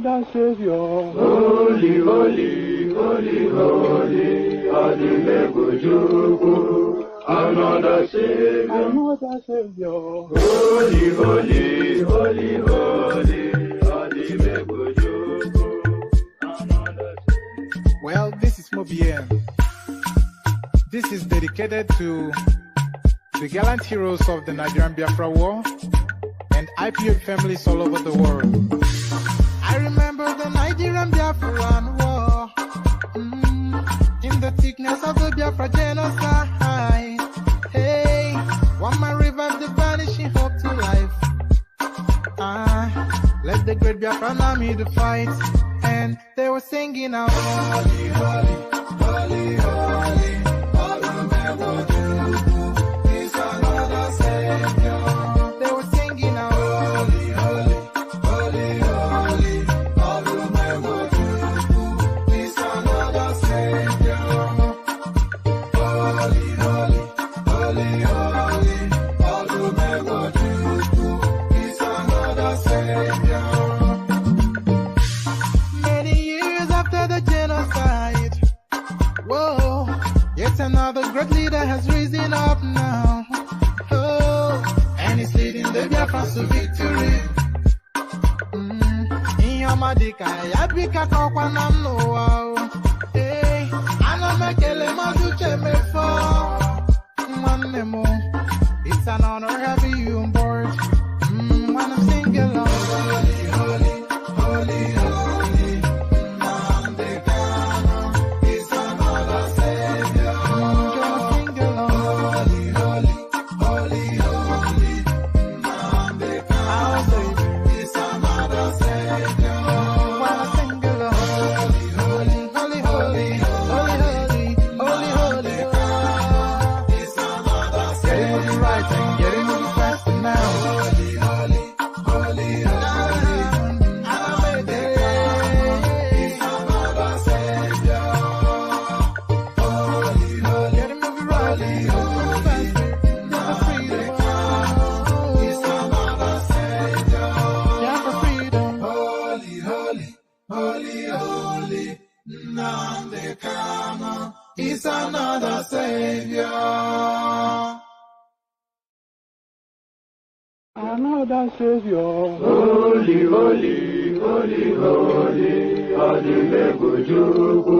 Another Savior. Holy, holy, holy, holy, Adimebujuku. Another Savior. Another Savior. Holy, holy, holy, holy, Adimebujuku. Another Savior. Well, this is Mobian. This is dedicated to the gallant heroes of the Nigerian Biafra War and IPO families all over the world. I remember the Nigerian Biafran War, in the thickness of the Biafra genocide. Hey, one man revived the vanishing hope to life. Let the great Biafran army to fight, and they were singing out, holy, holy, holy, holy, is another Savior. They were singing out, holy, holy, holy, holy, is another Savior. Holy, holy, holy, holy, is another Savior. Many years after the genocide, whoa, yet another great leader has risen up now. Oh, and he's leading the Biafrans to victory. In your madika, yabika kokwa namno wow. Hey, anamekele maduche mefo. Manemo, it's an honor having you on board. When I'm singing along, holy, holy, holy, holy, Namdekano is another Savior. Sing along, holy, holy, holy, holy, Namdekano is another Savior. When I sing along, holy, holy, holy, holy, holy, holy, holy, is another Savior. Getting moving right and getting moving faster now. Holy, holy, holy, holy, is another Savior. Holy, holy, getting moving right and moving faster. Now freedom is another Savior. Yeah, for freedom. Holy, holy, holy, holy, Namdekano is another Savior. Another Savior. Holy, holy, holy, holy, Adimebujuku.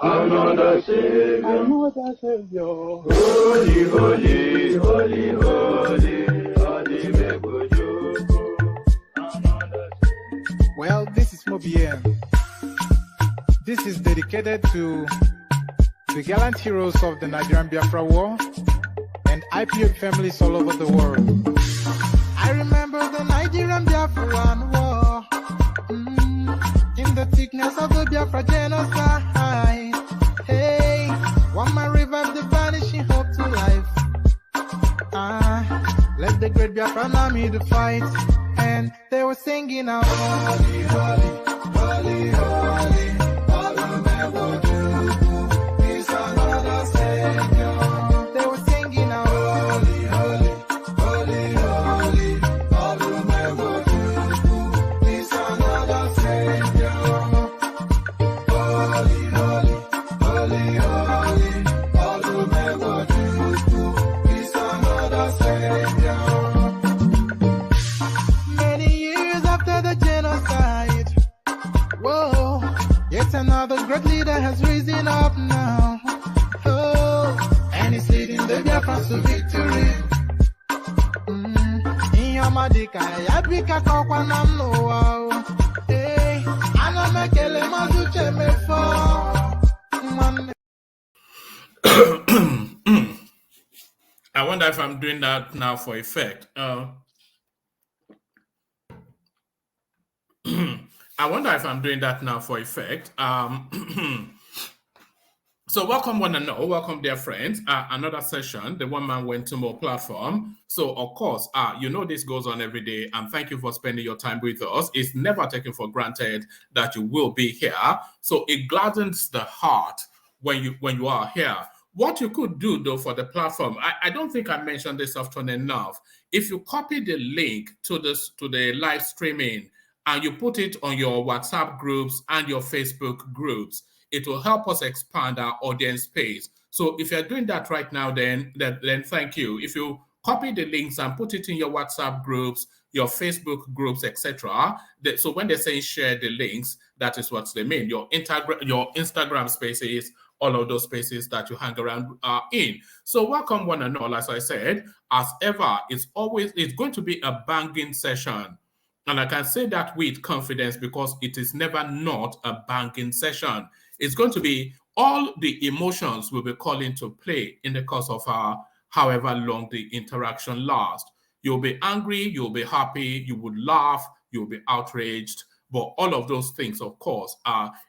Another Savior. Another Savior. Holy, holy, holy, holy, Adimebujuku. Another Savior. Well, this is Mobian. This is dedicated to the gallant heroes of the Nigerian Biafra War and IPO families all over the world. I remember the Nigerian Biafran War, in the thickness of the Biafra genocide. Hey, one man revived the vanishing hope to life. Let the great Biafran army to fight, and they were singing out, holy, holy, holy, holy, is another Savior. They were singing out, holy, holy, holy, holy, is another Savior. Holy, holy, holy, holy, is another Savior. Many years after the genocide, whoa, yet another great leader has risen up now. Oh, and he's leading the Biafrans to victory. In your madika, yabika kokwa namno wow. Hey, anamekele maduche mefo. I wonder if I'm doing that now for effect. I wonder if I'm doing that now for effect. So welcome one and all, welcome dear friends. Another session, the One Man Went to More platform. So of course, you know this goes on every day, and thank you for spending your time with us. It's never taken for granted that you will be here. So it gladdens the heart when you are here. What you could do though for the platform, I don't think I mentioned this often enough. If you copy the link to the live streaming and you put it on your WhatsApp groups and your Facebook groups, it will help us expand our audience space. So if you're doing that right now, then thank you. If you copy the links and put it in your WhatsApp groups, your Facebook groups, etc. So when they say share the links, that is what they mean. Your Instagram spaces, all of those spaces that you hang around in. So welcome one and all. As I said, as ever, it's going to be a banging session. And I can say that with confidence because it is never not a banging session. It's going to be all the emotions will be calling to play in the course of however long the interaction lasts. You'll be angry, you'll be happy, you would laugh, you'll be outraged. But all of those things, of course,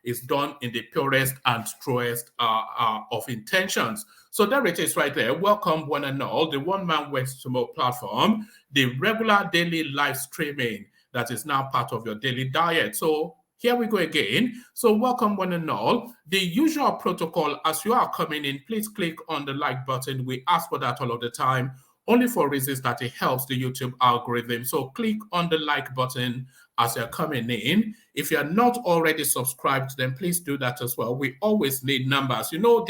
is done in the purest and truest of intentions. So there it is right there. Welcome one and all. The One Man Went to More platform, the regular daily live streaming that is now part of your daily diet. So here we go again. So welcome one and all. The usual protocol, as you are coming in, please click on the like button. We ask for that all of the time, only for reasons that it helps the YouTube algorithm. So click on the like button as you're coming in. If you're not already subscribed, then please do that as well. We always need numbers. You know,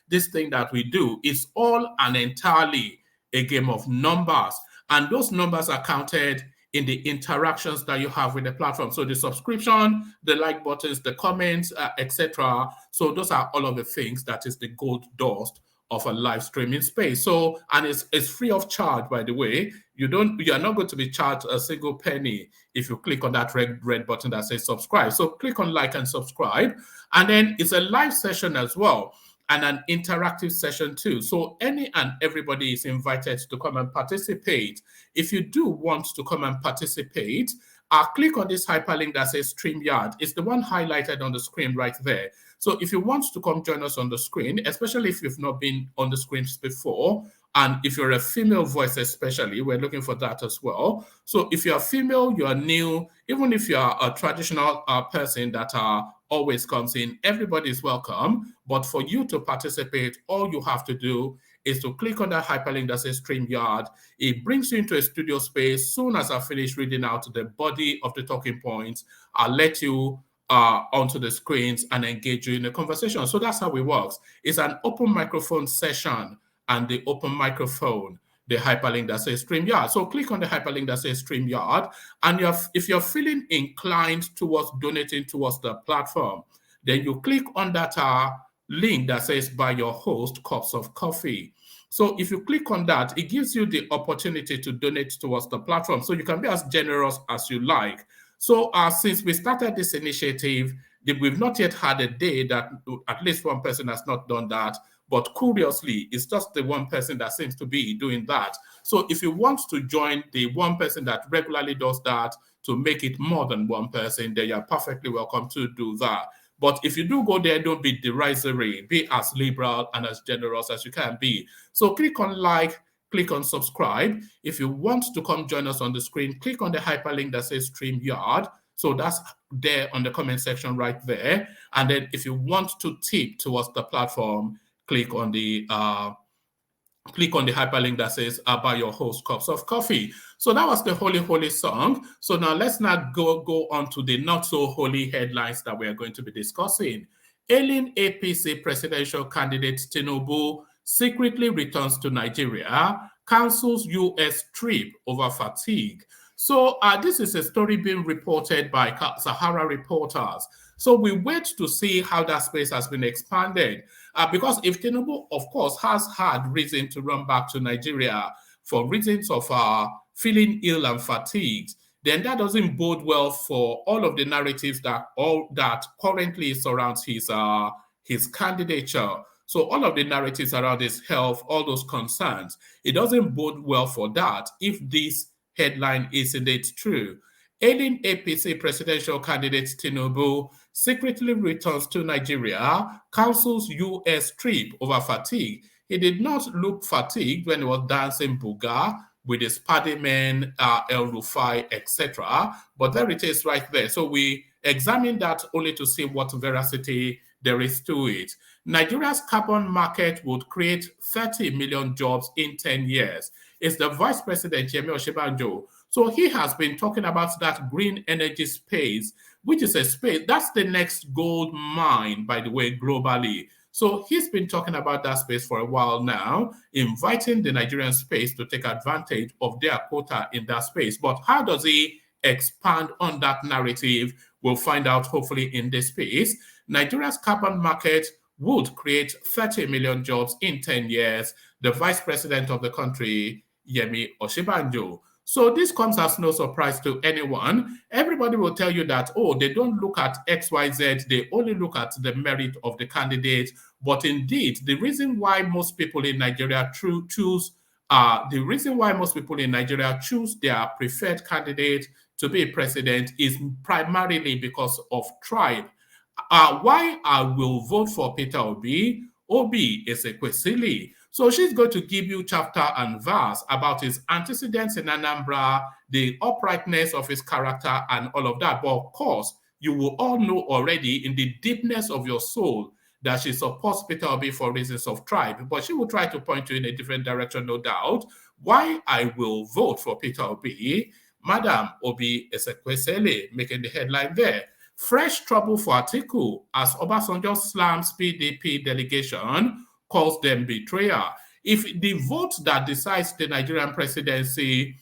this thing that we do is all and entirely a game of numbers. And those numbers are counted in the interactions that you have with the platform. So the subscription, the like buttons, the comments, etc. So those are all of the things that is the gold dust of a live streaming space. So, and it's free of charge, by the way. You are not going to be charged a single penny if you click on that red button that says subscribe. So click on like and subscribe. And then it's a live session as well, and an interactive session too. So any and everybody is invited to come and participate. If you do want to come and participate, click on this hyperlink that says StreamYard. It's the one highlighted on the screen right there. So if you want to come join us on the screen, especially if you've not been on the screens before, and if you're a female voice especially, we're looking for that as well. So if you're female, you're new, even if you're a traditional person that always comes in, everybody is welcome. But for you to participate, all you have to do is to click on that hyperlink that says StreamYard. It brings you into a studio space. Soon as I finish reading out the body of the talking points, I'll let you onto the screens and engage you in a conversation. So that's how it works. It's an open microphone session, and the open microphone, the hyperlink that says StreamYard. So click on the hyperlink that says StreamYard, and if you're feeling inclined towards donating towards the platform, then you click on that link that says buy your host cups of coffee. So if you click on that, it gives you the opportunity to donate towards the platform. So you can be as generous as you like. So since we started this initiative, we've not yet had a day that at least one person has not done that. But curiously, it's just the one person that seems to be doing that. So if you want to join the one person that regularly does that to make it more than one person, then you're perfectly welcome to do that. But if you do go there, don't be derisory. Be as liberal and as generous as you can be. So click on like, click on subscribe. If you want to come join us on the screen, click on the hyperlink that says StreamYard. So that's there on the comment section right there. And then if you want to tip towards the platform, click on the hyperlink that says buy your host cups of coffee. So that was the holy song. So now let's not go on to the not so holy headlines that we are going to be discussing. Ailing APC presidential candidate Tinubu secretly returns to Nigeria, cancels US trip over fatigue. So this is a story being reported by Sahara reporters. So we wait to see how that space has been expanded. Because if Tinubu, of course, has had reason to run back to Nigeria for reasons of feeling ill and fatigued, then that doesn't bode well for all of the narratives that currently surrounds his candidature. So all of the narratives around his health, all those concerns, it doesn't bode well for that if this headline is indeed true. Ailing APC presidential candidate Tinubu secretly returns to Nigeria, cancels US trip over fatigue. He did not look fatigued when he was dancing Buga with his party men, El Rufai, etc. But there it is right there. So we examine that only to see what veracity there is to it. Nigeria's carbon market would create 30 million jobs in 10 years. It's the Vice President, Yemi Osinbajo. So he has been talking about that green energy space, which is a space, that's the next gold mine, by the way, globally. So he's been talking about that space for a while now, inviting the Nigerian space to take advantage of their quota in that space. But how does he expand on that narrative? We'll find out hopefully in this space. Nigeria's carbon market would create 30 million jobs in 10 years. The vice president of the country, Yemi Osinbajo. So this comes as no surprise to anyone. Everybody will tell you that, oh, they don't look at XYZ, they only look at the merit of the candidate. But indeed, the reason why most people in Nigeria choose their preferred candidate to be president is primarily because of tribe. Why I will vote for Peter Obi Ezekwesili. So she's going to give you chapter and verse about his antecedents in Anambra, the uprightness of his character, and all of that. But of course, you will all know already in the deepness of your soul that she supports Peter Obi for reasons of tribe. But she will try to point you in a different direction, no doubt. Why I will vote for Peter Obi, Madam Obi Ezekwesili, making the headline there. Fresh trouble for Atiku as Obasanjo slams PDP delegation, calls them betrayer. If the vote that decides the Nigerian presidency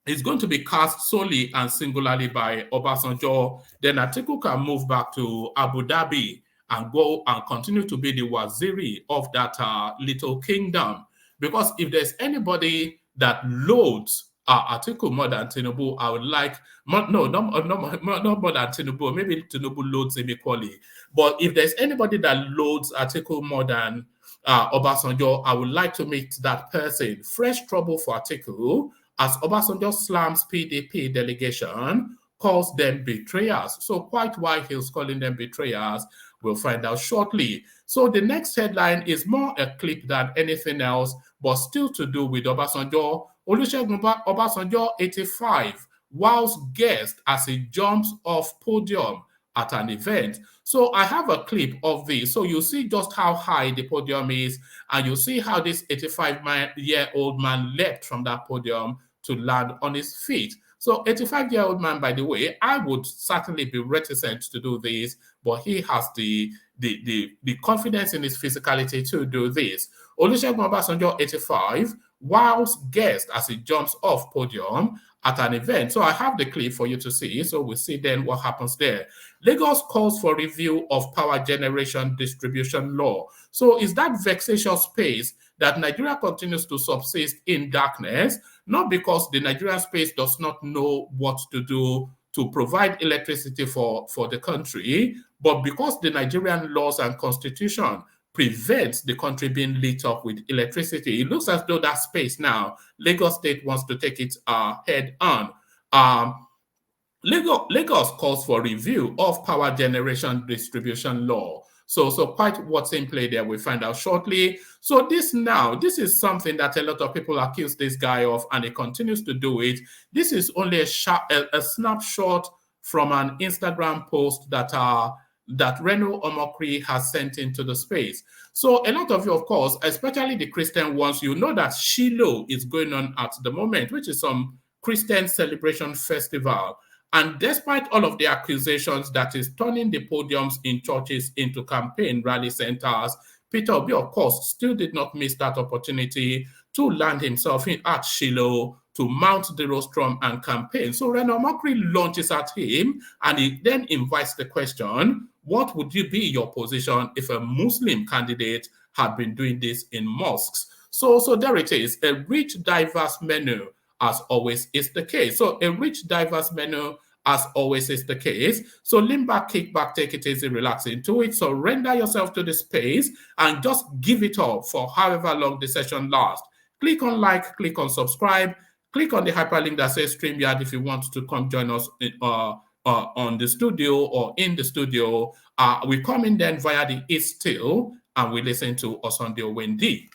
is going to be cast solely and singularly by Obasanjo, then Atiku can move back to Abu Dhabi and go and continue to be the waziri of that little kingdom. Because if there's anybody that loads Atiku more than Tinubu, I would like, not more than Tinubu, maybe Tinubu loads him equally. But if there's anybody that loads Atiku more than Obasanjo, I would like to meet that person. Fresh trouble for Atiku as Obasanjo slams PDP delegation, calls them betrayers. So quite why he's calling them betrayers, we'll find out shortly. So the next headline is more a clip than anything else, but still to do with Obasanjo. Olusegun Obasanjo 85 wows guest as he jumps off podium at an event. So I have a clip of this. So you see just how high the podium is, and you see how this 85-year-old man leapt from that podium to land on his feet. So 85-year-old man, by the way, I would certainly be reticent to do this, but he has the confidence in his physicality to do this. Olusegun Obasanjo 85 wows guest as he jumps off podium at an event. So I have the clip for you to see. So we'll see then what happens there. Lagos calls for review of power generation distribution law. So is that vexatious space that Nigeria continues to subsist in darkness, not because the Nigerian space does not know what to do to provide electricity for the country, but because the Nigerian laws and constitution prevents the country being lit up with electricity. It looks as though that space now, Lagos State wants to take it head on. Lagos calls for review of power generation distribution law. So quite what's in play there, we'll find out shortly. So this is something that a lot of people accuse this guy of, and he continues to do it. This is only a snapshot from an Instagram post that Reno Omokri has sent into the space. So a lot of you, of course, especially the Christian ones, you know that Shiloh is going on at the moment, which is some Christian celebration festival. And despite all of the accusations that is turning the podiums in churches into campaign rally centers, Peter Obi, of course, still did not miss that opportunity to land himself at Shiloh to mount the rostrum and campaign. So Reno Omokri launches at him, and he then invites the question, what would you be your position if a Muslim candidate had been doing this in mosques? So there it is, a rich, diverse menu, as always is the case. So a rich, diverse menu, as always is the case. So lean back, kick back, take it easy, relax into it. Surrender yourself to the space and just give it all for however long the session lasts. Click on like, click on subscribe, click on the hyperlink that says StreamYard if you want to come join us on the studio or in the studio. We come in then via the East Still, and we listen to Osunday Wendy.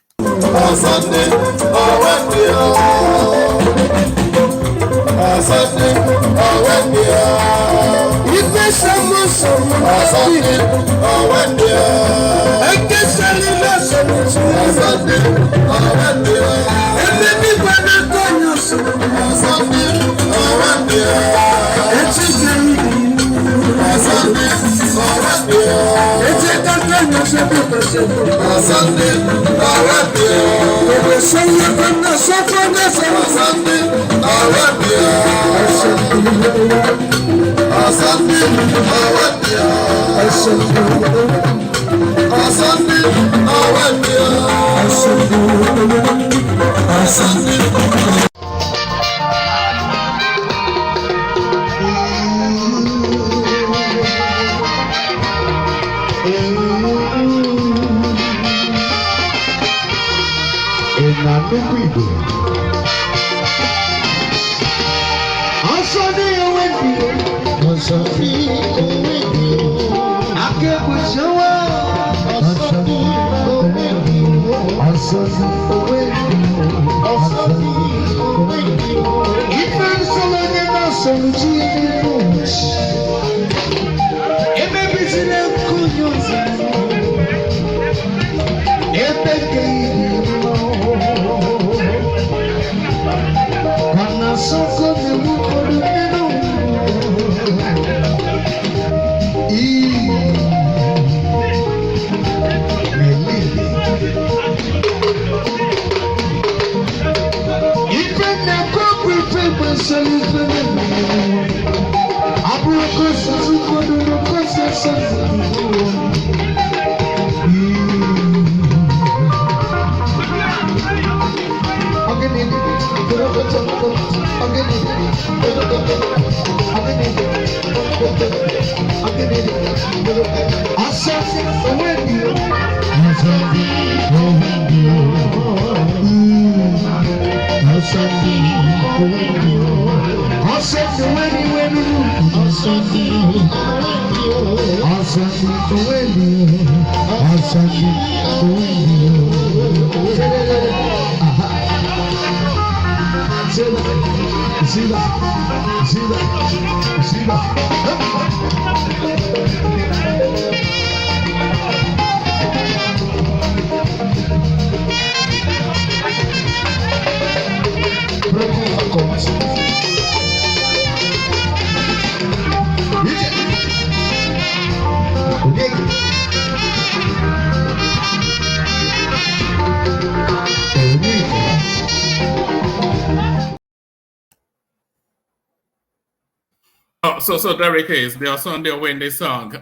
So Derek is their Sunday when they song.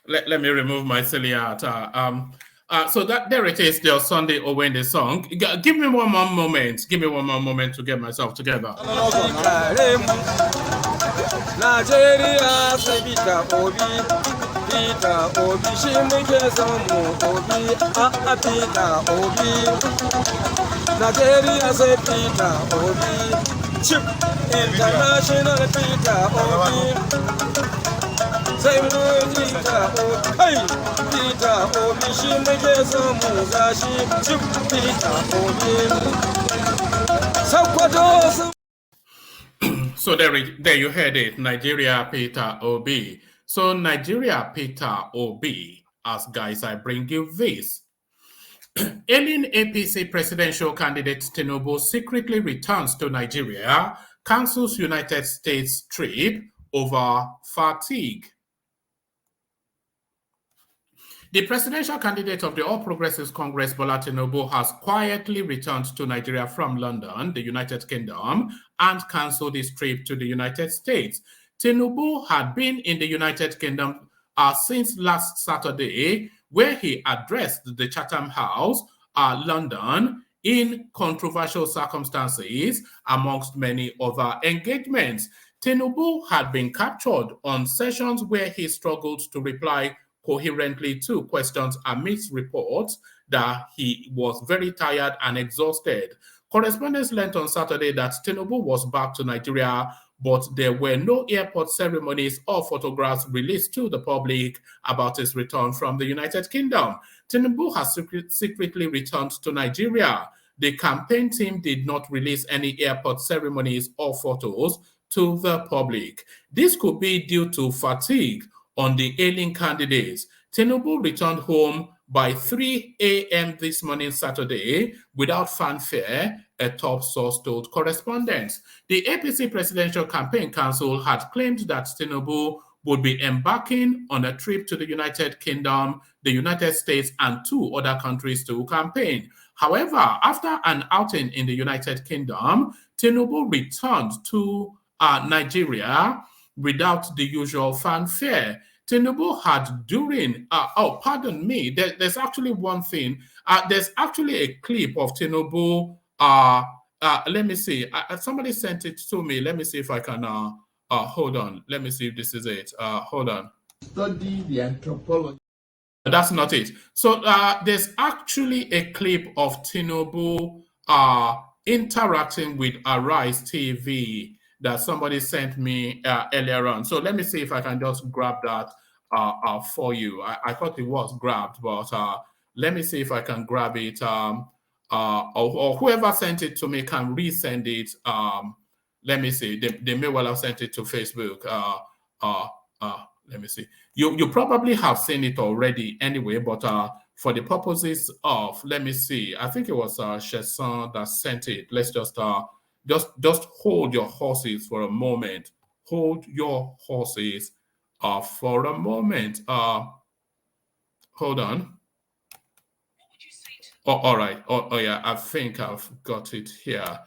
Let me remove my silly art. So that there it is, their Sunday or when they song. Give me one more moment. Give me one more moment to get myself together. Chip International Peter Obi. Say Peter Obi. Hey, Peter Obi. She make some Musashi. Chip Peter Obi. So there you heard it. Nigeria Peter Obi. So Nigeria Peter Obi. As guys, I bring you this. Alien APC presidential candidate Tinubu secretly returns to Nigeria, cancels United States trip over fatigue. The presidential candidate of the All Progressives Congress, Bola Tinubu, has quietly returned to Nigeria from London, the United Kingdom, and cancelled his trip to the United States. Tinubu had been in the United Kingdom since last Saturday, where he addressed the Chatham House, London, in controversial circumstances, amongst many other engagements. Tinubu had been captured on sessions where he struggled to reply coherently to questions amidst reports that he was very tired and exhausted. Correspondents learned on Saturday that Tinubu was back to Nigeria, but there were no airport ceremonies or photographs released to the public about his return from the United Kingdom. Tinubu has secretly returned to Nigeria. The campaign team did not release any airport ceremonies or photos to the public. This could be due to fatigue on the ailing candidates. Tinubu returned home by 3 a.m. this morning, Saturday, without fanfare, a top source told correspondents. The APC Presidential Campaign Council had claimed that Tinubu would be embarking on a trip to the United Kingdom, the United States, and 2 other countries to campaign. However, after an outing in the United Kingdom, Tinubu returned to Nigeria without the usual fanfare. Tinubu had during, pardon me, there's actually one thing. There's actually a clip of Tinubu. Let me see. Somebody sent it to me. Let me see if I can, hold on. Let me see if this is it. Hold on. Study the anthropology. That's not it. So there's actually a clip of Tinubu interacting with Arise TV that somebody sent me earlier on. So let me see if I can just grab that for you. I thought it was grabbed, but let me see if I can grab it. Or whoever sent it to me can resend it. Let me see. They may well have sent it to Facebook. Let me see. You probably have seen it already anyway, but for the purposes of, let me see. I think it was Chesson that sent it. Let's just hold your horses for a moment. Hold your horses for a moment. Hold on. Oh, all right. Oh, yeah. I think I've got it here.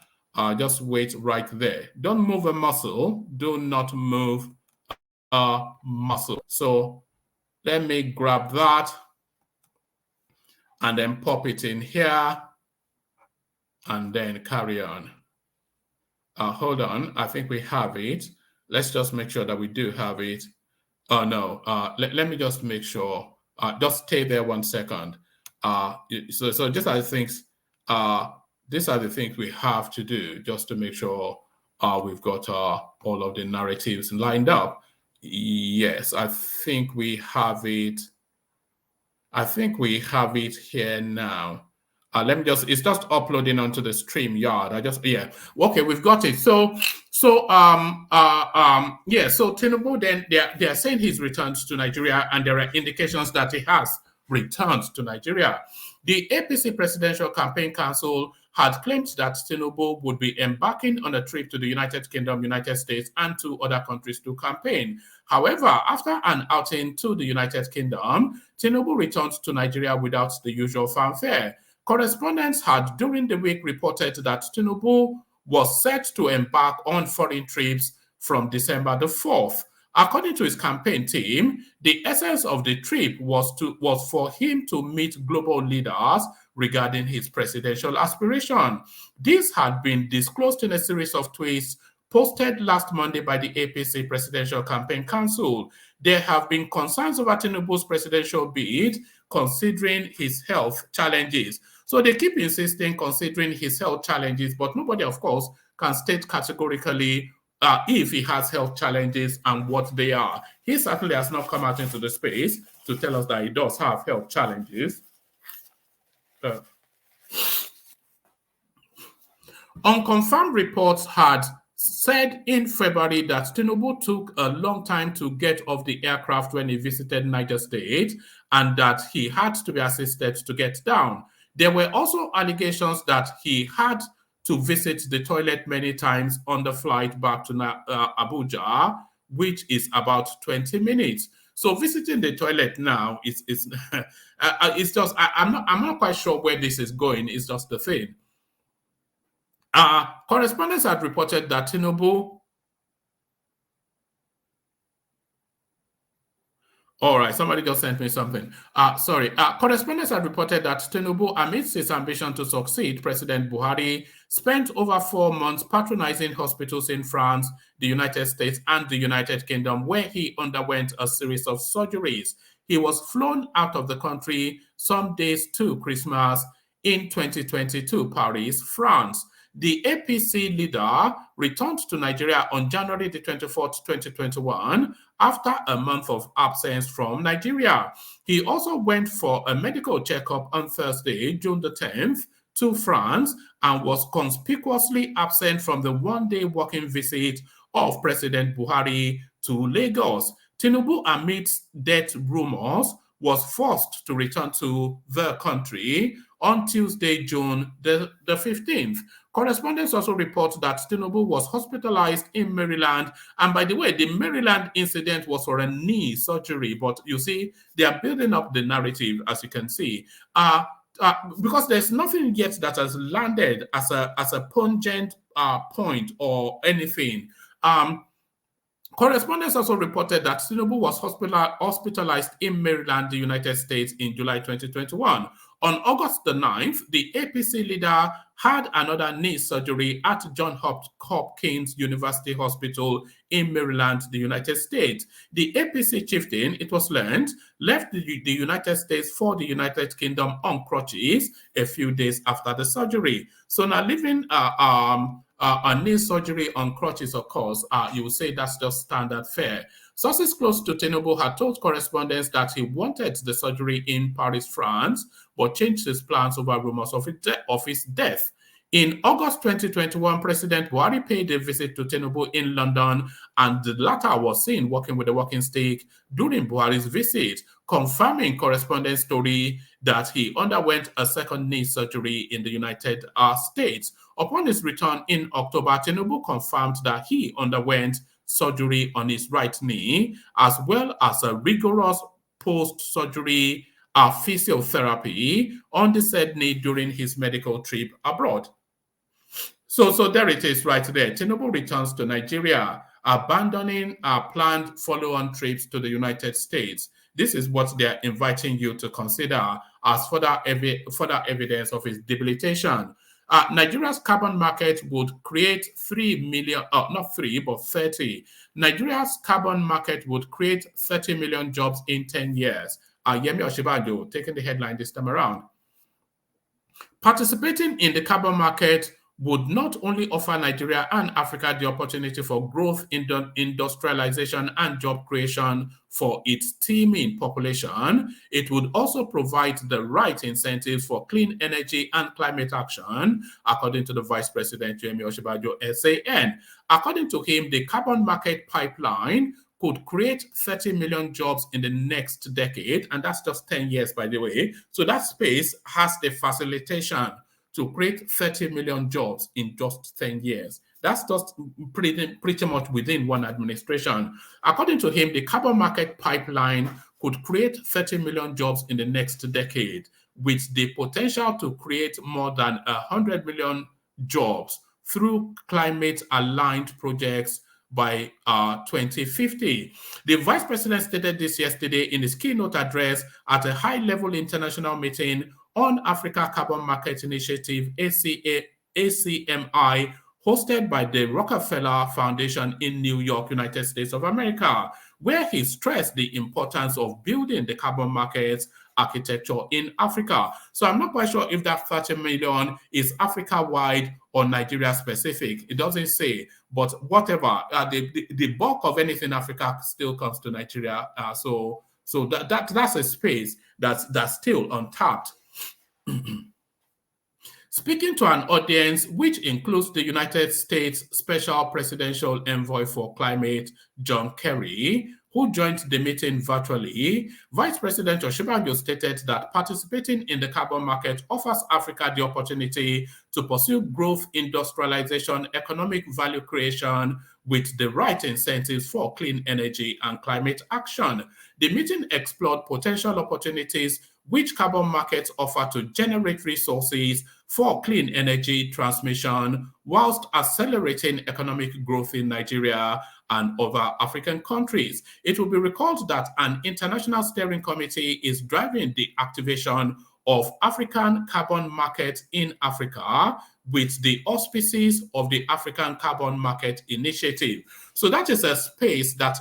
Just wait right there. Don't move a muscle. Do not move a muscle. So let me grab that and then pop it in here and then carry on. Hold on. I think we have it. Let's just make sure that we do have it. Oh, no. Let me just make sure. Just stay there 1 second. So these are the things we have to do just to make sure we've got all of the narratives lined up. Yes, I think we have it. I think we have it here now. Let me just, it's just uploading onto the StreamYard. Okay, we've got it. So Tinubu, then they're saying he's returned to Nigeria, and there are indications that he has returned to Nigeria. The APC Presidential Campaign Council had claimed that Tinubu would be embarking on a trip to the United Kingdom, United States, and 2 other countries to campaign. However, after an outing to the United Kingdom, Tinubu returned to Nigeria without the usual fanfare. Correspondents had during the week reported that Tinubu was set to embark on foreign trips from December the 4th. According to his campaign team, the essence of the trip was for him to meet global leaders regarding his presidential aspiration. This had been disclosed in a series of tweets posted last Monday by the APC Presidential Campaign Council. There have been concerns over Tinubu's presidential bid, considering his health challenges. So they keep insisting considering his health challenges, but nobody, of course, can state categorically if he has health challenges and what they are. He certainly has not come out into the space to tell us that he does have health challenges. Unconfirmed reports had said in February that Tinubu took a long time to get off the aircraft when he visited Niger State and that he had to be assisted to get down. There were also allegations that he had to visit the toilet many times on the flight back to Abuja, which is about 20 minutes. So visiting the toilet now is it's just I'm not quite sure where this is going. It's just the thing. Correspondents had reported that Tinubu. All right, somebody just sent me something. Correspondents had reported that Tinubu, amidst his ambition to succeed President Buhari, spent over 4 months patronizing hospitals in France, the United States, and the United Kingdom, where he underwent a series of surgeries. He was flown out of the country some days to Christmas in 2022, Paris, France. The APC leader returned to Nigeria on January the 24th, 2021, after a month of absence from Nigeria. He also went for a medical checkup on Thursday, June the 10th, to France, and was conspicuously absent from the one-day working visit of President Buhari to Lagos. Tinubu, amidst death rumors, was forced to return to the country on Tuesday, June the 15th. Correspondents also report that Tinubu was hospitalized in Maryland. And by the way, the Maryland incident was for a knee surgery. But you see, they are building up the narrative, as you can see. Because there's nothing yet that has landed as a pungent point or anything. Correspondents also reported that Tinubu was hospitalized in Maryland, the United States, in July 2021. On August the 9th, the APC leader had another knee surgery at Johns Hopkins University Hospital in Maryland, the United States. The APC chieftain, it was learned, left the United States for the United Kingdom on crutches a few days after the surgery. So now leaving a knee surgery on crutches, of course, you would say that's just standard fare. Sources close to Tinubu had told correspondents that he wanted the surgery in Paris, France, but changed his plans over rumors of his death. In August 2021, President Buhari paid a visit to Tinubu in London, and the latter was seen walking with a walking stick during Buhari's visit, confirming correspondent story that he underwent a second knee surgery in the United States. Upon his return in October, Tinubu confirmed that he underwent surgery on his right knee, as well as a rigorous post-surgery physiotherapy on the said knee during his medical trip abroad. So there it is right there. Tinubu returns to Nigeria, abandoning planned follow-on trips to the United States. This is what they're inviting you to consider as further evidence of his debilitation. Nigeria's carbon market would create 30. Nigeria's carbon market would create 30 million jobs in 10 years. Yemi Osinbajo taking the headline this time around. Participating in the carbon market would not only offer Nigeria and Africa the opportunity for growth, industrialization, and job creation for its teeming population, it would also provide the right incentives for clean energy and climate action, according to the Vice President Yemi Osinbajo, SAN. According to him, the carbon market pipeline could create 30 million jobs in the next decade, and that's just 10 years, by the way. So that space has the facilitation to create 30 million jobs in just 10 years. That's just pretty much within one administration. According to him, the carbon market pipeline could create 30 million jobs in the next decade, with the potential to create more than 100 million jobs through climate-aligned projects by 2050. The Vice President stated this yesterday in his keynote address at a high-level international meeting on Africa Carbon Market Initiative, ACMI, hosted by the Rockefeller Foundation in New York, United States of America, where he stressed the importance of building the carbon markets architecture in Africa. So I'm not quite sure if that 30 million is Africa-wide or Nigeria-specific. It doesn't say, but whatever, the bulk of anything Africa still comes to Nigeria. So that's a space that's still untapped. Speaking to an audience which includes the United States Special Presidential Envoy for Climate, John Kerry, who joined the meeting virtually, Vice President Osinbajo stated that participating in the carbon market offers Africa the opportunity to pursue growth, industrialization, economic value creation with the right incentives for clean energy and climate action. The meeting explored potential opportunities which carbon markets offer to generate resources for clean energy transmission, whilst accelerating economic growth in Nigeria and other African countries. It will be recalled that an international steering committee is driving the activation of African carbon market in Africa with the auspices of the African Carbon Market Initiative. So that is a space that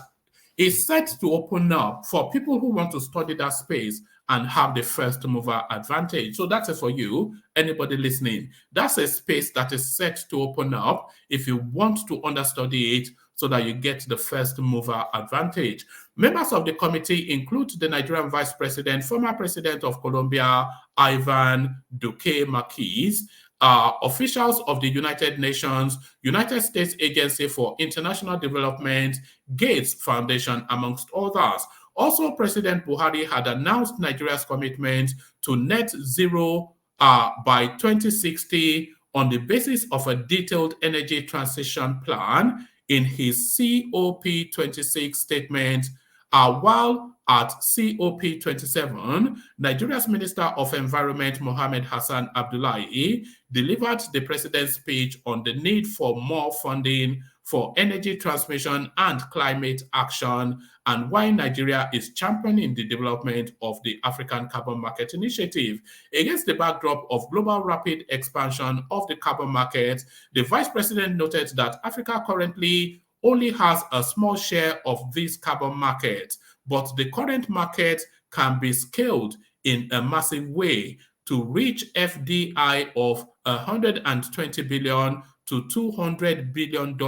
is set to open up for people who want to study that space and have the first mover advantage. So that is for you, anybody listening. That's a space that is set to open up if you want to understudy it so that you get the first mover advantage. Members of the committee include the Nigerian Vice President, former President of Colombia, Ivan Duque Marquez, officials of the United Nations, United States Agency for International Development, Gates Foundation, amongst others. Also, President Buhari had announced Nigeria's commitment to net zero by 2060 on the basis of a detailed energy transition plan in his COP26 statement, while at COP27, Nigeria's Minister of Environment, Mohammed Hassan Abdullahi, delivered the president's speech on the need for more funding for energy transmission and climate action, and why Nigeria is championing the development of the African Carbon Market Initiative. Against the backdrop of global rapid expansion of the carbon market, the Vice President noted that Africa currently only has a small share of this carbon market, but the current market can be scaled in a massive way to reach FDI of $120 billion to $200 billion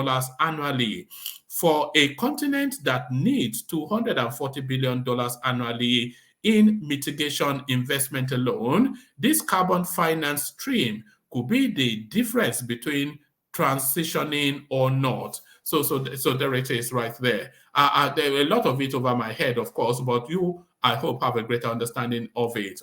annually. For a continent that needs $240 billion annually in mitigation investment alone, this carbon finance stream could be the difference between transitioning or not. So there it is right there. There are a lot of it over my head, of course, but you, I hope, have a greater understanding of it.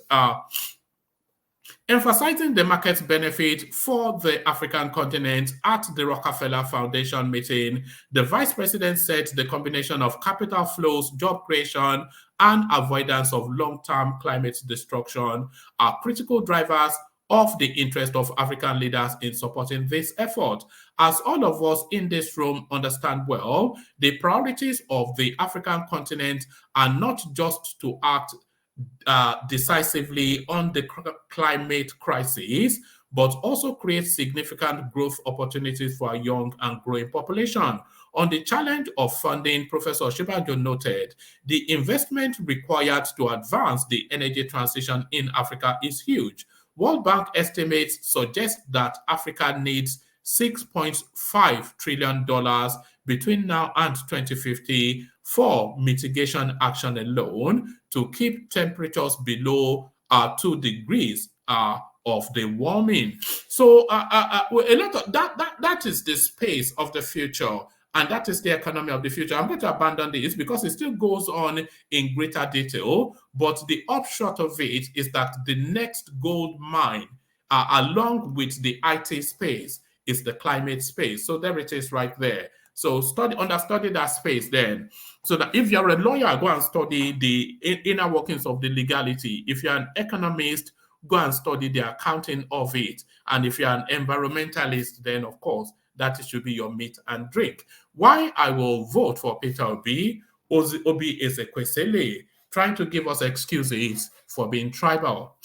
Emphasizing the market's benefit for the African continent at the Rockefeller Foundation meeting, the Vice President said the combination of capital flows, job creation, and avoidance of long-term climate destruction are critical drivers of the interest of African leaders in supporting this effort. As all of us in this room understand well, the priorities of the African continent are not just to act decisively on the climate crisis, but also create significant growth opportunities for a young and growing population. On the challenge of funding, Professor Shibanjo noted, the investment required to advance the energy transition in Africa is huge. World Bank estimates suggest that Africa needs $6.5 trillion between now and 2050 for mitigation action alone to keep temperatures below 2 degrees of the warming. So a lot of that is the space of the future, and that is the economy of the future. I'm going to abandon this because it still goes on in greater detail, but the upshot of it is that the next gold mine, along with the IT space, is the climate space. So there it is right there. So understudy that space then. So that if you're a lawyer, go and study the inner workings of the legality. If you're an economist, go and study the accounting of it. And if you're an environmentalist, then of course, that should be your meat and drink. Why I will vote for Peter Obi Ezekwesili, trying to give us excuses for being tribal.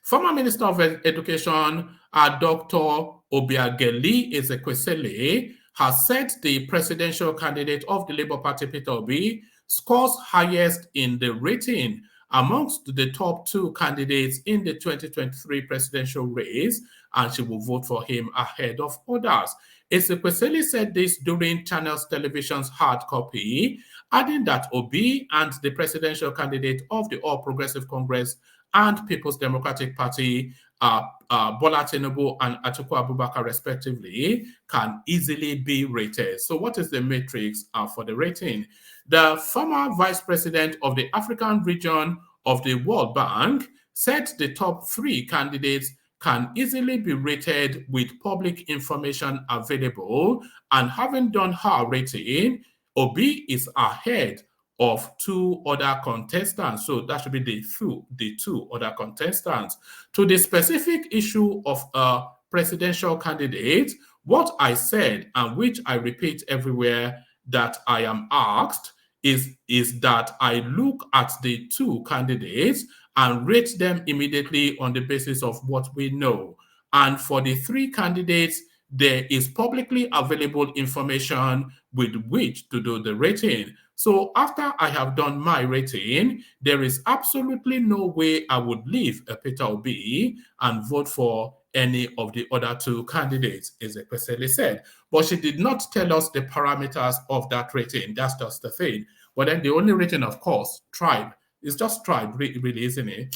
Former Minister of Education, Dr. Obiageli Ezekwesili, has said the presidential candidate of the Labour Party, Peter Obi, scores highest in the rating amongst the top 2 candidates in the 2023 presidential race, and she will vote for him ahead of others. Ezekwesili said this during Channels Television's Hard Copy, adding that Obi and the presidential candidate of the All Progressive Congress and People's Democratic Party, Bola Tinubu and Atiku Abubakar, respectively, can easily be rated. So what is the matrix for the rating? The former vice president of the African region of the World Bank said the top 3 candidates can easily be rated with public information available, and having done her rating, Obi is ahead of 2 other contestants. So that should be the two other contestants. To the specific issue of a presidential candidate, what I said, and which I repeat everywhere that I am asked, is that I look at the 2 candidates and rate them immediately on the basis of what we know. And for the 3 candidates, there is publicly available information with which to do the rating. So after I have done my rating, there is absolutely no way I would leave a Peter Obi and vote for any of the other 2 candidates, Ezekwesili said. But she did not tell us the parameters of that rating. That's just the thing. But then the only rating, of course, tribe. It's just tribe, really, isn't it?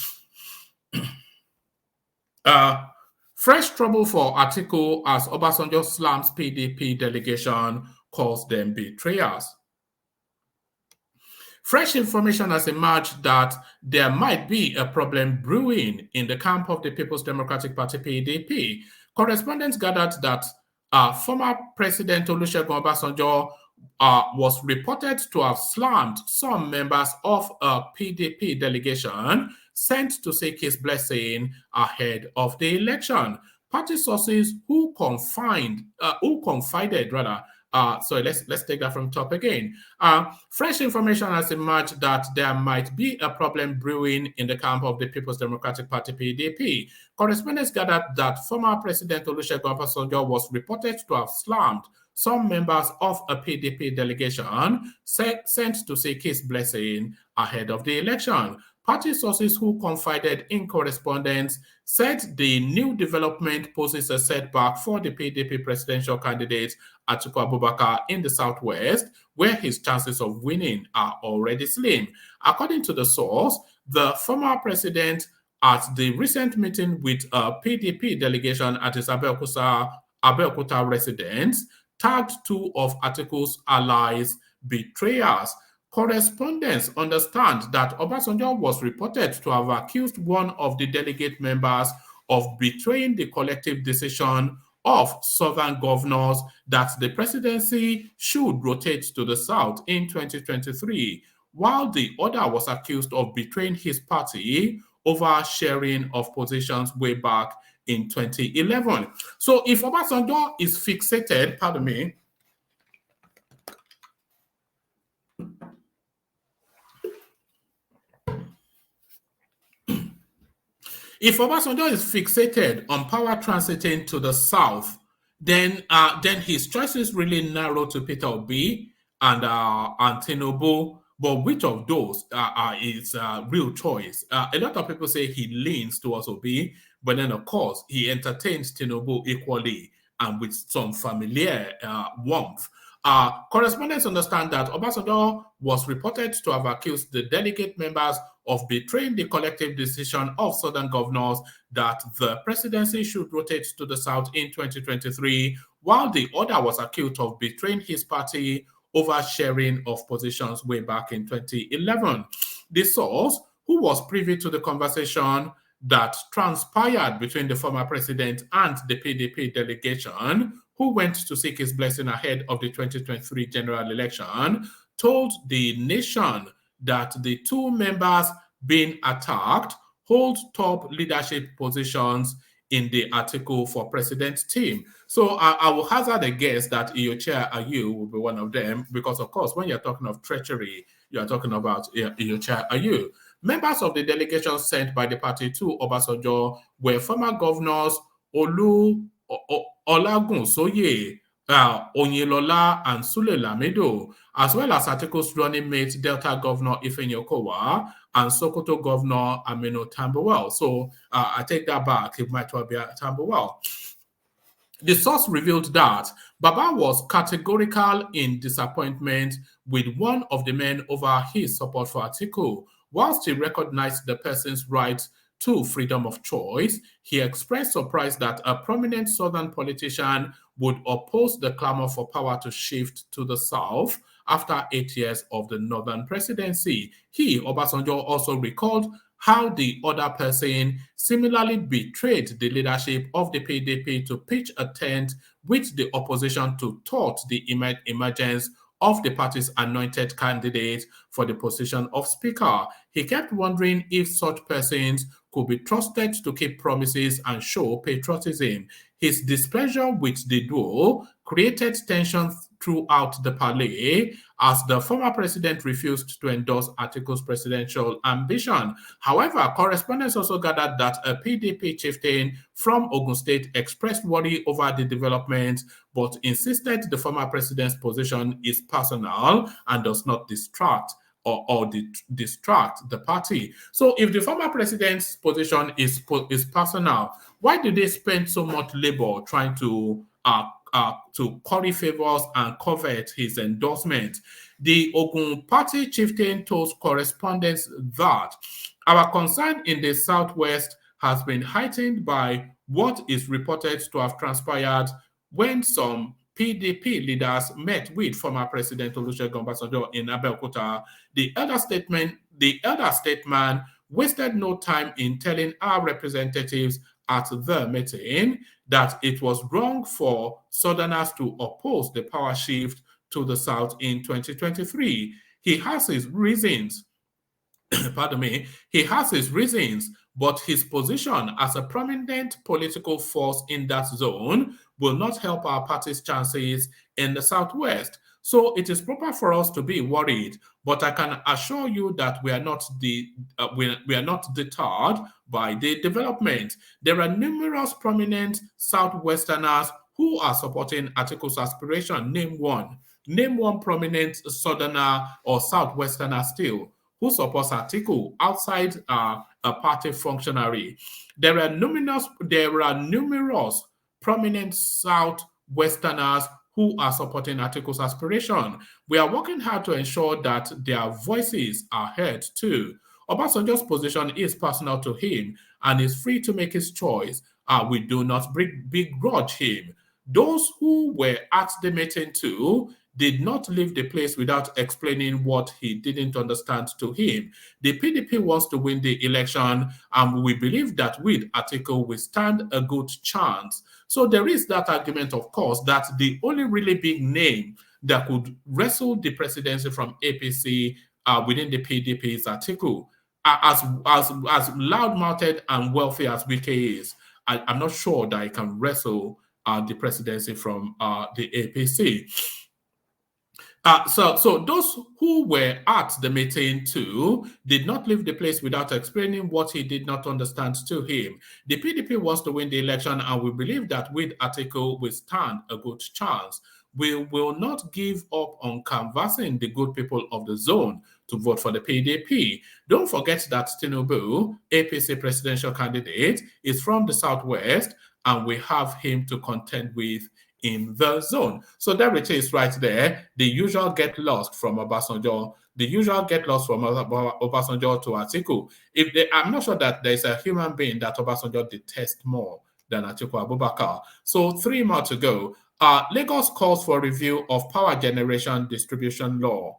Fresh trouble for Atiku as Obasanjo slams PDP delegation, calls them betrayers. Fresh information has emerged that there might be a problem brewing in the camp of the People's Democratic Party PDP. Correspondents gathered that former President Olusegun Obasanjo was reported to have slammed some members of a PDP delegation sent to seek his blessing ahead of the election. Party sources who confided, sorry, let's take that from top again. Fresh information has emerged that there might be a problem brewing in the camp of the People's Democratic Party (PDP). Correspondents gathered that former President Olusegun Obasanjo was reported to have slammed some members of a PDP delegation sent to seek his blessing ahead of the election. Party sources who confided in correspondence said the new development poses a setback for the PDP presidential candidate Atiku Abubakar in the Southwest, where his chances of winning are already slim. According to the source, the former president at the recent meeting with a PDP delegation at his Abeokuta residence tagged two of Atiku's allies betrayers. Correspondents understand that Obasanjo was reported to have accused one of the delegate members of betraying the collective decision of Southern governors that the presidency should rotate to the South in 2023, while the other was accused of betraying his party over sharing of positions way back in 2011. So if Obasanjo is fixated, pardon me, if Obasanjo is fixated on power transiting to the South, then his choices really narrow to Peter Obi and Tinubu. But which of those is a real choice? A lot of people say he leans towards Obi, but then of course he entertains Tinubu equally and with some familiar warmth. Correspondents understand that Obasanjo was reported to have accused the delegate members of betraying the collective decision of Southern governors that the presidency should rotate to the South in 2023, while the other was accused of betraying his party over sharing of positions way back in 2011. The source, who was privy to the conversation that transpired between the former president and the PDP delegation, who went to seek his blessing ahead of the 2023 general election, told the nation that the two members being attacked hold top leadership positions in the article for president's team. So I will hazard a guess that Iyorchia Ayu will be one of them, because of course, when you're talking of treachery, you're talking about Iyorchia Ayu. Members of the delegation sent by the party to Obasanjo were former governors Olagunsoye, Onyelola, and Sule Lamido, as well as Atiku's running mate Delta Governor Ifeanyi Okowa and Sokoto Governor Aminu Tambuwal. So I take that back, it might well be Tambuwal. The source revealed that Baba was categorical in disappointment with one of the men over his support for Atiku. Whilst he recognized the person's right to freedom of choice, he expressed surprise that a prominent Southern politician would oppose the clamor for power to shift to the South after 8 years of the Northern presidency. He, Obasanjo, also recalled how the other person similarly betrayed the leadership of the PDP to pitch a tent with the opposition to thwart the emergence of the party's anointed candidate for the position of speaker. He kept wondering if such persons could be trusted to keep promises and show patriotism. His displeasure with the duo created tension throughout the parley as the former president refused to endorse Atiku's presidential ambition. However, correspondents also gathered that a PDP chieftain from Ogun State expressed worry over the development, but insisted the former president's position is personal and does not distract the party. So if the former president's position is personal, why do they spend so much labor trying to curry favors and covet his endorsement? The Ogun Party chieftain told correspondents that our concern in the Southwest has been heightened by what is reported to have transpired when some PDP leaders met with former President Olusegun Obasanjo in Abeokuta. The elder statesman wasted no time in telling our representatives at the meeting that it was wrong for Southerners to oppose the power shift to the South in 2023. He has his reasons. Pardon me. He has his reasons, but his position as a prominent political force in that zone will not help our party's chances in the Southwest. So it is proper for us to be worried, but I can assure you that we are not deterred by the development. There are numerous prominent Southwesterners who are supporting Atiku's aspiration. Name one. Name one prominent Southerner or Southwesterner still who supports Atiku outside a party functionary. There are numerous prominent Southwesterners who are supporting Atiku's aspiration. We are working hard to ensure that their voices are heard too. Obasanjo's position is personal to him and is free to make his choice. We do not begrudge him. Those who were at the meeting too did not leave the place without explaining what he didn't understand to him. The PDP wants to win the election, and we believe that with Atiku, we stand a good chance. So there is that argument, of course, that the only really big name that could wrestle the presidency from APC within the PDP is Atiku. As loud-mouthed and wealthy as Wike is, I'm not sure that he can wrestle the presidency from the APC. So those who were at the meeting too did not leave the place without explaining what he did not understand to him. The PDP wants to win the election, and we believe that with Atiku we stand a good chance. We will not give up on canvassing the good people of the zone to vote for the PDP. Don't forget that Tinubu, APC presidential candidate, is from the Southwest, and we have him to contend with in the zone. So there it is right there. The usual get lost from Obasanjo. The usual get lost from Obasanjo to Atiku. I'm not sure that there's a human being that Obasanjo detests more than Atiku Abubakar. So 3 more to go. Lagos calls for review of power generation distribution law.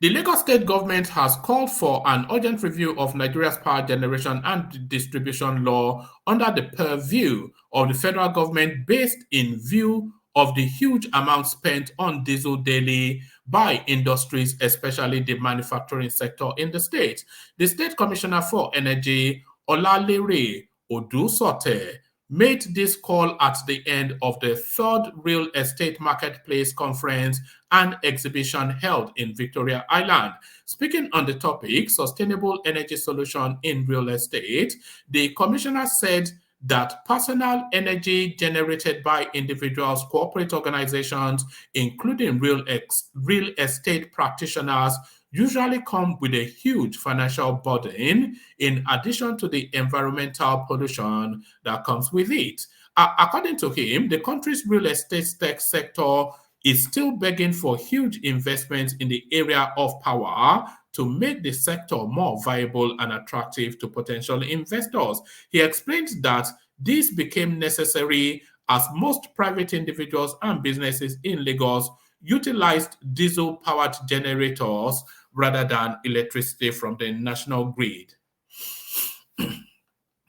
The Lagos state government has called for an urgent review of Nigeria's power generation and distribution law under the purview of the federal government, based in view of the huge amount spent on diesel daily by industries, especially the manufacturing sector in the state. The State Commissioner for Energy, Olalere Odusote, made this call at the end of the 3rd Real Estate Marketplace Conference and exhibition held in Victoria Island. Speaking on the topic, Sustainable Energy Solution in Real Estate, the commissioner said that personal energy generated by individuals, corporate organizations, including real estate practitioners, usually come with a huge financial burden in addition to the environmental pollution that comes with it. According to him, the country's real estate sector is still begging for huge investments in the area of power to make the sector more viable and attractive to potential investors. He explained that this became necessary as most private individuals and businesses in Lagos utilized diesel-powered generators rather than electricity from the national grid.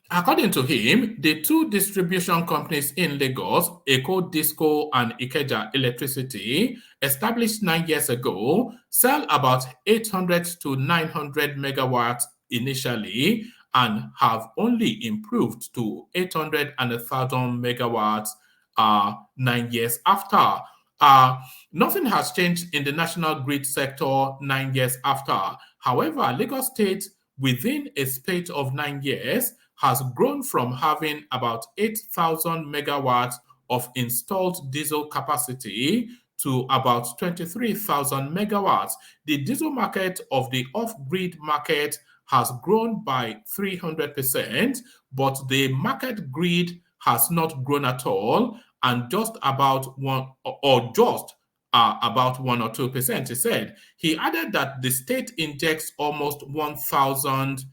According to him, the 2 distribution companies in Lagos, Eko Disco and Ikeja Electricity, established 9 years ago, sell about 800 to 900 megawatts initially and have only improved to 800 and 1,000 megawatts 9 years after. Nothing has changed in the national grid sector 9 years after. However, Lagos State, within a space of 9 years, has grown from having about 8,000 megawatts of installed diesel capacity to about 23,000 megawatts. The diesel market of the off-grid market has grown by 300%, but the market grid has not grown at all, and just about 1 or 2%, he said. He added that the state injects almost 1,000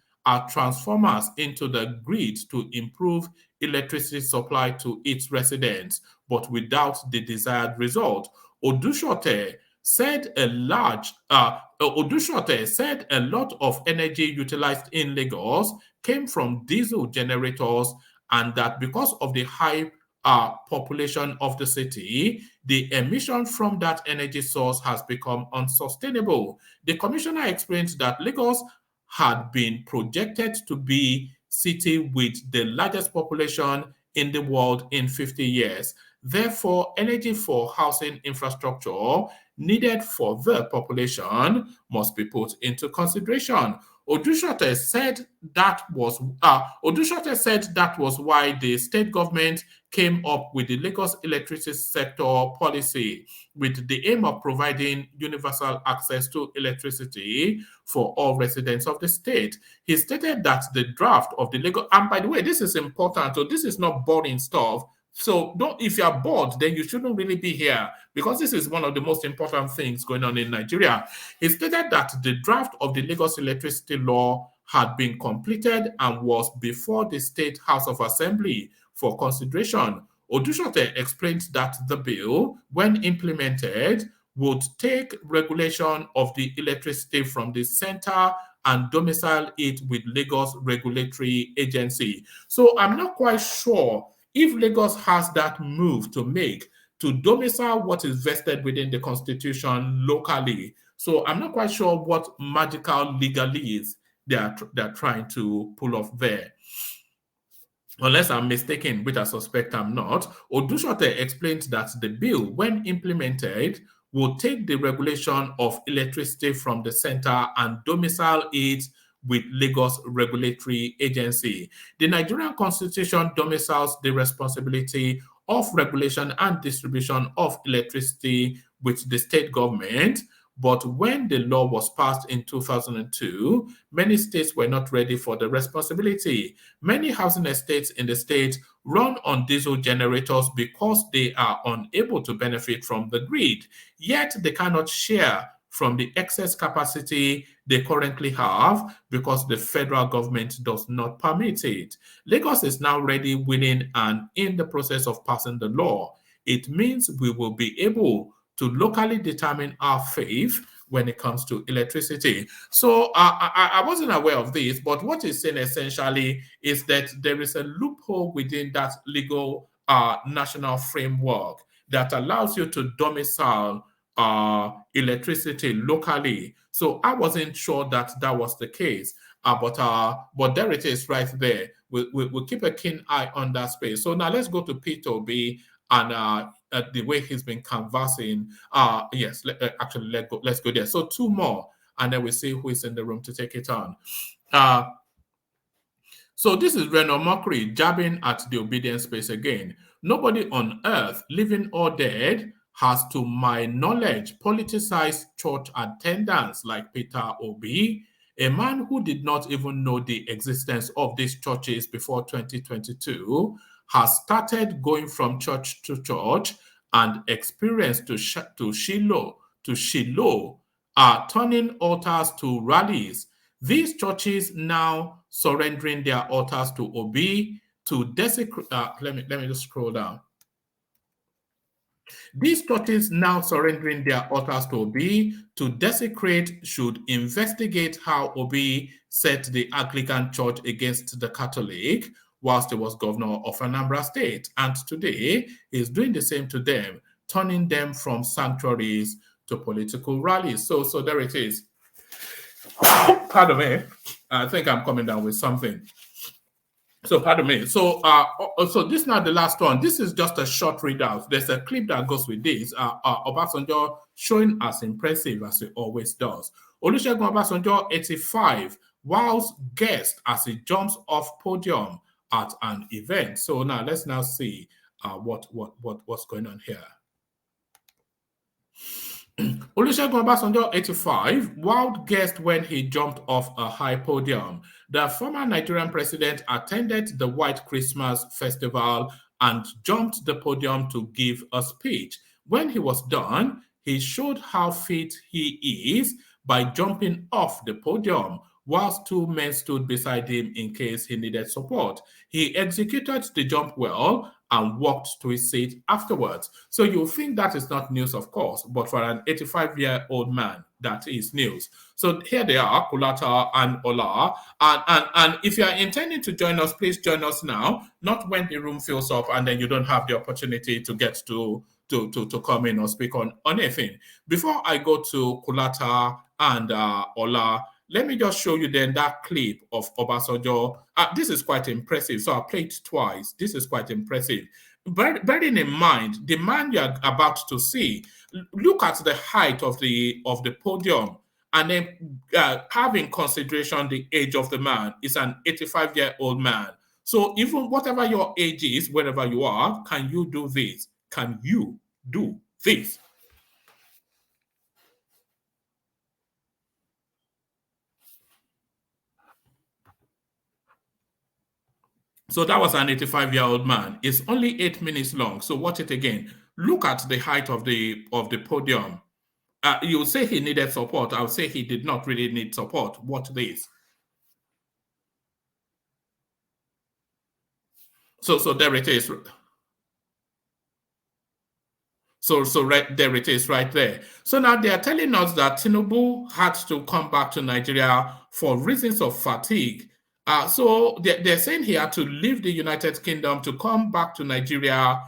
transformers into the grid to improve electricity supply to its residents, but without the desired result. Odushote said a lot of energy utilized in Lagos came from diesel generators, and that because of the high population of the city, the emission from that energy source has become unsustainable. The commissioner explained that Lagos had been projected to be city with the largest population in the world in 50 years. Therefore, energy for housing infrastructure needed for the population must be put into consideration. Odushote said that was why the state government came up with the Lagos electricity sector policy with the aim of providing universal access to electricity for all residents of the state. He stated that the draft of the Lagos, and by the way, this is important, so this is not boring stuff. So if you're bored, then you shouldn't really be here, because this is one of the most important things going on in Nigeria. He stated that the draft of the Lagos electricity law had been completed and was before the State House of Assembly for consideration. Odushote explained that the bill, when implemented, would take regulation of the electricity from the center and domicile it with Lagos Regulatory Agency. So I'm not quite sure if Lagos has that move to make to domicile what is vested within the constitution locally. So I'm not quite sure what magical legalese they're trying to pull off there. Unless I'm mistaken, which I suspect I'm not, Odushote explained that the bill, when implemented, will take the regulation of electricity from the center and domicile it with Lagos Regulatory Agency. The Nigerian Constitution domiciles the responsibility of regulation and distribution of electricity with the state government, but when the law was passed in 2002, many states were not ready for the responsibility. Many housing estates in the state run on diesel generators because they are unable to benefit from the grid, yet they cannot share from the excess capacity they currently have because the federal government does not permit it. Lagos is now ready, willing, and in the process of passing the law. It means we will be able to locally determine our fate when it comes to electricity. So I wasn't aware of this, but what he's saying essentially is that there is a loophole within that legal national framework that allows you to domicile electricity locally. So I wasn't sure that that was the case, but there it is right there. We'll keep a keen eye on that space. So now let's go to P2B and the way he's been canvassing. Yes, let's go there. So two more, and then we'll see who is in the room to take it on. So this is Reno Mockery jabbing at the obedience space again. Nobody on earth, living or dead, has, to my knowledge, politicized church attendance like Peter Obi, a man who did not even know the existence of these churches before 2022, has started going from church to church and experienced to Shiloh, turning altars to rallies. These churches now surrendering their altars to Obi to desecrate. Let me just scroll down. These churches now surrendering their altars to Obi to desecrate should investigate how Obi set the Anglican Church against the Catholic whilst he was governor of Anambra State. And today, he's doing the same to them, turning them from sanctuaries to political rallies. So there it is. Pardon me. I think I'm coming down with something. So pardon me. So this is not the last one. This is just a short readout. There's a clip that goes with this. Obasanjo showing as impressive as he always does. Olusegun Obasanjo, 85, wows guest as he jumps off podium at an event. So now let's now see what's going on here. Olusegun Obasanjo, 85, wowed guest when he jumped off a high podium. The former Nigerian president attended the White Christmas Festival and jumped the podium to give a speech. When he was done, he showed how fit he is by jumping off the podium. whilst 2 men stood beside him in case he needed support. He executed the jump well and walked to his seat afterwards. So you think that is not news, of course, but for an 85-year-old man, that is news. So here they are, Kulata and Ola. And if you are intending to join us, please join us now, not when the room fills up and then you don't have the opportunity to get to come in or speak on anything. Before I go to Kulata and Ola, let me just show you then that clip of Obasanjo. This is quite impressive. So I played it twice. This is quite impressive. Bearing in mind, the man you are about to see, look at the height of the podium, and then have in consideration the age of the man. Is an 85-year-old man. So even whatever your age is, wherever you are, can you do this? Can you do this? So that was an 85-year-old man. It's only 8 minutes long. So watch it again. Look at the height of the podium. You'll say he needed support. I'll say he did not really need support. Watch this. So there it is. So right there it is right there. So now they are telling us that Tinubu had to come back to Nigeria for reasons of fatigue. So they're saying he had to leave the United Kingdom to come back to Nigeria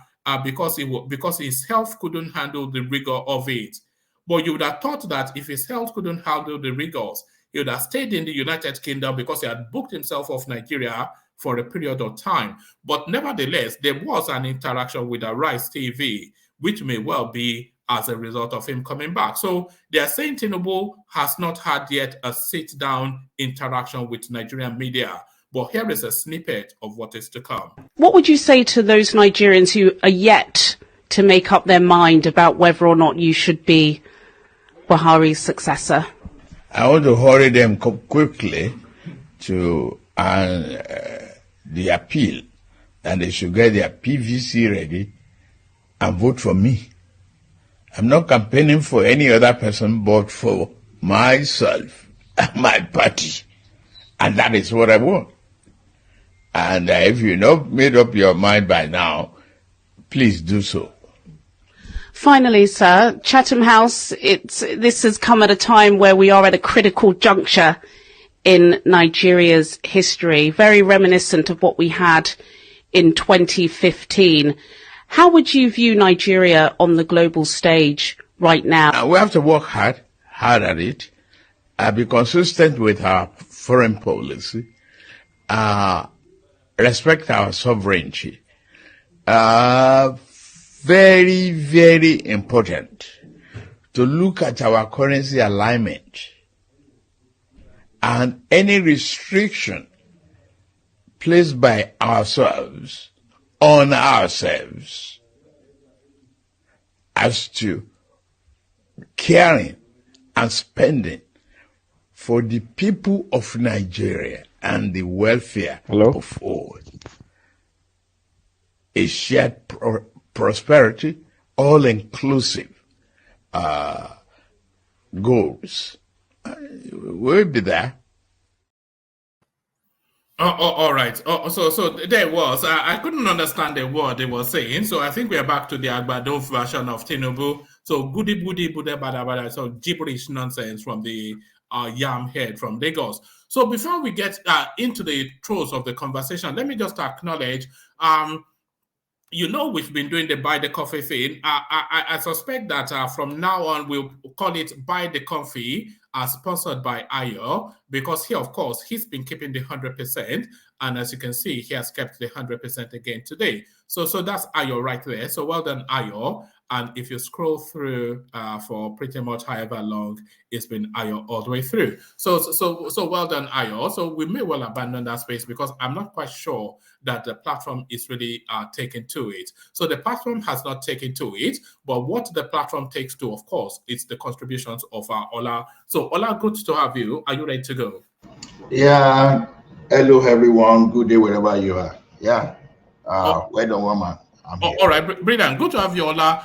because his health couldn't handle the rigor of it. But you would have thought that if his health couldn't handle the rigors, he would have stayed in the United Kingdom because he had booked himself off Nigeria for a period of time. But nevertheless, there was an interaction with Arise TV, which may well be as a result of him coming back. So they are saying Tinubu has not had yet a sit-down interaction with Nigerian media. But here is a snippet of what is to come. What would you say to those Nigerians who are yet to make up their mind about whether or not you should be Buhari's successor? I want to hurry them quickly to the appeal, and they should get their PVC ready and vote for me. I'm not campaigning for any other person but for myself and my party. And that is what I want. And if you've not made up your mind by now, please do so. Finally, sir, Chatham House, this has come at a time where we are at a critical juncture in Nigeria's history, very reminiscent of what we had in 2015. How would you view Nigeria on the global stage right now? We have to work hard at it, be consistent with our foreign policy, respect our sovereignty. Very, very important to look at our currency alignment and any restriction placed by ourselves on ourselves as to caring and spending for the people of Nigeria and the welfare of all. A shared prosperity, all-inclusive goals. We'll be there. All right. So there was. I couldn't understand the word they were saying. So I think we are back to the Agbado version of Tinubu. So goody bude bada bada. So gibberish nonsense from the yam head from Lagos. So before we get into the throes of the conversation, let me just acknowledge. You know, we've been doing the Buy the Coffee thing. I suspect that from now on, we'll call it Buy the Coffee, sponsored by Ayo, because he, of course, he's been keeping the 100%. And as you can see, he has kept the 100% again today. So that's Ayo right there. So well done, Ayo. And if you scroll through for pretty much however long, it's been Ayo all the way through. So well done, Ayo. So we may well abandon that space because I'm not quite sure that the platform is really taken to it. So the platform has not taken to it, but what the platform takes to, of course, it's the contributions of Ola. So Ola, good to have you. Are you ready to go? Yeah. Hello, everyone. Good day wherever you are. Yeah. Well done, woman. All right, brilliant. Good to have you, Ola.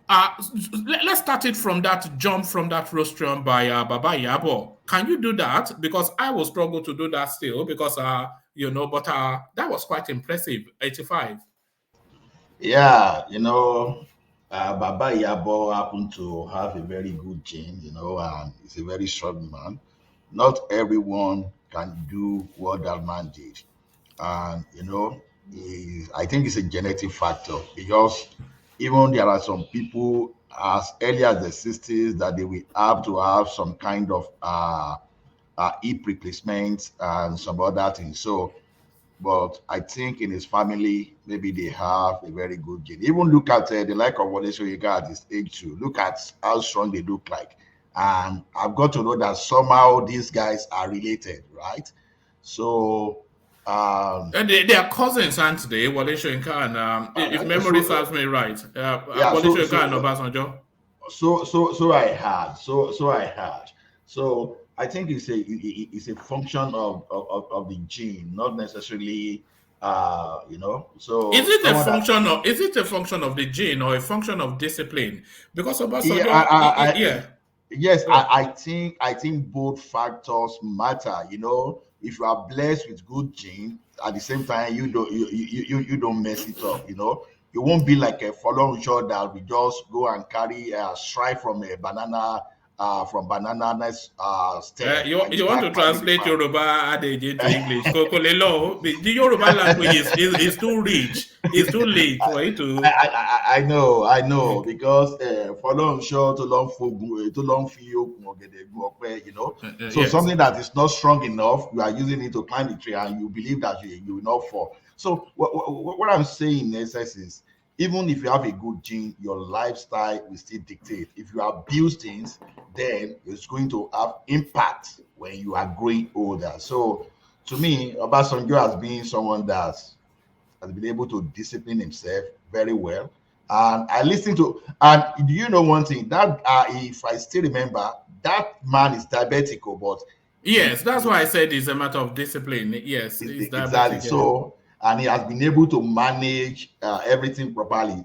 Let's start it from that jump from that rostrum by Baba Yabo. Can you do that? Because I will struggle to do that still because but that was quite impressive. 85. Yeah, Baba Yabo happened to have a very good gene, and he's a very strong man. Not everyone can do what that man did. And, I think it's a genetic factor because even there are some people as early as the 60s that they will have to have some kind of hip replacement and some other things. So, but I think in his family, maybe they have a very good gene. Even look at the like of Wole Soyinka at his age too. Look at how strong they look like. And I've got to know that somehow these guys are related, right? So, And they are cousins, aren't they? Wole Soyinka and if memory serves me right, yeah, Wole Soyinka and Obasanjo. So I had. So I think it's a function of the gene, not necessarily Is so it a someone that function of the gene or a function of discipline? Because yeah, Obasanjo, yeah. yes, Right. I think both factors matter. If you are blessed with good gene, at the same time you don't mess it up. You won't be like a fallen shore that we just go and carry a stripe from a banana stem You, and you you want start to climbing the translate farm. Yoruba adage into English. Kokolelo, the Yoruba language is too rich. It's too late for you to. I know, because following sure to long feel so Yes. something that is not strong enough, you are using it to climb the tree, and you believe that you will not fall. So what I'm saying in essence is, even if you have a good gene, your lifestyle will still dictate. If you abuse things, then it's going to have impact when you are growing older. So to me, Obasanjo has been someone that has been able to discipline himself very well. And I listened to, and do you know one thing? That if I still remember, that man is diabetic, but he, Yes, that's why I said it's a matter of discipline. Yes, it's exactly. diabetic. Yeah. So, and he has been able to manage everything properly.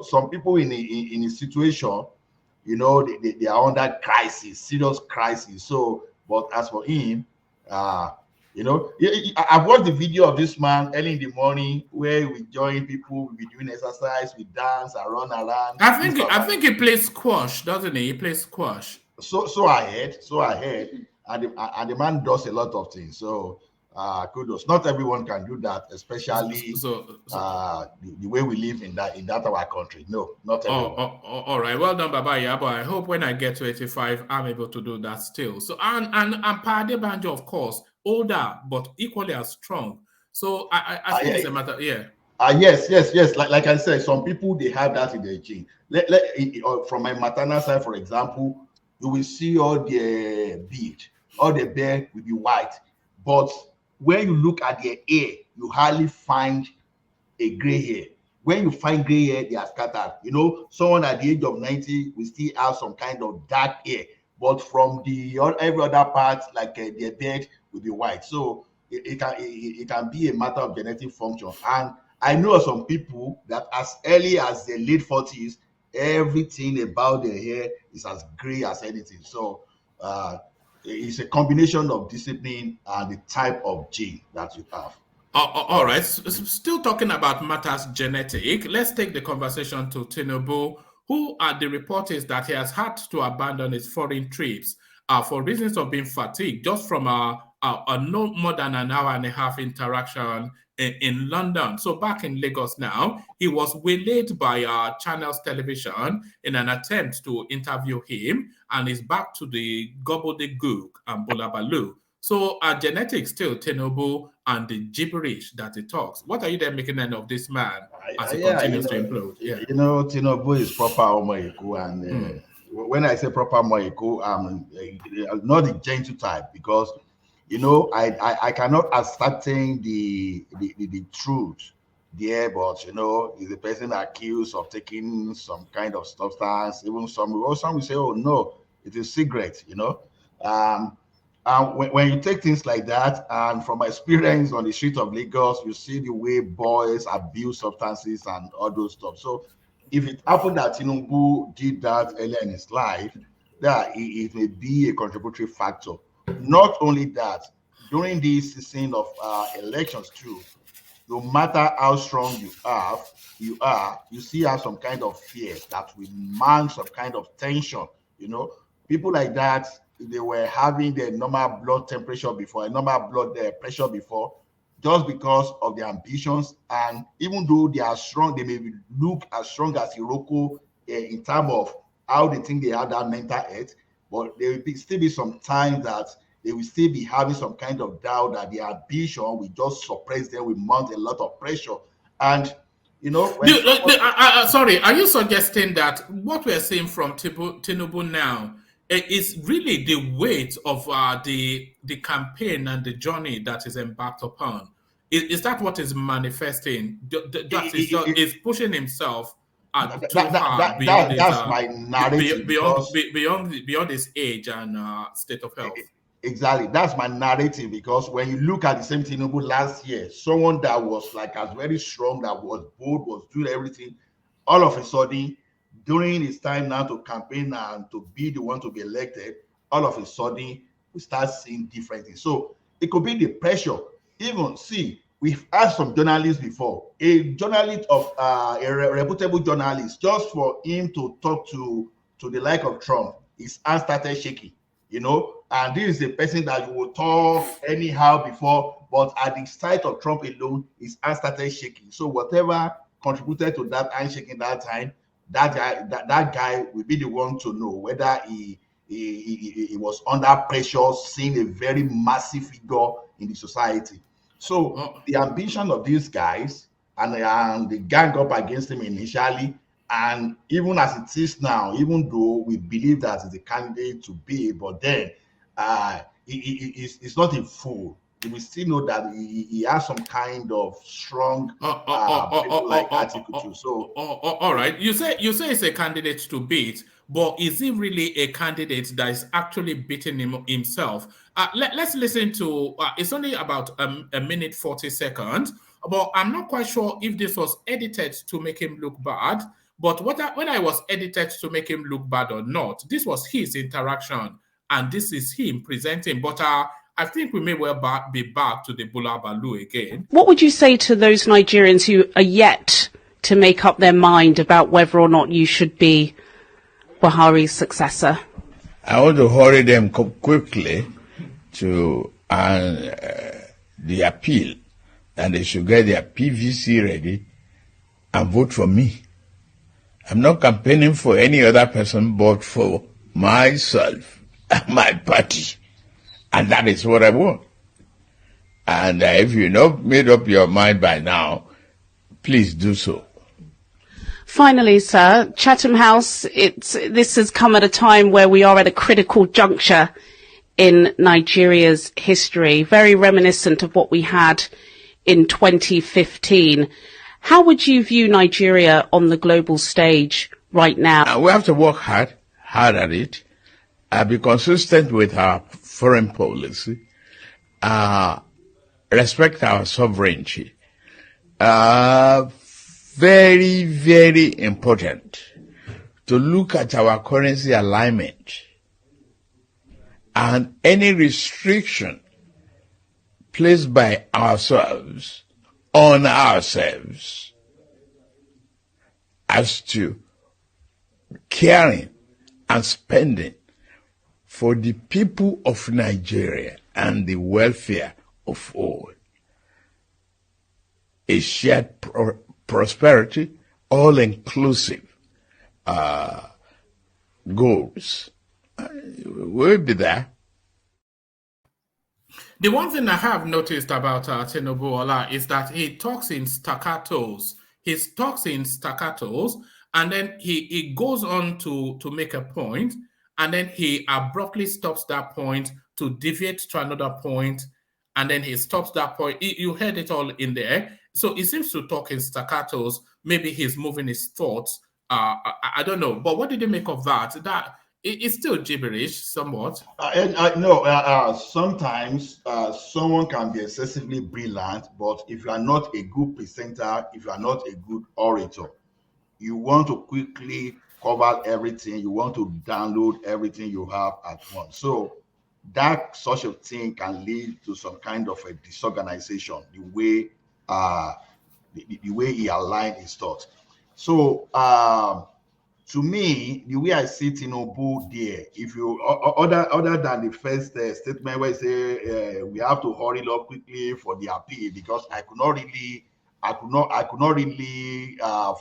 Some people in a situation, they are under crisis, serious crisis. So, but as for him, uh, I've watched the video of this man early in the morning where we join people, we be doing exercise, we dance and run around, do stuff I like think he plays squash, doesn't he? He plays squash. so I heard, and the man does a lot of things. So kudos. Not everyone can do that, especially So the way we live in that our country. No, not everyone. all right. Well done, Baba. Yeah, but I hope when I get to 85, I'm able to do that still. So and Pade Banjo, of course, older but equally as strong. So I think it's a matter. Yeah. Yes. Like I said, some people they have that in their gene. From my maternal side, for example, you will see all the beard, all the beard will be white, but when you look at their hair, you hardly find a gray hair. When you find gray hair, they are scattered. Someone at the age of 90 will still have some kind of dark hair, but from every other part, like their beard will be white. So it can be a matter of genetic function. And I know some people that as early as their late 40s, everything about their hair is as gray as anything. So uh, it's a combination of discipline and the type of gene that you have. All right. Still talking about matters genetic. Let's take the conversation to Tinubu, who the report is that he has had to abandon his foreign trips for reasons of being fatigued, just from a no more than an hour and a half interaction in London. So back in Lagos now, he was waylaid by Channels Television in an attempt to interview him, and is back to the gobbledygook and bulabaloo. So genetics still Tinubu and the gibberish that he talks. What are you then making of this man as he Yeah, continues to implode? Yeah. Tinubu is proper Omoiku, and when I say proper Omoiku, not the gentle type, because I cannot ascertain the truth there, but is the person accused of taking some kind of substance. Even some will say, oh no, it is cigarette. When you take things like that, and from my experience on the street of Lagos, you see the way boys abuse substances and all those stuff. So if it happened that Tinubu did that earlier in his life, that it may be a contributory factor. Not only that, during this season of elections too, no matter how strong you still have some kind of fear that will mount some kind of tension. People like that, they were having their normal blood temperature before, a normal blood pressure before, just because of their ambitions. And even though they are strong, they may look as strong as Iroko in terms of how they think they have that mental health, but there will still be some time that they will still be having some kind of doubt that their ambition will just suppress them, will mount a lot of pressure. And sorry, are you suggesting that what we're seeing from Tinubu now is really the weight of the campaign and the journey that is embarked upon? Is that what is manifesting? That is pushing himself that's my narrative, beyond his age and state of health. Exactly, that's my narrative, because when you look at the same Tinubu last year, someone that was as very strong, that was bold, was doing everything, all of a sudden, during his time now to campaign and to be the one to be elected, all of a sudden we start seeing different things. So it could be the pressure. Even we've asked some journalists before, a journalist of a reputable journalist, just for him to talk to the like of Trump, his hand started shaking, and this is a person that you will talk anyhow before, but at the sight of Trump alone, his hand started shaking. So whatever contributed to that hand shaking that time, that guy will be the one to know whether he was under pressure, seeing a very massive figure in the society. So the ambition of these guys and the gang up against him initially, and even as it is now, even though we believe that he's a candidate to be, but then it's not a fool. We still know that he has some kind of strong article too. So all right, you say it's a candidate to beat, but is he really a candidate that is actually beating himself? Let's listen to. It's only about a minute 40 seconds, but I'm not quite sure if this was edited to make him look bad. But when I was edited to make him look bad or not, this was his interaction, and this is him presenting. But I think we may well be back to the Bula Balu again. What would you say to those Nigerians who are yet to make up their mind about whether or not you should be Buhari's successor? I want to hurry them quickly to the appeal, and they should get their PVC ready and vote for me. I'm not campaigning for any other person but for myself and my party. And that is what I want. And if you've not made up your mind by now, please do so. Finally, sir, Chatham House, this has come at a time where we are at a critical juncture in Nigeria's history, very reminiscent of what we had in 2015. How would you view Nigeria on the global stage right now? We have to work hard at it, be consistent with our foreign policy, respect our sovereignty. Very, very important to look at our currency alignment, and any restriction placed by ourselves on ourselves as to caring and spending for the people of Nigeria and the welfare of all. A shared prosperity, all-inclusive goals. We'll be there. The one thing I have noticed about Tinubu Ola is that he talks in staccatos. He talks in staccatos, and then he goes on to make a point, and then he abruptly stops that point to deviate to another point, and then he stops that point. You heard it all in there. So he seems to talk in staccatos. Maybe he's moving his thoughts. I don't know. But what did you make of that? That it's still gibberish somewhat. No, sometimes someone can be excessively brilliant, but if you are not a good presenter, if you are not a good orator, you want to quickly cover everything, you want to download everything you have at once. So that such a thing can lead to some kind of a disorganization, the way the way he aligned his thoughts. So to me, the way I see Tinubu there, if you other than the first statement where he say we have to hurry up quickly for the appeal, because I could not really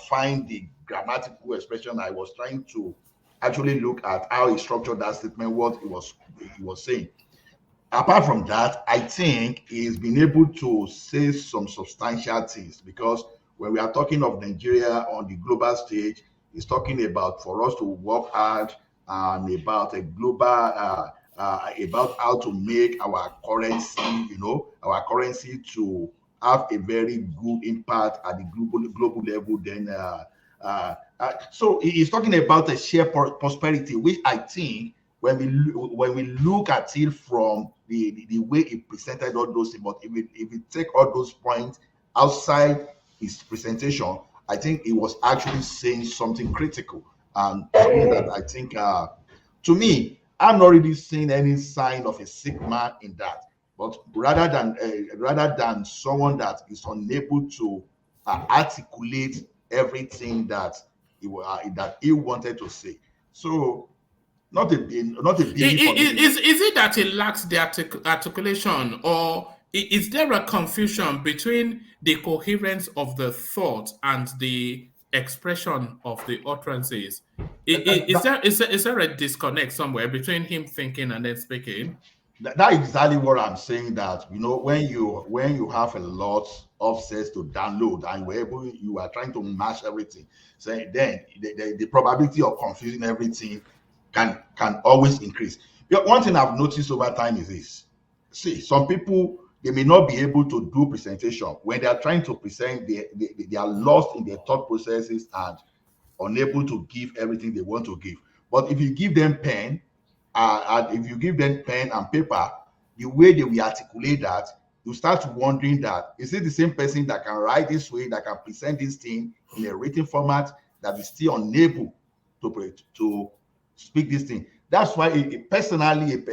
find the grammatical expression. I was trying to actually look at how he structured that statement, what he was saying. Apart from that, I think he's been able to say some substantial things, because when we are talking of Nigeria on the global stage, he's talking about for us to work hard and about a global about how to make our currency to have a very good impact at the global level. Then so he's talking about a shared prosperity, which I think when we look at it from the way he presented all those things, but if we take all those points outside his presentation, I think he was actually saying something critical, and something that I think, to me, I'm not really seeing any sign of a sick man in that, but rather than someone that is unable to articulate everything that he wanted to say. So not a big. Is it that he lacks the articulation, or is there a confusion between the coherence of the thought and the expression of the utterances? Is there a disconnect somewhere between him thinking and then speaking? That is exactly what I'm saying. That when you have a lot of sets to download and you are trying to match everything, so then the probability of confusing everything can always increase. One thing I've noticed over time is this: see, some people, they may not be able to do presentation when they are trying to present. They are lost in their thought processes and unable to give everything they want to give. But if you give them pen, and if you give them pen and paper, the way they will articulate that, you start wondering that, is it the same person that can write this way, that can present this thing in a written format, that is still unable to speak this thing? That's why personally,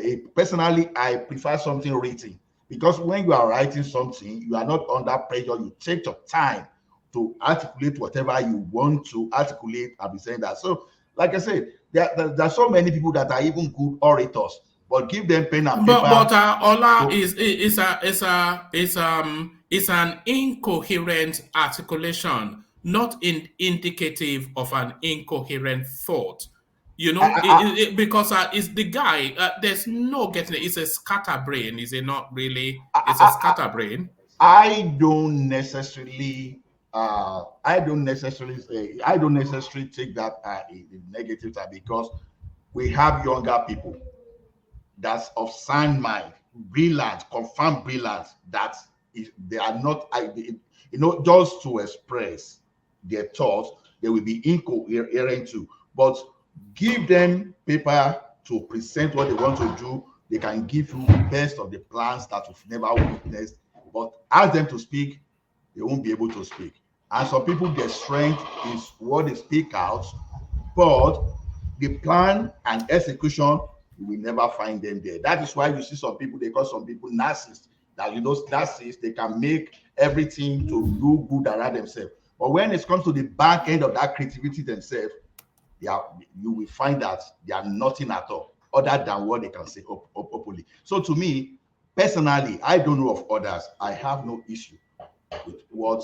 I prefer something written, because when you are writing something, you are not under pressure. You take your time to articulate whatever you want to articulate and be saying that. So, like I said, there are so many people that are even good orators, but give them pen and paper. But Ola is an incoherent articulation, not indicative of an incoherent thought. Because it's the guy. There's no getting it. It's a scatterbrain. Is it not really? It's a scatterbrain. I don't necessarily take that in negative side, because we have younger people that's of sound mind, brilliant, confirmed brilliant, that they are not, just to express their thoughts, they will be incoherent too. But give them paper to present what they want to do. They can give you the best of the plans that you've never witnessed. But ask them to speak, they won't be able to speak. And some people, their strength is what they speak out, but the plan and execution, you will never find them there. That is why you see some people, they call some people narcissists. That narcissists, they can make everything to look good around themselves. But when it comes to the back end of that creativity themselves, you will find that they are nothing at all, other than what they can say openly. So to me, personally, I don't know of others. I have no issue with what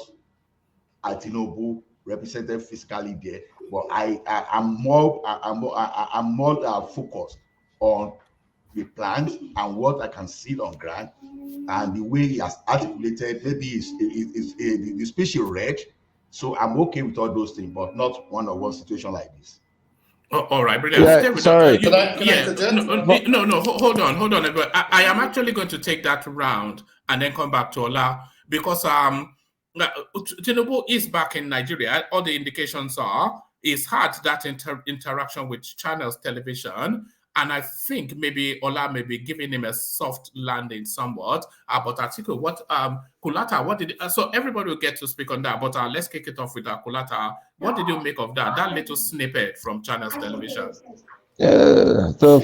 Tinubu represented physically there, but I'm more focused on the plans and what I can see on ground, and the way he has articulated. Maybe the speech he read. So I'm okay with all those things, but not one-on-one situation like this. Oh, all right, brilliant. Yeah, sorry. Hold on. I am actually going to take that round and then come back to Ola, because Tinubu is back in Nigeria. All the indications are he's had that interaction with Channels Television, And I think maybe Ola may be giving him a soft landing somewhat. But Atiku, Kulata, what did so everybody will get to speak on that, but let's kick it off with Kulata. What did you make of that little snippet from Channels Television? So,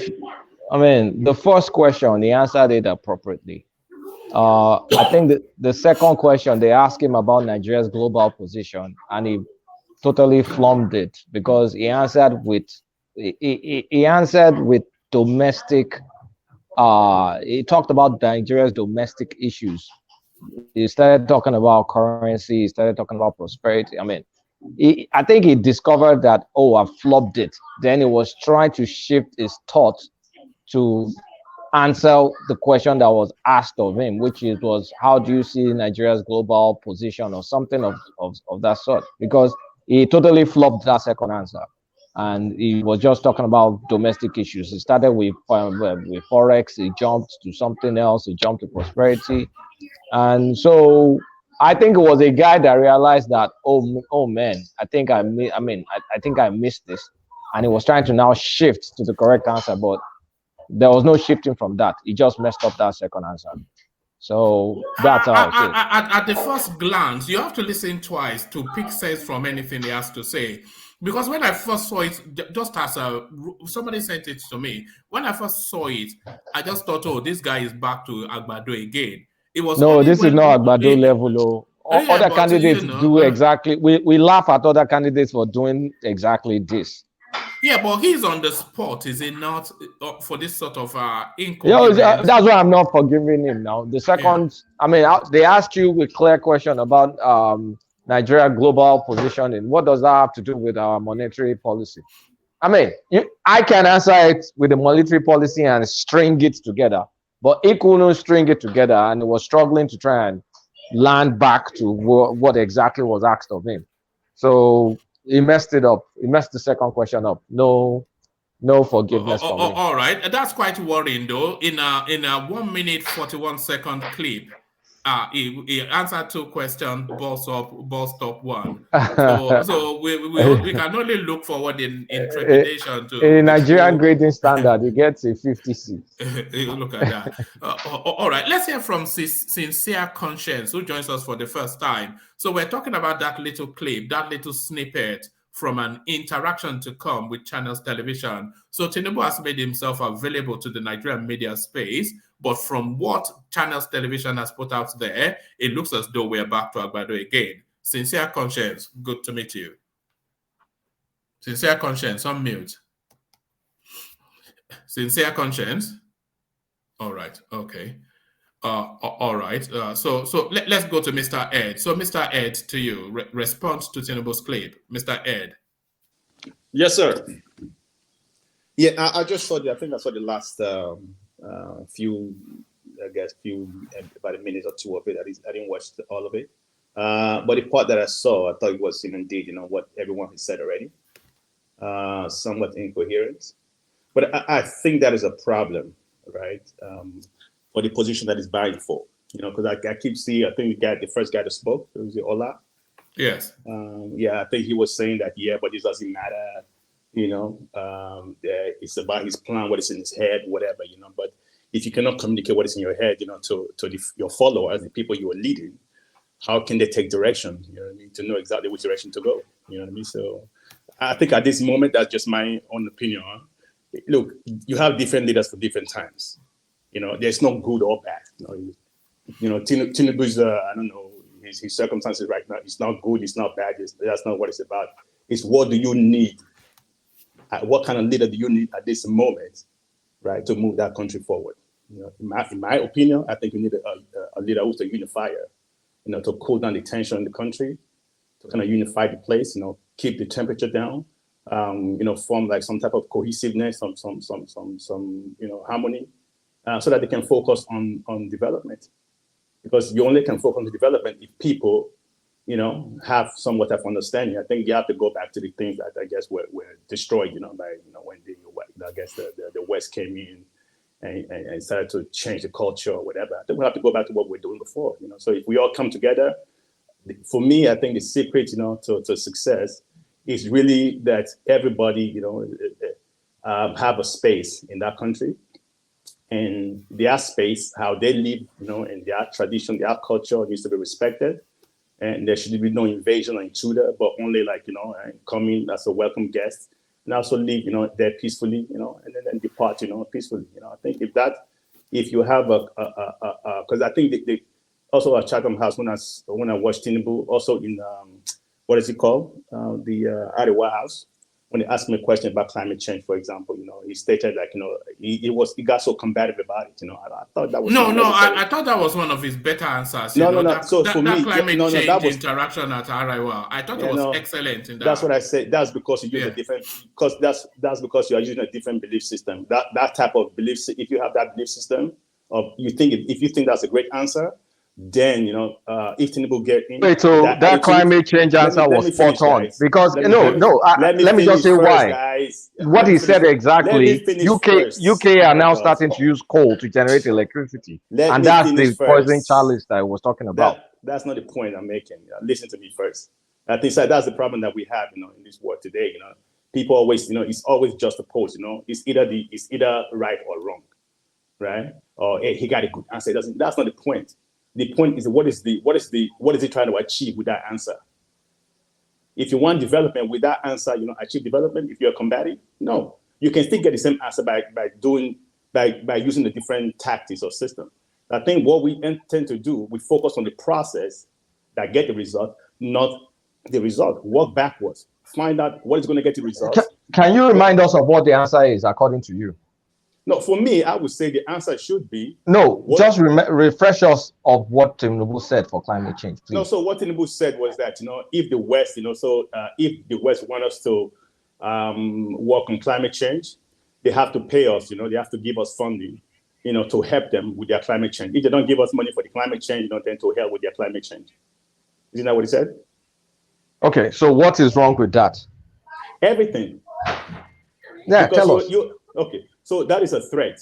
I mean, the first question, he answered it appropriately. I think the second question, they asked him about Nigeria's global position, and he totally flunked it because he answered with domestic. He talked about Nigeria's domestic issues. He started talking about currency. He started talking about prosperity. I mean, I think he discovered that, oh, I flopped it. Then he was trying to shift his thought to answer the question that was asked of him, which was, how do you see Nigeria's global position or something of that sort? Because he totally flopped that second answer. And he was just talking about domestic issues. He started with Forex, he jumped to something else, he jumped to prosperity. And so I think it was a guy that realized that, oh man, I think I missed this. And he was trying to now shift to the correct answer, but there was no shifting from that. He just messed up that second answer. So that's how it is. At the first glance, you have to listen twice to pick sense from anything he has to say. Because when I first saw it, just as somebody sent it to me, when I first saw it, I just thought, oh, this guy is back to Agbado again. It was this is not Agbado level. Other candidates do exactly. We laugh at other candidates for doing exactly this. Yeah, but he's on the spot, is it not, for this sort of inconvenience? Yeah, that's why I'm not forgiving him now. The second, I mean, they asked you a clear question about Nigeria global positioning. What does that have to do with our monetary policy? I mean, I can answer it with the monetary policy and string it together, but he couldn't string it together and was struggling to try and land back to what exactly was asked of him. So he messed it up. He messed the second question up. No forgiveness from me. All right, that's quite worrying though. In a 1 minute 41 second clip, he answered 2 questions, ball stop 1. So we can only look forward in trepidation to a Nigerian grading standard. He gets a 50C. Look at that. All right, let's hear from Sincere Conscience, who joins us for the first time. So we're talking about that little clip, that little snippet from an interaction to come with Channels Television. So Tinubu has made himself available to the Nigerian media space, but from what Channels Television has put out there, it looks as though we're back to Agbado again. Sincere Conscience, good to meet you. Sincere Conscience, on mute. Sincere Conscience? All right, okay. All right, so let's go to Mr. Ed. So Mr. Ed, to you, response to Tinubu's clip. Mr. Ed. Yes, sir. Yeah, I just saw I think I saw the last few, about a minute or 2 of it. I didn't watch all of it. But the part that I saw, I thought it was indeed, what everyone has said already. Somewhat incoherent. But I think that is a problem, right? For the position that is vying for, because I keep seeing, I think the first guy that spoke, it was Ola. Yes. I think he was saying that, but it doesn't matter, it's about his plan, what is in his head, whatever, but if you cannot communicate what is in your head, to your followers, the people you are leading, how can they take direction, to know exactly which direction to go, So I think at this moment, that's just my own opinion. Look, you have different leaders for different times. There's no good or bad. Tinubu's, I don't know, his circumstances right now, it's not good, it's not bad, that's not what it's about. It's what do you need? What kind of leader do you need at this moment, right, to move that country forward? In my opinion, I think you need a leader who's a unifier, to cool down the tension in the country, to kind of unify the place, keep the temperature down, form like some type of cohesiveness, some harmony. So that they can focus on development, because you only can focus on the development if people, have somewhat of understanding. I think you have to go back to the things that I guess were destroyed, by when the West came in and started to change the culture or whatever. I think we have to go back to what we were doing before. So if we all come together, for me, I think the secret, to success is really that everybody, have a space in that country, and their space, how they live, you know, and their tradition, their culture needs to be respected. And there should be no invasion or intruder, but only like, you know, come in as a welcome guest and also live, you know, there peacefully, you know, and then depart, you know, peacefully. You know, I think if you have because I think also at Chatham House, when I watched Tinubu, also in, what is it called? The Archival House, when they asked me a question about climate change, for example, you know, he stated like, you know, he got so combative about it, you know. I thought that was I thought that was one of his better answers. No. So for that me, climate change that was interaction at Archival, I thought it was excellent in that. That's what I said. That's because you use a different, because that's because you are using a different belief system. That type of belief, if you have that belief system, of if you think that's a great answer, then, you know, if Tinubu get in. Wait, so that climate change answer was spot on, because let me just say why. Guys. What he said exactly, UK are now starting to use coal to generate electricity, and that's the poison chalice that I was talking about. That's not the point I'm making. Listen to me first. I think that's the problem that we have, you know, in this world today. You know, people always, you know, it's always just opposed. You know, it's either right or wrong, right? Or hey, he got a good answer. That's not the point. The point is what is he trying to achieve with that answer? If you want development with that answer, you know, achieve development. If you're combative, no, you can still get the same answer by using the different tactics or system. I think what we intend to do, we focus on the process that get the result, not the result. Work backwards, find out what is going to get the result. Can you remind us of what the answer is according to you? No, for me, I would say the answer should be... No, just refresh us of what Tinubu said for climate change, please. No, so what Tinubu said was that, you know, if the West, you know, if the West want us to work on climate change, they have to pay us, you know, they have to give us funding, you know, to help them with their climate change. If they don't give us money for the climate change, you know, then to help with their climate change. Isn't that what he said? Okay, so what is wrong with that? Everything. Yeah, tell us. Okay. So that is a threat.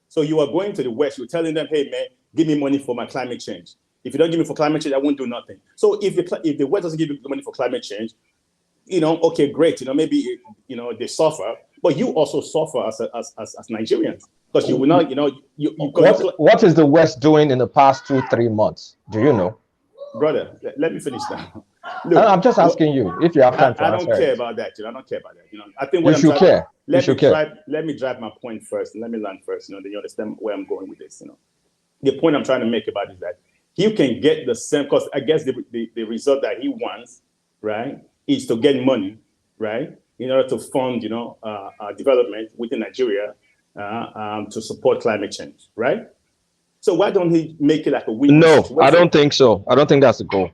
So you are going to the West, you're telling them, hey, man, give me money for my climate change. If you don't give me for climate change, I won't do nothing. So if the West doesn't give you the money for climate change, you know, okay, great. You know, maybe, you know, they suffer, but you also suffer as Nigerians, because you will not, you know, what is the West doing in the past 2-3 months? Do you know? Brother, let me finish now. Look, I'm just asking you if you have time to answer. I don't care about that. You know, I don't care about that. You know, I think you should care. Let me drive my point first, and let me learn first. You know, then you understand where I'm going with this. You know, the point I'm trying to make about is that you can get the same, because I guess the result that he wants, right, is to get money, right, in order to fund, you know, development within Nigeria to support climate change, right? So why don't he make it like a win? No, I don't think so. I don't think that's the goal.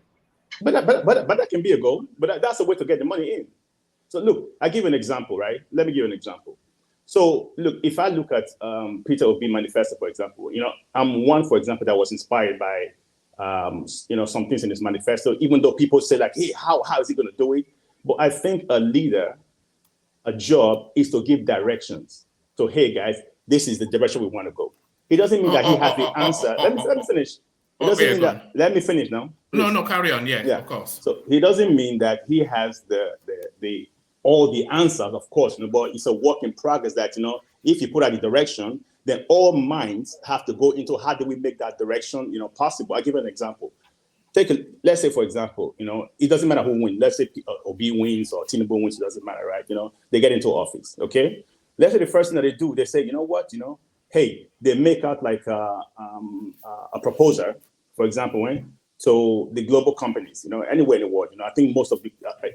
But that can be a goal. But that's a way to get the money in. So look, I give you an example, right? Let me give you an example. So look, if I look at Peter Obi manifesto, for example, you know, I'm one, for example, that was inspired by, you know, some things in his manifesto, even though people say like, hey, how is he going to do it? But I think a leader, a job is to give directions. So, hey, guys, this is the direction we want to go. It doesn't mean that he has the answer. Let me finish. It doesn't mean that. Let me finish now. Please. No, carry on. Yeah, of course. So he doesn't mean that he has all the answers, of course, you know, but it's a work in progress that, you know, if you put out the direction, then all minds have to go into how do we make that direction, you know, possible. I'll give you an example. Let's say, for example, you know, it doesn't matter who wins. Let's say Obi wins or Tinubu wins, it doesn't matter, right? You know, they get into office, okay? Let's say the first thing that they do, they say, you know what, you know, hey, they make out like a proposal, for example, to the global companies, you know, anywhere in the world. You know, I think most of the, I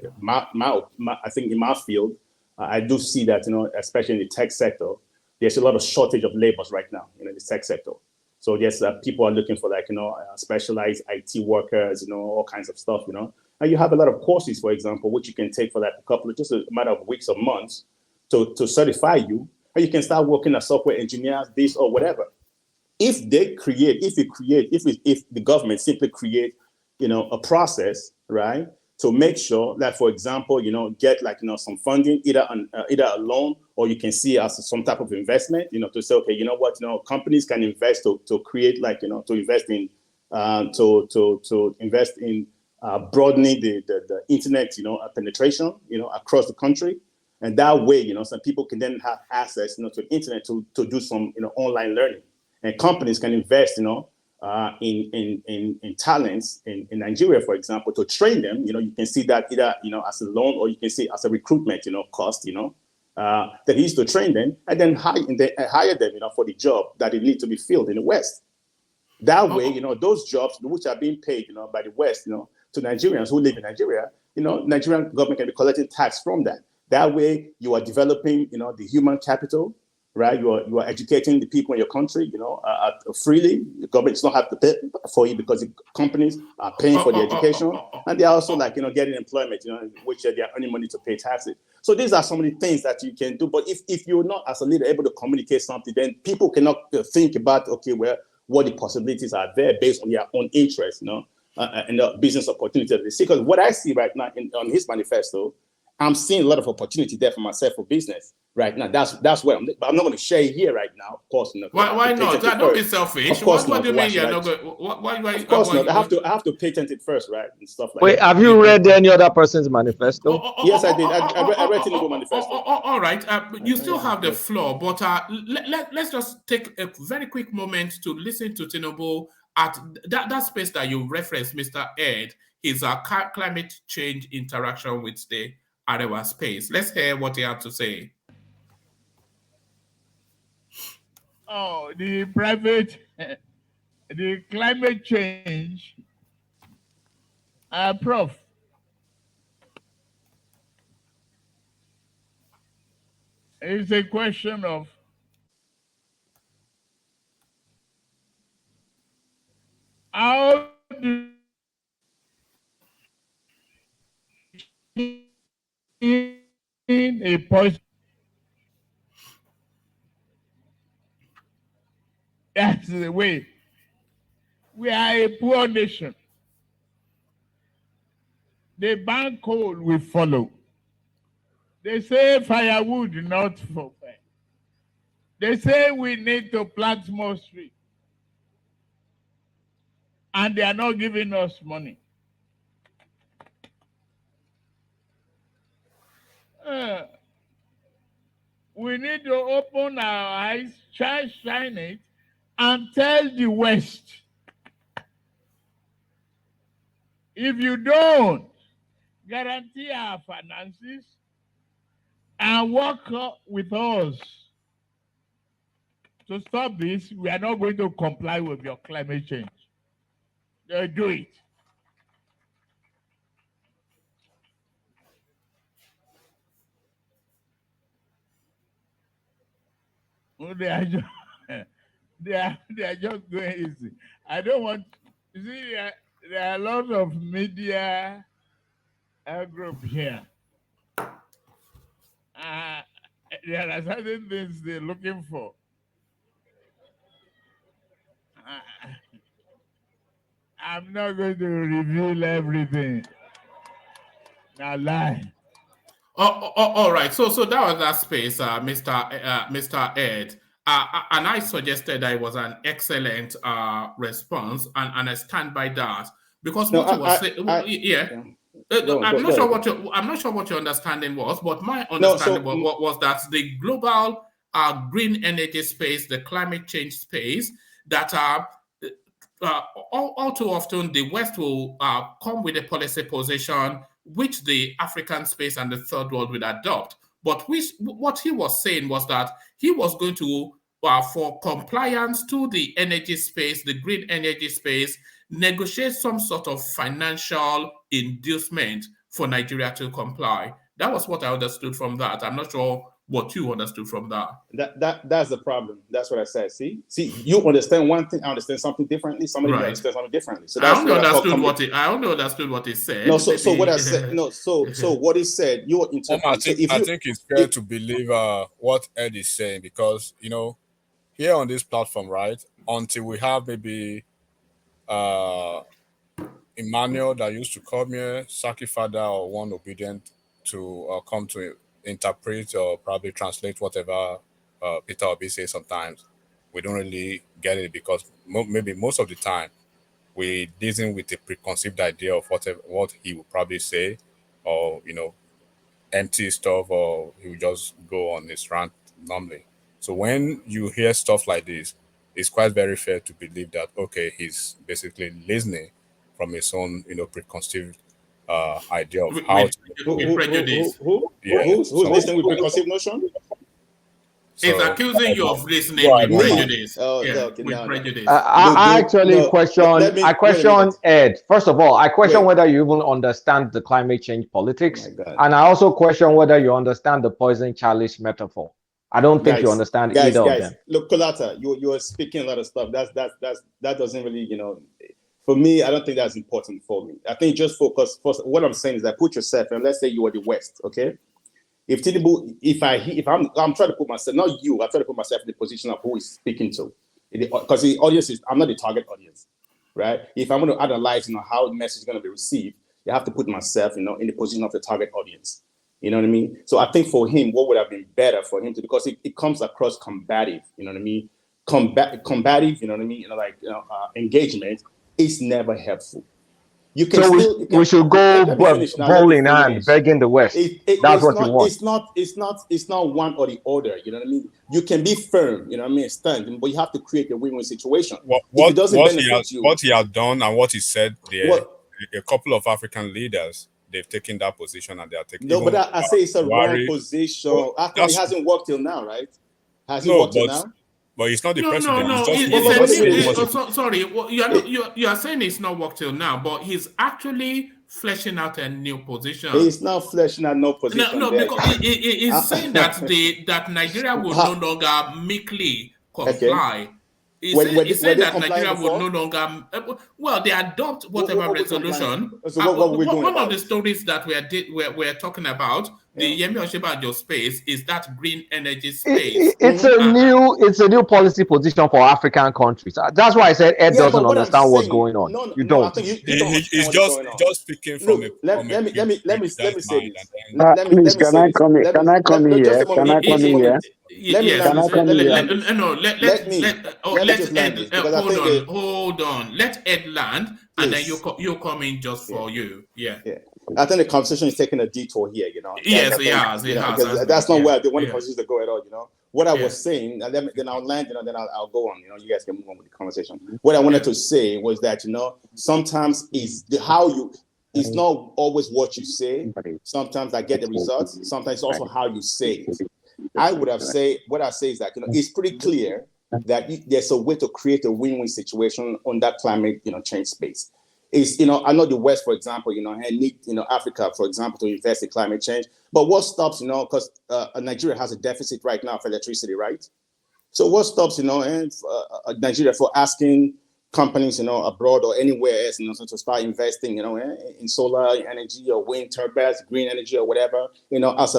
think in my field, I do see that, you know, especially in the tech sector, there's a lot of shortage of labors right now, you know, in the tech sector. So yes, people are looking for like, you know, specialized IT workers, you know, all kinds of stuff, you know. And you have a lot of courses, for example, which you can take for like just a matter of weeks or months to certify you. And you can start working as software engineers, this or whatever. If the government simply create, you know, a process, right, to make sure that, for example, you know, get like, you know, some funding, either a loan, or you can see as some type of investment, you know, to say, okay, you know what, you know, companies can invest to create like, you know, to invest in broadening the internet, you know, penetration, you know, across the country. And that way, you know, some people can then have access, you know, to the internet to do some, you know, online learning. And companies can invest, you know, in talents in Nigeria, for example, to train them. You know, you can see that either, you know, as a loan, or you can see as a recruitment, you know, cost, you know, that he used to train them and then hire them, you know, for the job that they need to be filled in the West. That way, you know, those jobs which are being paid, you know, by the West, you know, to Nigerians who live in Nigeria, you know, Nigerian government can be collecting tax from that. That way, you are developing, you know, the human capital, right? You are educating the people in your country, you know, freely. The government does not have to pay for you because the companies are paying for the education, and they are also, like, you know, getting employment, you know, which they are earning money to pay taxes. So these are some of the things that you can do. But if you're not, as a leader, able to communicate something, then people cannot think about, okay, well, what the possibilities are there based on their own interests, you know, and the business opportunity that they see. Because what I see right now on his manifesto, I'm seeing a lot of opportunity there for myself for business right now. That's where but I'm not going to share it here right now, of course. You know, why not? Don't be selfish. Of course what do you mean you're not going? Why? Of course not. I have to patent it first, right, and stuff like Wait, that. have you read any other person's manifesto? Yes, I did. I read Tinubu manifesto. All right. You still have the floor, but let's just take a very quick moment to listen to Tinubu at that space that you referenced, Mr. Ed, is a climate change interaction with the Arewa space. Let's hear what he had to say. Oh, the climate change, Prof. It's a question of how do a person. That's the way. We are a poor nation. The ban coal will follow. They say firewood, not for fire. They say we need to plant more trees. And they are not giving us money. We need to open our eyes, shine it, and tell the West, if you don't guarantee our finances and work with us to stop this, we are not going to comply with your climate change. They'll do it. They are just, they are just going easy. I don't want. You see, there are a lot of media group here. There are certain things they're looking for. I'm not going to reveal everything. Now lie. All right. So that was that space, Mr. Ed. And I suggested that it was an excellent response, and I stand by that, because what you were saying, I'm not sure what your understanding was, but my understanding was that the global green energy space, the climate change space, that all too often the West will come with a policy position which the African space and the third world will adopt. But what he was saying was that he was going to, for compliance to the energy space, the green energy space, negotiate some sort of financial inducement for Nigeria to comply. That was what I understood from that. I'm not sure what you understood from that. That's the problem. That's what I said. See, you understand one thing, I understand something differently. Somebody understands something differently. So that's I only understood what he said. No, so what I said. No, so what he said. You I think it's fair to believe what Ed is saying, because here on this platform, right, until we have maybe Emmanuel that used to come here, Saki Father, or one obedient to come to interpret or probably translate whatever Peter Obi says sometimes, we don't really get it, because maybe most of the time we listen with a preconceived idea of what he would probably say, or empty stuff, or he will just go on his rant normally. So when you hear stuff like this, it's quite very fair to believe that, okay, he's basically listening from his own, preconceived idea of how to prejudice. Who's listening with preconceived notion? He's accusing you of listening with prejudice. Prejudice. I question Ed. First of all, I question whether you even understand the climate change politics, and I also question whether you understand the poison chalice metaphor. I don't think you understand either of them. Look, Kolata, you are speaking a lot of stuff. That doesn't really, for me, I don't think that's important for me. I think just focus. First, what I'm saying is that put yourself, and let's say you are the West, okay? If Tinubu, if I'm trying to put myself, not you, I'm trying to put myself in the position of who he's speaking to, because the audience is, I'm not the target audience, right? If I'm going to analyze, how the message is going to be received, you have to put myself, in the position of the target audience. You know what I mean? So I think for him, what would have been better for him to, because it comes across combative, you know what I mean? Combative, you know what I mean? Engagement is never helpful. You can we should go bowling and begging the West. That's what you want. It's not one or the other. You know what I mean? You can be firm. You know what I mean? Stand, but you have to create a win-win situation. What he has done and what he said there, a couple of African leaders, they've taken that position and they are taking. No, but I say it's a wrong position. It hasn't worked till now, right? Has it worked till now? But it's not the president. Sorry, you are saying it's not worked till now, but he's actually fleshing out a new position. He's not fleshing out no position. No, because he's saying that Nigeria will no longer meekly comply. He's saying that Nigeria would no longer. They adopt whatever resolution. One of the stories that we're talking about, the Yemi Osinbajo space, is that green energy space. It's a new policy position for African countries. That's why I said Ed doesn't understand what's going on. You don't. He's just speaking from let me say this. Please, can I come here? Can I come here? Hold on. Let Ed land, and then you come in just for you. Yeah. I think the conversation is taking a detour here, Yes, it has. That's not where I want the conversation to go at all, What I was saying, and then I'll land, then I'll go on, you guys can move on with the conversation. What I wanted to say was that, sometimes it's it's not always what you say. Sometimes I get the results. Sometimes it's also how you say it. What I say is that, it's pretty clear that there's a way to create a win-win situation on that climate, change space. I know the West, for example, need, Africa, for example, to invest in climate change. But what stops, because Nigeria has a deficit right now for electricity, right? So what stops, Nigeria for asking companies, abroad or anywhere else, to start investing, in solar energy or wind turbines, green energy or whatever, as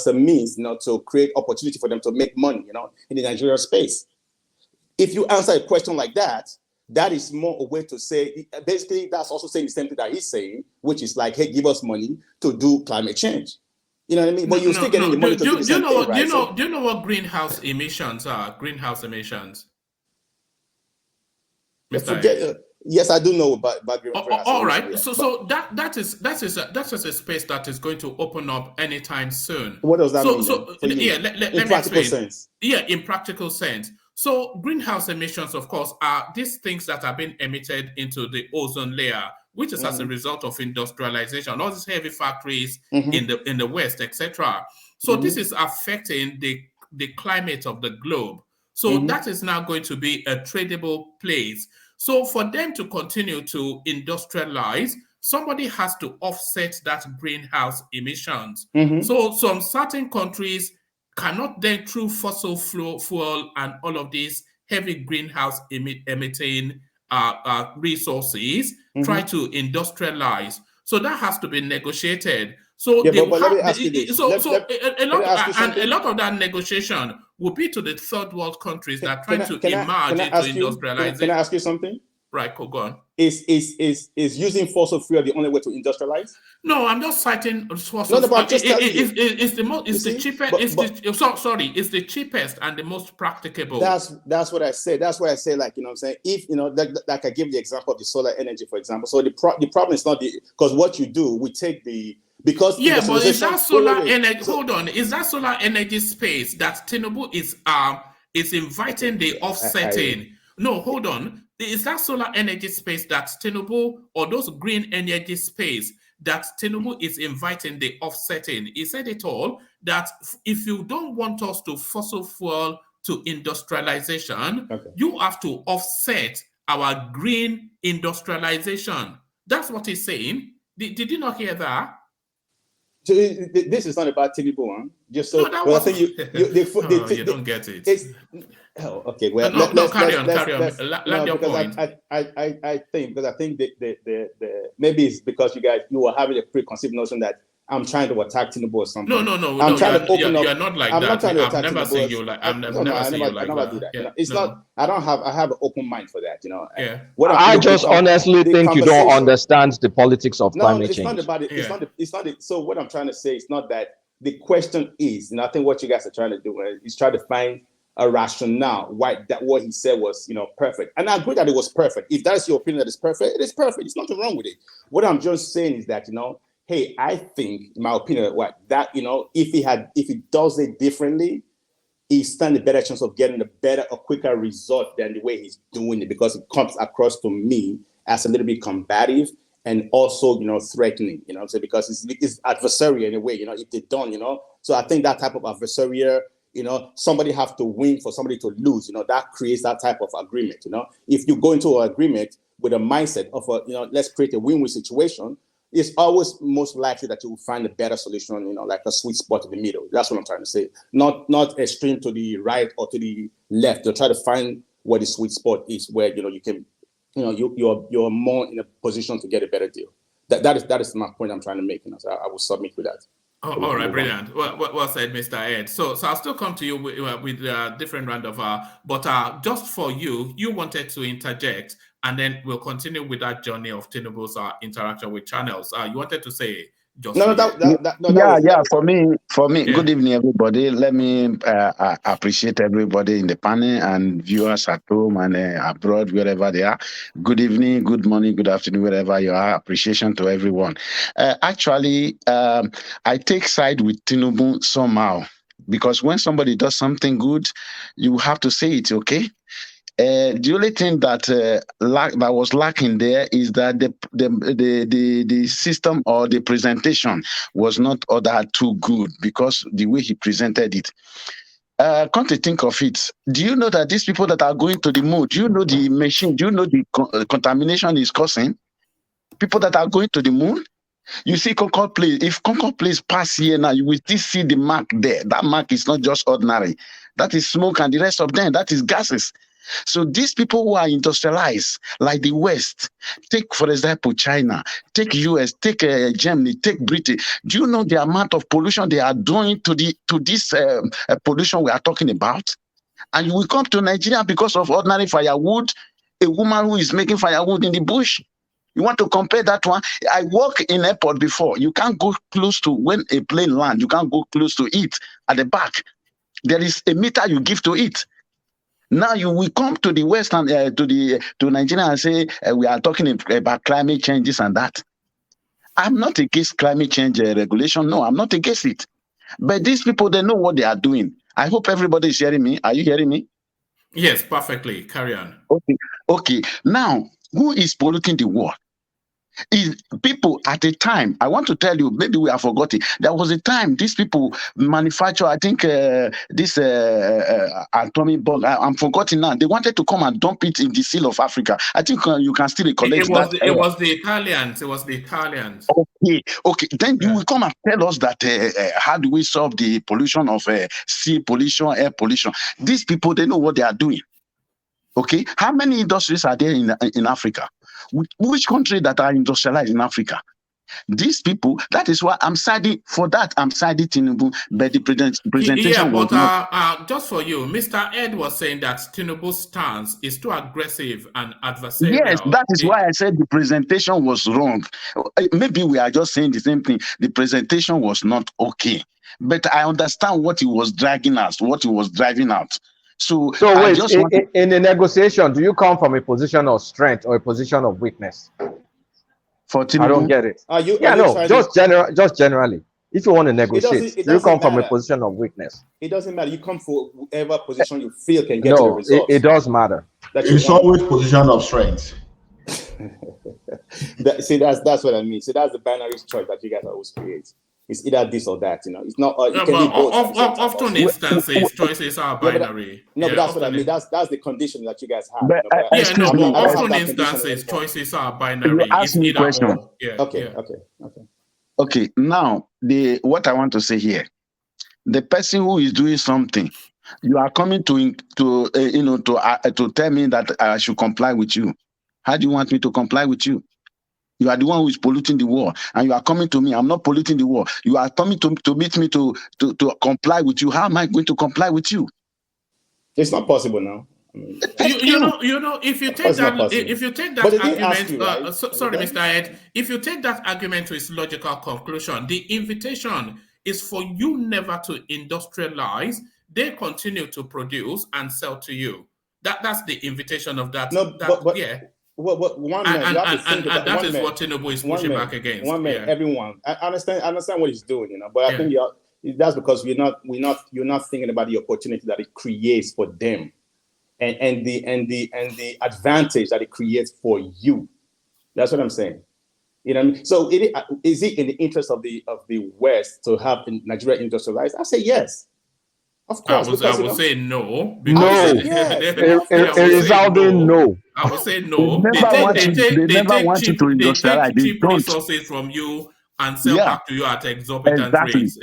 a means, to create opportunity for them to make money, in the Nigeria space. If you answer a question like that, that is more a way to say, basically, that's also saying the same thing that he's saying, which is like, hey, give us money to do climate change. You know what I mean? But you're still getting the money to do the same thing, right? Do you know what greenhouse emissions are? Greenhouse emissions. Yes, I do know about greenhouse. All right. So that is a space that is going to open up anytime soon. What does that mean? Let me explain. Sense. Yeah, in practical sense. So greenhouse emissions, of course, are these things that are being emitted into the ozone layer, which is as a result of industrialization, all these heavy factories in the West, etc. So this is affecting the climate of the globe. So that is now going to be a tradable place. So for them to continue to industrialize, somebody has to offset that greenhouse emissions. So some certain countries cannot then, through fossil fuel and all of these heavy greenhouse emitting resources, try to industrialize. So that has to be negotiated. So a lot of that negotiation will be to the third world countries that are trying to emerge into industrialization. Can I ask you something? Right, go on. Is using fossil fuel the only way to industrialize? No, I'm not citing fossil fuel. No, but I'm just telling you. It's the most, it's the cheapest, it's the cheapest and the most practicable. That's what I say. That's what I say. Like, you know what I'm saying? If, you know, like I give the example of the solar energy, for example. So the problem is not because what you do, we take because yeah, but is that solar energy? Hold on, is that solar energy space that Tinubu is inviting the offsetting? No, hold on. Is that solar energy space that Tinubu, or those green energy space that Tinubu is inviting the offsetting? He said it all, that if you don't want us to fossil fuel to industrialization, you have to offset our green industrialization. That's what he's saying. Did you not hear that? So this is not about Tinubu, huh? Just so. No, I think you don't get it. Okay. Well, carry on. Land your point. I think the maybe it's because you were having a preconceived notion that I'm trying to attack Tinubu or something. No. I'm trying to open up. You're not like I'm that. not trying to attack I've never Tinubu. seen you like. I've never seen you like that. Do that. Yeah, it's not. I have an open mind for that. You know. Yeah. I just honestly think you don't understand the politics of climate change. No, it's not about it. Yeah. It's not. So what I'm trying to say is not that. The question is, and I think what you guys are trying to do is try to find a rationale why that what he said was, you know, perfect. And I agree that it was perfect. If that's your opinion that it's perfect, it is perfect. There's nothing wrong with it. What I'm just saying is that, you know, hey, I think, in my opinion, you know, if he does it differently, he stands a better chance of getting a quicker result than the way he's doing it, because it comes across to me as a little bit combative and also, you know, threatening, you know what I'm saying? Because it's adversarial in a way, you know, if they're done, you know. So I think that type of adversarial, you know, somebody have to win for somebody to lose, you know, that creates that type of agreement, you know. If you go into an agreement with a mindset of, you know, let's create a win-win situation, it's always most likely that you will find a better solution, you know, like a sweet spot in the middle. That's what I'm trying to say. Not extreme to the right or to the left. You'll try to find where the sweet spot is, where, you know, you can, you know, you're more in a position to get a better deal. That is my point I'm trying to make. You know, so I will submit with that. Oh, all right, brilliant. Well said, Mr. Ed. So I'll still come to you with a different round of but just for you wanted to interject, and then we'll continue with that journey of Tinubu's interaction with channels. You wanted to say just for me. Yeah. Good evening, everybody. Let me appreciate everybody in the panel and viewers at home and abroad, wherever they are. Good evening, good morning, good afternoon, wherever you are. Appreciation to everyone. Actually, I take side with Tinubu somehow, because when somebody does something good, you have to say it, okay? The only thing that that was lacking there is that the system or the presentation was not all that too good, because the way he presented it. Come to think of it, do you know that these people that are going to the moon, do you know the machine, do you know the contamination is causing? People that are going to the moon? You see Concord Place, if Concord Place pass here now, you will still see the mark there. That mark is not just ordinary. That is smoke, and the rest of them, that is gases. So these people who are industrialized, like the West, take, for example, China, take US, take Germany, take Britain. Do you know the amount of pollution they are doing to this pollution we are talking about? And you will come to Nigeria because of ordinary firewood, a woman who is making firewood in the bush. You want to compare that one? I work in airport before. You can't go close to, when a plane lands, you can't go close to it at the back. There is a meter you give to it. Now you will come to the West and to Nigeria and say we are talking about climate changes and that. I'm not against climate change regulation. No, I'm not against it. But these people, they know what they are doing. I hope everybody is hearing me. Are you hearing me? Yes, perfectly. Carry on. Okay. Now, who is polluting the world? Is people at a time. I want to tell you, maybe we have forgotten. There was a time these people manufacture, I think, this atomic bomb. I'm forgetting now. They wanted to come and dump it in the seal of Africa. I think you can still recollect that. It was the Italians. It was the Italians. Okay. Then you will come and tell us that how do we solve the pollution of sea pollution, air pollution? These people, they know what they are doing. Okay, how many industries are there in Africa? Which country that are industrialized in Africa? These people, that is why I'm siding for that. I'm siding Tinubu, but the presentation Yeah, was but not. just for you, Mr. Ed was saying that Tinubu's stance is too aggressive and adversarial. Yes, that is why I said the presentation was wrong. Maybe we are just saying the same thing. The presentation was not okay. But I understand what he was dragging us, what he was driving out. So wait, in the negotiation, do you come from a position of strength or a position of weakness? For Tinubu? I don't get it. Just generally. If you want to negotiate, do you come from a position of weakness? It doesn't matter. You come for whatever position you feel can get to the results. It does matter. It's always position of strength. See, that's what I mean. So that's the binary choice that you guys always create. It's either this or that, It's not. It can be both. Often instances, choices are binary. But that's what I mean. That's the condition that you guys have. Often instances, choices are binary. You ask me a question. Okay. Now, what I want to say here, the person who is doing something, you are coming to tell me that I should comply with you. How do you want me to comply with you? You are the one who is polluting the war, and you are coming to me. I'm not polluting the war. You are coming to meet me to comply with you. How am I going to comply with you? It's not possible now. If you take that argument, sorry, Mr. Ed, if you take that argument to its logical conclusion, the invitation is for you never to industrialize. They continue to produce and sell to you. That's the invitation of that. One man, and that is what Tinubu is pushing back against. Everyone. I understand what he's doing, but I think that's because you're not thinking about the opportunity that it creates for them, and the advantage that it creates for you. That's what I'm saying. You know what I mean? So is it in the interest of the West to have Nigeria industrialized? I say yes. Of course, I would say no. Resounding no. I would say no. They never want you to industrialize. They take cheap resources from you and sell back to you at exorbitant rates.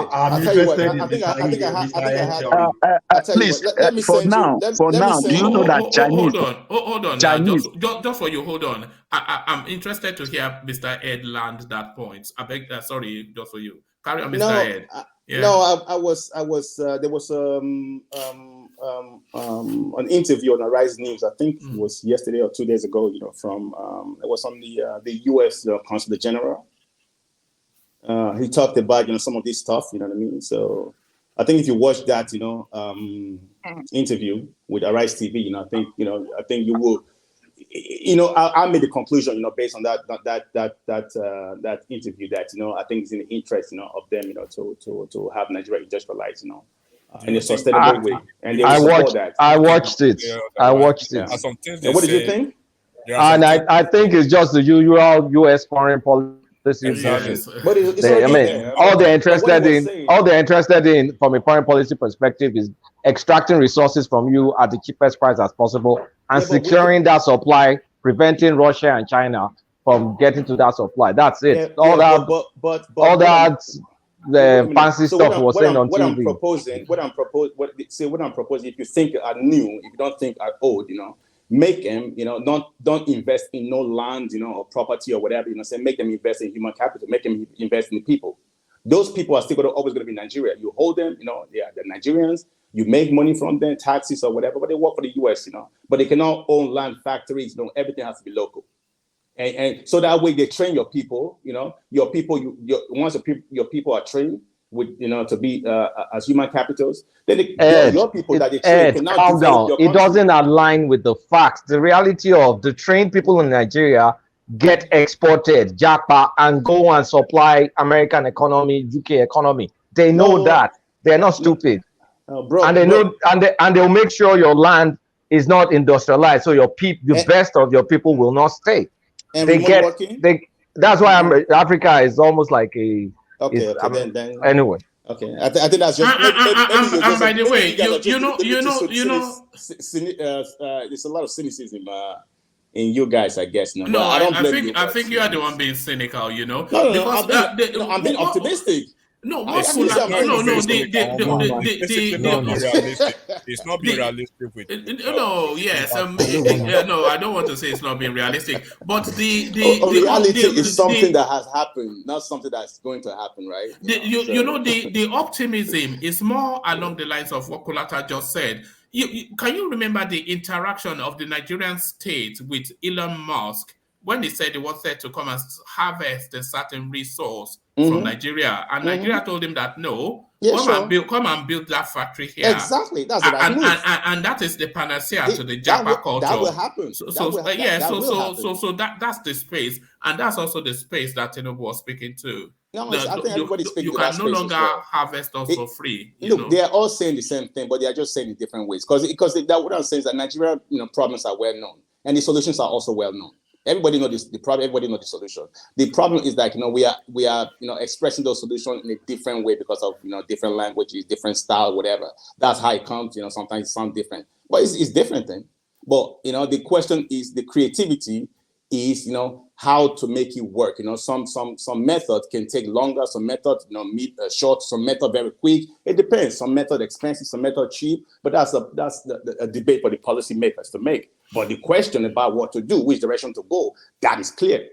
I'm interested in for now, do you know that Chinese? Hold on. Chinese. Just for you, hold on. I'm interested to hear Mr. Ed land that point. I beg. Sorry, just for you. Carry on, Mr. Ed. No, I was. There was an interview on Arise News. I think it was yesterday or 2 days ago. From it was on the U.S. Consulate General. He talked about some of this stuff. You know what I mean? So I think if you watch that interview with Arise TV, I think you will. I made the conclusion, based on that interview, that I think it's in the interest, of them, to have Nigeria industrialized, in a sustainable way. And they support that. I watched it. What did you think? And I think it's just the usual U.S. foreign policy. All they're interested in, from a foreign policy perspective, is extracting resources from you at the cheapest price as possible and securing that supply, preventing Russia and China from getting to that supply. That's it. All that fancy stuff was saying on TV. What I'm proposing, if you think are new, if you don't think are old, make them, don't invest in no land, or property or whatever, say make them invest in human capital, make them invest in the people. Those people are still always going to be Nigeria. You hold them, they're Nigerians. You make money from them, taxes or whatever, but they work for the US, But they cannot own land, factories, everything has to be local. And so that way they train your people, your people, once your people are trained with, to be as human capitals, then your people that they train cannot calm down. It doesn't align with the facts. The reality of the trained people in Nigeria get exported, japa, and go and supply American economy, UK economy. They know that. They're not stupid. And they'll make sure your land is not industrialized, so the best of your people will not stay. And that's why Africa is almost like a. Anyway. Okay, I think that's just. And by the way, there's a lot of cynicism in you guys, I guess. No, I think you are the one being cynical. No, I'm being optimistic. No, I- what I could think I'm no, no, no, saying Basically not being realistic. It's not being realistic with no, yes, no, I don't want to say it's not being realistic, but reality is something that has happened, not something that's going to happen, right? The optimism is more along the lines of what Kulata just said. Can you remember the interaction of the Nigerian state with Elon Musk when he said he wanted to come and harvest a certain resource from Nigeria, and Nigeria told him that no, come and build that factory here. Exactly, that's the right move. And that is the panacea to the Japa culture. That will happen. So that's the space, and that's also the space that Tinubu was speaking to. No, I think everybody's speaking you to that can no space longer as well. harvest us for free. Look, they are all saying the same thing, but they are just saying it different ways. Because what I'm saying is that Nigeria, problems are well known, and the solutions are also well known. Everybody knows this. The problem. Everybody knows the solution. The problem is that we are expressing those solutions in a different way because of different languages, different style, whatever. That's how it comes. Sometimes it sounds different, but it's different thing. But the question is the creativity is how to make it work. Some methods can take longer. Some methods short. Some method very quick. It depends. Some method expensive. Some method cheap. But that's a debate for the policymakers to make. But the question about what to do, which direction to go, that is clear.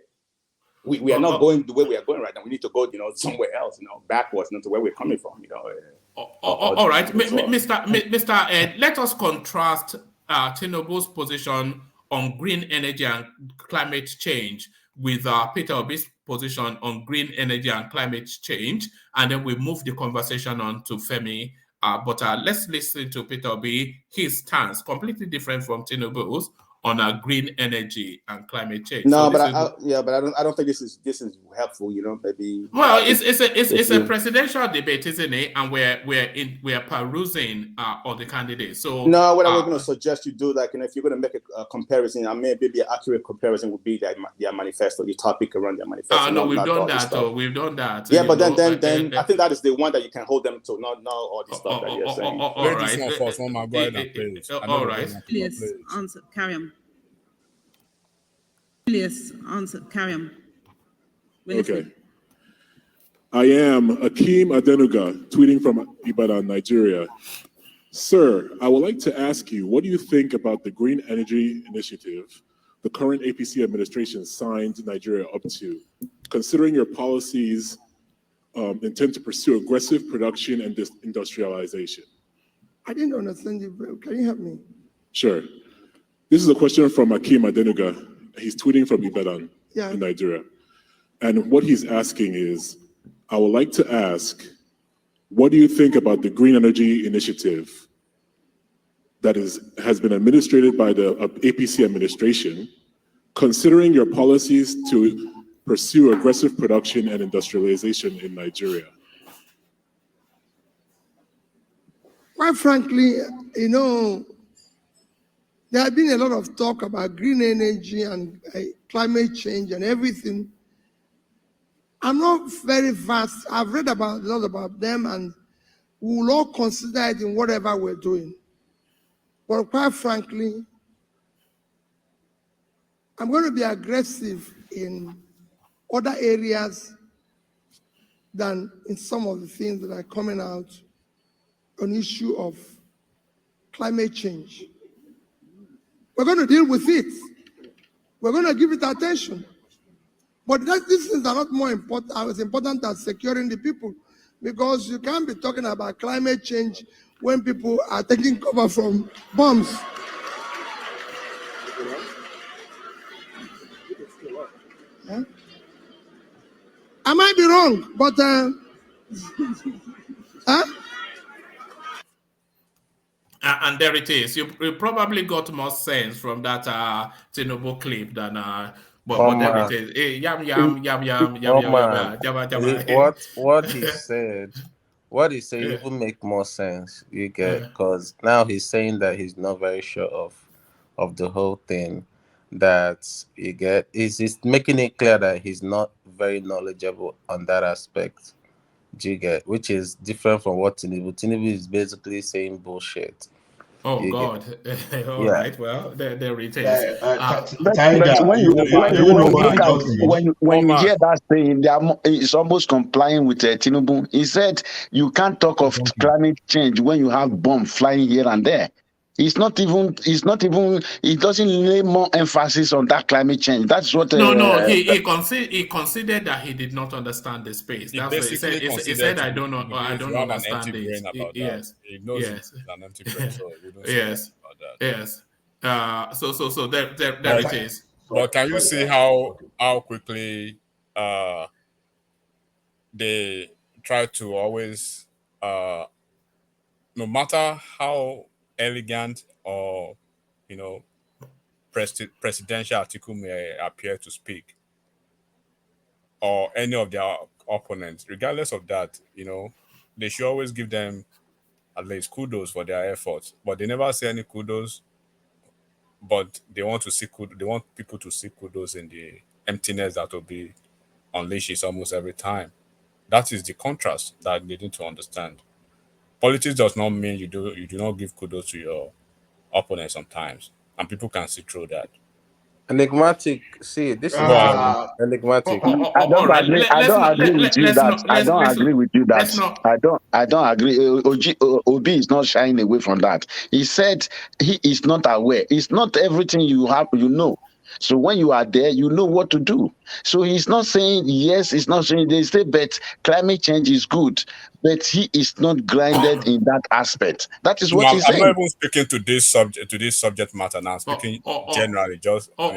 We are not going the way we are going right now. We need to go, somewhere else, backwards, to where we're coming from, all right, Mr. Ed, let us contrast Tinubu's position on green energy and climate change with Peter Obi's position on green energy and climate change, and then we move the conversation on to Femi. But let's listen to Peter Obi. His stance completely different from Tinubu's on green energy and climate change. No, but I don't think this is helpful. Maybe. Well, it's a presidential debate, isn't it? And we're perusing all the candidates. So no, what I'm going to suggest you do, if you're going to make a comparison, maybe an accurate comparison would be their manifesto, the topic around their manifesto. No, we've done that. We've done that. Yeah, but then I think that is the one that you can hold them to, not all the stuff that you're saying. All right. Yes, answer. Carry on. Yes, answer. Carry on. Okay. I am Akeem Adenuga, tweeting from Ibadan, Nigeria. Sir, I would like to ask you, what do you think about the Green Energy Initiative the current APC administration signed Nigeria up to, considering your policies intend to pursue aggressive production and industrialization? I didn't understand you. Can you help me? Sure. This is a question from Akeem Adenuga. He's tweeting from Ibadan in Nigeria. And what he's asking is, I would like to ask, what do you think about the Green Energy Initiative that has been administered by the APC administration, considering your policies to pursue aggressive production and industrialization in Nigeria? Quite frankly, there has been a lot of talk about green energy and climate change and everything. I'm not very vast. I've read a lot about them, and we will all consider it in whatever we're doing. But quite frankly, I'm going to be aggressive in other areas than in some of the things that are coming out on the issue of climate change. We're going to deal with it. We're going to give it attention. But these things are not more important, as important as securing the people, because you can't be talking about climate change when people are taking cover from bombs. Huh? I might be wrong, but and there it is. You probably got more sense from that Tinubu clip than but there it is. Hey, yam. What he said even make more sense. You get, because now he's saying that he's not very sure of the whole thing. That you get is making it clear that he's not very knowledgeable on that aspect. Do you get? Which is different from what Tinubu is basically saying bullshit. Oh God! All Yeah. right. Well, there it is. But when you Omar. hear that saying, it's almost complying with Tinubu. He said you can't talk of climate change when you have bombs flying here and there. It doesn't lay more emphasis on that climate change. That's what. No. He considered that he did not understand the space. He That's what he said. He said, "I don't know. I don't an understand empty brain it." about Yes. that. He knows Yes. it's an empty brain, so we don't say Yes. about that. Yes. So there it is. But can you see how quickly they try to always no matter how elegant or presidential article may appear to speak, or any of their opponents, regardless of that, they should always give them at least kudos for their efforts. But they never say any kudos. But they want people to see kudos in the emptiness that will be unleashed almost every time. That is the contrast that they need to understand. Politics does not mean you do not give kudos to your opponent sometimes, and people can see through that. Enigmatic. See, this is enigmatic. I don't agree with you that. I don't agree with you that. I don't agree. Obi is not shying away from that. He said he is not aware. It's not everything you have, So when you are there, you know what to do. So he's not saying yes, he's not saying they say, but climate change is good. But he is not grounded in that aspect. That is what he's saying. I'm not even speaking to this subject matter now. I'm speaking generally, just no.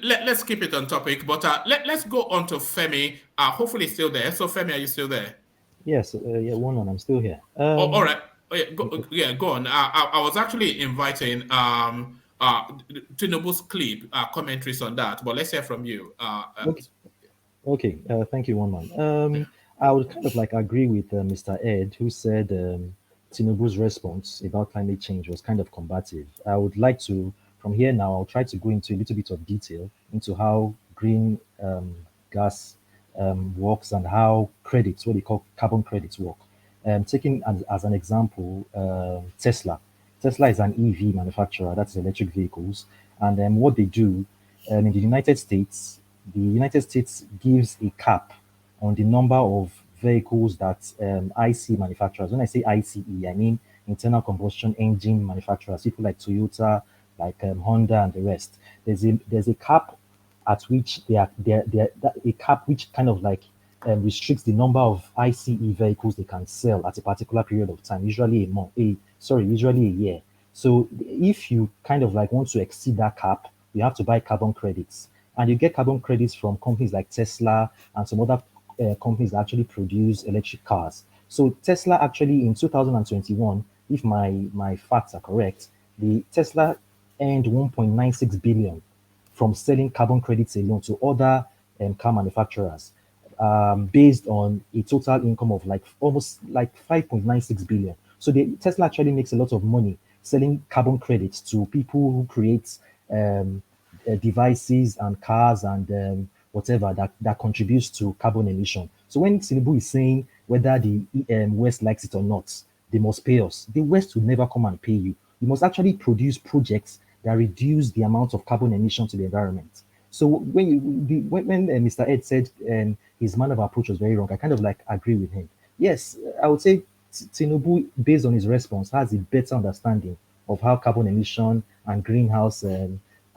Let's keep it on topic. But let's go on to Femi. Hopefully he's still there. So Femi, are you still there? Yes, one. I'm still here. All right. Go on. I was actually inviting Tinubu's clip commentaries on that, but let's hear from you. Okay. Thank you, one man. I would kind of agree with Mr. Ed, who said Tinubu's response about climate change was kind of combative. I would like to, from here now, I'll try to go into a little bit of detail into how green gas works and how credits, what they call carbon credits, work. Taking as an example, Tesla. Tesla is an EV manufacturer, that's electric vehicles. And what they do in the United States gives a cap on the number of vehicles that IC manufacturers, when I say ICE, I mean internal combustion engine manufacturers, people like Toyota, like Honda and the rest. There's a cap at which a cap which kind of restricts the number of ICE vehicles they can sell at a particular period of time, usually usually a year. So if you kind of want to exceed that cap, you have to buy carbon credits. And you get carbon credits from companies like Tesla and some other companies that actually produce electric cars. So Tesla actually in 2021, if my facts are correct, the Tesla earned 1.96 billion from selling carbon credits alone to other car manufacturers, based on a total income of almost 5.96 billion. So Tesla actually makes a lot of money selling carbon credits to people who create devices and cars and whatever that contributes to carbon emission. So when Tinubu is saying whether the West likes it or not, they must pay us. The West will never come and pay you. You must actually produce projects that reduce the amount of carbon emission to the environment. So when Mr. Ed said his manner of approach was very wrong, I kind of agree with him. Yes, I would say Tinubu, based on his response, has a better understanding of how carbon emission and greenhouse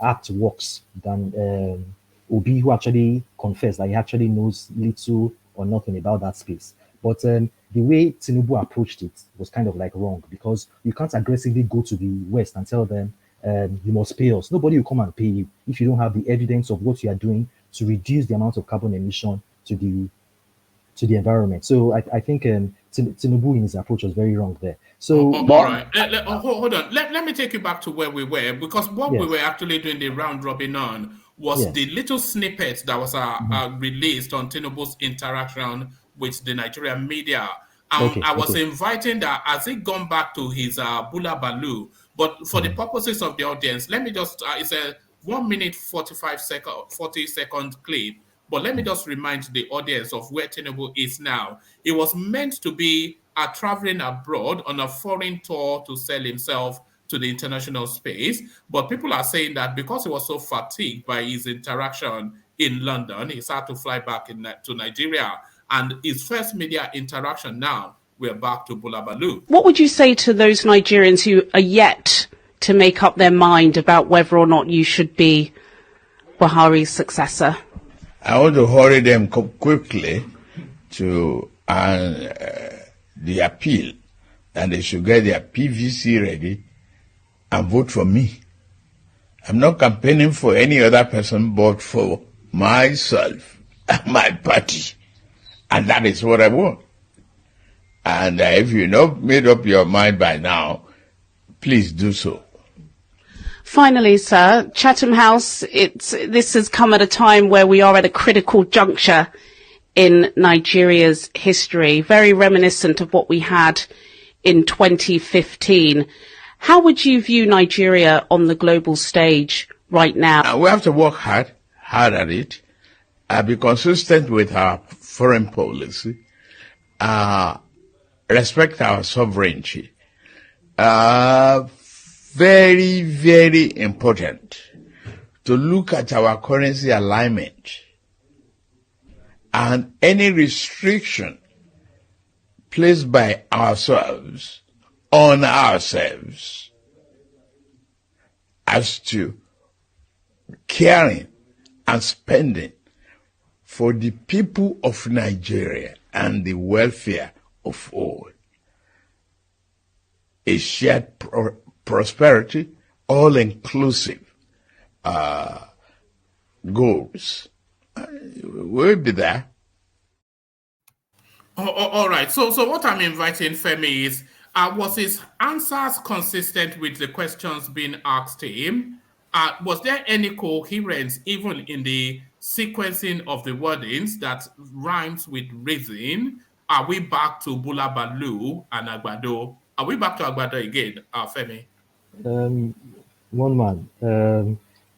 act works than Obi, who actually confessed that he actually knows little or nothing about that space. But the way Tinubu approached it was kind of wrong, because you can't aggressively go to the West and tell them you must pay us. Nobody will come and pay you if you don't have the evidence of what you are doing to reduce the amount of carbon emission to the environment. So I think Tinubu in his approach was very wrong there. So all right, hold on. Let me take you back to where we were, because what we were actually doing the round robin on was the little snippet that was released on Tinubu's interaction with the Nigerian media. I was inviting that, has he gone back to his Bula Balu? But for the purposes of the audience, let me just, it's a 1 minute 40 second clip. But let me just remind the audience of where Tinubu is now. It was meant to be are traveling abroad on a foreign tour to sell himself to the international space. But people are saying that because he was so fatigued by his interaction in London, he's had to fly back to Nigeria. And his first media interaction now, we're back to Bulabalu. What would you say to those Nigerians who are yet to make up their mind about whether or not you should be Buhari's successor? I want to hurry them quickly to the appeal, and they should get their PVC ready and vote for me. I'm not campaigning for any other person but for myself and my party. And that is what I want. And if you've not made up your mind by now, please do so. Finally, sir, Chatham House, this has come at a time where we are at a critical juncture in Nigeria's history, very reminiscent of what we had in 2015. How would you view Nigeria on the global stage right now? We have to work hard at it, be consistent with our foreign policy, respect our sovereignty. Very, very important to look at our currency alignment and any restriction placed by ourselves on ourselves as to caring and spending for the people of Nigeria and the welfare of all. A shared prosperity, all-inclusive goals. We'll be there. All right. So what I'm inviting Femi is, was his answers consistent with the questions being asked him? Was there any coherence even in the sequencing of the wordings that rhymes with reason? Are we back to Bulabalu and Agbado? Are we back to Agbado again, Femi? One man,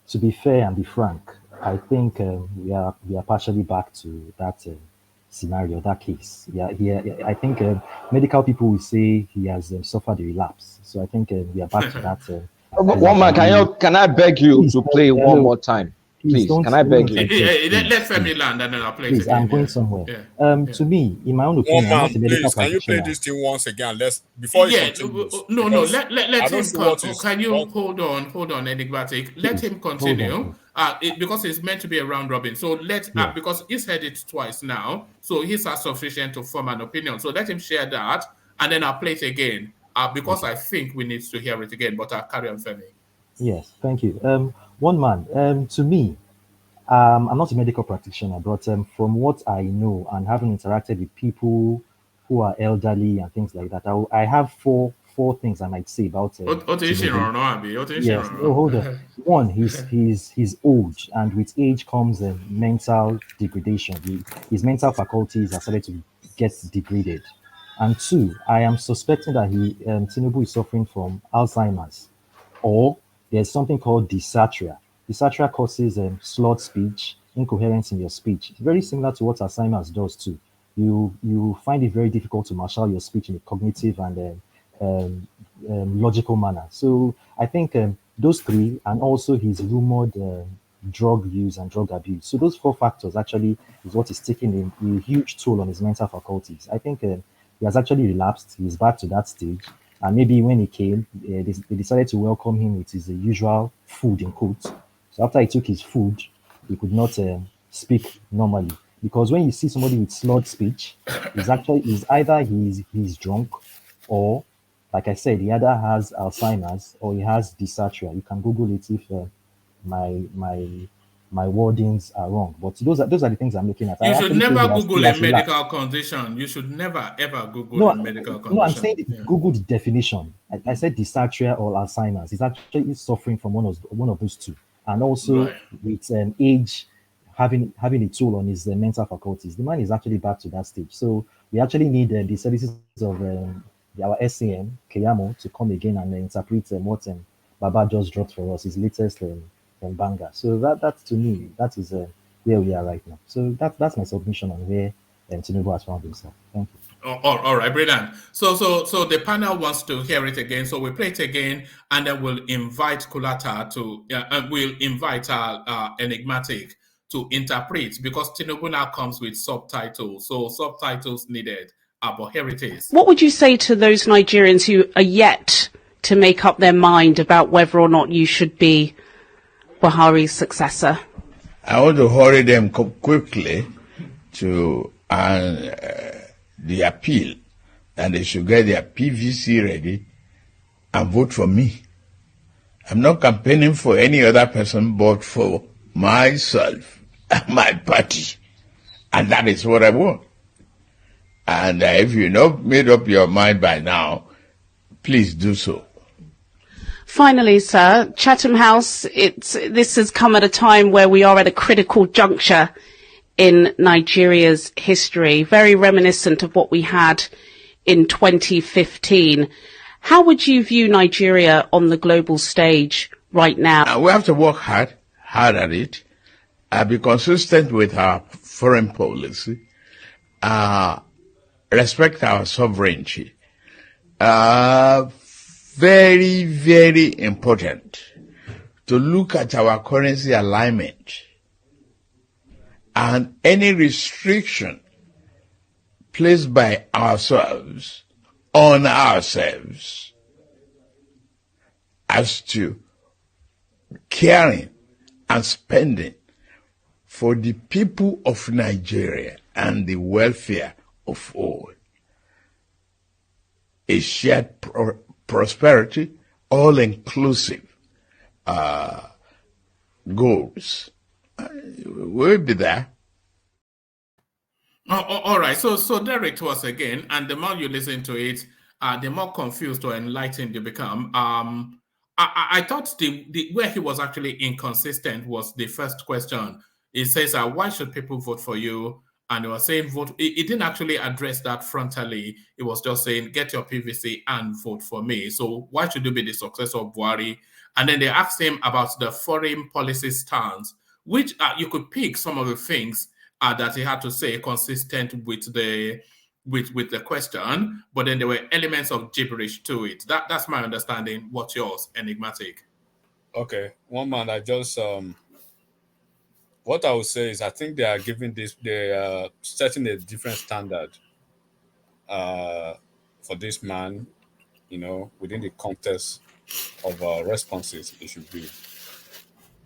to be fair and be frank, I think we are partially back to that scenario, that case. I think medical people will say he has suffered a relapse. So I think we are back to that. One man, can I beg you to play one more time? Please, can I beg you? Let Femi land and then I'll play it again. I'm going somewhere. To me, in my own opinion, one man, please, can you play this thing once again? Before you continue. No, let him continue. Can you hold on, Enigmatic? Let him continue. Because it's meant to be a round robin. So because he's heard it twice now, so he's sufficient to form an opinion. So let him share that, and then I'll play it again. Because I think we need to hear it again, but I'll carry on, Femi. Yes, thank you. One man, to me, I'm not a medical practitioner, but from what I know and having interacted with people who are elderly and things like that, I have four things I might say about Yes, hold on. One, he's old, and with age comes mental degradation. His mental faculties are started to get degraded. And two, I am suspecting that Tinubu is suffering from Alzheimer's, or there's something called dysarthria. Dysarthria causes slurred speech, incoherence in your speech. It's very similar to what Alzheimer's does too. You find it very difficult to marshal your speech in a cognitive and logical manner. So I think those three, and also his rumored drug use and drug abuse. So those four factors actually is what is taking a huge toll on his mental faculties. I think he has actually relapsed. He's back to that stage. And maybe when he came, they decided to welcome him with his usual food in quotes. So after he took his food, he could not speak normally. Because when you see somebody with slurred speech, it's either he's drunk, or, like I said, he either has Alzheimer's or he has dysarthria. You can Google it if my wordings are wrong. But those are the things I'm looking at. You should never Google a medical condition. You should never ever Google a medical condition. No, I'm saying Google the definition. I said dysarthria or Alzheimer's. He's actually suffering from one of those two, and also with age having a toll on his mental faculties. The man is actually back to that stage. So we actually need the services of our SCM Keyamo to come again and interpret what Baba just dropped for us, his latest banger. So that to me, that is where we are right now. So that's my submission on where Tinubu has found himself. Thank you. All right, brilliant. So the panel wants to hear it again. So we'll play it again, and then we'll invite Kulata to, we'll invite Enigmatic to interpret, because Tinubu now comes with subtitles. So subtitles needed. But here it is. What would you say to those Nigerians who are yet to make up their mind about whether or not you should be Buhari's successor? I want to hurry them quickly to the appeal, and they should get their PVC ready and vote for me. I'm not campaigning for any other person but for myself and my party. And that is what I want. And if you've not made up your mind by now, please do so. Finally, sir, Chatham House, this has come at a time where we are at a critical juncture in Nigeria's history, very reminiscent of what we had in 2015. How would you view Nigeria on the global stage right now? We have to work hard at it, be consistent with our foreign policy, respect our sovereignty. Very, very important to look at our currency alignment, and any restriction placed by ourselves on ourselves as to caring and spending for the people of Nigeria and the welfare of all. A shared prosperity, all-inclusive goals. We'll be there. All right. So there it was again, and the more you listen to it, the more confused or enlightened you become. I thought the where he was actually inconsistent was the first question. He says, "Why should people vote for you?" And he was saying, "Vote." He didn't actually address that frontally. He was just saying, "Get your PVC and vote for me." So why should you be the successor of Buhari? And then they asked him about the foreign policy stance, which you could pick some of the things that he had to say consistent with the question, but then there were elements of gibberish to it. That's my understanding. What's yours, Enigmatic? Okay, one man, I just what I would say is I think they are giving this, they are setting a different standard for this man, within the context of responses it should be.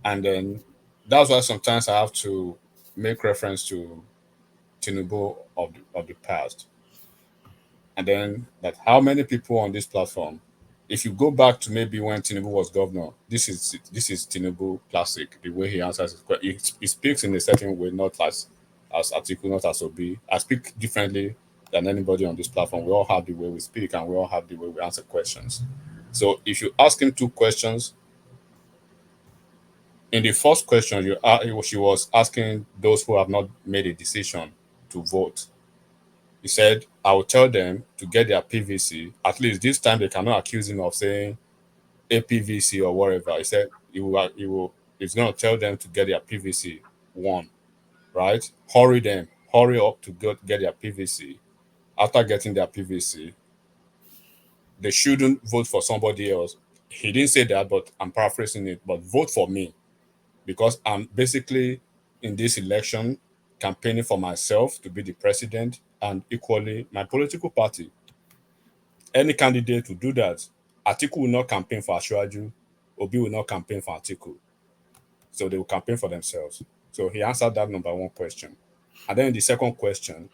And then that's why sometimes I have to make reference to Tinubu of the past. And then that how many people on this platform, if you go back to maybe when Tinubu was governor, this is Tinubu classic, the way he answers his question. He speaks in a certain way, not as Atiku, not as Obi. I speak differently than anybody on this platform. We all have the way we speak, and we all have the way we answer questions. So if you ask him two questions, in the first question, she was asking those who have not made a decision to vote. He said, I will tell them to get their PVC. At least this time they cannot accuse him of saying APVC or whatever. He said he's going to tell them to get their PVC, one, right? Hurry up to get their PVC. After getting their PVC, they shouldn't vote for somebody else. He didn't say that, but I'm paraphrasing it, but vote for me, because I'm basically in this election campaigning for myself to be the president and equally my political party. Any candidate will do that. Atiku will not campaign for Ashwaju. Obi will not campaign for Atiku. So they will campaign for themselves. So he answered that number one question. And then the second question,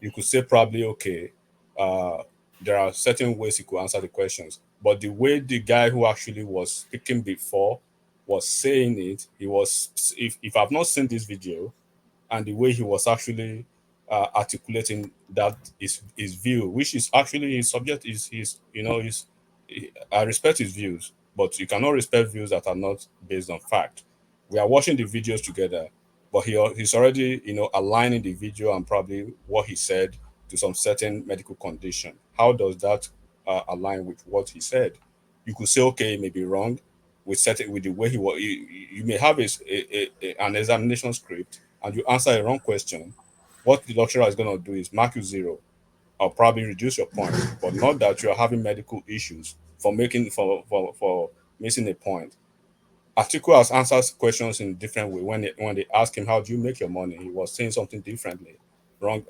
you could say probably, okay, there are certain ways he could answer the questions. But the way the guy who actually was speaking before was saying it, he was, if I've not seen this video, and the way he was actually articulating that his view, which is actually his subject, I respect his views, but you cannot respect views that are not based on fact. We are watching the videos together, but he's already, aligning the video and probably what he said to some certain medical condition. How does that align with what he said? You could say, okay, it may be wrong with the way he was. You may have an examination script and you answer a wrong question. What the lecturer is going to do is mark you 0. I'll probably reduce your point, but not that you are having medical issues for missing a point. Atiku has answered questions in a different way. When they ask him how do you make your money, he was saying something differently, wrong,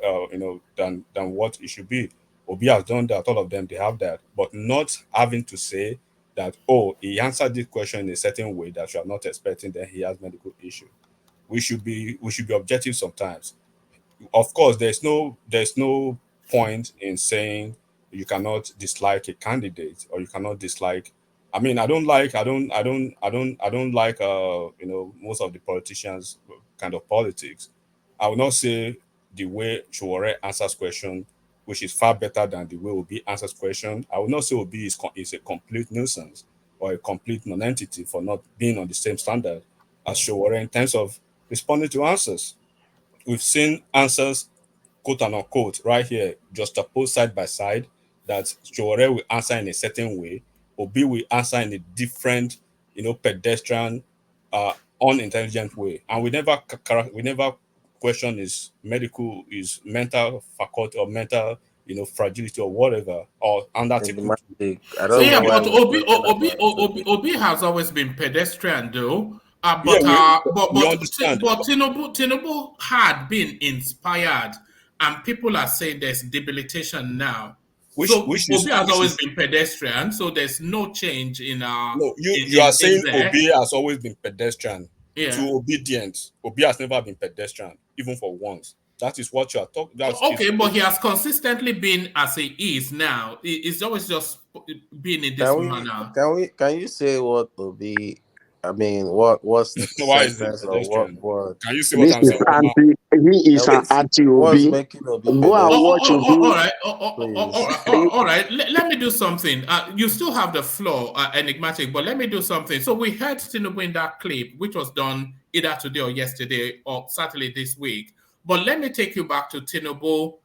than what it should be. Obi has done that. All of them, they have that, but not having to say that, oh, he answered this question in a certain way that you are not expecting that he has medical issue. We should be objective sometimes. Of course, there's no point in saying you cannot dislike a candidate or you cannot dislike. I mean, I don't like most of the politicians kind of politics. I would not say the way Sowore answers question, which is far better than the way Obi answers question. I would not say Obi is a complete nuisance or a complete non-entity for not being on the same standard as Sowore in terms of responding to answers. We've seen answers, quote and unquote, right here, just opposed side by side, that Sowore will answer in a certain way, Obi will answer in a different, pedestrian, unintelligent way. And we never question his mental faculty or mental, fragility or whatever, or under. But Obi has always been pedestrian though. But Tinubu had been inspired, and people are saying there's debilitation now. Obi has always been pedestrian, so there's no change in our. No, you are saying Obi has always been pedestrian to obedient. Obi has never been pedestrian, even for once. That is what you are talking. Okay, but he has consistently been as he is now. It's always just been in this manner. Can you say what Obi? I mean, what's the sentence or what? Can you see what I'm saying? He is an anti-Obi. Go and watch Obi. All right. Let me do something. You still have the floor, enigmatic, but let me do something. So we heard Tinubu in that clip, which was done either today or yesterday or Saturday this week. But let me take you back to Tinubu,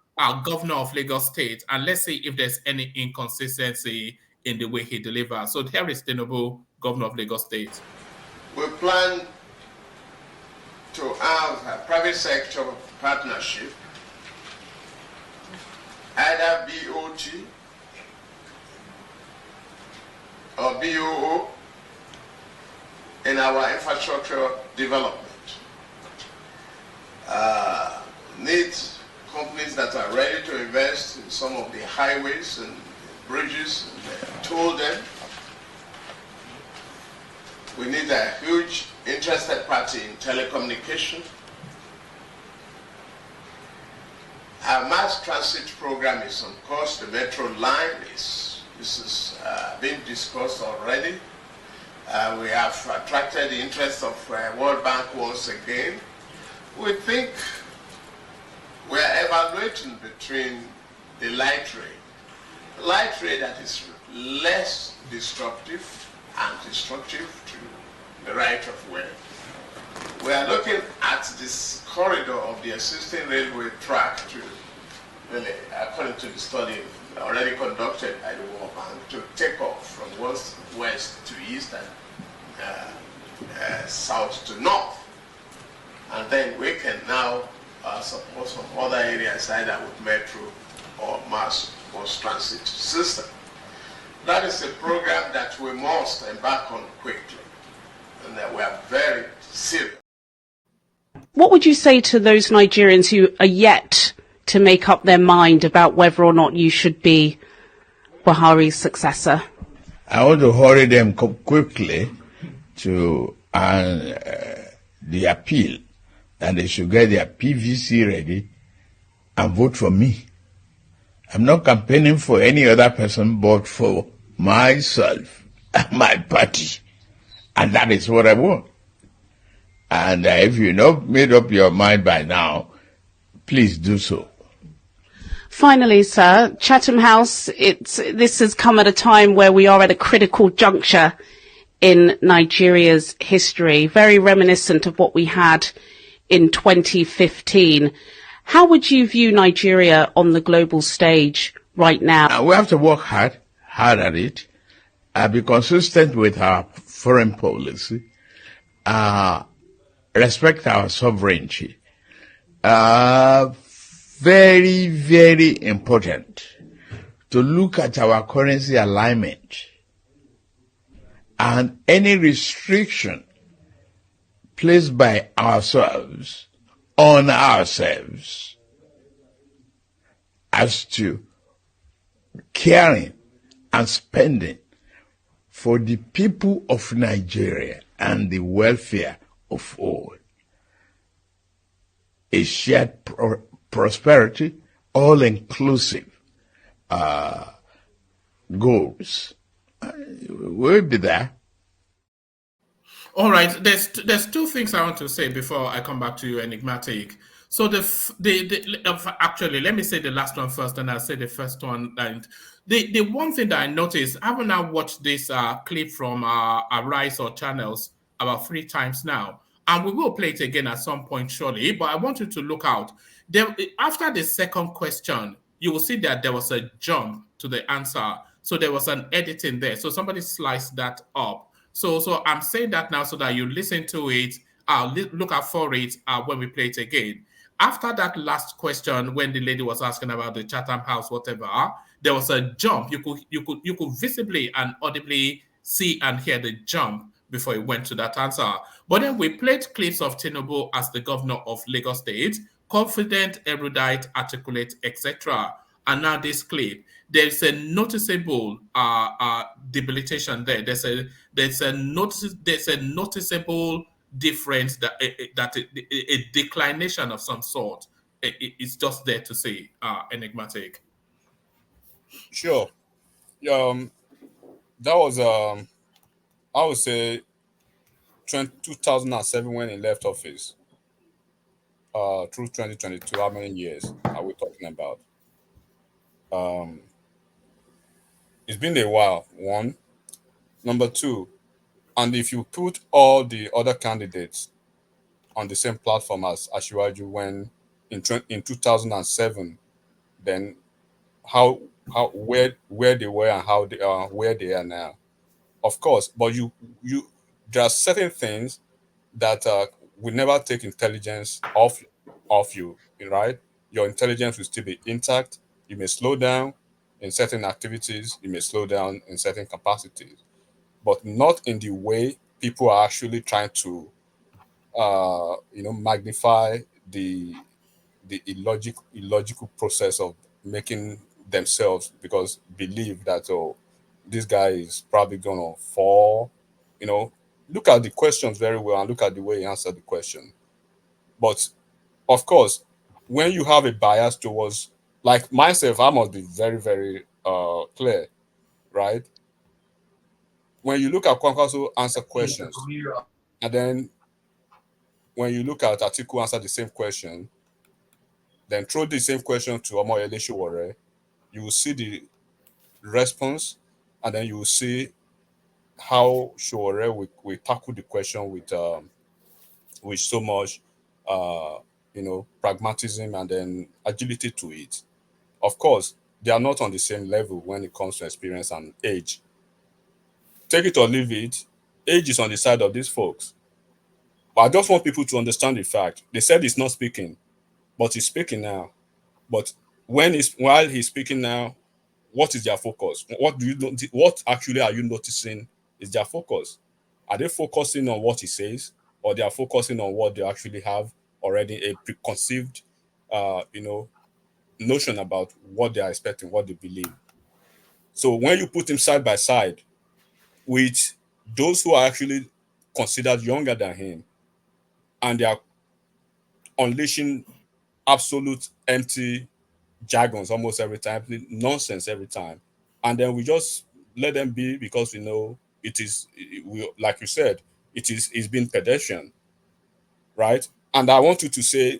governor of Lagos State, and let's see if there's any inconsistency in the way he delivers. So here is Tinubu, governor of Lagos State. We plan to have a private sector partnership, either BOT or BOO, in our infrastructure development. Need companies that are ready to invest in some of the highways and bridges and toll them. We need a huge interested party in telecommunication. Our mass transit program is on course. The metro line this is being discussed already. We have attracted the interest of World Bank once again. We think we are evaluating between the light rail that is less disruptive and destructive to the right of way. We are looking at this corridor of the existing railway track to really, according to the study already conducted by the World Bank, to take off from west to east and south to north. And then we can now support some other areas either with metro or mass transit system. That is a program that we must embark on quickly, and that we are very serious. What would you say to those Nigerians who are yet to make up their mind about whether or not you should be Buhari's successor? I want to hurry them quickly to the appeal, and they should get their PVC ready and vote for me. I'm not campaigning for any other person but for myself and my party. And that is what I want. And if you've not made up your mind by now, please do so. Finally, sir, Chatham House, this has come at a time where we are at a critical juncture in Nigeria's history, very reminiscent of what we had in 2015. How would you view Nigeria on the global stage right now? We have to work hard at it, be consistent with our foreign policy, respect our sovereignty, very, very important to look at our currency alignment and any restriction placed by ourselves on ourselves as to caring and spending for the people of Nigeria and the welfare of all. A shared prosperity, all-inclusive goals. We'll be there. All right, there's two things I want to say before I come back to you, Enigmatic. So actually, let me say the last one first, and I'll say the first one. And the one thing that I noticed, I haven't now watched this clip from Arise or Channels about 3 times now, and we will play it again at some point shortly. But I want you to look out. After the second question, you will see that there was a jump to the answer. So there was an editing there. So somebody sliced that up. So I'm saying that now so that you listen to it, look out for it when we play it again. After that last question, when the lady was asking about the Chatham House, whatever, there was a jump. You could visibly and audibly see and hear the jump before it went to that answer. But then we played clips of Tinubu as the governor of Lagos State, confident, erudite, articulate, etc. And now this clip, there's a noticeable debilitation there. There's a noticeable difference, that a declination of some sort. It's just there to say, Enigmatic. Sure. That was I would say 2007 when he left office. Through 2022, how many years are we talking about? It's been a while, one. Number two, and if you put all the other candidates on the same platform as Asiwaju when in 2007, then where they were and how they are, where they are now. Of course, but there are certain things that will never take intelligence off you, right? Your intelligence will still be intact. You may slow down in certain activities, you may slow down in certain capacities, but not in the way people are actually trying to magnify the illogical process of making themselves, because believe that this guy is probably gonna fall. Look at the questions very well and look at the way he answered the question. But of course, when you have a bias towards, like myself, I must be very, very clear, right? When you look at Kwankwaso answer questions, and then when you look at Atiku answer the same question, then throw the same question to Omoyele Sowore, you will see the response, and then you will see how Sowore will tackle the question with so much pragmatism and then agility to it. Of course, they are not on the same level when it comes to experience and age. Take it or leave it, age is on the side of these folks. But I just want people to understand the fact. They said he's not speaking, but he's speaking now. But while he's speaking now, what is their focus? What actually are you noticing is their focus? Are they focusing on what he says, or they are focusing on what they actually have already, a preconceived notion about what they are expecting, what they believe? So when you put him side by side with those who are actually considered younger than him, and they are unleashing absolute empty jargons almost every time, nonsense every time, and then we just let them be because we know like you said, it's been pedestrian, right? And I want you to say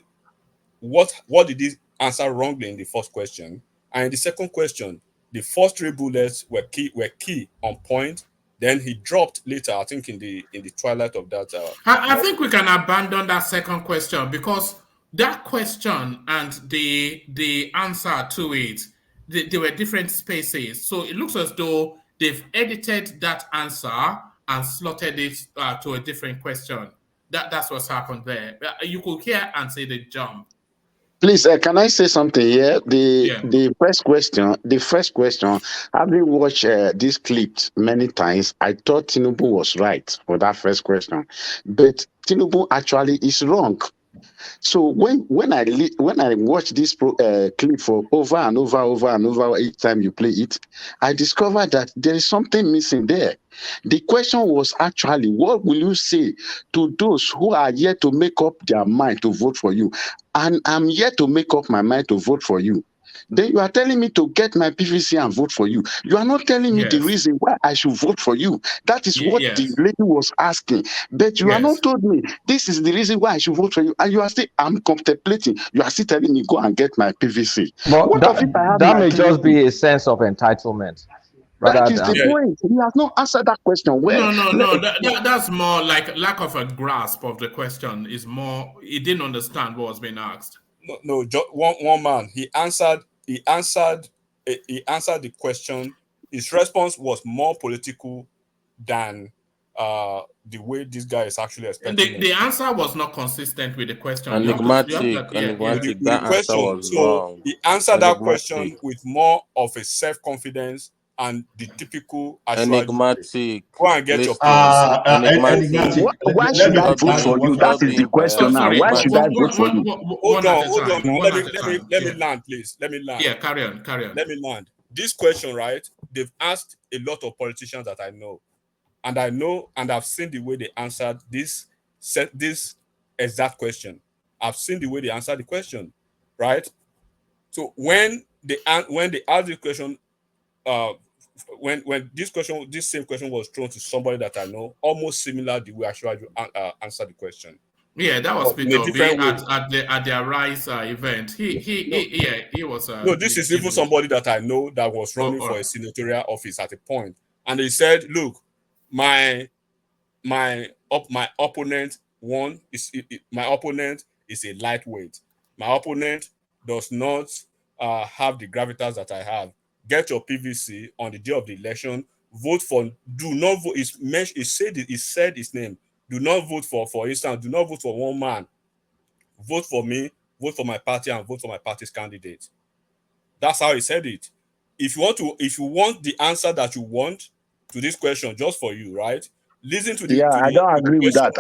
what did he answer wrongly in the first question, and in the second question, the first 3 bullets were key on point. Then he dropped later, I think in the twilight of that. I think we can abandon that second question, because that question and the answer to it, they were different spaces. So it looks as though they've edited that answer and slotted it to a different question. That's what's happened there. You could hear and see the jump. Please, can I say something here? The first question, having watched this clip many times, I thought Tinubu was right for that first question, but Tinubu actually is wrong. So when I watch this clip for over and over each time you play it, I discovered that there is something missing there. The question was actually, what will you say to those who are yet to make up their mind to vote for you? And I'm yet to make up my mind to vote for you. Then you are telling me to get my PVC and vote for you. You are not telling me the reason why I should vote for you. That is what the lady was asking. But you are not told me this is the reason why I should vote for you. And you are still, I'm contemplating. You are still telling me go and get my PVC. But What of if I have that my may PVC? just be a sense of entitlement. That is the point. He has not answered that question well. No. That's more like lack of a grasp of the question. Is more he didn't understand what was being asked. No. One man. He answered the question. His response was more political than the way this guy is actually expecting. The answer was not consistent with the question. Enigmatic. That answer was wrong. He answered that question with more of a self-confidence and the typical enigmatic. Go and get your enigmatic. Why should I vote for you? That is the question now. Why should I vote for you? Hold on. Let me land, please. Let me land. Yeah, carry on. Let me land. This question, right? They've asked a lot of politicians that I know, and I've seen the way they answered this exact question. I've seen the way they answered the question, right? So when they asked the question, when this same question was thrown to somebody that I know, almost similar the way actually answered the question. Yeah, that was Peter Obi at their Rise event. He was. No, this is even somebody that I know that was running for a senatorial office at a point, and they said, "Look, my opponent my opponent is a lightweight. My opponent does not have the gravitas that I have. Get your PVC on the day of the election. Vote for. Do not vote. He said his name. Do not vote for instance. Do not vote for one man. Vote for me. Vote for my party and vote for my party's candidate." That's how he said it. If you want the answer that you want to this question, just for you, right? Listen to the. Yeah, I don't agree with that.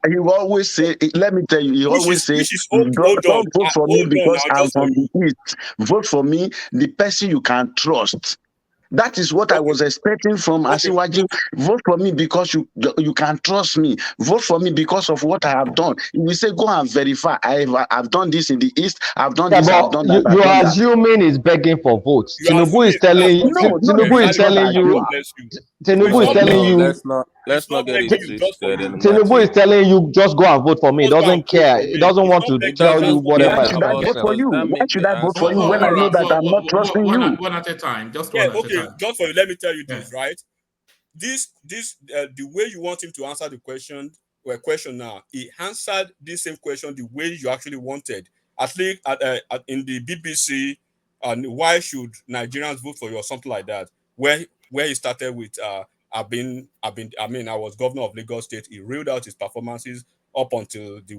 He always say. Let me tell you. He always say, "Don't vote for me because I'm from the East. Vote for me, the person you can trust." That is what I was expecting from Asiwaju. Vote for me because you can trust me. Vote for me because of what I have done. If we say go and verify, I've done this in the East. I've done this. I've done that. You are assuming he's begging for votes. Tinubu is telling you. Tinubu is telling you. Tinubu is telling you. Let's not get it twisted. Tinubu is telling you just go and vote for me. He doesn't care. He doesn't want to tell you whatever. Why should I vote for you? Why should I vote for you when I know that I'm not trusting you? One at a time. Just one at a time. Just for you, let me tell you this, right? The way you want him to answer the question now, he answered this same question the way you actually wanted. At least in the BBC, and why should Nigerians vote for you or something like that? Where he started with I was governor of Lagos State. He reeled out his performances up until the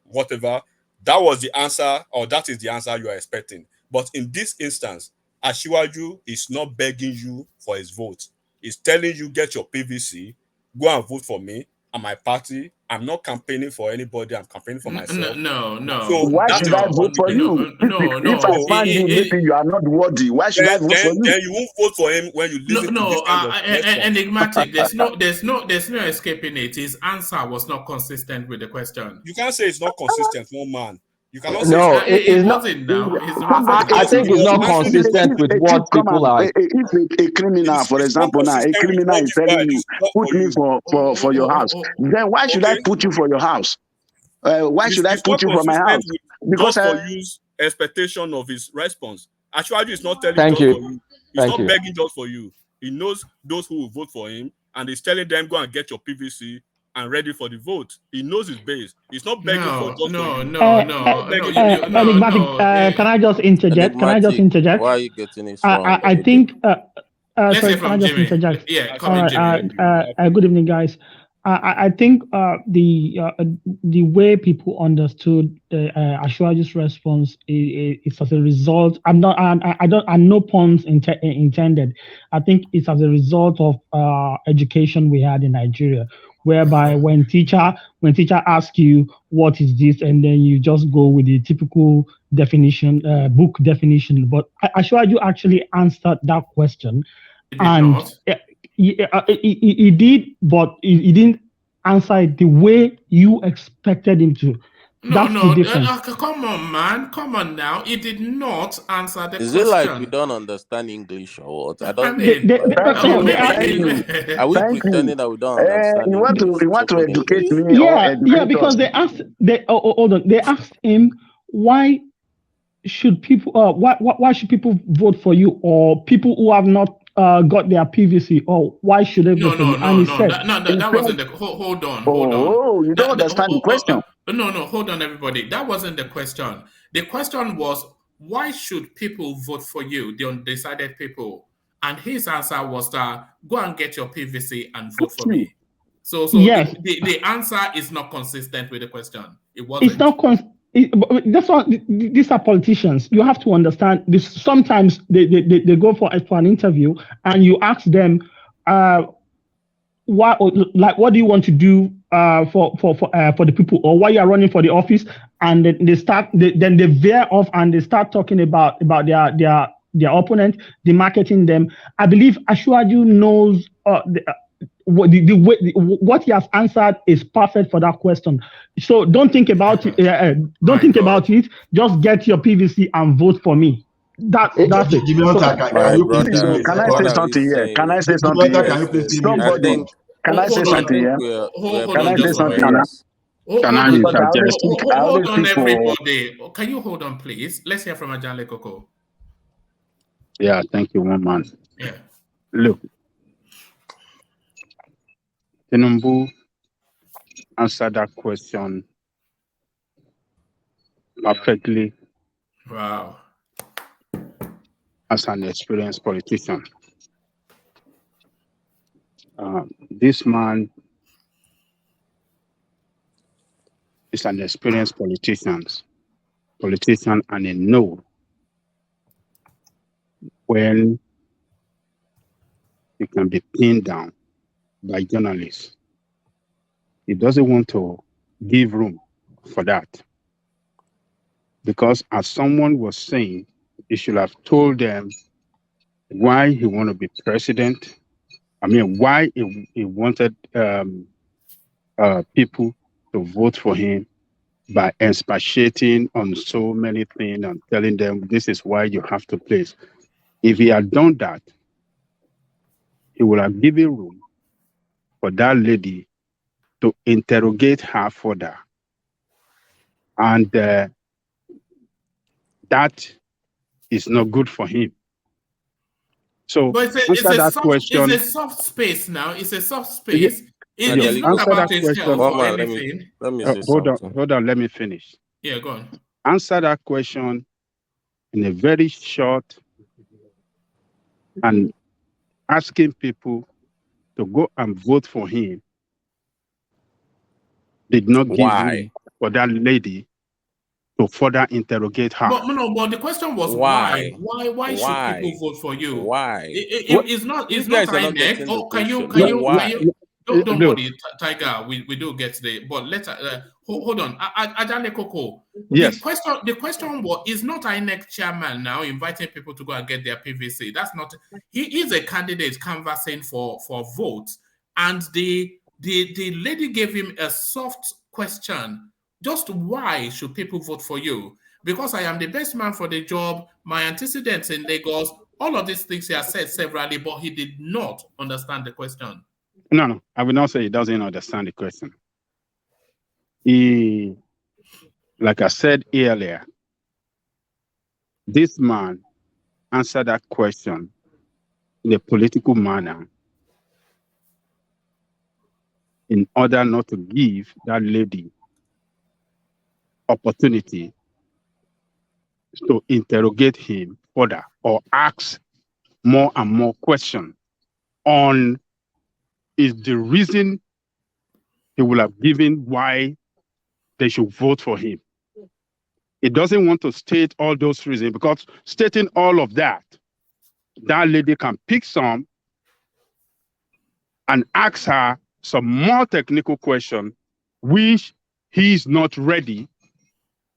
whatever. That was the answer, or that is the answer you are expecting. But in this instance, Asiwaju is not begging you for his vote. He's telling you, get your PVC, go and vote for me and my party. I'm not campaigning for anybody. I'm campaigning for myself. No. So why should I vote for you? If I find you, maybe you are not worthy. Why should I vote for you? Then you won't vote for him when you listen to this kind of enigmatic. There's no escaping it. His answer was not consistent with the question. You can't say it's not consistent, one man. You cannot say it wasn't now. I think it's not consistent with what people are. If a criminal, for example, now a criminal is telling you, put me for your house, then why should I put you for your house? Why should I put you for my house? Because for use expectation of his response. Actually, it's not telling just for you. He's not begging just for you. He knows those who will vote for him, and he's telling them, go and get your PVC and ready for the vote. He knows his base. He's not begging for just Enigmatic, can I just interject? Why are you getting it wrong? I think Let's sorry, hear can I from just Jimmy. interject? Yeah, come in, Jimmy. Good evening, guys. I think the way people understood Ashwaji's response is as a result. I'm no puns intended. I think it's as a result of education we had in Nigeria, whereby when teacher asks you what is this, and then you just go with the typical definition, book definition. But Ashwaju actually answered that question, he did, but he didn't answer it the way you expected him to. That's the difference. Come on, man. Come on now. He did not answer the question. Is it like we don't understand English or what? I don't Are we pretending that we don't understand English? You want to educate me? Yeah, because they asked. Hold on. They asked him why should people why should people vote for you, or people who have not got their PVC, or why should they vote for you? And he said, that wasn't the hold on. Oh, you don't understand the question. No, hold on, everybody. That wasn't the question. The question was, why should people vote for you, the undecided people? And his answer was that go and get your PVC and vote for me. So yes. the answer is not consistent with the question. It wasn't. It's not that's what these are politicians. You have to understand this. Sometimes they go for an interview and you ask them what do you want to do for the people, or why you are running for the office, and then they veer off and they start talking about their opponent, demarketing them. I believe Ashwaju knows what he has answered is perfect for that question. So don't think about it. Think about it. Just get your PVC and vote for me. That's it. Can I say something here? Can I say something here? Somebody. Can I say something here? Can I say something here? Hold on, everybody. Can you hold on, please? Let's hear from Ajanle Koko. Yeah, thank you, one man. Yeah. Look, Tinubu answered that question perfectly. Wow. As an experienced politician. This man is an experienced politician, and he knows when he can be pinned down by journalists. He doesn't want to give room for that. Because as someone was saying, he should have told them why he wanted to be president. I mean, why he wanted people to vote for him by expatiating on so many things and telling them this is why you have to place. If he had done that, he would have given room for that lady to interrogate her further. And that is not good for him. So, but it's a soft space now. It's a soft space. It's not about his health or anything. Hold on, let me finish. Yeah, go on. Answer that question in a very short and asking people to go and vote for him did not give room for that lady to further interrogate her. But the question was why? Why should people vote for you? Why? It's not INEC. Oh, can you don't worry, Tiger. We do get there, but let's hold on. Ajane Koko. Yes. The question was, is not INEC chairman now inviting people to go and get their PVC? That's not. He is a candidate canvassing for votes, and the lady gave him a soft question. Just why should people vote for you? Because I am the best man for the job, my antecedents in Lagos, all of these things he has said severally, but he did not understand the question. No, I will not say he doesn't understand the question. He, like I said earlier, this man answered that question in a political manner in order not to give that lady opportunity to interrogate him further or ask more and more questions on is the reason he will have given why they should vote for him. He doesn't want to state all those reasons, because stating all of that, that lady can pick some and ask her some more technical question, which he's not ready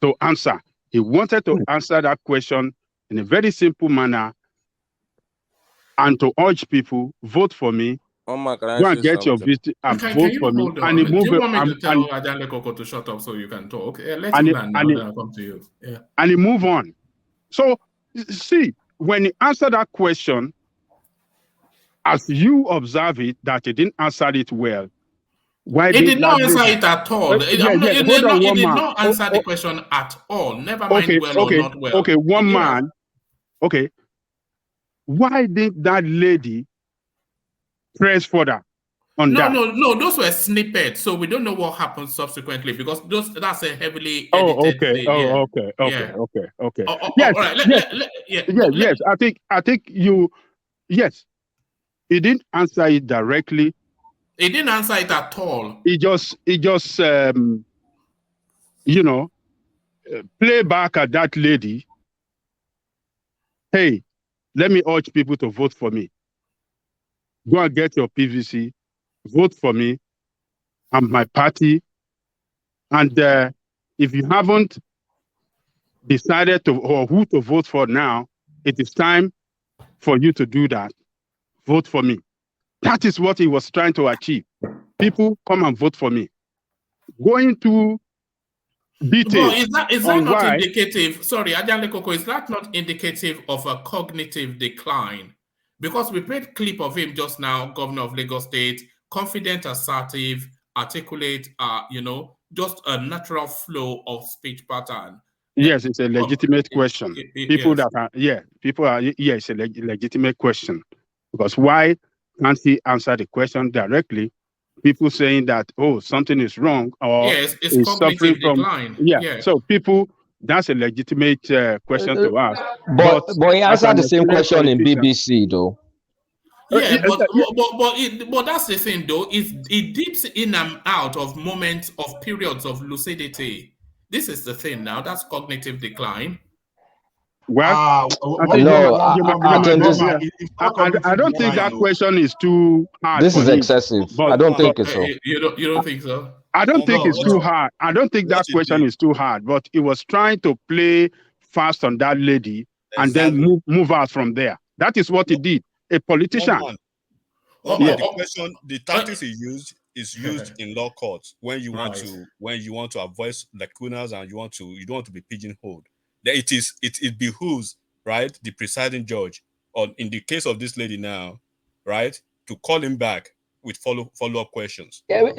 to answer. He wanted to answer that question in a very simple manner and to urge people, vote for me. Omar, can I Go say and get your something? visit and Can vote you for me. hold And he on? Do move you want me to tell and Ajanle Koko to shut up so you can talk? Let him land now, then I'll come to you. Yeah. and he move on. So see, when he answered that question, as you observe it, that he didn't answer it well. Why He did not that answer lady? it at all. Hold on, He one did man. not answer the question at all. Never mind Okay, well or not well. okay, one He didn't man. Okay, why did that lady press further on that? No. Those were snippets, so we don't know what happened subsequently because that's a heavily Oh, edited okay. thing. Oh, Yeah. okay. Yeah. Okay. All right. Yes. I think you. Yes, he didn't answer it directly. He didn't answer it at all. He just play back at that lady. Hey, let me urge people to vote for me. Go and get your PVC, vote for me and my party. And if you haven't decided to or who to vote for now, it is time for you to do that. Vote for me. That is what he was trying to achieve. People come and vote for me. Going to details. But is that on not why, indicative? Sorry, Ajanle Koko, is that not indicative of a cognitive decline? Because we played clip of him just now, Governor of Lagos State, confident, assertive, articulate, just a natural flow of speech pattern. yes, it's a legitimate question. People yes. it's a legitimate question. Because why can't he answer the question directly? People saying that, oh, something is wrong or yes, it's is cognitive suffering from, decline. So people, that's a legitimate question to ask. But he as answered an the same experienced question in politician- BBC though. Yeah, but that's the thing though. It dips in and out of moments of periods of lucidity. This is the thing now. That's cognitive decline. Well, I don't think that question is too hard. This for is him. excessive. But, I don't think it's so. You don't think so? I don't think it's too hard. I don't think that question is too hard. But he was trying to play fast on that lady and then move out from there. That is what he did. A politician. The question, the tactics he used is used in law courts when you want to avoid lacunas and you don't want to be pigeonholed. It behooves, right, the presiding judge, or in the case of this lady now, right, to call him back with follow-up questions. But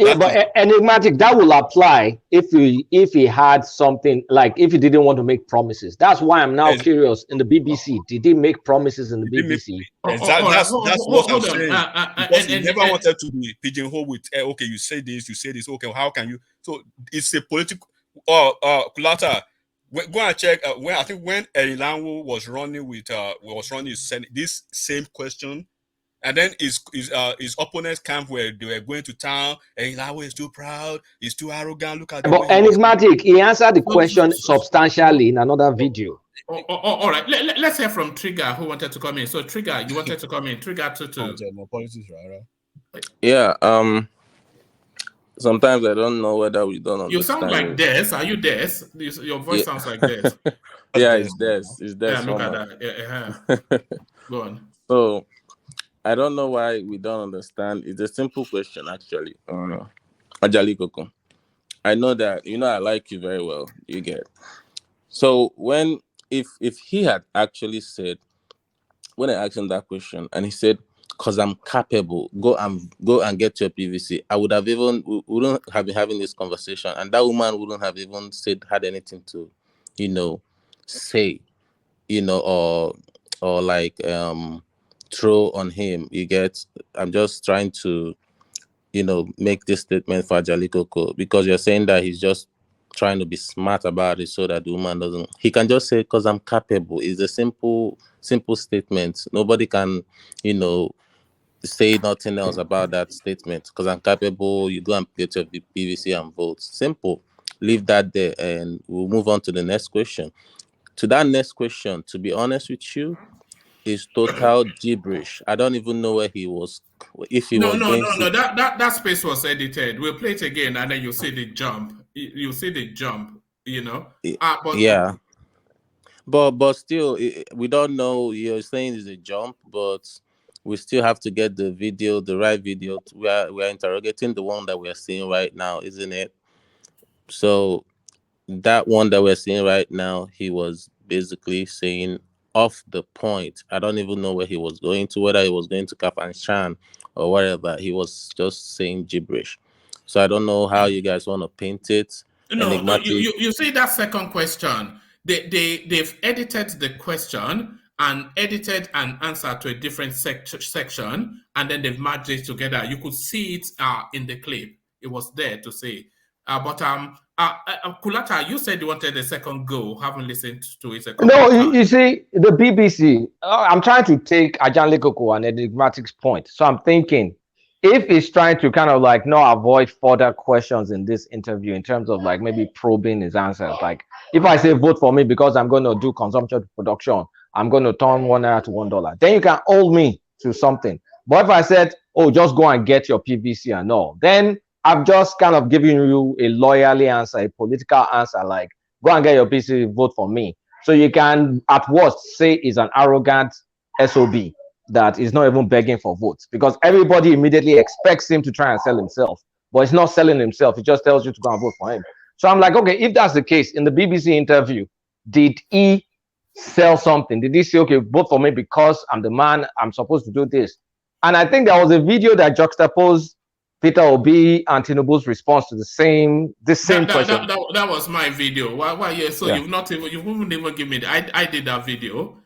enigmatic, that will apply if he had something like if he didn't want to make promises. That's why I'm now curious. In the BBC, did he make promises in the BBC? Exactly. That's what I'm saying. Because he never wanted to be pigeonholed with, okay, you say this. Okay, how can you? So it's a political. Kulata, go and check. When Erilanwo was running this same question. And then his opponent's camp where they were going to town, and Ilawo is too proud, he's too arrogant. Look at But enigmatic, he answered the question substantially in another video. All right, let's hear from Trigger who wanted to come in. So Trigger, you wanted to come in. Trigger to. Yeah. Sometimes I don't know whether we don't understand. You sound like Des. Are you Des? Your voice sounds like Des. Yeah, it's Des. It's Des. Yeah, look at that. Go on. So I don't know why we don't understand. It's a simple question, actually. Ajali Koko. I know that I like you very well. You get. So if he had actually said, when I asked him that question, and he said, "Cause I'm capable, go and get your PVC," I would have we wouldn't have been having this conversation, and that woman wouldn't have even had anything to, say, or like throw on him. You get. I'm just trying to, make this statement for Ajali Koko because you're saying that he's just trying to be smart about it so that the woman doesn't. He can just say, "Cause I'm capable." It's a simple statement. Nobody can, say nothing else about that statement because I'm capable. You go and get your PVC and vote. Simple. Leave that there, and we'll move on to the next question. To that next question, to be honest with you, is total gibberish. I don't even know where he was. If he was going to. That space was edited. We'll play it again, and then you'll see the jump. You'll see the jump. But yeah. But still, we don't know. You're saying it's a jump, but we still have to get the video, the right video. We are interrogating the one that we are seeing right now, isn't it? So that one that we're seeing right now, he was basically saying off the point. I don't even know where he was going to, whether he was going to Kafanchan or whatever. He was just saying gibberish. So I don't know how you guys want to paint it. No, you see that second question. They've edited the question and edited an answer to a different section, and then they've merged it together. You could see it in the clip. It was there to see. Kulata, you said you wanted a second go. Haven't listened to it. You see, the BBC. I'm trying to take Ajanle Koko and Enigmatic's point. So I'm thinking, if he's trying to kind of like not avoid further questions in this interview in terms of like maybe probing his answers, like if I say vote for me because I'm going to do consumption to production, I'm going to turn $1 to $1, then you can hold me to something. But if I said, oh, just go and get your PVC and all, then I've just kind of given you a loyally answer, a political answer, like go and get your PVC, vote for me. So you can at worst say he's an arrogant SOB that is not even begging for votes, because everybody immediately expects him to try and sell himself, but he's not selling himself. He just tells you to go and vote for him. So I'm like, okay, if that's the case, in the BBC interview, did he sell something? Did he say, okay, vote for me because I'm the man, I'm supposed to do this? And I think there was a video that juxtaposed Peter Obi and Tinubu's response to the same question. That was my video. Why? Yeah. So yeah. You wouldn't even give me. I did that video.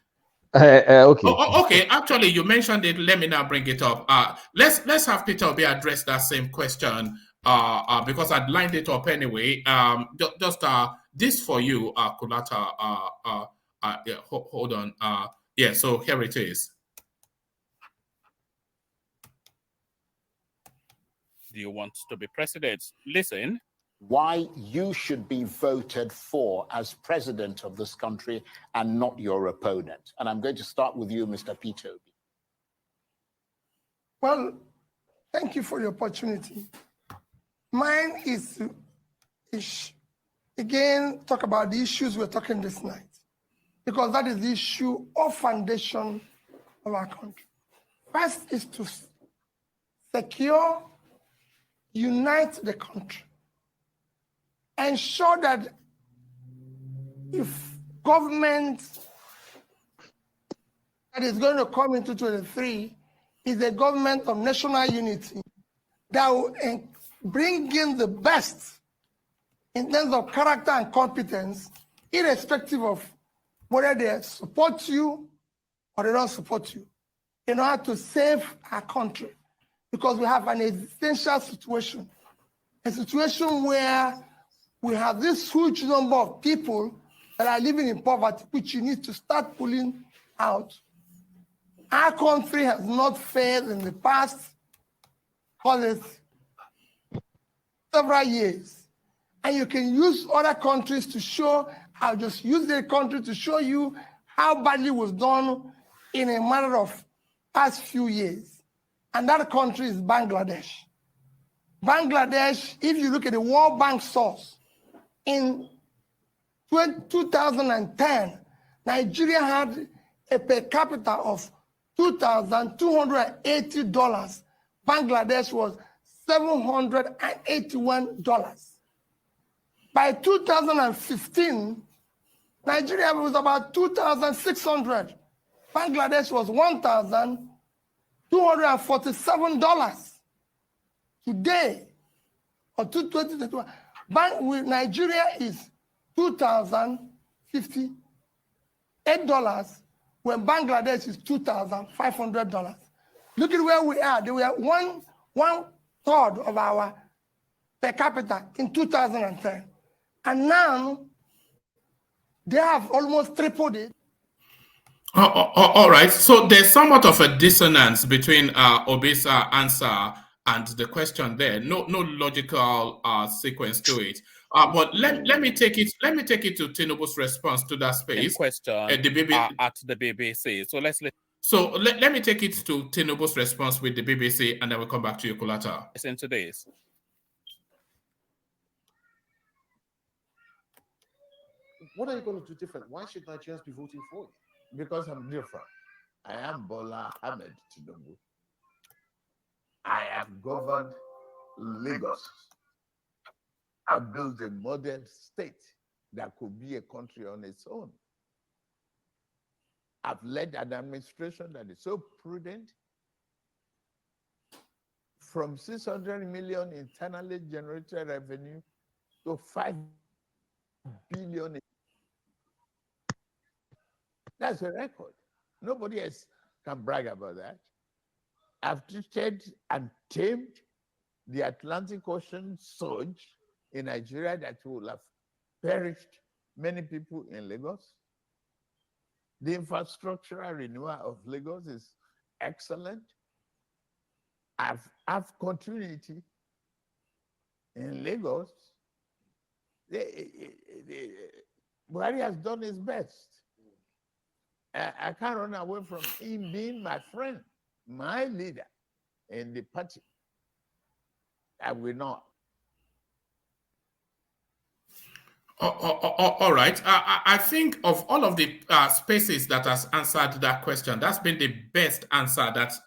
Okay. Okay. Actually, you mentioned it. Let me now bring it up. Let's have Peter Obi address that same question. Because I'd lined it up anyway. Just this for you, Kulata. Yeah. Hold on. Yeah. So here it is. Do you want to be president? Listen. Why you should be voted for as president of this country and not your opponent. And I'm going to start with you, Mr. Peter Obi. Well, thank you for the opportunity. Mine is again, talk about the issues we're talking this night, because that is the issue of foundation of our country. First is to secure, unite the country, ensure that if government that is going to come into 23 is a government of national unity that will bring in the best in terms of character and competence, irrespective of whether they support you or they don't support you, in order to save our country. Because we have an existential situation, a situation where we have this huge number of people that are living in poverty, which you need to start pulling out. Our country has not failed in the past, several years. And you can use other countries to show, I'll just use their country to show you how badly it was done in a matter of past few years. And that country is Bangladesh. Bangladesh, if you look at the World Bank source, in 2010, Nigeria had a per capita of $2,280. Bangladesh was $781. By 2015, Nigeria was about 2,600. Bangladesh was $1,247. Today, or 2021, Nigeria is $2,058, when Bangladesh is $2,500. Look at where we are. They were one third of our per capita in 2010. And now they have almost tripled it. All right. So there's somewhat of a dissonance between Obi's answer and the question there. No logical sequence to it. But let me take it to Tinubu's response to that space. Question at the BBC. So let me take it to Tinubu's response with the BBC, and then we'll come back to you, Kulata. Listen to this. What are you going to do different? Why should Nigerians be voting for you? Because I'm different. I am Bola Ahmed Tinubu. I have governed Lagos. I built a modern state that could be a country on its own. I've led an administration that is so prudent. From 600 million internally generated revenue to 5 billion. That's a record. Nobody else can brag about that. I've treated and tamed the Atlantic Ocean surge in Nigeria that will have perished many people in Lagos. The infrastructural renewal of Lagos is excellent. I've continuity in Lagos. Buhari has done his best. I can't run away from him being my friend, my leader in the party. I will not. All right. I think of all of the spaces that has answered that question, that's been the best answer. That's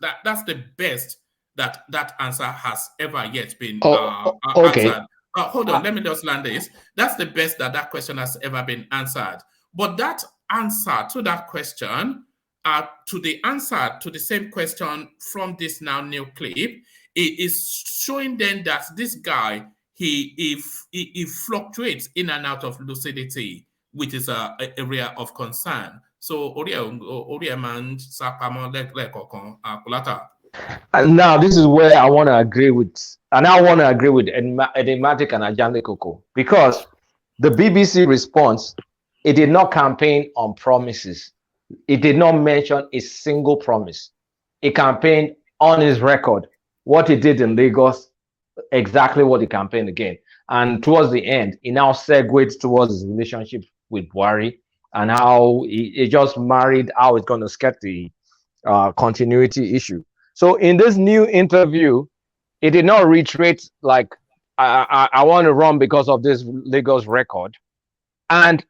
the best that answer has ever yet been okay. answered. Hold on, let me just land this. That's the best that question has ever been answered. But that answer to that question, to the answer to the same question from this now new clip, it is showing then that this guy, he fluctuates in and out of lucidity, which is an area of concern. So, and now this is where I want to agree with, Enigmatic and Ajani Koko, because the BBC response, it did not campaign on promises. It did not mention a single promise. It campaigned on his record, what he did in Lagos, exactly what he campaigned again. And towards the end, he now segued towards his relationship with Buhari and how he just married, how it's going to get the continuity issue. So in this new interview, it did not reiterate like, I want to run because of this Lagos record. And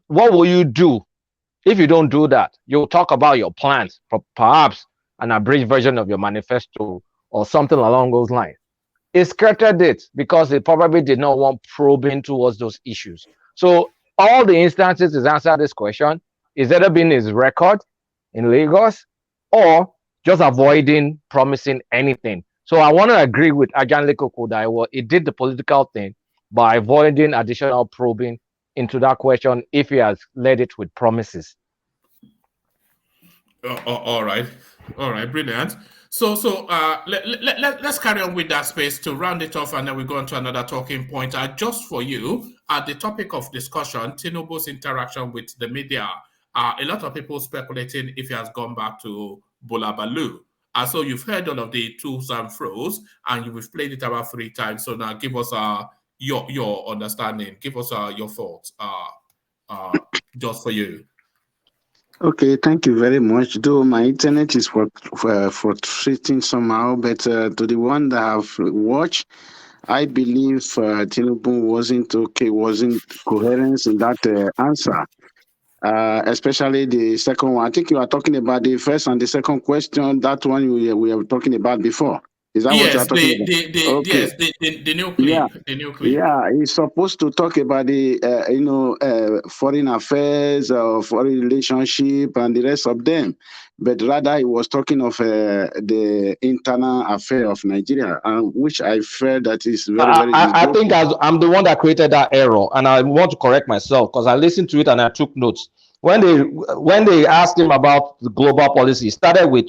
what will you do if you don't do that? You'll talk about your plans, perhaps an abridged version of your manifesto or something along those lines. It skirted it because it probably did not want probing towards those issues. So all the instances he's answered this question is either been his record in Lagos or just avoiding promising anything. So I want to agree with Ajan Lekoko that it did the political thing by avoiding additional probing into that question if he has led it with promises. All right, brilliant. So let's carry on with that space to round it off, and then we go on to another talking point. Just for you, the topic of discussion, Tinubu's interaction with the media. A lot of people speculating if he has gone back to Bolabalu. So you've heard all of the to's and fro's, and you've played it about 3 times. So now give us your understanding. Give us your thoughts. Just for you. Okay, thank you very much. Though my internet is frustrating somehow, but to the one that have watched, I believe Tinubu wasn't coherence in that answer. Especially the second one. I think you are talking about the first and the second question. That one we were talking about before. Is that what you are talking about? Okay. Yes, the new clip. Yeah. The new clip. Yeah, he's supposed to talk about the foreign affairs, foreign relationship, and the rest of them. But rather, he was talking of the internal affair of Nigeria, which I felt that is very, very. I think I'm the one that created that error, and I want to correct myself because I listened to it and I took notes. When they asked him about the global policy, he started with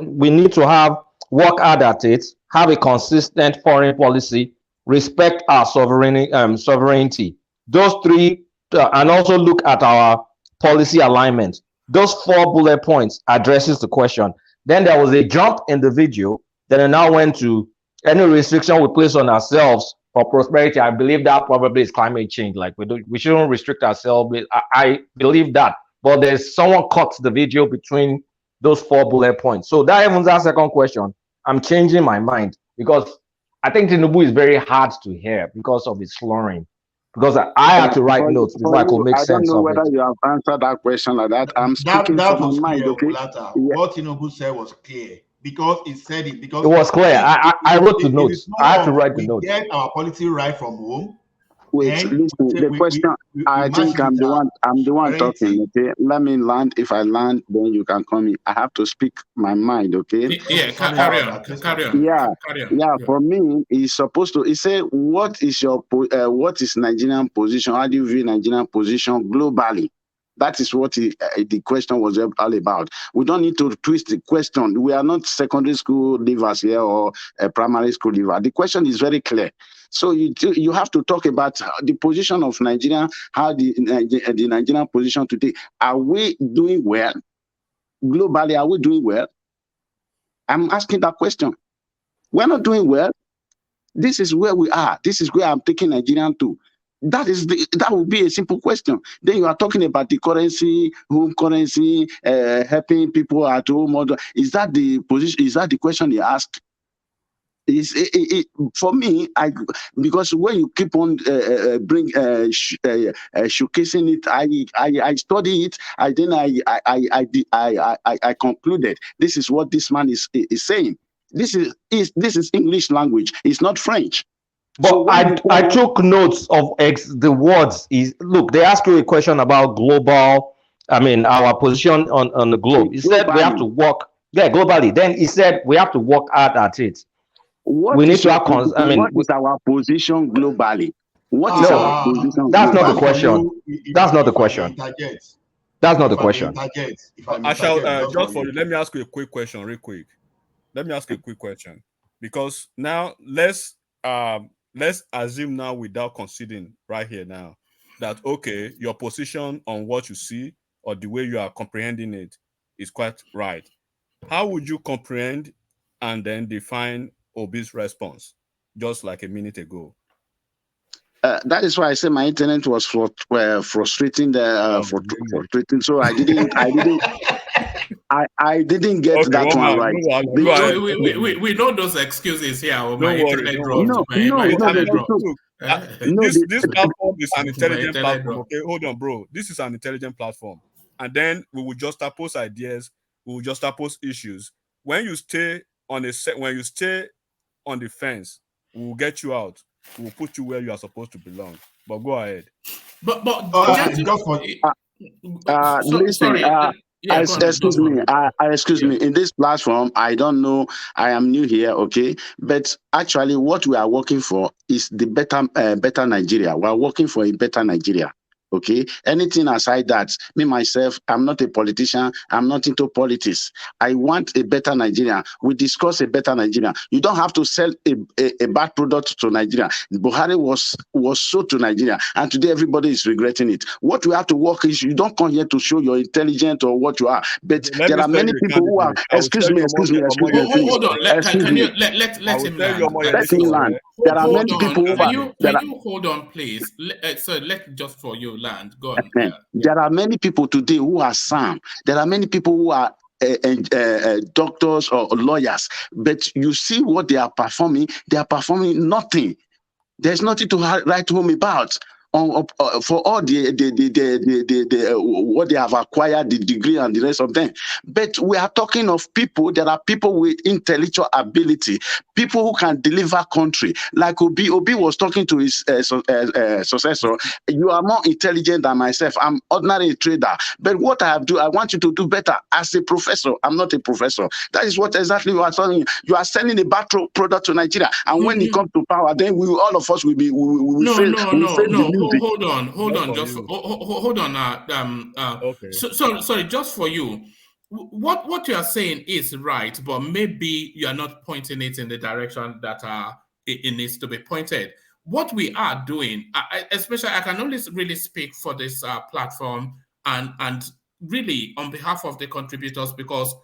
we need to work hard at it, have a consistent foreign policy, respect our sovereignty. Those 3, and also look at our policy alignment. those 4 bullet points addresses the question. Then there was a jump in the video. Then it now went to any restriction we place on ourselves for prosperity. I believe that probably is climate change. Like we shouldn't restrict ourselves. I believe that. But there's someone cut the video between those 4 bullet points. So that even that second question, I'm changing my mind because I think Tinubu is very hard to hear because of his slurring. Because I had to write notes before I could make sense of it. I don't know whether you have answered that question like that. I'm speaking that from was my mind, clear, okay? Olata. What Tinubu said was clear because he said it. Because it was clear. I wrote the notes. I had to write the notes. We get our policy right from home. Wait, listen. The question. I think I'm the one. I'm the one talking. Okay, let me land. If I land, then you can come in. I have to speak my mind. Okay. Yeah, carry on. Yeah. For me, he's supposed to. He said, "What is your what is Nigerian position? How do you view Nigerian position globally?" That is what the question was all about. We don't need to twist the question. We are not secondary school leavers here or primary school leavers. The question is very clear. So you have to talk about the position of Nigeria, how the Nigerian position today. Are we doing well? Globally, are we doing well? I'm asking that question. We're not doing well. This is where we are. This is where I'm taking Nigeria to. That would be a simple question. Then you are talking about the currency, home currency, helping people at home. Is that the position? Is that the question you asked? For me, because when you keep on showcasing it, I study it. I concluded this is what this man is saying. This is English language. It's not French. But so I took notes of the words. Look, they ask you a question about global. I mean, our position on the globe. He said we have to work. Yeah, globally. Then he said we have to work hard at it. What is our position globally? What is our position? That's not the question. That's not the question. That's not the question. I shall just for you. Let me ask you a quick question, real quick. Let me ask you a quick question, because now let's assume now, without conceding right here now, that okay, your position on what you see or the way you are comprehending it is quite right. How would you comprehend and then define Obi's response, just like a minute ago? That is why I say my internet was frustrating. Frustrating. So I didn't get that one right. We know those excuses here. My internet dropped. This platform is an intelligent platform. Okay, hold on, bro. This is an intelligent platform, and then we will just oppose ideas. We will just oppose issues. When you stay on the fence, we will get you out. We will put you where you are supposed to belong. But go ahead. Excuse me. In this platform, I don't know. I am new here, okay. But actually, what we are working for is the better Nigeria. We are working for a better Nigeria. Okay, anything aside that, me myself, I'm not a politician. I'm not into politics. I want a better Nigeria. We discuss a better Nigeria. You don't have to sell a bad product to Nigeria. Buhari was sold to Nigeria, and today everybody is regretting it. What we have to work is, you don't come here to show you're intelligent or what you are. But there are many people who are. Excuse me. Hold on. Let him land. There are many people who are. Can you hold on, please? So let just for you land. Go on. There are many people today who are SAM. There are many people who are doctors or lawyers. But you see what they are performing. They are performing nothing. There's nothing to write home about. For all the what they have acquired, the degree and the rest of them. But we are talking of people. There are people with intellectual ability, people who can deliver country. Like Obi was talking to his successor. You are more intelligent than myself. I'm ordinary trader. But what I want you to do better as a professor. I'm not a professor. That is what exactly you are telling you. You are selling a bad product to Nigeria, and when it comes to power, then all of us will be. Hold on. Just hold on. Okay. So sorry. Just for you, what you are saying is right, but maybe you are not pointing it in the direction that it needs to be pointed. What we are doing, especially, I can only really speak for this platform and really on behalf of the contributors, because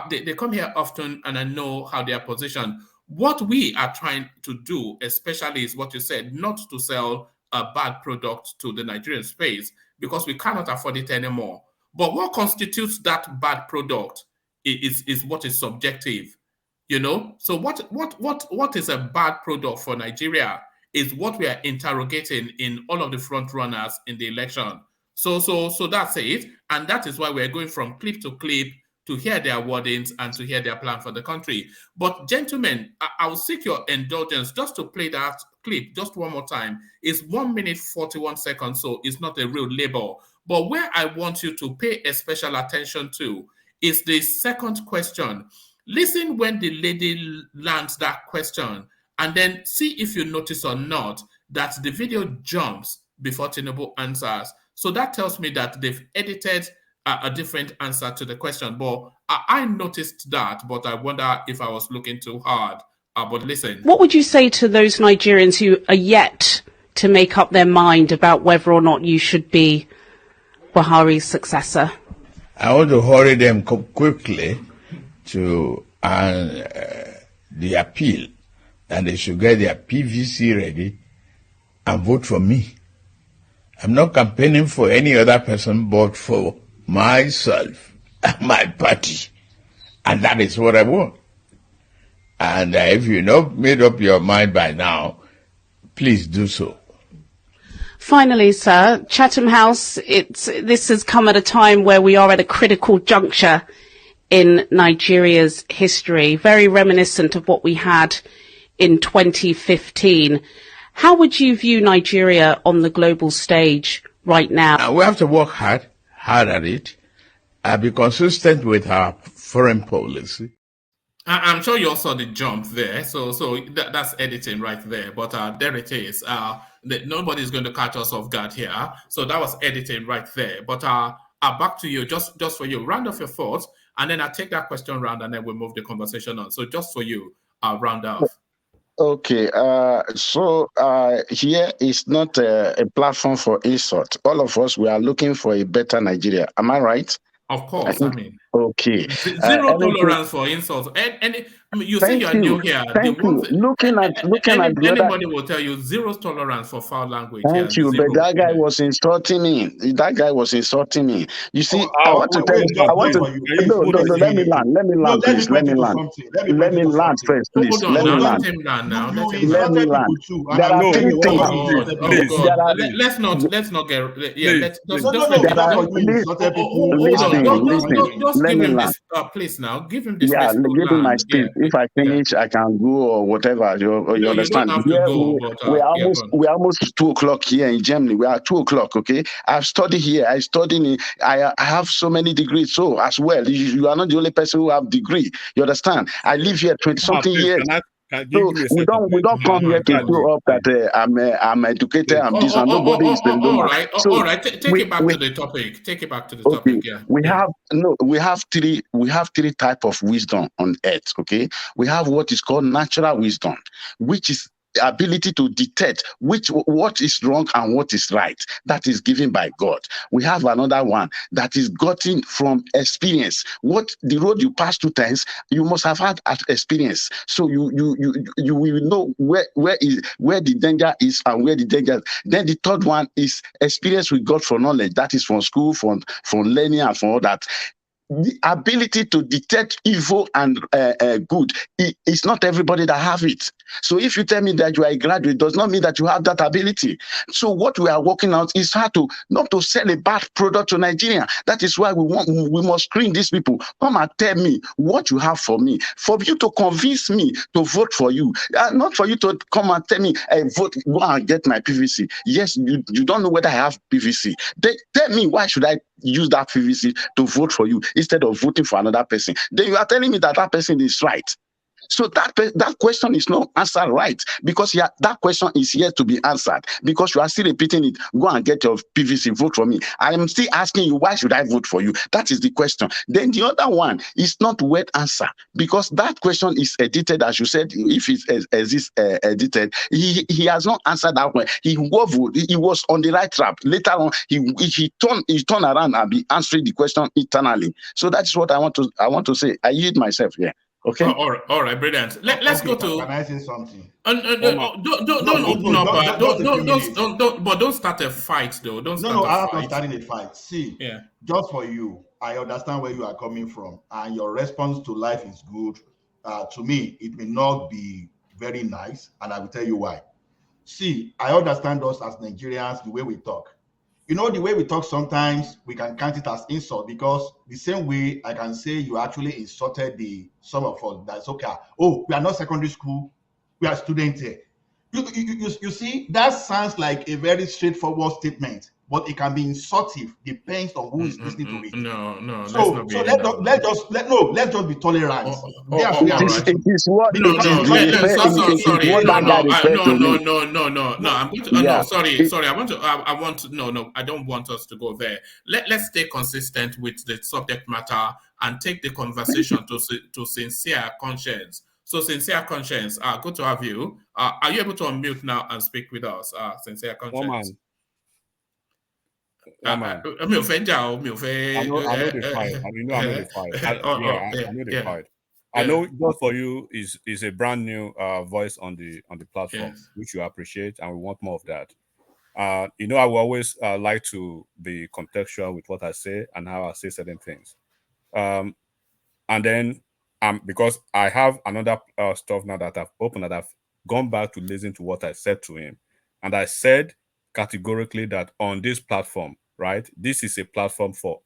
they come here often and I know how they are positioned. What we are trying to do, especially, is what you said, not to sell a bad product to the Nigerian space, because we cannot afford it anymore. But what constitutes that bad product is what is subjective, you know? So what is a bad product for Nigeria is what we are interrogating in all of the front runners in the election. So that's it. And that is why we're going from clip to clip to hear their wordings and to hear their plan for the country. But gentlemen, I'll seek your indulgence just to play that clip just one more time. It's 1 minute 41 seconds, so it's not a real label. But where I want you to pay a special attention to is the second question. Listen when the lady lands that question, and then see if you notice or not that the video jumps before Tinubu answers. So that tells me that they've edited a different answer to the question. But I noticed that, but I wonder if I was looking too hard. But listen. What would you say to those Nigerians who are yet to make up their mind about whether or not you should be Buhari's successor? I want to hurry them quickly to the appeal, and they should get their PVC ready and vote for me. I'm not campaigning for any other person but for myself and my party. And that is what I want. And if you've not made up your mind by now, please do so. Finally, sir, Chatham House, this has come at a time where we are at a critical juncture in Nigeria's history, very reminiscent of what we had in 2015. How would you view Nigeria on the global stage right now? We have to work hard at it, be consistent with our foreign policy. I'm sure you all saw the jump there, so that's editing right there. But there it is. Nobody's going to catch us off guard here. So that was editing right there. But back to you, just for you. Round off your thoughts, and then I'll take that question round, and then we'll move the conversation on. So just for you, round off. Okay, so here is not a platform for insult. All of us, we are looking for a better Nigeria. Am I right? Of course, I mean. Okay. Zero tolerance for insults. You say you're new here. Thank you. Looking at anybody will tell you zero tolerance for foul language. Thank you, but that guy was insulting me. You see, I want to tell you. No, let me land, please. Let me land first, please. Hold on, let him land now. Let me land. There are three things. Let's not get. Just give him this, please. Now, give him this. Yeah, give him my speech. If I finish, I can go or whatever. You understand? You don't have to go, we're almost 2 o'clock here in Germany. We are 2 o'clock. Okay, I've studied here. I have so many degrees. So as well, you are not the only person who have degree. You understand? I live here 20-something years. So we don't come here to show up that I'm educated and this and nobody is the all right. So all right. Take it back to the topic. Take it back to the topic. Yeah. We have three type of wisdom on earth. Okay, we have what is called natural wisdom, which is ability to detect what is wrong and what is right. That is given by God. We have another one that is gotten from experience. What the road you pass 2 times, you must have had experience. So you will know where the danger is and where the danger is. Then the third one is experience we got from knowledge. That is from school, from learning and from all that. The ability to detect evil and good, it's not everybody that have it. So if you tell me that you are a graduate, does not mean that you have that ability. So what we are working out is how to not to sell a bad product to Nigeria. That is why we must screen these people. Come and tell me what you have for me, for you to convince me to vote for you, not for you to come and tell me, vote, go and get my PVC. Yes, you don't know whether I have PVC. Tell me, why should I use that PVC to vote for you instead of voting for another person? Then you are telling me that person is right. So that question is not answered right, because that question is yet to be answered, because you are still repeating it. Go and get your PVC, vote for me. I am still asking you, why should I vote for you? That is the question. Then the other one is not well answered, because that question is edited, as you said. If it's edited, he has not answered that one. He was on the right track. Later on, he turned around and be answering the question internally. So that's what I want to say. I yield myself here. Okay. All right, brilliant. Let's go to. Can I say something? Don't open up. Don't start a fight though. I'm not starting a fight. See, just for you, I understand where you are coming from, and your response to life is good. To me, it may not be very nice, and I will tell you why. See, I understand us as Nigerians, the way we talk. You know, the way we talk, sometimes we can count it as insult, because the same way I can say you actually insulted some of us. That's okay. Oh, we are not secondary school. We are students here. You see, that sounds like a very straightforward statement, but it can be insultive. Depends on who is listening to it. No. Let's just be tolerant. I don't want us to go there. Let's stay consistent with the subject matter and take the conversation to sincere conscience. So, sincere conscience, good to have you. Are you able to unmute now and speak with us? Sincere conscience. I know the fight. I know just for you is a brand new voice on the platform, which you appreciate, and we want more of that. I will always like to be contextual with what I say and how I say certain things. And then because I have another stuff now that I've opened, that I've gone back to listen to what I said to him, and I said categorically that on this platform, right, this is a platform for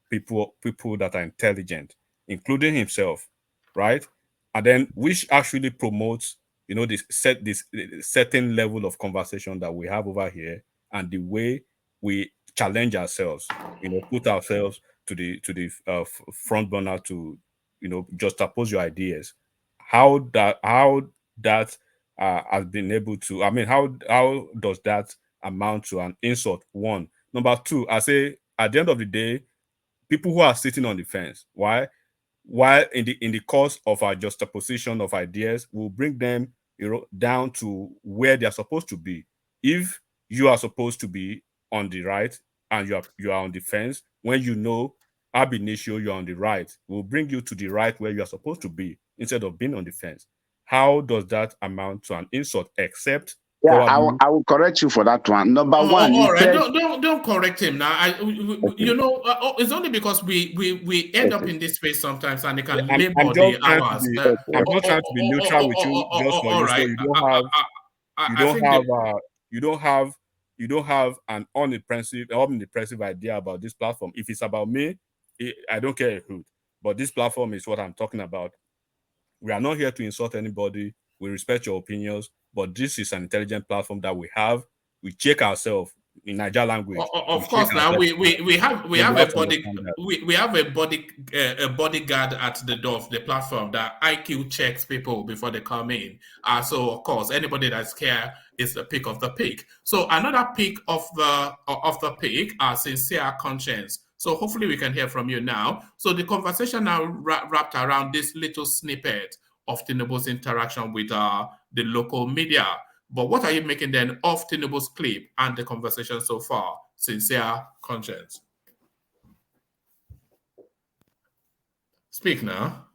people that are intelligent, including himself, right, and then which actually promotes this certain level of conversation that we have over here, and the way we challenge ourselves, put ourselves to the front burner to just oppose your ideas. How that has been able to, how does that amount to an insult? One. Number two, I say at the end of the day, people who are sitting on the fence, while in the course of our juxtaposition of ideas, will bring them down to where they are supposed to be. If you are supposed to be on the right and you are on the fence, when ab initio you're on the right, will bring you to the right where you are supposed to be instead of being on the fence. How does that amount to an insult? Except I will correct you for that one. Number one, all right. Don't correct him now. It's only because we end up in this space sometimes, and it can label the hours. I'm not trying to be neutral with you. Just for you, so you don't have an omnipresent idea about this platform. If it's about me, I don't care who. But this platform is what I'm talking about. We are not here to insult anybody. We respect your opinions, but this is an intelligent platform that we have. We check ourselves in Niger language. Of course, now we have a bodyguard at the door of the platform that IQ checks people before they come in. So of course, anybody that's here is the pick of the pick. So another pick of the pick are sincere conscience. So hopefully we can hear from you now. So the conversation now wrapped around this little snippet of Tinubu's interaction with the local media. But what are you making then of Tinubu's clip and the conversation so far? Sincere conscience. Speak now.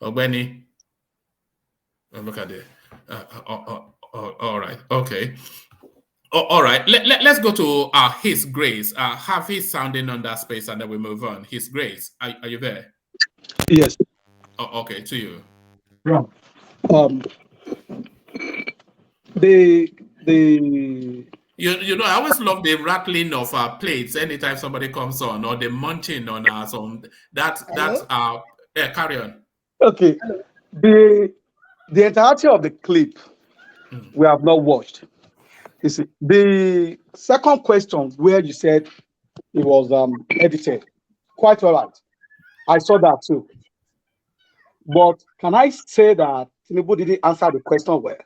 Benny. Look at it. All right. Okay. All right. Let's go to His Grace. Have his sounding on that space, and then we move on. His Grace, are you there? Yes. Oh, okay, to you. Yeah. I always love the rattling of plates anytime somebody comes on, or the munching on us on that. Carry on. Okay. The entirety of the clip we have not watched. You see, the second question where you said it was edited, quite all right. I saw that too. But can I say that Tinubu didn't answer the question well?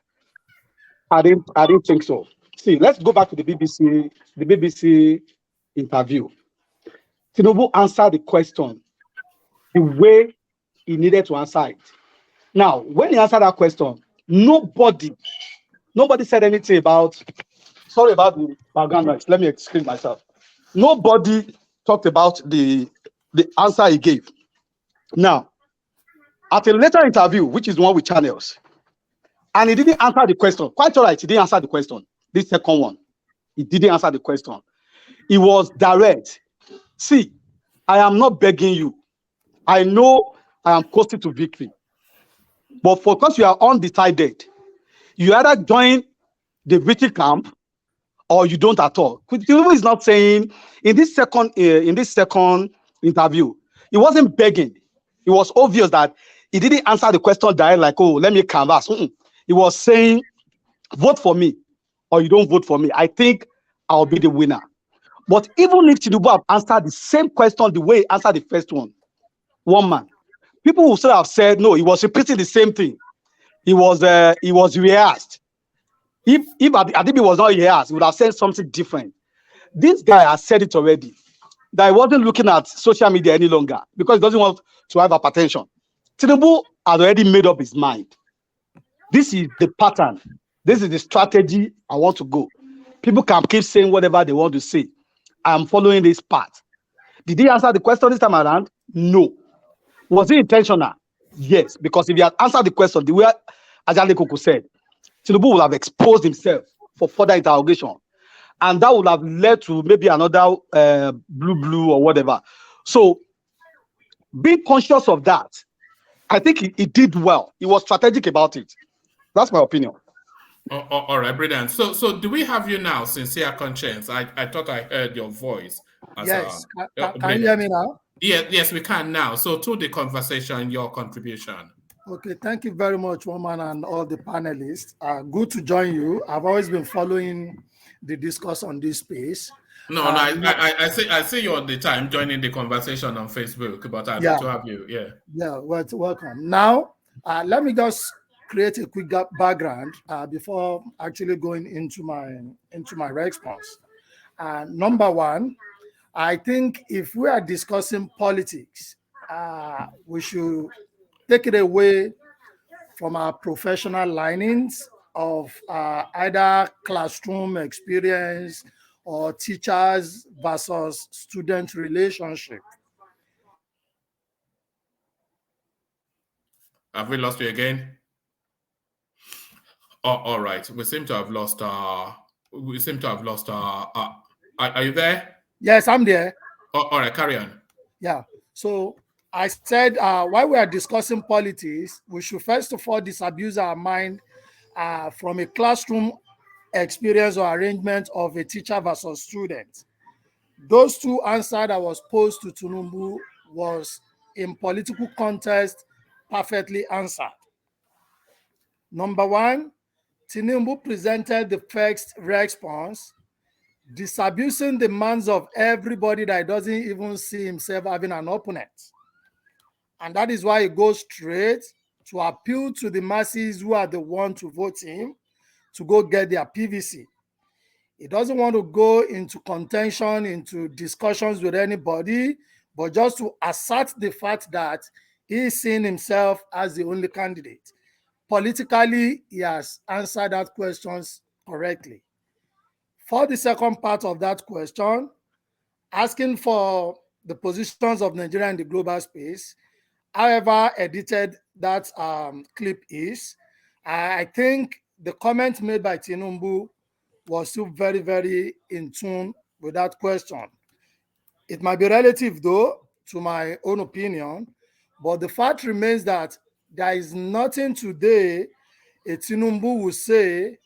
I didn't think so. See, let's go back to the BBC interview. Tinubu answered the question the way he needed to answer it. Now, when he answered that question, nobody said anything about, sorry about the background noise, let me explain myself. Nobody talked about the answer he gave. Now, at a later interview, which is the one with channels, and he didn't answer the question. Quite all right, he didn't answer the question. This second one, he didn't answer the question. He was direct. See, I am not begging you. I know I am close to victory. But because you are undecided, you either join the victory camp or you don't at all. Tinubu is not saying in this second interview, he wasn't begging. It was obvious that he didn't answer the question direct, like, oh, let me canvass. He was saying, vote for me or you don't vote for me. I think I'll be the winner. But even if Tinubu have answered the same question the way he answered the first one man, people will still have said, no, he was repeating the same thing. He was rehearsed. If Adibi was not rehearsed, he would have said something different. This guy has said it already, that he wasn't looking at social media any longer because he doesn't want to have hypertension. Tinubu has already made up his mind. This is the pattern. This is the strategy I want to go. People can keep saying whatever they want to say. I am following this path. Did he answer the question this time around? No. Was it intentional? Yes, because if he had answered the question the way Ajale Koko said, Tinubu would have exposed himself for further interrogation. And that would have led to maybe another blue or whatever. So being conscious of that, I think he did well. He was strategic about it. That's my opinion. All right, brilliant. So do we have you now, Sincere Conscience? I thought I heard your voice. Yes. Can you hear me now? Yes, we can now. So to the conversation, your contribution. Okay, thank you very much, Woman, and all the panelists. Good to join you. I've always been following the discourse on this space. I see you all the time joining the conversation on Facebook, but I'd like to have you. Yeah, welcome. Now, let me just create a quick background before actually going into my response. Number one, I think if we are discussing politics, we should take it away from our professional linings of either classroom experience or teachers versus student relationship. Have we lost you again? All right. We seem to have lost. Are you there? Yes, I'm there. All right, carry on. Yeah. So I said, while we are discussing politics, we should first of all disabuse our mind from a classroom experience or arrangement of a teacher versus student. Those two answers that was posed to Tinubu was in political context perfectly answered. Number one, Tinubu presented the first response, disabusing the minds of everybody that doesn't even see himself having an opponent. And that is why he goes straight to appeal to the masses who are the ones to vote him to go get their PVC. He doesn't want to go into contention, into discussions with anybody, but just to assert the fact that he's seeing himself as the only candidate. Politically, he has answered that question correctly. For the second part of that question, asking for the positions of Nigeria in the global space, however edited that clip is, I think the comment made by Tinubu was still very, very in tune with that question. It might be relative, though, to my own opinion, but the fact remains that there is nothing today a Tinubu will say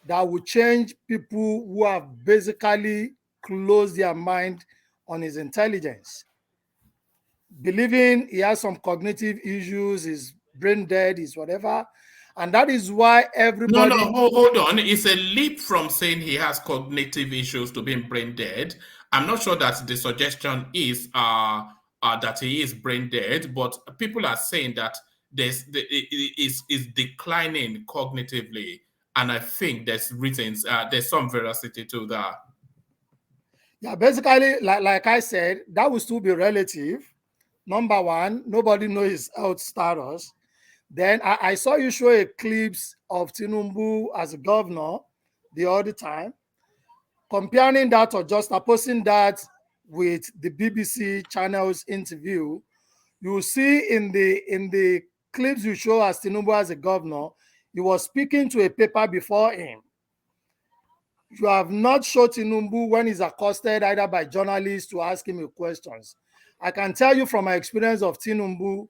that will change people who have basically closed their mind on his intelligence. Believing he has some cognitive issues, is brain dead, is whatever. And that is why everybody... No, hold on. It's a leap from saying he has cognitive issues to being brain dead. I'm not sure that the suggestion is that he is brain dead, but people are saying that is declining cognitively, and I think there's reasons, there's some veracity to that. Yeah, basically, like I said, that will still be relative. Number one, nobody knows his health status. Then I saw you show a clips of Tinubu as a governor the other time, comparing that or just opposing that with the BBC channel's interview. You will see in the clips you show as Tinubu as a governor, he was speaking to a paper before him. You have not showed Tinubu when he's accosted either by journalists to ask him questions. I can tell you from my experience of Tinubu,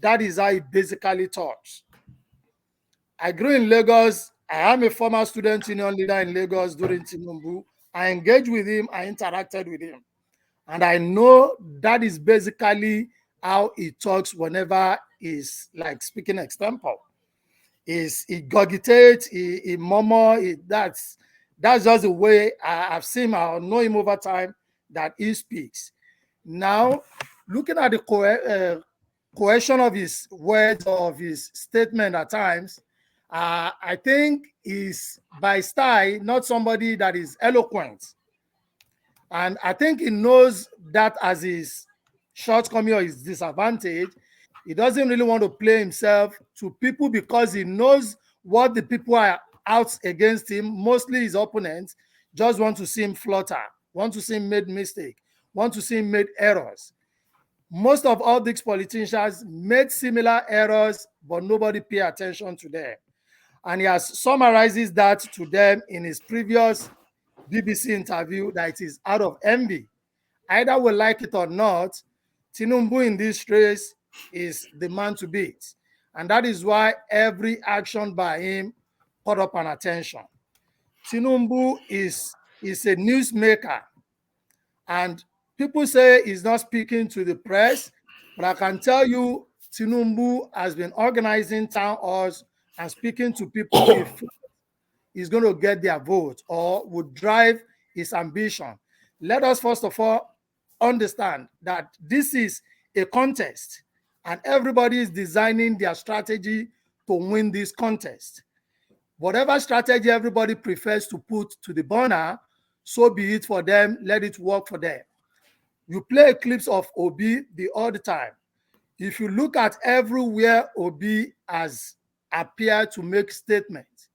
that is how he basically talks. I grew in Lagos. I am a former student union leader in Lagos during Tinubu. I engaged with him. I interacted with him. And I know that is basically how he talks whenever he's like speaking extempore. He gurgitates, he murmur, that's just the way I've seen him. I know him over time that he speaks. Now, looking at the cohesion of his words, of his statement at times, I think he's by style not somebody that is eloquent. And I think he knows that as his shortcoming or his disadvantage. He doesn't really want to play himself to people because he knows what the people are out against him, mostly his opponents, just want to see him flutter, want to see him made mistake, want to see him made errors. Most of all these politicians made similar errors, but nobody pay attention to them. And he has summarizes that to them in his previous BBC interview that it is out of envy. Either we like it or not, Tinubu in this race is the man to beat. And that is why every action by him caught up an attention. Tinubu is a newsmaker. And people say he's not speaking to the press, but I can tell you Tinubu has been organizing town halls and speaking to people if he's going to get their vote or would drive his ambition. Let us first of all understand that this is a contest and everybody is designing their strategy to win this contest. Whatever strategy everybody prefers to put to the burner, so be it for them, let it work for them. You play clips of Obi all the time. If you look at everywhere Obi has appeared to make statements,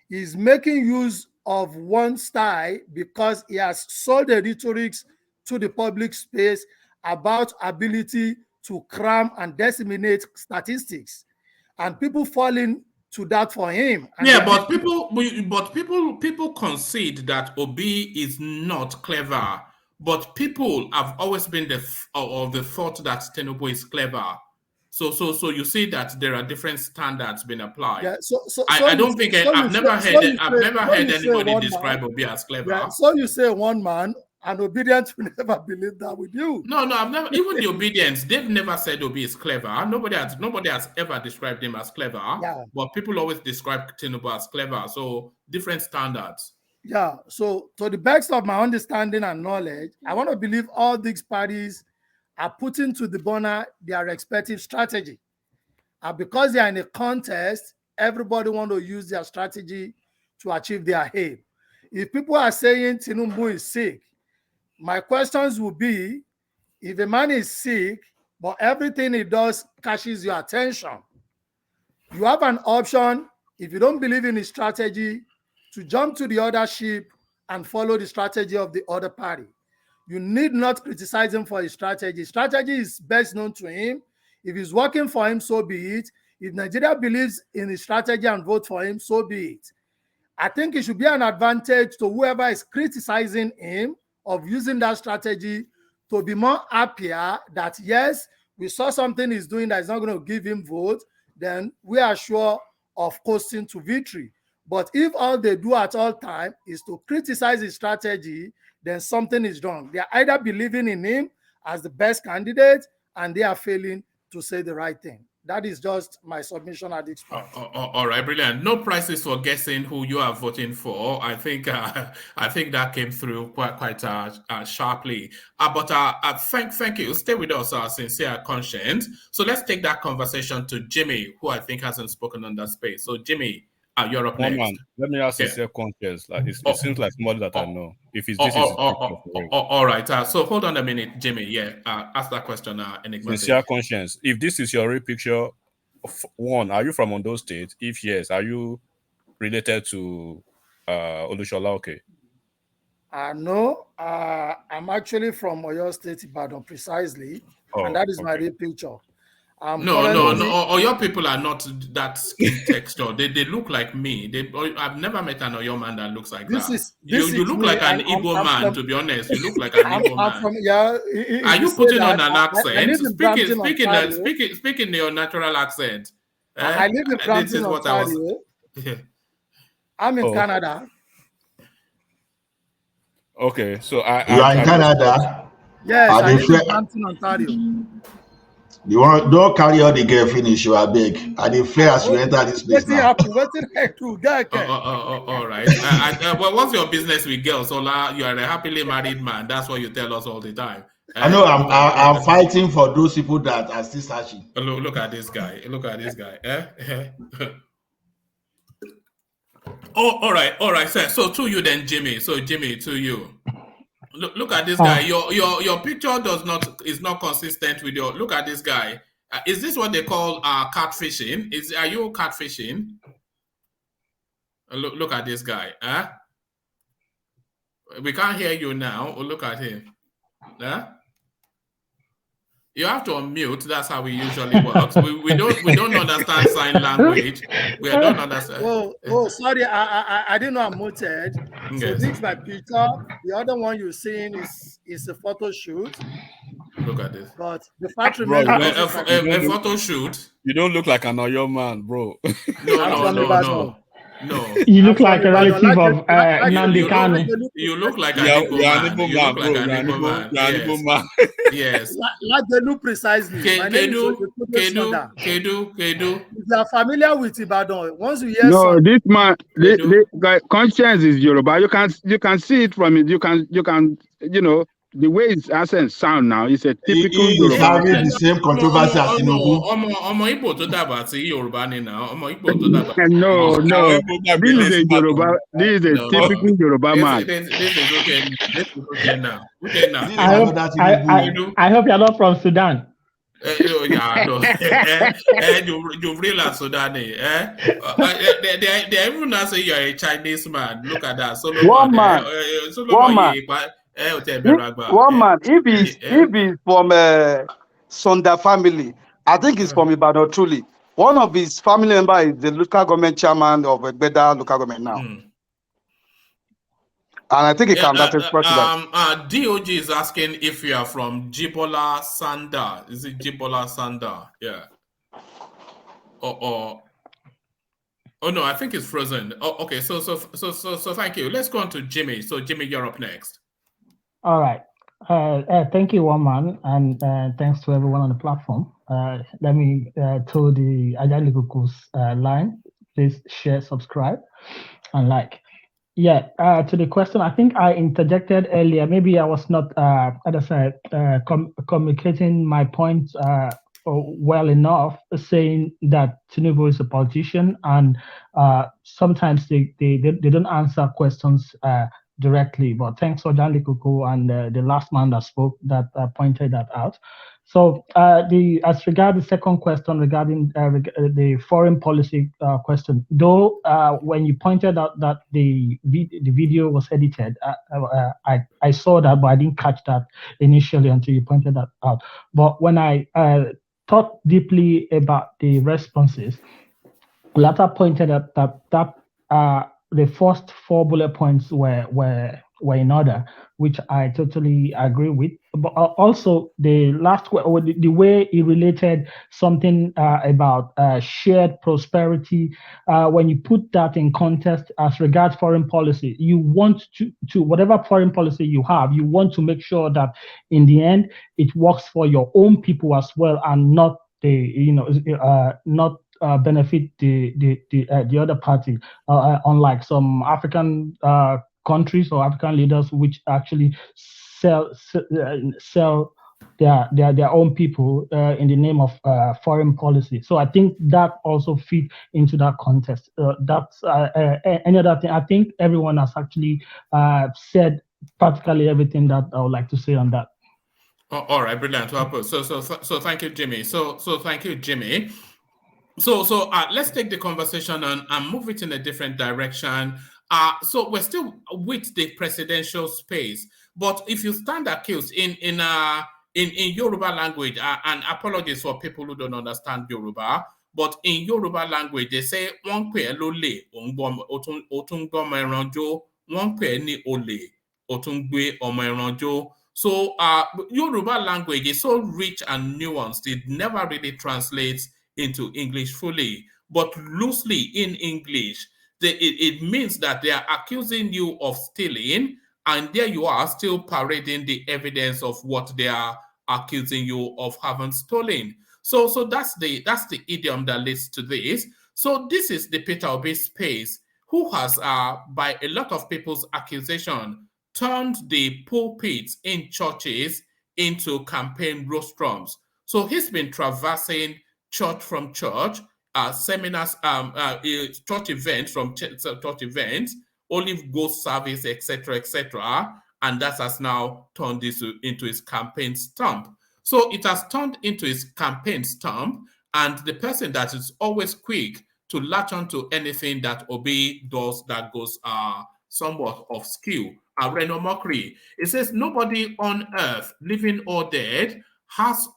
he's making use of one style because he has sold the rhetorics to the public space about ability to cram and disseminate statistics, and people fall into that for him. And yeah, but people concede that Obi is not clever, but people have always been of the thought that Tinubu is clever. So you see that there are different standards being applied. Yeah, I don't think I've never heard anybody describe Obi as clever. Yeah, so you say one man, and Obedience will never believe that with you. No, I've never. Even the Obedience, they've never said Obi is clever. Nobody has ever described him as clever. Yeah. But people always describe Tinubu as clever. So different standards. Yeah. So to the best of my understanding and knowledge, I want to believe all these parties are putting to the burner their respective strategy. And because they are in a contest, everybody want to use their strategy to achieve their aim. If people are saying Tinubu is sick, my questions will be, if a man is sick, but everything he does catches your attention, you have an option, if you don't believe in his strategy, to jump to the other ship and follow the strategy of the other party. You need not criticize him for his strategy. Strategy is best known to him. If it's working for him, so be it. If Nigeria believes in his strategy and vote for him, so be it. I think it should be an advantage to whoever is criticizing him of using that strategy to be more happier that, yes, we saw something he's doing that is not going to give him vote, then we are sure of coasting to victory. But if all they do at all time is to criticize his strategy, then something is wrong. They are either believing in him as the best candidate and they are failing to say the right thing. That is just my submission at this point. All right, brilliant. No prizes for guessing who you are voting for. I think that came through quite sharply. But thank you. Stay with us, Sincere Conscience. So let's take that conversation to Jimmy, who I think hasn't spoken on that space. So Jimmy, you're up next. Man, let me ask Sincere Conscience. Like it seems like somebody that I know. If it's this is all right. So hold on a minute, Jimmy. Yeah, ask that question. Enigmatic. Sincere Conscience. If this is your real picture, one, are you from Ondo State? If yes, are you related to Olushola Oke? No, I'm actually from Oyo State, Ibadan, precisely, and that is my real picture. No. Oyo people are not that skin texture. They look like me. I've never met an Oyo man that looks like that. You look like an Igbo man, to be honest. You look like an Igbo man. Are you putting on an accent? Speaking your natural accent. I live in Brampton, Ontario. I'm in Canada. Okay, so you are in Canada? Yes, I live in Brampton, Ontario. Don't carry all the girl finish, you are big. And the fear as you enter this place now. All right. What's your business with girls? Ola, you are a happily married man. That's what you tell us all the time. I know I'm fighting for those people that are still searching. Look at this guy. Look at this guy. All right, sir. So to you then, Jimmy. So Jimmy, to you. Look at this guy. Your picture is not consistent with your. Look at this guy. Is this what they call catfishing? Are you catfishing? Look at this guy. We can't hear you now. Look at him. You have to unmute. That's how we usually work. We don't understand sign language. We don't understand. Oh, sorry. I didn't know I'm muted. Yes. So this is my picture. The other one you're seeing is a photo shoot. Look at this. But the fact remains, a photo shoot. You don't look like an Oyo man, bro. No. You look like a relative of Nnamdi Kanu. You look like an Igbo man. Yes. Like they look precisely. Kedu. If you are familiar with Ibadan, once you hear this man, the conscience is Yoruba. You can see it from it. You can the way his accent sound now is a typical Yoruba. Having the same controversy as Tinubu. Ọmọ Igbo tó dàgbà sí Yoruba ni now. Ọmọ Igbo tó dàgbà. No. This is a Yoruba. This is a typical Yoruba man. This is okay. This is okay now. I hope you're not from Sudan. You realize Sudan. They even now say you're a Chinese man. Look at that. One man. If he's from Sonda family, I think he's from Ibadan truly. One of his family members is the local government chairman of Egbeda local government now. And I think he can that is president. DOG is asking if you are from Jibola Sanda. Is it Jibola Sanda? Yeah. Oh no, I think it's frozen. Oh, okay. So thank you. Let's go on to Jimmy. So Jimmy, you're up next. All right. Thank you, one man, and thanks to everyone on the platform. Let me tell the Obiageli Ezekwesili line. Please share, subscribe, and like. Yeah. To the question, I think I interjected earlier. Maybe I was not, as I said, communicating my point well enough, saying that Tinubu is a politician, and sometimes they don't answer questions directly. But thanks for Obiageli Ezekwesili and the last man that spoke that pointed that out. So as regard the second question regarding the foreign policy question, though when you pointed out that the video was edited, I saw that, but I didn't catch that initially until you pointed that out. But when I thought deeply about the responses, latter pointed out that the first 4 bullet points were in order, which I totally agree with. But also the last, the way he related something about shared prosperity, when you put that in context as regards foreign policy, you want to whatever foreign policy you have, you want to make sure that in the end it works for your own people as well, and not not benefit the other party, unlike some African countries or African leaders which actually sell their own people in the name of foreign policy. So I think that also fit into that context. That's any other thing. I think everyone has actually said practically everything that I would like to say on that. Oh, all right, brilliant. So thank you, Jimmy. So thank you, Jimmy. So let's take the conversation and move it in a different direction. So we're still with the presidential space, but if you stand accused in Yoruba language, and apologies for people who don't understand Yoruba, but in Yoruba language they say one pe lole otungbo eranjo, one pe ni ole otungbe omo eranjo. So Yoruba language is so rich and nuanced, it never really translates into English fully, but loosely in English, it means that they are accusing you of stealing, and there you are still parading the evidence of what they are accusing you of having stolen. So that's the idiom that leads to this. So this is the Peter Obi space, who has, by a lot of people's accusation, turned the pulpits in churches into campaign rostrums. So he's been traversing church from church, seminars, church events from church events, Olive Ghost service, etc., and that has now turned this into his campaign stump. So it has turned into his campaign stump, and the person that is always quick to latch on to anything that Obi does that goes somewhat off skew. Reno Mokri, it says nobody on earth, living or dead, has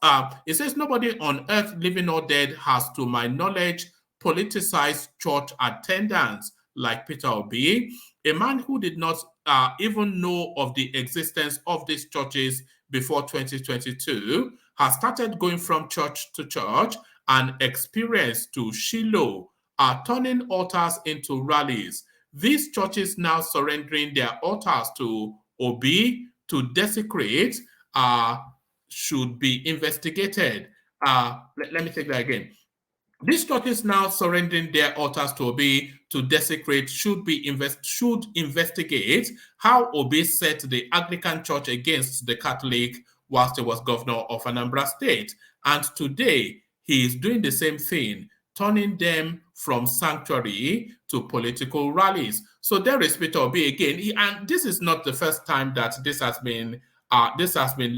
it says nobody on earth, living or dead, has, to my knowledge, politicized church attendance like Peter Obi, a man who did not even know of the existence of these churches before 2022, has started going from church to church and experienced to Shiloh, turning altars into rallies. These churches now surrendering their altars to Obi to desecrate should be investigated. Let me take that again. These churches now surrendering their altars to Obi to desecrate should investigate how Obi set the Anglican Church against the Catholic whilst he was governor of Anambra State. And today, he is doing the same thing, turning them from sanctuary to political rallies. So there is Peter Obi again, and this is not the first time that this has been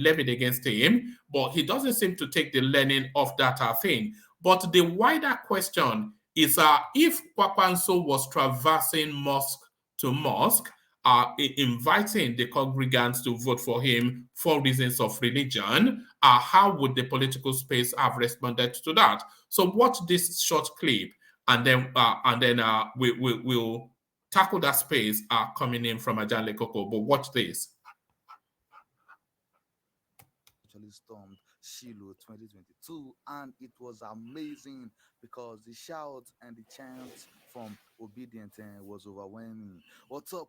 levied against him, but he doesn't seem to take the learning of that thing. But the wider question is if Kwakwanso was traversing mosque to mosque, inviting the congregants to vote for him for reasons of religion, how would the political space have responded to that? So watch this short clip, and then we'll tackle that space coming in from Ajanle Koko. But watch this. Stormed Shiloh 2022, and it was amazing because the shouts and the chants from Obedient was overwhelming. What's up,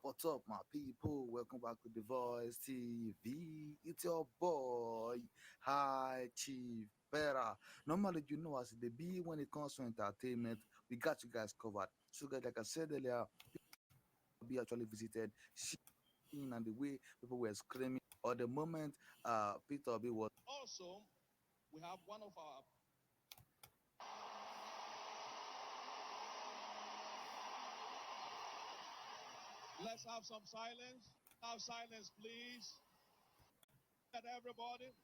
my people? Welcome back to The Voice TV. It's your boy, Hi Chief Better. Normally, you know, as the B when it comes to entertainment, we got you guys covered. So, guys, like I said earlier, we actually visited Shiloh, and the way people were screaming, or the moment Peter Obi was. Also, we have one of our. Let's have some silence. Have silence, please. At everybody.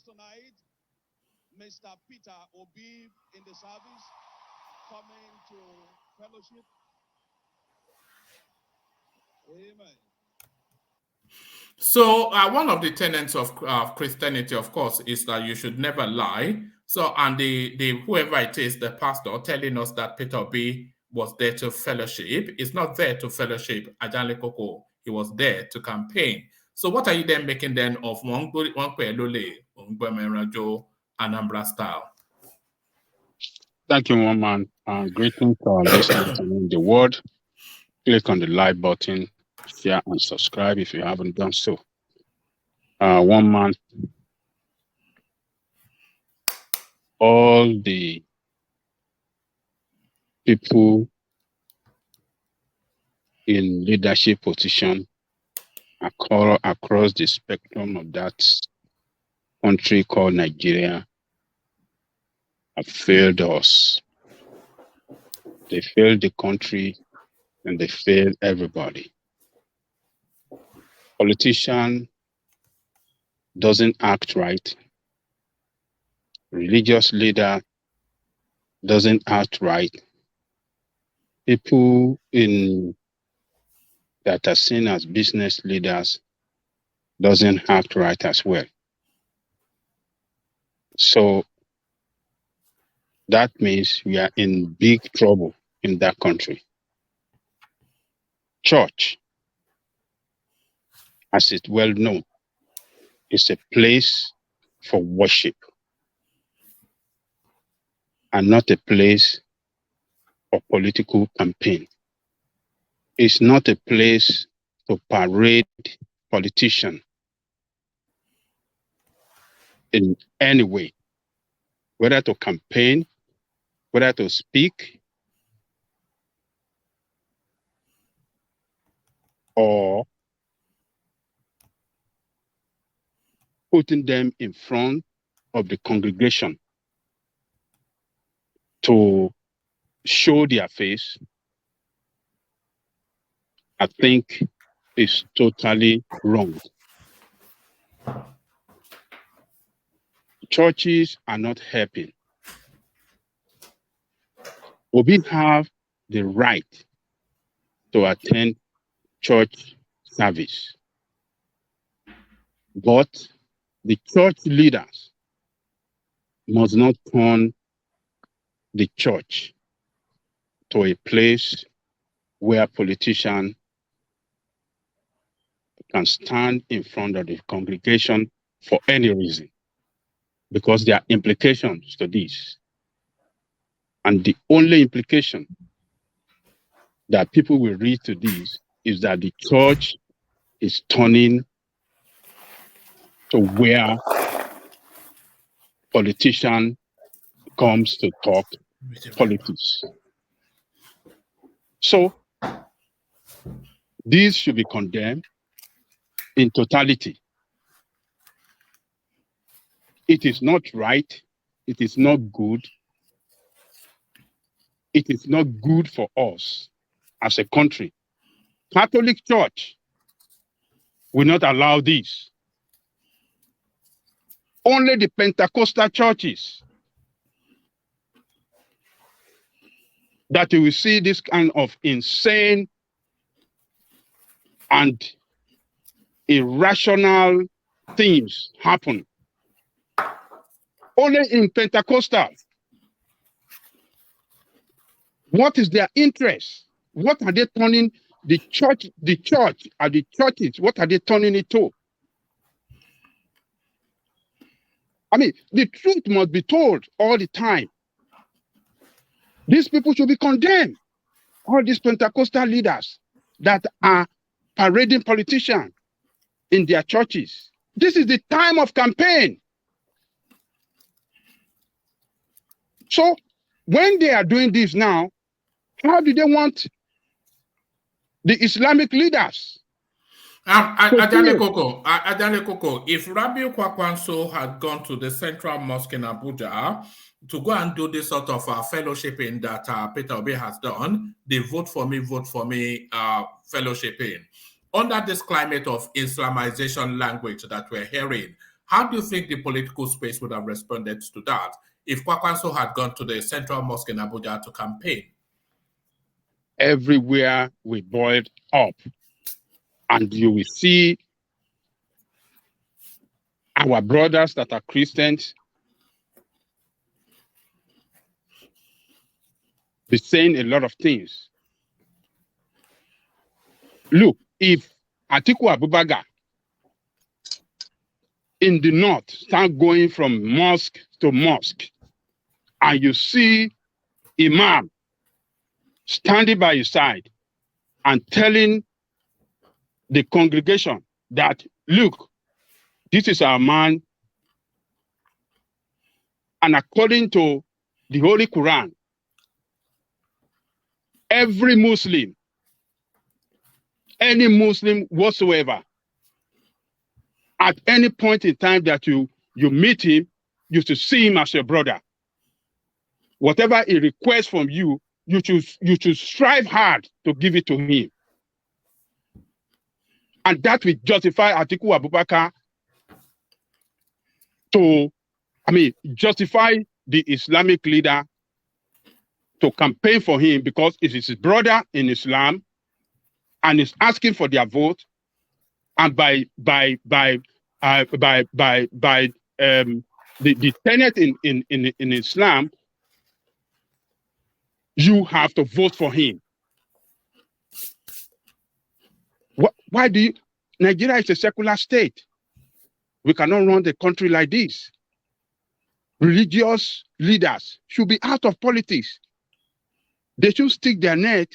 Tonight, Mr. Peter Obi in the service, coming to fellowship. Amen. So one of the tenets of Christianity, of course, is that you should never lie. So, and the whoever it is, the pastor telling us that Peter Obi was there to fellowship, is not there to fellowship Ajanle Koko. He was there to campaign. So what are you then making then of Anambra style? Thank you, one man. Greetings to our listeners in the world. Click on the like button, share and subscribe if you haven't done so. One man. all the people in leadership position across the spectrum of that country called Nigeria have failed us. They failed the country and they failed everybody. Politician doesn't act right. Religious leader doesn't act right. People that are seen as business leaders doesn't act right as well. So that means we are in big trouble in that country. Church, as it's well known, is a place for worship and not a place for political campaign. It's not a place to parade politicians in any way, whether to campaign, whether to speak, or putting them in front of the congregation to show their face, I think is totally wrong. Churches are not helping. Obi have the right to attend church service, but the church leaders must not turn the church to a place where politicians can stand in front of the congregation for any reason, because there are implications to this. And the only implication that people will read to this is that the church is turning to where politician comes to talk politics. So this should be condemned in totality. It is not right. It is not good. It is not good for us as a country. Catholic Church will not allow this. Only the Pentecostal churches that you will see this kind of insane and irrational things happen. Only in Pentecostal. What is their interest? What are they turning the church and the churches, what are they turning it to? I mean, the truth must be told all the time. These people should be condemned. All these Pentecostal leaders that are parading politicians in their churches. This is the time of campaign. So when they are doing this now, how do they want the Islamic leaders? Adane Koko, if Rabbi Kwakwanso had gone to the Central Mosque in Abuja to go and do this sort of fellowshipping that Peter Obi has done, the vote for me fellowshipping, under this climate of Islamization language that we're hearing, how do you think the political space would have responded to that if Kwakwanso had gone to the Central Mosque in Abuja to campaign? Everywhere we boiled up, and you will see our brothers that are Christians be saying a lot of things. Look, if Atiku Abubakar in the north start going from mosque to mosque, and you see Imam standing by his side and telling the congregation that, look, this is our man and according to the Holy Quran, every Muslim, any Muslim whatsoever, at any point in time that you meet him, you should see him as your brother. Whatever he requests from you, you should strive hard to give it to him. And that will justify Atiku Abubakar to, justify the Islamic leader to campaign for him because it is his brother in Islam and is asking for their vote. And by the tenet in Islam, you have to vote for him. Why do you? Nigeria is a secular state. We cannot run the country like this. Religious leaders should be out of politics. They should stick their neck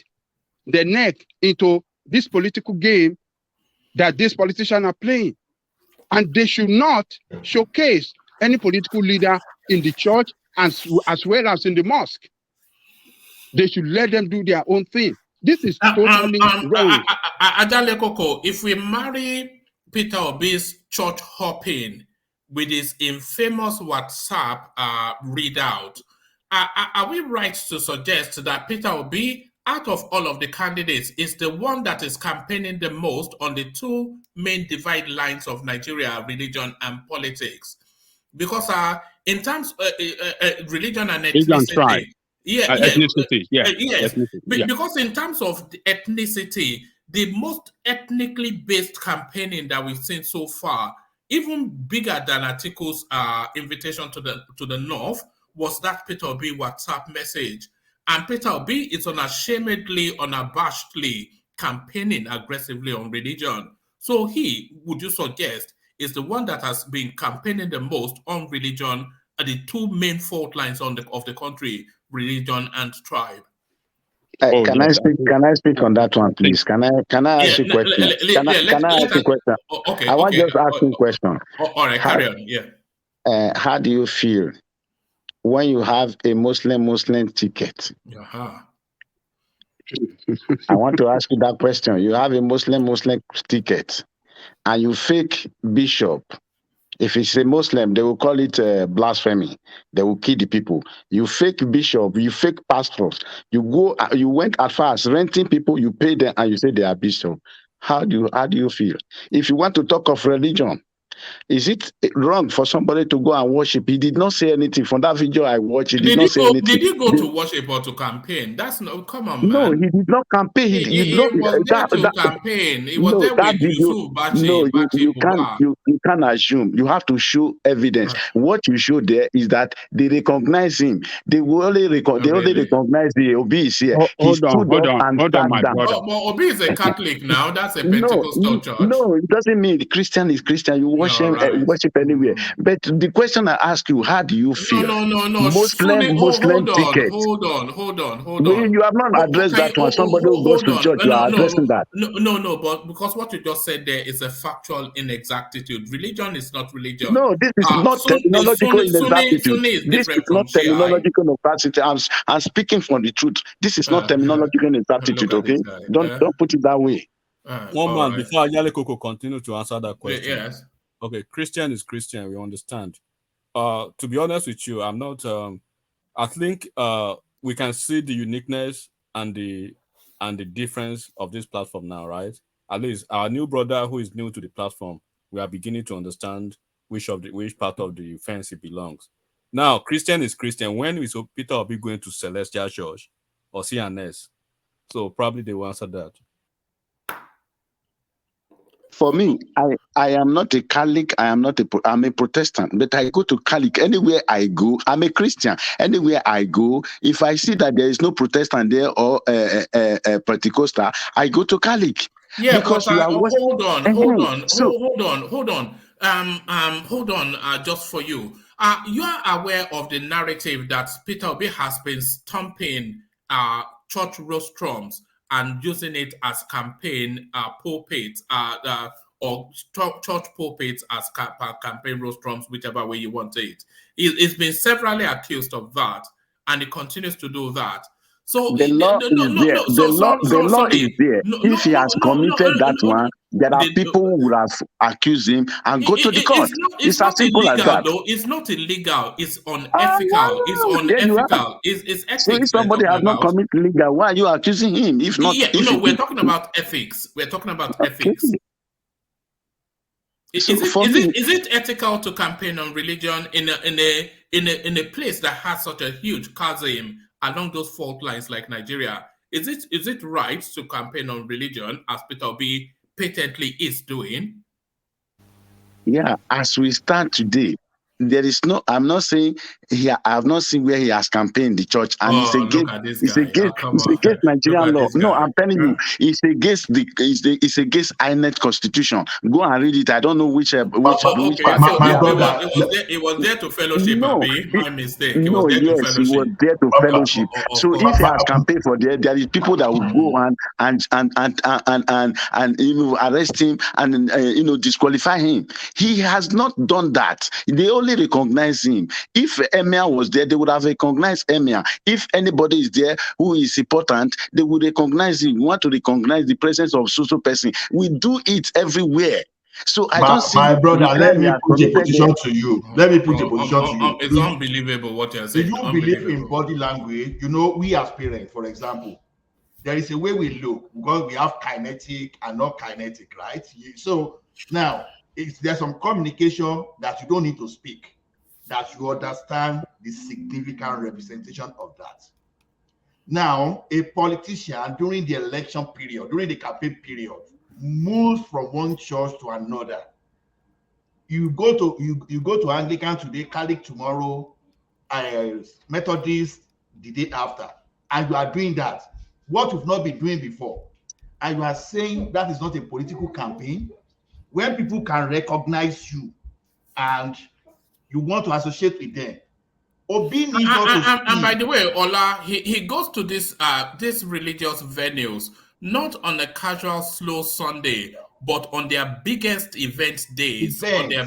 into this political game that these politicians are playing. And they should not showcase any political leader in the church as well as in the mosque. They should let them do their own thing. This is totally wrong. Ajale Koko, if we marry Peter Obi's church hopping with his infamous WhatsApp readout, are we right to suggest that Peter Obi, out of all of the candidates, is the one that is campaigning the most on the two main divide lines of Nigeria, religion and politics? Because in terms of religion and ethnicity, ethnicity. Because in terms of the ethnicity, the most ethnically based campaigning that we've seen so far, even bigger than Atiku's invitation to the north, was that Peter Obi WhatsApp message. And Peter Obi is unashamedly, unabashedly campaigning aggressively on religion. So he, would you suggest, is the one that has been campaigning the most on religion at the two main fault lines of the country, religion and tribe? Can I speak on that one, please? Can I ask you a question? Can I ask you a question? Okay. I want just ask you a question. All right, carry on. Yeah. How do you feel when you have a Muslim ticket? I want to ask you that question. You have a Muslim ticket, and you fake bishop. If it's a Muslim, they will call it blasphemy. They will kill the people. You fake bishop, you fake pastors. You went as far as renting people. You pay them, and you say they are bishop. How do you feel? If you want to talk of religion, is it wrong for somebody to go and worship? He did not say anything. From that video I watched, he did not say anything. Did he go to worship or to campaign? That's no, come on, man. No, he did not campaign. He was there to campaign. He was there with Yusuf Bachi. No, you can't assume. You have to show evidence. What you show there is that they recognize him. They only recognize the Obi is here. Hold on, my brother. Obi is a Catholic now. That's a Pentecostal church. No, it doesn't mean Christian is Christian. You worship anywhere. But the question I ask you, how do you feel? No. Muslim ticket. Hold on. You have not addressed that one. Somebody who goes to church, you are addressing that. No, but because what you just said there is a factual inexactitude. Religion is not religion. No, this is not terminological inexactitude. This is not terminological inexactitude. I'm speaking from the truth. This is not terminological inexactitude, okay? Don't put it that way. One man, before Ayale Koko continue to answer that question. Yes. Okay, Christian is Christian, we understand. To be honest with you, I'm not I think we can see the uniqueness and the difference of this platform now, right? At least our new brother who is new to the platform, we are beginning to understand which part of the fence he belongs. Now, Christian is Christian. When is Peter Obi going to Celestial Church or CNS? So probably they will answer that. For me, I am not a Catholic. I'm a Protestant, but I go to Catholic anywhere I go. I'm a Christian. Anywhere I go, if I see that there is no Protestant there or Pentecostal, I go to Catholic. Yeah, because but hold on. Just for you, you are aware of the narrative that Peter Obi has been stomping church rostrums and using it as campaign pulpit or church pulpits as campaign rostrums, whichever way you want it. It's been severally accused of that, and it continues to do that. So the law is there. The law is there. If he has committed that one, there are people who would have accused him and go to the court. It's as not simple illegal, as that. though. It's not illegal. It's unethical. It's unethical. It's ethics. So if somebody has not committed illegal, why are you accusing him? If not, we're talking about ethics. We're talking about ethics. Is it ethical to campaign on religion in a place that has such a huge chasm along those fault lines like Nigeria? Is it right to campaign on religion as Peter Obi patently is doing? Yeah, as we start today, there is no. I'm not saying here. I have not seen where he has campaigned the church, and it's against Nigerian law. No, I'm telling you, it's against it's against INET constitution. Go and read it. I don't know which part. My brother, it was there to fellowship. No, my mistake. He was there to fellowship. So if he has campaigned for there is people that will go and arrest him and disqualify him. He has not done that. They only recognize him. If Emir was there, they would have recognized Emir. If anybody is there who is important, they would recognize him. We want to recognize the presence of social person. We do it everywhere. So I don't see. My brother, let me put a position to you. It's unbelievable what you're saying. Do you believe in body language? We as parents, for example, there is a way we look because we have kinetic and not kinetic, right? So now, there's some communication that you don't need to speak, that you understand the significant representation of that. Now, a politician during the election period, during the campaign period, moves from one church to another. You go to Anglican today, Catholic tomorrow, Methodist the day after, and you are doing that. What you've not been doing before, and you are saying that is not a political campaign. When people can recognize you and you want to associate with them, Obi needs and by the way, Ola, he goes to this religious venues not on a casual slow Sunday, but on their biggest event days. On their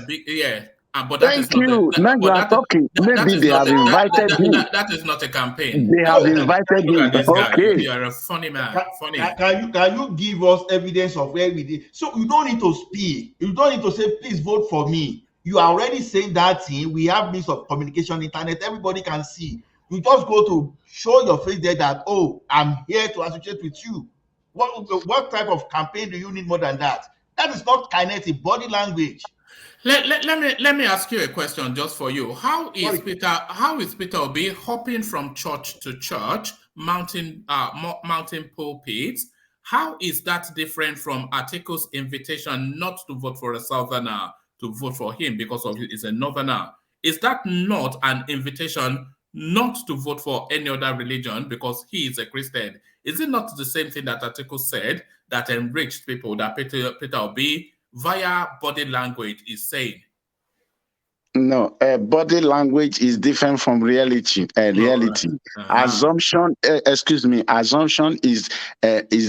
but that is not now you are talking. Maybe they have invited him. That is not a campaign. They have invited him. Okay. You are a funny man. Funny. Can you give us evidence of where we did? So you don't need to speak. You don't need to say, please vote for me. You are already saying that thing. We have means of communication, internet. Everybody can see. You just go to show your face there that, oh, I'm here to associate with you. What type of campaign do you need more than that? That is not kinetic body language. Let me ask you a question just for you. How is Peter Obi hopping from church to church, mounting pulpits? How is that different from Atiku's invitation not to vote for a southerner, to vote for him because he's a northerner? Is that not an invitation not to vote for any other religion because he is a Christian? Is it not the same thing that Atiku said that enriched people, that Peter Obi via body language is saying? No, body language is different from reality. Assumption, assumption is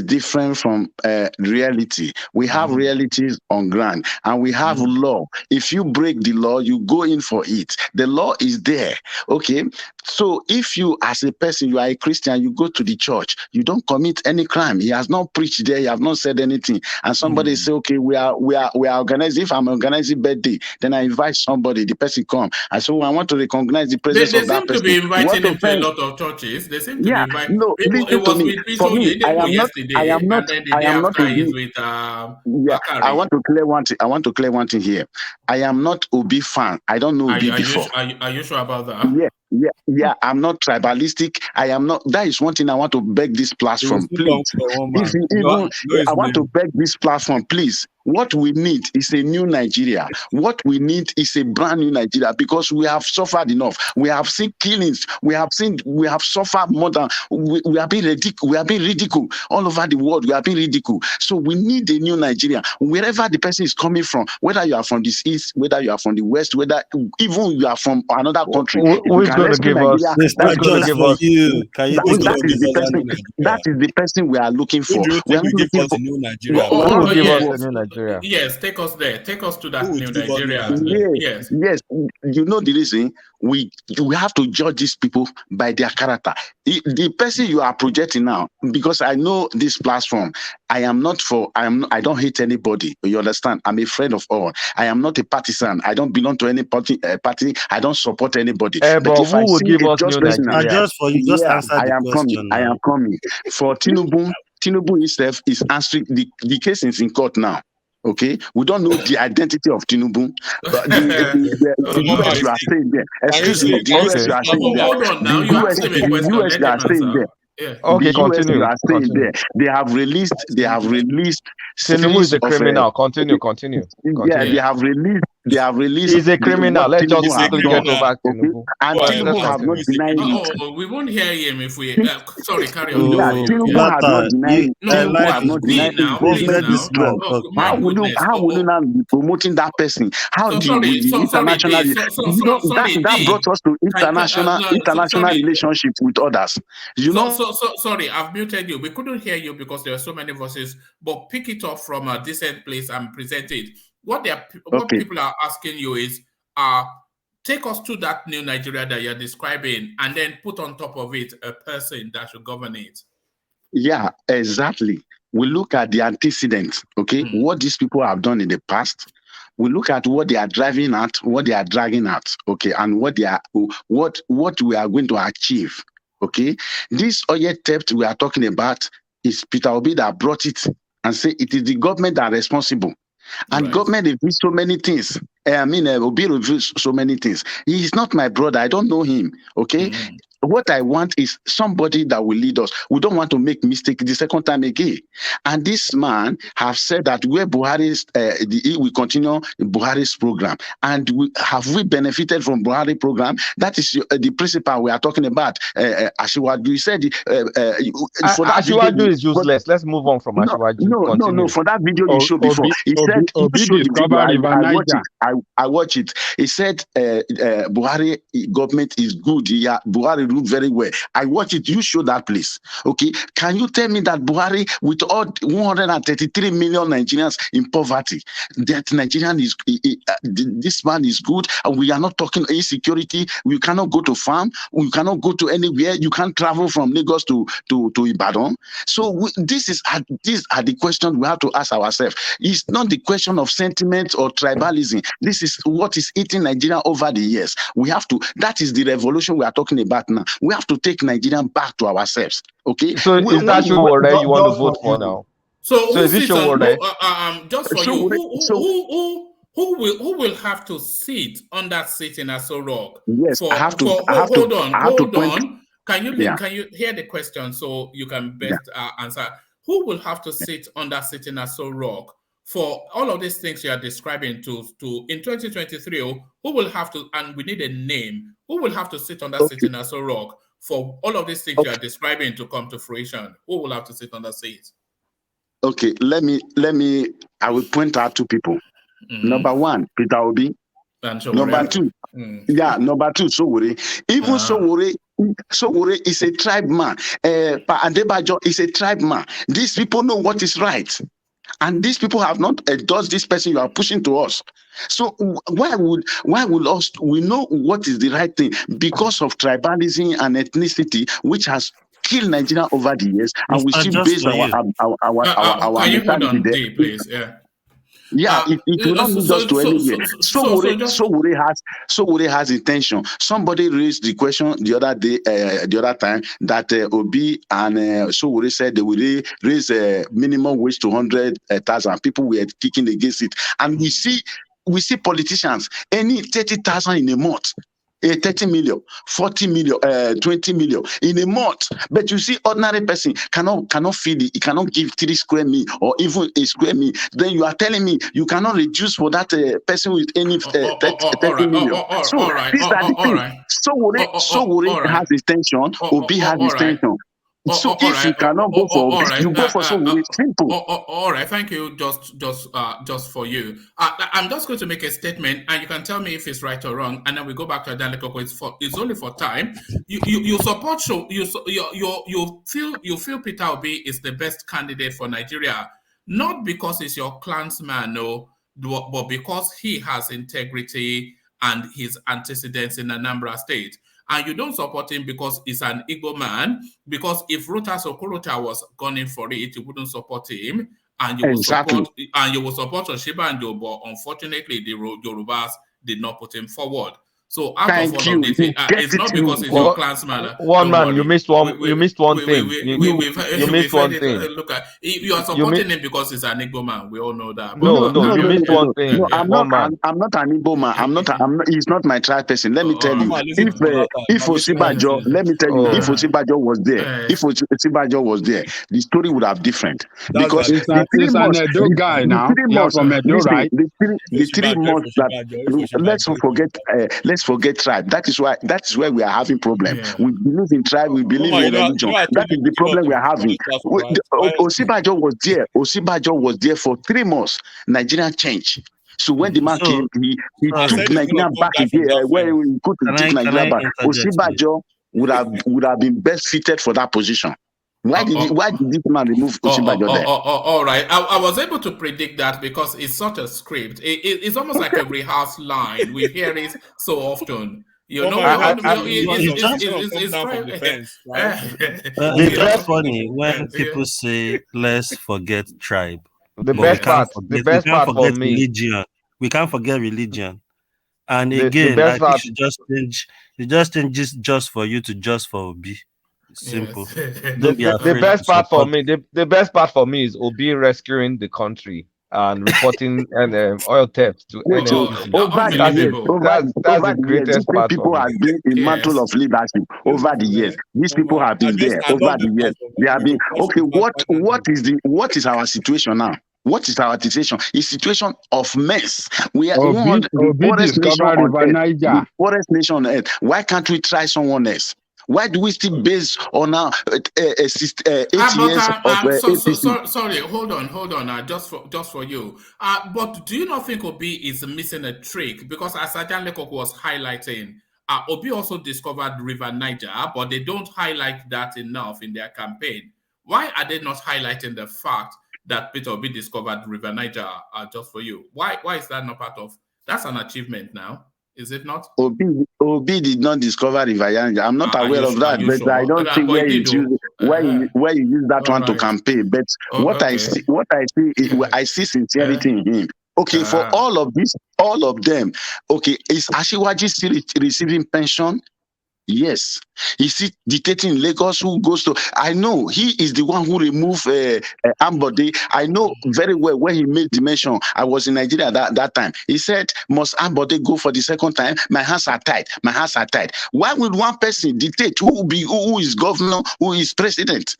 different from reality. We have realities on ground, and we have law. If you break the law, you go in for it. The law is there. Okay. So if you, as a person, you are a Christian, you go to the church, you don't commit any crime. He has not preached there. He has not said anything. And somebody say, okay, we are organizing. If I'm organizing birthday, then I invite somebody. The person come. And so I want to recognize the presence of that person. They seem to be inviting him to a lot of churches. They seem to be inviting. No, it was with Biso yesterday. I am not. Bakari. I want to clear one thing here. I am not Obi fan. I don't know Obi before. Are you sure about that? Yeah. I'm not tribalistic. I am not. That is one thing I want to beg this platform, please. I want to beg this platform, please. What we need is a new Nigeria. What we need is a brand new Nigeria, because we have suffered enough. We have seen killings. We have suffered more than we have been ridiculed. We have been ridiculed all over the world. We have been ridiculed. So we need a new Nigeria. Wherever the person is coming from, whether you are from the east, whether you are from the west, whether even you are from another country. Who's going to give us? That is the person we are looking for. We are not looking for. Who will give us a new Nigeria? Nigeria. Yes, take us there. Take us to that Who new give us Nigeria. Yes, yes. You know the reason we have to judge these people by their character. The person you are projecting now, because I know this platform, I don't hate anybody. You understand? I'm a friend of all. I am not a partisan. I don't belong to any party. I don't support anybody. But if I who will see give a us just new person, Nigeria? Just for you, just answer I the am coming. question I now. am coming. For Tinubu himself is answering the case is in court now. Okay, we don't know the identity of Tinubu, but the US you are saying there. Excuse me, the US you are saying there. Hold on now. The You US, asked him a the question. US Let you are him saying answer. there. Yeah. Okay, The US you are saying continue. there. They have released Tinubu is series a of criminal. Continue. yeah, they have released He's a criminal. what Let's just Tinubu have quickly done. get over Okay, Tinubu. and Let's Tinubu have not continue. denied it. We won't hear him if we. Sorry, carry on. Yeah, Tinubu has not denied it. No, Tinubu have not denied involvement with drug. How will you now be promoting that person? How the international that brought us to international relationships with others. Sorry, I've muted you. We couldn't hear you because there were so many voices. But pick it up from a decent place and present it. What people are asking you is, take us to that new Nigeria that you're describing, and then put on top of it a person that should govern it. Yeah, exactly. We look at the antecedents, okay, what these people have done in the past. We look at what they are driving at, what they are dragging at, okay, and what we are going to achieve, okay. This oil theft we are talking about is Peter Obi that brought it and say it is the government that are responsible. And government reveals so many things. Obi reveals so many things. He is not my brother. I don't know him. Okay. What I want is somebody that will lead us. We don't want to make mistake the second time again. And this man have said that where Buhari's he will continue Buhari's program. And have we benefited from Buhari program? That is the principle we are talking about. Ashiwaju, you said for that Ashiwaju is useless. Let's move on from Ashiwaju. No. For that video you showed before, he said Obi discover River Niger. I watch it. He said Buhari government is good. Buhari ruled very well. I watch it. You show that, please. Okay. Can you tell me that Buhari, with all 133 million Nigerians in poverty, that Nigerian is this man is good, and we are not talking insecurity. We cannot go to farm. We cannot go to anywhere. You can't travel from Lagos to Ibadan. So these are the questions we have to ask ourselves. It's not the question of sentiment or tribalism. This is what is eating Nigeria over the years. We have to. That is the revolution we are talking about now. We have to take Nigeria back to ourselves. Okay. So is that you want to vote for now? So is it just for you? Who will have to sit on that seat in Aso Rock? Yes, Hold on. Can you hear the question so you can best answer? Who will have to sit on that seat in Aso Rock for all of these things you are describing to in 2023? Who will have to, and we need a name, who will have to sit on that seat in Aso Rock for all of these things you are describing to come to fruition? Who will have to sit on that seat? Okay, let me I will point out two people. Number one, Peter Obi. Number two, number two, Sowore. Even Sowore is a tribe man. Adebayo is a tribe man. These people know what is right. And these people have not endorsed this person you are pushing to us. So why would us, we know what is the right thing because of tribalism and ethnicity, which has killed Nigeria over the years, and we still base our can you hold on, there. D, please? Yeah. Yeah, it will not lead us to anywhere. Sowore has intention. Somebody raised the question the other time that Obi and Sowore said they will raise minimum wage to 100,000. People were kicking against it, and we see politicians any 30,000 in a month. 30 million, 40 million, 20 million in a month. But you see, ordinary person cannot feed it. He cannot give 3 square meal or even a square meal. Then you are telling me you cannot reduce for that person with any 30 million. So these are the things. Sowore has his tension. Obi has his tension. So if you cannot go for Obi, you go for Sowore. Simple. All right, thank you. Just for you. I'm just going to make a statement, and you can tell me if it's right or wrong, and then we go back to Adeleko. It's only for time. You support you feel Peter Obi is the best candidate for Nigeria. not because he's your clansman, no, but because he has integrity and his antecedents in Anambra State. And you don't support him because he's an Igbo man, because if Ruta Sokorocha was gunning for it, you wouldn't support him, and you would support Oshiba and Yobo. Unfortunately, the Yorubas did not put him forward. So out of all of this, it's not because he's your clansman. One man, you missed one. You missed one thing. You missed one thing. Look at you are supporting him because he's an Igbo man. We all know that. No, you missed one thing. No, I'm not an Igbo man. I'm not. He's not my tribe person. Let me tell you. If Osibajo, let me tell you, if Osibajo was there, the story would have different. Because the 3 months, the guy now, from Edo, right? The 3 months that let's forget tribe. That is where we are having problem. Yeah. We believe in tribe. We believe in religion. That is the problem we are having. Osibajo was there. Osibajo was there for 3 months. Nigeria changed. So when the man came, he took Nigeria back again. Where he took Nigeria back. Osibajo would have been best fitted for that position. Why did this man remove Osibajo there? All right. I was able to predict that because it's such a script. It's almost like a rehearsed line. We hear it so often. You know, it's just funny when people say, let's forget tribe. The best part for me. Religion. We can't forget religion. And again, I think you just change just for you to just for Obi. Simple. The best part for me, the best part for me is Obi rescuing the country and reporting oil theft to NNPC. That's the greatest part. People have been in mantle of leadership over the years. These people have been there over the years. They have been okay. What is our situation now? What is our situation? It's a situation of mess. We are the poorest nation on earth. Why can't we try someone else? Why do we still base on our 8 years of sorry, hold on. Just for you. But do you not think Obi is missing a trick? Because as Ajan Lekok was highlighting, Obi also discovered River Niger, but they don't highlight that enough in their campaign. Why are they not highlighting the fact that Peter Obi discovered River Niger? Just for you, why is that not part of? That's an achievement now. Is it not? Obi did not discover River Niger. I'm not aware of that, but sure? I don't think where you use that one to campaign. But I see is I see sincerity in him. Okay, for all of them. Okay, is Ashiwaji still receiving pension? Yes. Is it dictating in Lagos who goes to? I know he is the one who removed Ambode. I know very well when he made the mention. I was in Nigeria that time. He said, must Ambode go for the second time? My hands are tied. Why would one person dictate who is governor, who is president?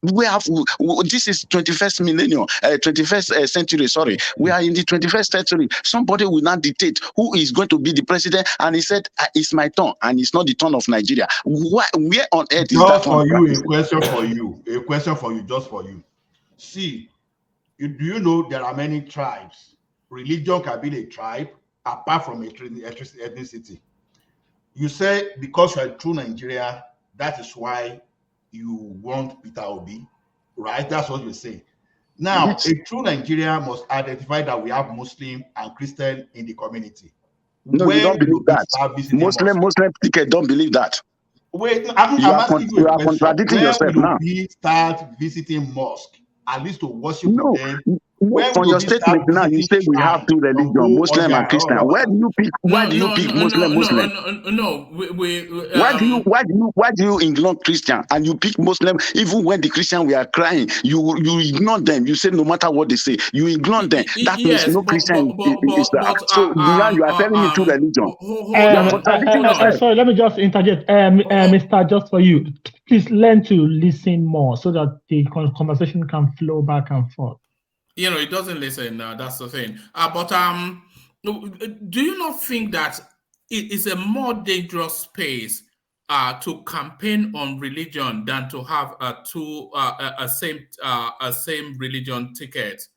We have this is 21st millennium, 21st century. Sorry, we are in the 21st century. Somebody will not dictate who is going to be the president, and he said, "It's my turn, and it's not the turn of Nigeria." Where on earth is that? For you, a question for you, just for you. See, do you know there are many tribes? Religion can be a tribe apart from ethnicity. You say because you are true Nigeria, that is why you want Peter Obi, right? That's what you say. Now, a true Nigeria must identify that we have Muslim and Christian in the community. No, you don't believe that. Muslim ticket don't believe that. Wait, I'm asking you a question. Contradicting yourself now. When will we start visiting mosque, at least to worship with them? On your statement now, you say we have two religions, Muslim and Christian. Why do you pick? Why do you pick Muslim? Why do you ignore Christian and you pick Muslim? Even when the Christian we are crying, you ignore them. You say no matter what they say, you ignore them. That means no Christian is that. So now you are telling me two religions. Sorry, let me just interject, Mr. Just for you. Please learn to listen more so that the conversation can flow back and forth. You know, it doesn't listen. That's the thing. But do you not think that it is a more dangerous space to campaign on religion than to have a same religion ticket?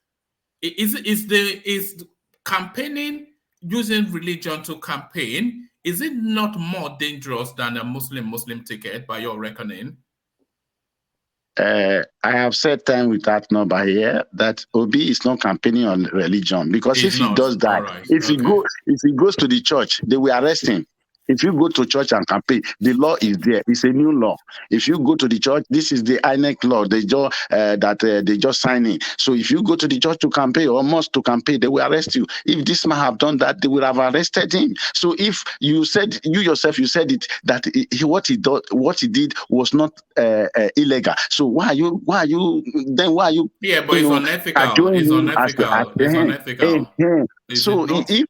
Is campaigning using religion to campaign? Is it not more dangerous than a Muslim ticket by your reckoning? I have said time without number here that Obi is not campaigning on religion, because He's if he not. does that, All right. if Okay. he goes to the church, they will arrest him. If you go to church and campaign, the law is there. It's a new law. If you go to the church, this is the INEC law. They just sign in. So if you go to the church to campaign or mosque to campaign, they will arrest you. If this man have done that, they will have arrested him. So if you said you said it that what he did was not illegal. So why are you Yeah, but it's unethical. adjoining It's him as unethical. It's unethical. Is so it not? if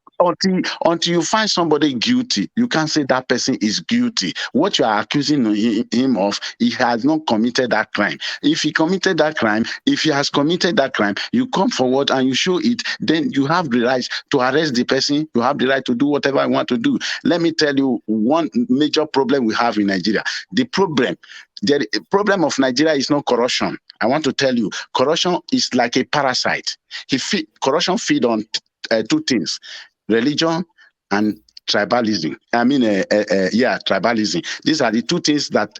until you find somebody guilty, you can't say that person is guilty. What you are accusing him of, he has not committed that crime. If he committed that crime, you come forward and you show it, then you have the right to arrest the person. You have the right to do whatever you want to do. Let me tell you one major problem we have in Nigeria. The problem of Nigeria is not corruption. I want to tell you, corruption is like a parasite. Corruption feed on two things: religion and tribalism. Tribalism. These are the two things that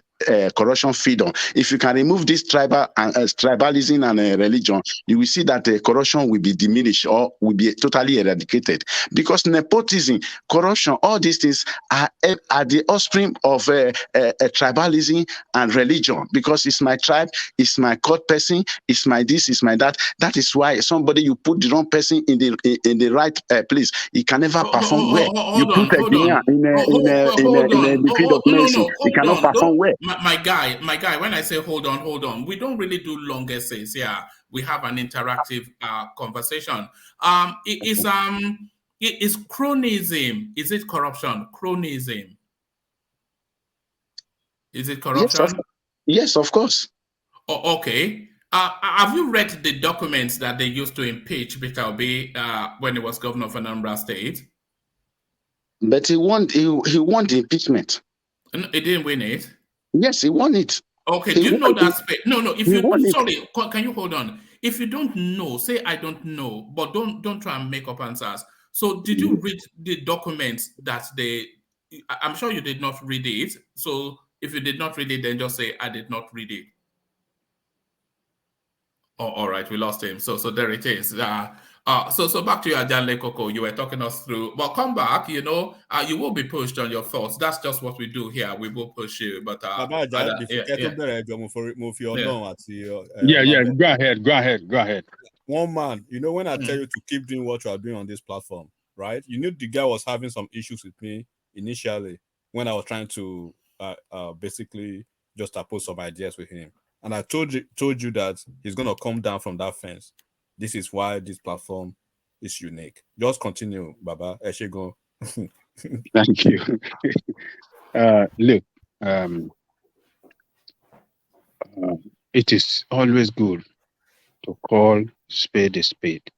corruption feed on. If you can remove this tribalism and religion, you will see that corruption will be diminished or will be totally eradicated. Because nepotism, corruption, all these things are the offspring of tribalism and religion. Because it's my tribe, it's my court person, it's my this, it's my that. That is why somebody, you put the wrong person in the right place, he can never perform well. You put a engineer in the field of medicine, he cannot perform well. My guy, when I say hold on, we don't really do long essays. Yeah, we have an interactive conversation. Is cronism, is it corruption? Cronism. Is it corruption? Yes, of course. Oh, okay. Have you read the documents that they used to impeach Peter Obi when he was governor of Anambra State? But he won the impeachment. No, he didn't win it. Yes, he won it. Okay, do you know that space? No. If you sorry, can you hold on? If you don't know, say I don't know, but don't try and make up answers. So, did you read the documents that they? I'm sure you did not read it. So, if you did not read it, then just say I did not read it. Oh, all right, we lost him. So there it is. So back to you, Ajanle Koko. You were talking us through. But come back. You will be pushed on your thoughts. That's just what we do here. We will push you. But Go ahead. One man, when I tell you to keep doing what you are doing on this platform, right? The guy was having some issues with me initially when I was trying to basically just oppose some ideas with him. And I told you that he's going to come down from that fence. This is why this platform is unique. Just continue, Baba. Eshego. Thank you. Look, it is always good to call spade a spade.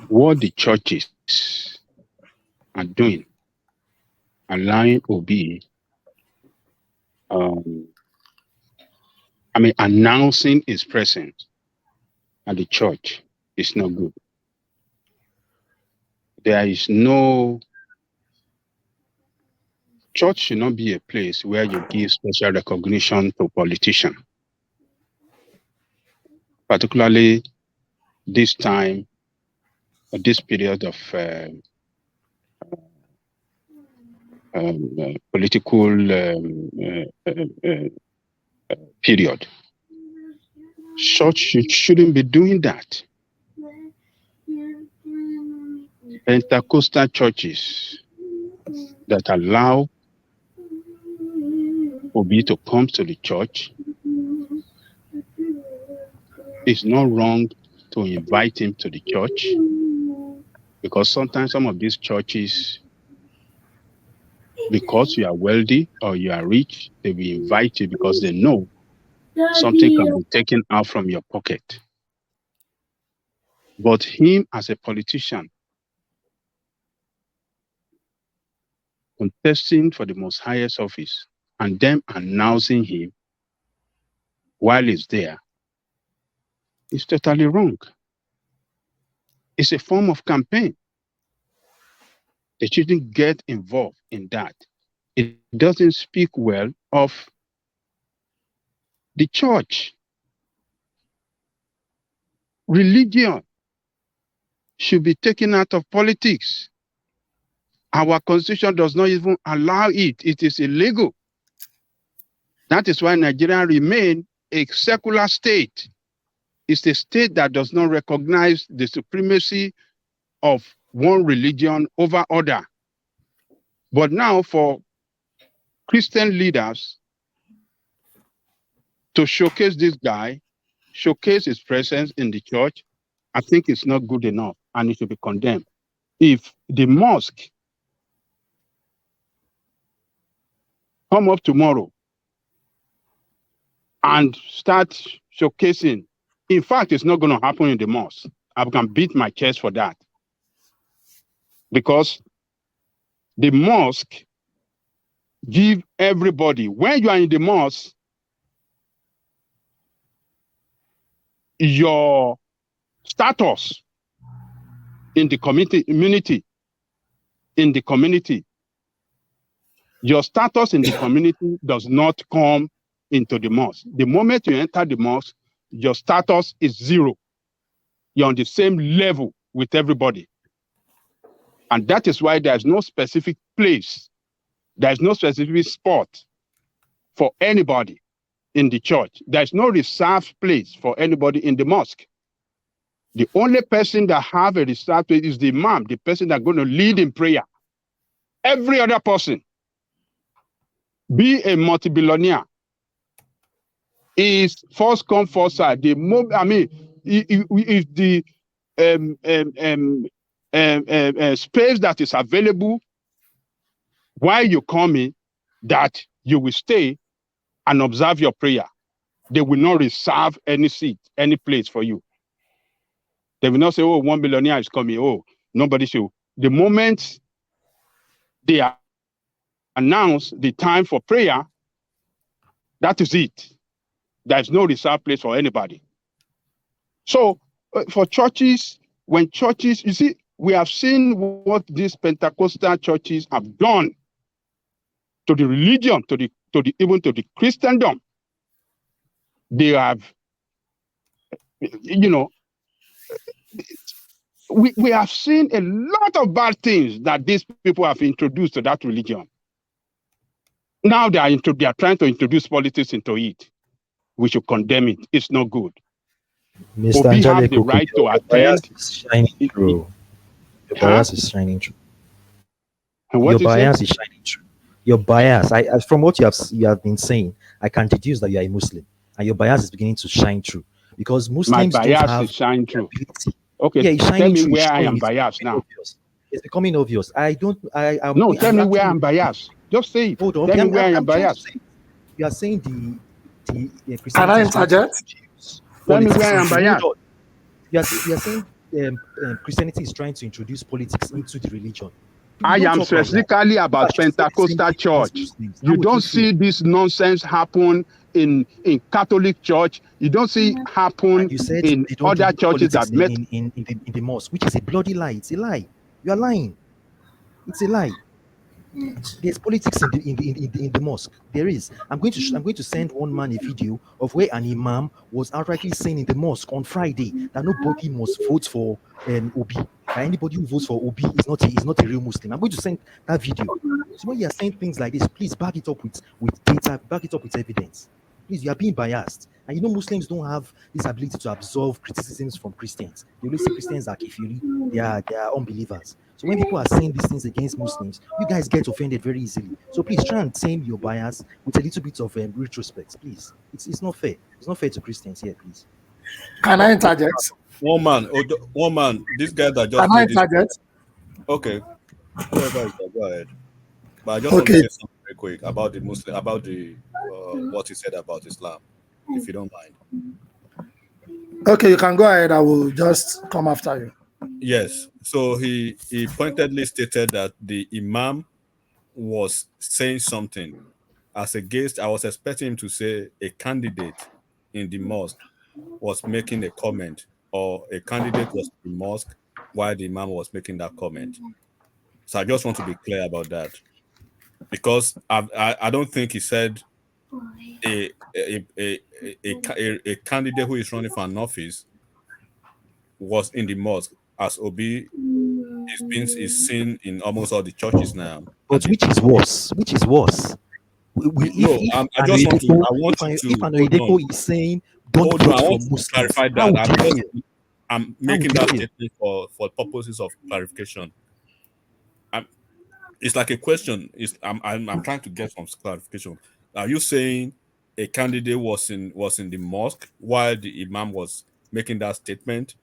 What the churches are doing, allowing Obi, announcing his presence at the church is not good. There is no church should not be a place where you give special recognition to politicians, particularly this time, this period of political period. Church shouldn't be doing that. Pentecostal churches that allow Obi to come to the church, it's not wrong to invite him to the church, because sometimes some of these churches, because you are wealthy or you are rich, they will invite you because they know something can be taken out from your pocket. But him as a politician, contesting for the most highest office, and them announcing him while he's there, is totally wrong. It's a form of campaign. They shouldn't get involved in that. It doesn't speak well of the church, religion should be taken out of politics. Our constitution does not even allow it. It is illegal. That is why Nigeria remains a secular state. It's a state that does not recognize the supremacy of one religion over other. But now for Christian leaders to showcase this guy, showcase his presence in the church, I think it's not good enough and it should be condemned. If the mosque come up tomorrow and start showcasing, in fact, it's not going to happen in the mosque. I can beat my chest for that. Because the mosque give everybody, when you are in the mosque, your status in the community, your status in the community does not come into the mosque. The moment you enter the mosque, your status is zero. You're on the same level with everybody. And that is why there's no specific place, there's no specific spot for anybody in the church. There's no reserved place for anybody in the mosque. The only person that have a reserved place is the imam, the person that's going to lead in prayer. Every other person, be a multi-billionaire, is first come, first serve. If the space that is available while you come in, that you will stay and observe your prayer. They will not reserve any seat, any place for you. They will not say, oh, 1 billionaire is coming. Oh, nobody should. The moment they announce the time for prayer, that is it. There's no reserved place for anybody. So for churches, when churches, you see, we have seen what these Pentecostal churches have done to the religion, even to the Christendom. They have, we have seen a lot of bad things that these people have introduced to that religion. Now they are trying to introduce politics into it. We should condemn it. It's not good. Mr. Obi have the Angelico, right to your attend. bias is shining through. Your bias is shining through. And what your you bias say? is shining through. Your bias, from what you have been saying, I can deduce that you are a Muslim, and your bias is beginning to shine through because Muslims My don't bias have is shining the through. ability. Okay, Yeah, it's tell shining me through. It's where I showing. am It's biased becoming now. obvious. It's becoming obvious. I don't. No, tell me where actually, I'm biased. Just say it. hold on. Tell Okay, me where I am I'm trying to biased. say. You are saying the Can I Christianity is trying to interject? introduce Tell me politics where I am into. Hold biased. on. You are saying Christianity is trying to introduce politics into the religion. I Don't am talk like that. specifically about You should say the same Pentecostal thing against church. Muslims. How You would don't you feel? see this nonsense happen in Catholic church. You don't see happen You said in they don't other do churches politics that met. in the mosque, which is a bloody lie. It's a lie. You are lying. It's a lie. There's politics in the mosque. There is. I'm going to send one man a video of where an imam was outrightly saying in the mosque on Friday that nobody must vote for Obi. That anybody who votes for Obi is not a real Muslim. I'm going to send that video. So when you are saying things like this, please back it up with data, back it up with evidence. Please, you are being biased. And you know Muslims don't have this ability to absorb criticisms from Christians. They always say Christians are kafiri, they are unbelievers. So when people are saying these things against Muslims, you guys get offended very easily. So please try and tame your bias with a little bit of retrospect, please. It's not fair. It's not fair to Christians here, please. Can I interject? One man, this guy that just Can I made this. interject? Okay, whoever is there, go ahead. But I just want to say something very quick about the Muslim, about the what he said about Islam, if you don't mind. Okay, you can go ahead. I will just come after you. Yes. So he pointedly stated that the Imam was saying something as against. I was expecting him to say a candidate in the mosque was making a comment, or a candidate was in the mosque while the Imam was making that comment. So I just want to be clear about that, because I don't think he said a candidate who is running for an office was in the mosque, as Obi is seen in almost all the churches now. But which is worse? Which is worse? I just want to. I want you to if an Oyedepo is saying don't vote I for want to Muslims, clarify how that. would you feel? I'm making that statement for purposes of clarification. It's like a question. I'm trying to get some clarification. Are you saying a candidate was in the mosque while the imam was making that statement?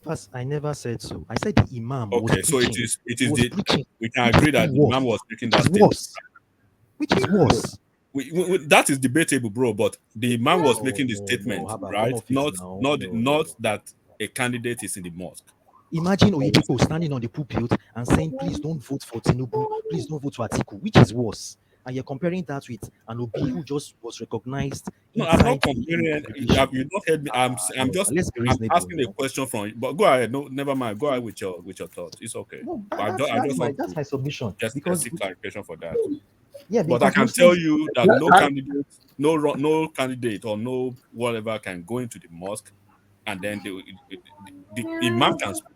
First, I never said so. I said the imam was Okay, so preaching. it is was preaching. we can agree that the imam was making that statement. Which is worse? That is debatable, bro. But the imam was making the statement, right? Not that a candidate is in the mosque. Imagine Oyedepo standing on the pulpit and saying, "Please don't vote for Tinubu. Please don't vote for Atiku." Which is worse? And you're comparing that with an Obi who just was recognized. No, I'm not comparing. You don't heard me. I'm just asking a question from. But go ahead. No, never mind. Go ahead with your thoughts. It's okay. No, that's my submission. Just seek clarification for that. Yeah, but I can tell you that no candidate or no whatever can go into the mosque, and then the imam can speak,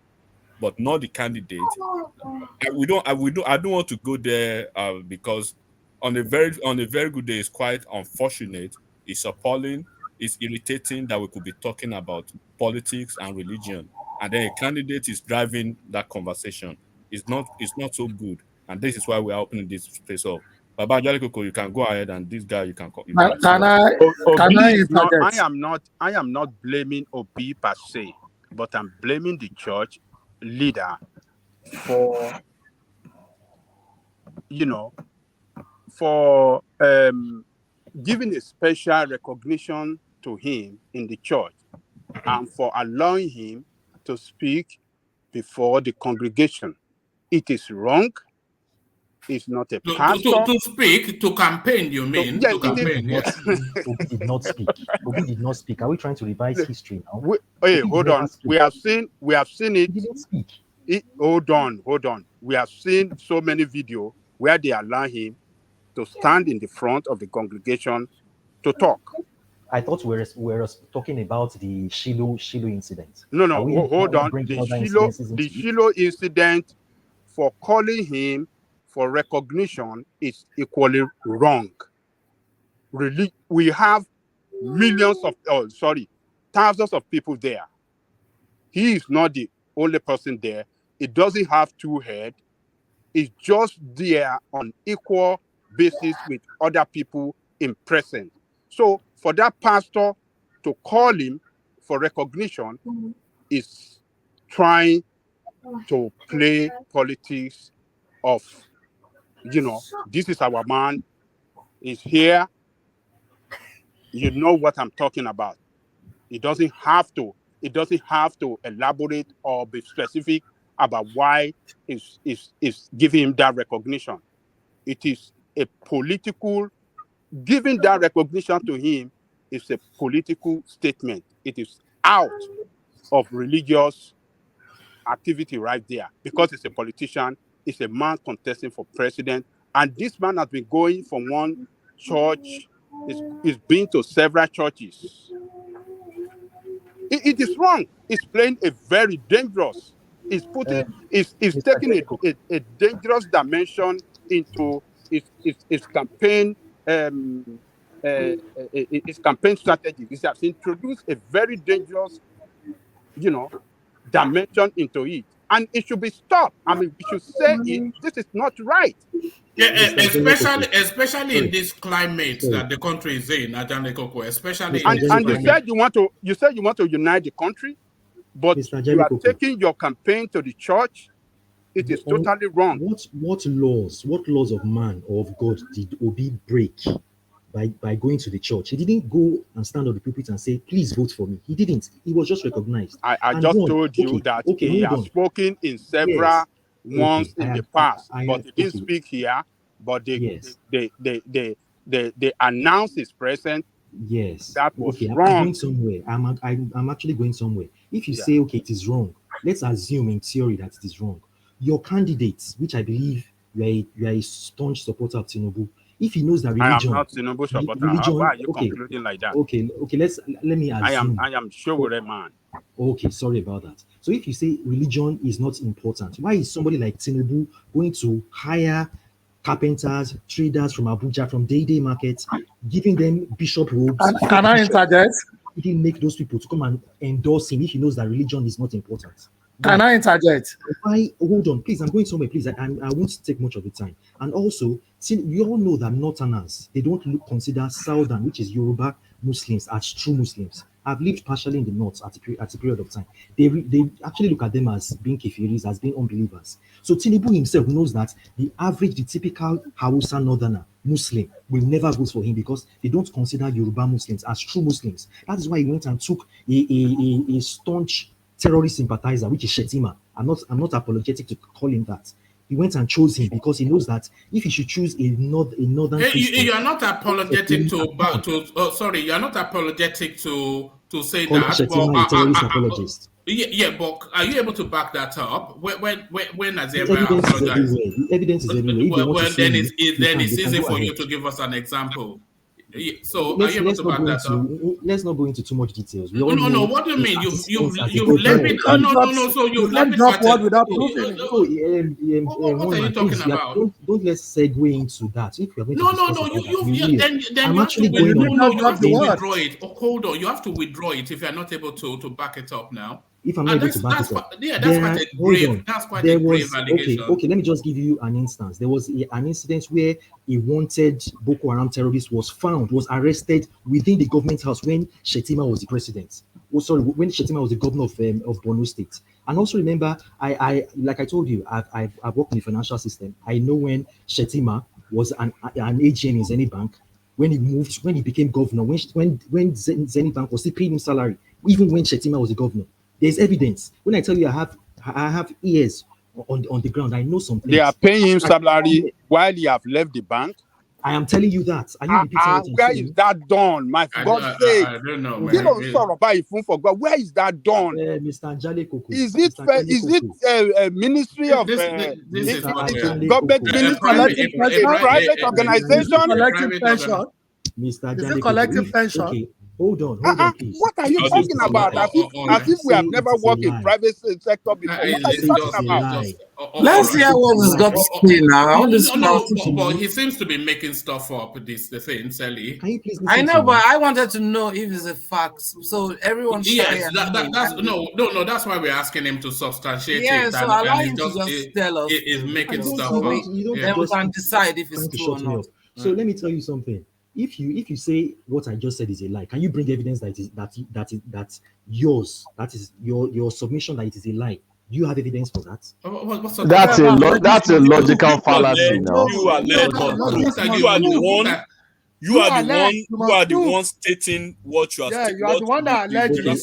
but not the candidate. I don't want to go there because on a very good day, it's quite unfortunate. It's appalling. It's irritating that we could be talking about politics and religion, and then a candidate is driving that conversation. It's not so good, and this is why we are opening this space up. Baba Jalikoko, you can go ahead, and this guy you can. Can I interject? I am not blaming Obi per se, but I'm blaming the church leader for giving a special recognition to him in the church and for allowing him to speak before the congregation. It is wrong. It's not a pastor. To speak, to campaign, you mean? Yes, to campaign, yes. Obi did not speak. Obi did not speak. Are we trying to revise history now? Hold on. We have seen it. He didn't speak. Hold on. We have seen so many videos where they allow him to stand in the front of the congregation to talk. I thought we were talking about the Shiloh incident. No, hold on. The Shiloh incident, for calling him for recognition, is equally wrong. Really, we have thousands of people there. He is not the only person there. It doesn't have two heads. It's just there on equal basis with other people in presence. So for that pastor to call him for recognition is trying to play politics of, this is our man, he's here. You know what I'm talking about. It doesn't have to elaborate or be specific about why is giving him that recognition. It is a political, giving that recognition to him is a political statement. It is out of religious activity right there, because it's a politician, it's a man contesting for president, and this man has been going from one church, he's been to several churches. It is wrong. It's playing a very dangerous. It's taking a dangerous dimension into its campaign. Its campaign strategy. It has introduced a very dangerous, dimension into it, and it should be stopped. I mean, we should say it. This is not right. Yeah, especially in this climate that the country is in, especially. And you said you want to unite the country, but you are taking your campaign to the church. It is totally wrong. What laws of man or of God did Obi break by going to the church? He didn't go and stand on the pulpit and say, "Please vote for me." He didn't. He was just recognized. I just told you that he has spoken in several ones in the past, but he didn't speak here. But they announced his presence. Yes, that was wrong. I'm going somewhere. I'm actually going somewhere. If you say it is wrong, let's assume in theory that it is wrong. Your candidates, which I believe you are a staunch supporter of Tinubu, If he knows that I am religion, not Tinubu supporter. religion, Why are you okay, concluding like that? okay, let me assume. I am sure a man. Okay, sorry about that. So if you say religion is not important, why is somebody like Tinubu going to hire carpenters, traders from Abuja, from Day Market, giving them bishop robes? Can I interject? He didn't make those people to come and endorse him if he knows that religion is not important. Can I interject? Why? Hold on, please. I'm going somewhere, please. I won't take much of the time. And also, we all know that Northerners, they don't consider Southern, which is Yoruba Muslims, as true Muslims. I've lived partially in the North at a period of time. They actually look at them as being kafiris, as being unbelievers. So Tinubu himself knows that the typical Hausa Northerner Muslim will never vote for him because they don't consider Yoruba Muslims as true Muslims. That is why he went and took a staunch terrorist sympathizer, which is Shetima. I'm not apologetic to call him that. He went and chose him because he knows that if he should choose a northern Christian, you are not apologetic sorry, you are not apologetic to say call that. Shetima a terrorist apologist. Yeah, but are you able to back that up? When has The ever apologized? The evidence is everywhere. Well, then it's easy for you to give us an example. So are you able to back that up? Let's not go into too much details. No. What do you mean? You've left it. No. So you've left it drop word without proving it. What are you talking about? Don't let's segue into that. If you're going to then you have to withdraw it. Oh, hold on, you have to withdraw it if you're not able to back it up now. If I'm not able to back it up, that's quite a grave allegation. Okay, let me just give you an instance. There was an incident where a wanted Boko Haram terrorist was arrested within the government house when Shetima was the president. When Shetima was the governor of Borno State. And also remember, I like I told you, I've worked in the financial system. I know when Shetima was an AGM in Zenith Bank, when he became governor, when Zenith Bank was still paying him salary, even when Shetima was the governor. There's evidence. When I tell you I have ears on the ground, I know something. They are paying him salary while he have left the bank. I am telling you that. Are you repeating what I'm where saying? is that done? My God sake. I don't know. For God. Where is that done? Mr. Anjale Koko. Is it a ministry of government private organization? Collective pension. Mr. Is it collective pension? Okay. Hold on, please. What are you talking about? As if we have never worked in private sector before. What are you talking about? Let's hear what is got to say now. But he seems to be making stuff up. The thing, Sally. I know, but I wanted to know if it's a fact. So everyone. Yes, that's why we're asking him to substantiate it. Yeah, so allow him to just tell us. Is making stuff up. Then we can decide if it's true or not. So let me tell you something. If you say what I just said is a lie, can you bring evidence that your submission that it is a lie? Do you have evidence for that? That's a logical fallacy now. You are the one stating what you are saying. Yeah, you are the one that alleged you have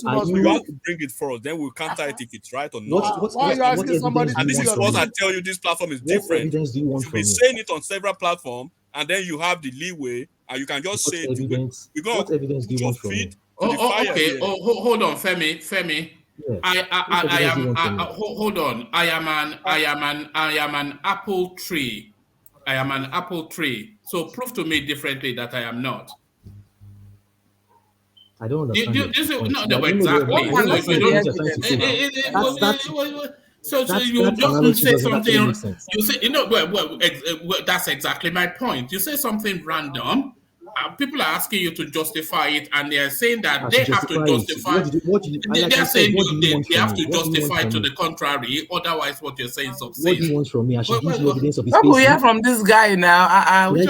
to bring it forward. Then we'll counter it if it's right or not. Why are you asking somebody? And this is what I tell you. This platform is different. You should be saying it on several platforms, and then you have the leeway, and you can just say it. What evidence do you want from me? Okay. Hold on, Femi. Yes. I am. Hold on. I am an apple tree. I am an apple tree. So prove to me differently that I am not. I don't understand. So you just say something. You say that's exactly my point. You say something random. People are asking you to justify it, and they are saying that they have to justify. They are saying they have to justify to the contrary. Otherwise, what you're saying is obscene. What do you want from me? I should give you evidence of his we hear from this guy now. We're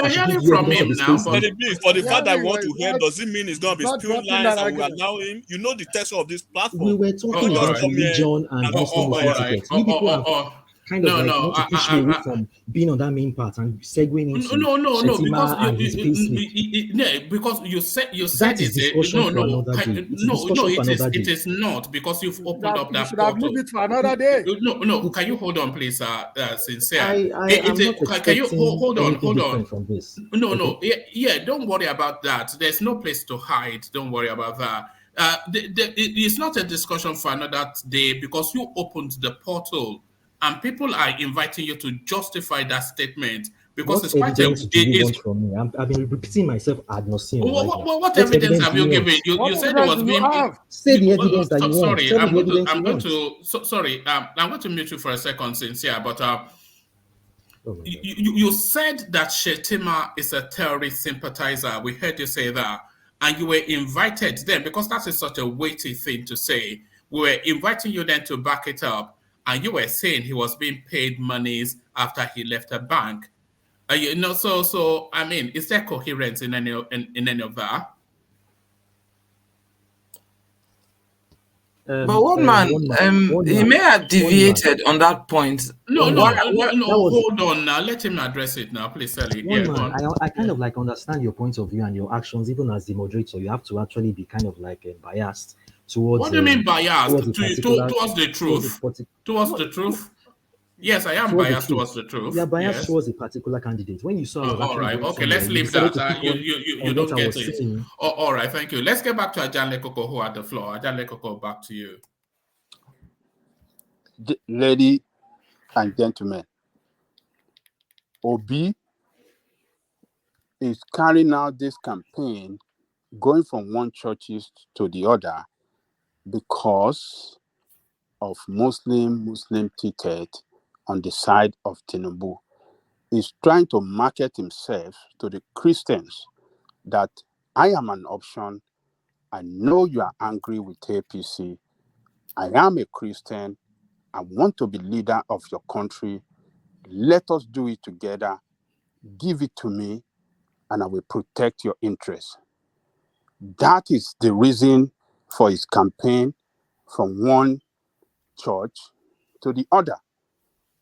hearing from him now. For the fact that I want to hear, does it mean it's going to be spewed lines and we allow him? You know the texture of this platform. We were talking about religion and Muslim etiquette. You people have kind of want to push me away from being on that main part and segueing into because you said it is not because you've opened up that portal. You should have left it for another day. No. Can you hold on, please, Sincere? Can you hold on? From this. No. Yeah, don't worry about that. There's no place to hide. Don't worry about that. It's not a discussion for another day because you opened the portal. And people are inviting you to justify that statement Because what it's quite a. evidence do you want from me? I've been repeating myself ad nauseum right now. What evidence have you given? You said it was being. Say the evidence that you want. Sorry, I'm going to mute you for a second, Sincere, but you said that Shetima is a terrorist sympathizer. We heard you say that, and you were invited then, because that is such a weighty thing to say. We were inviting you then to back it up, and you were saying he was being paid monies after he left a bank. So I mean, is there coherence in any of that? But one man, he may have deviated on that point. No, hold on now. Let him address it now, please, Sally. I kind of like understand your point of view and your actions, even as the moderator. You have to actually be kind of like biased towards. What do you mean biased? Towards the truth? Towards the truth? Yes, I am biased towards the truth. You are biased towards a particular candidate. When you saw, all right, okay, let's leave that. You don't get it. All right, thank you. Let's get back to Ajanle Koko, who had the floor. Ajanle Koko, back to you. Ladies and gentlemen, Obi is carrying out this campaign, going from one churches to the other, because of Muslim ticket on the side of Tinubu. He's trying to market himself to the Christians that I am an option. I know you are angry with APC. I am a Christian. I want to be leader of your country. Let us do it together. Give it to me, and I will protect your interests. That is the reason for his campaign from one church to the other.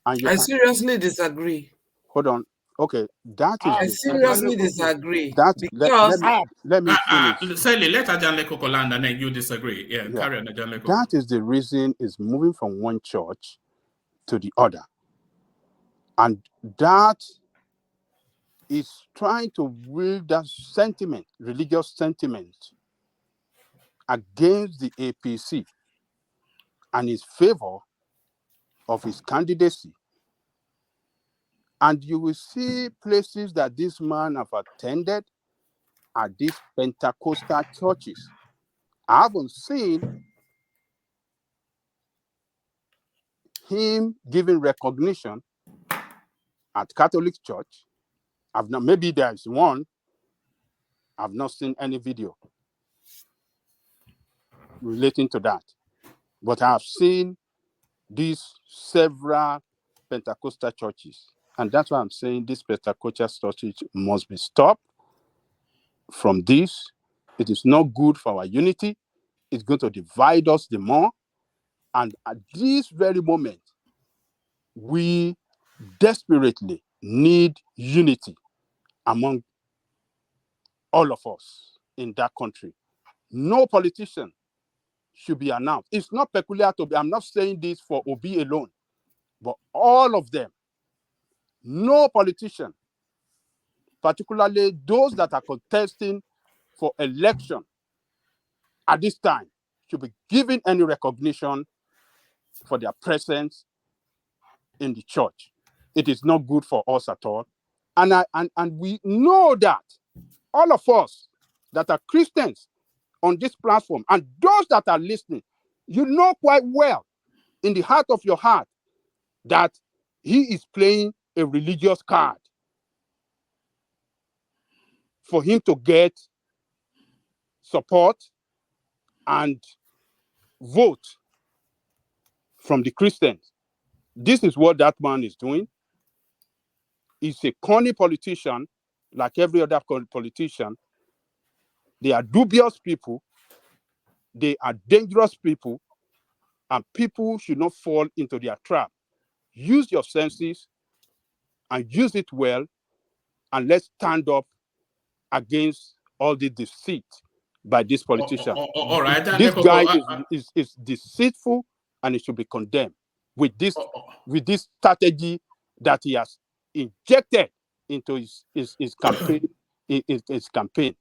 And I seriously disagree. Hold on. Okay, that is. I seriously disagree. Let me finish. Sally, let Ajanle Koko land and then you disagree. Yeah, carry on, Ajanle Koko. That is the reason is moving from one church to the other. And that is trying to wield that sentiment, religious sentiment, against the APC and in favor of his candidacy. And you will see places that this man have attended are these Pentecostal churches. I haven't seen him giving recognition at Catholic Church. Maybe there's one. I've not seen any video relating to that. But I have seen these several Pentecostal churches. And that's why I'm saying this Pentecostal church must be stopped from this. It is not good for our unity. It's going to divide us the more. And at this very moment, we desperately need unity among all of us in that country. No politician should be announced. It's not peculiar to Obi. I'm not saying this for Obi alone, but all of them. No politician, particularly those that are contesting for election at this time, should be given any recognition for their presence in the church. It is not good for us at all. And we know that all of us that are Christians on this platform and those that are listening, you know quite well in the heart of your heart that he is playing a religious card for him to get support and vote from the Christians. This is what that man is doing. He's a corny politician, like every other politician. They are dubious people. They are dangerous people, and people should not fall into their trap. Use your senses and use it well, and let's stand up against all the deceit by this politician. All right, this guy is deceitful, and he should be condemned with this strategy that he has injected into his campaign. His campaign.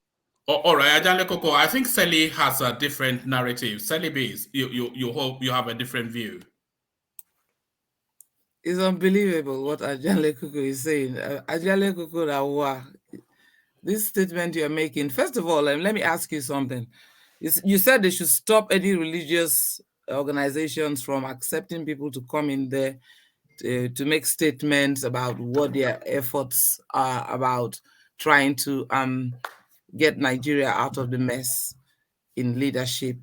All right, Ajanle Koko, I think Sally has a different narrative. Sally Base, you hope you have a different view. It's unbelievable what Ajale Kuku is saying. Ajale Kuku Rawa, this statement you're making, first of all, let me ask you something. You said they should stop any religious organizations from accepting people to come in there to make statements about what their efforts are about trying to get Nigeria out of the mess in leadership.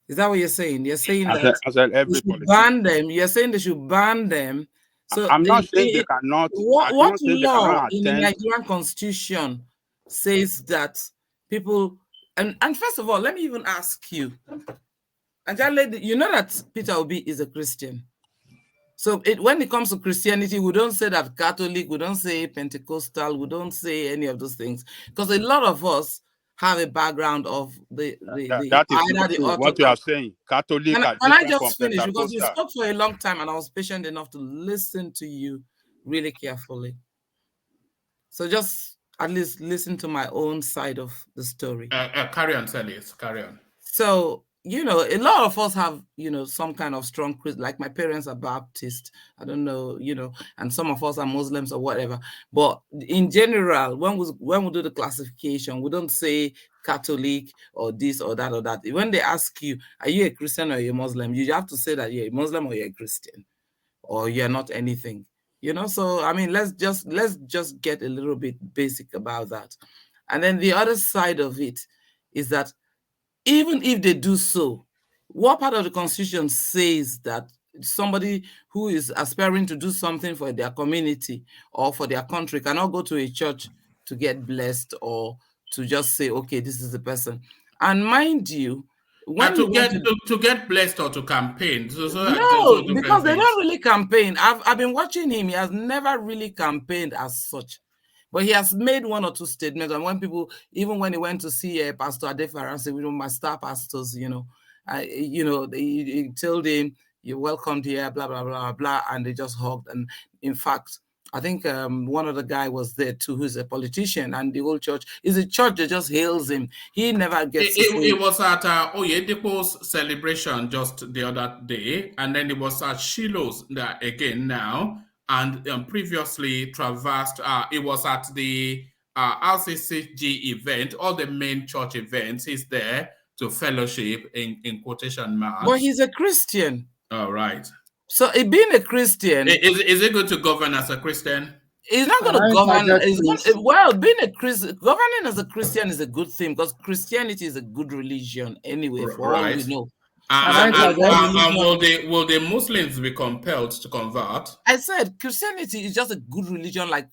Is that what you're saying? You're saying that every they should ban them. You're saying they should ban them. So I'm not saying they cannot. What law in the Nigerian constitution says that people and first of all, let me even ask you, Anjale, you know that Peter Obi is a Christian. So when it comes to Christianity, we don't say that Catholic, we don't say Pentecostal, we don't say any of those things, because a lot of us have a background of the that is not true. What you are saying, Catholic can are I different just from finish? Because you Pentecostal. spoke for a long time and I was patient enough to listen to you really carefully. So just at least listen to my own side of the story. Carry on, Celis, carry on. So, you know, a lot of us have, you know, some kind of strong, like my parents are Baptist, I don't know, you know, and some of us are Muslims or whatever. But in general, when we do the classification, we don't say Catholic or this or that or that. When they ask you, are you a Christian or are you a Muslim? You have to say that you're a Muslim or you're a Christian or you're not anything. You know, so I mean, let's just get a little bit basic about that. And then the other side of it is that even if they do so, what part of the Constitution says that somebody who is aspiring to do something for their community or for their country cannot go to a church to get blessed or to just say, okay, this is the person? And mind you, when to get blessed or to campaign. No, because they don't really campaign. I've been watching him. He has never really campaigned as such. But he has made one or two statements. And when people, even when he went to see Pastor Adefaranse, one of my star pastors, you know, he told him, you're welcomed here, blah, blah, blah, blah. And they just hugged. And in fact, I think one of the guy was there too, who's a politician, and the whole church is a church that just hails him. He never gets it was at Oyedepo's celebration just the other day, and then it was at Shiloh's again now, and previously traversed. It was at the RCCG event, all the main church events. He's there to fellowship in quotation marks. But he's a Christian. All right. So being a Christian, is it good to govern as a Christian? He's not going to govern. Well, being a Christian, governing as a Christian is a good thing because Christianity is a good religion anyway, for all we know. Will the Muslims be compelled to convert? I said Christianity is just a good religion, like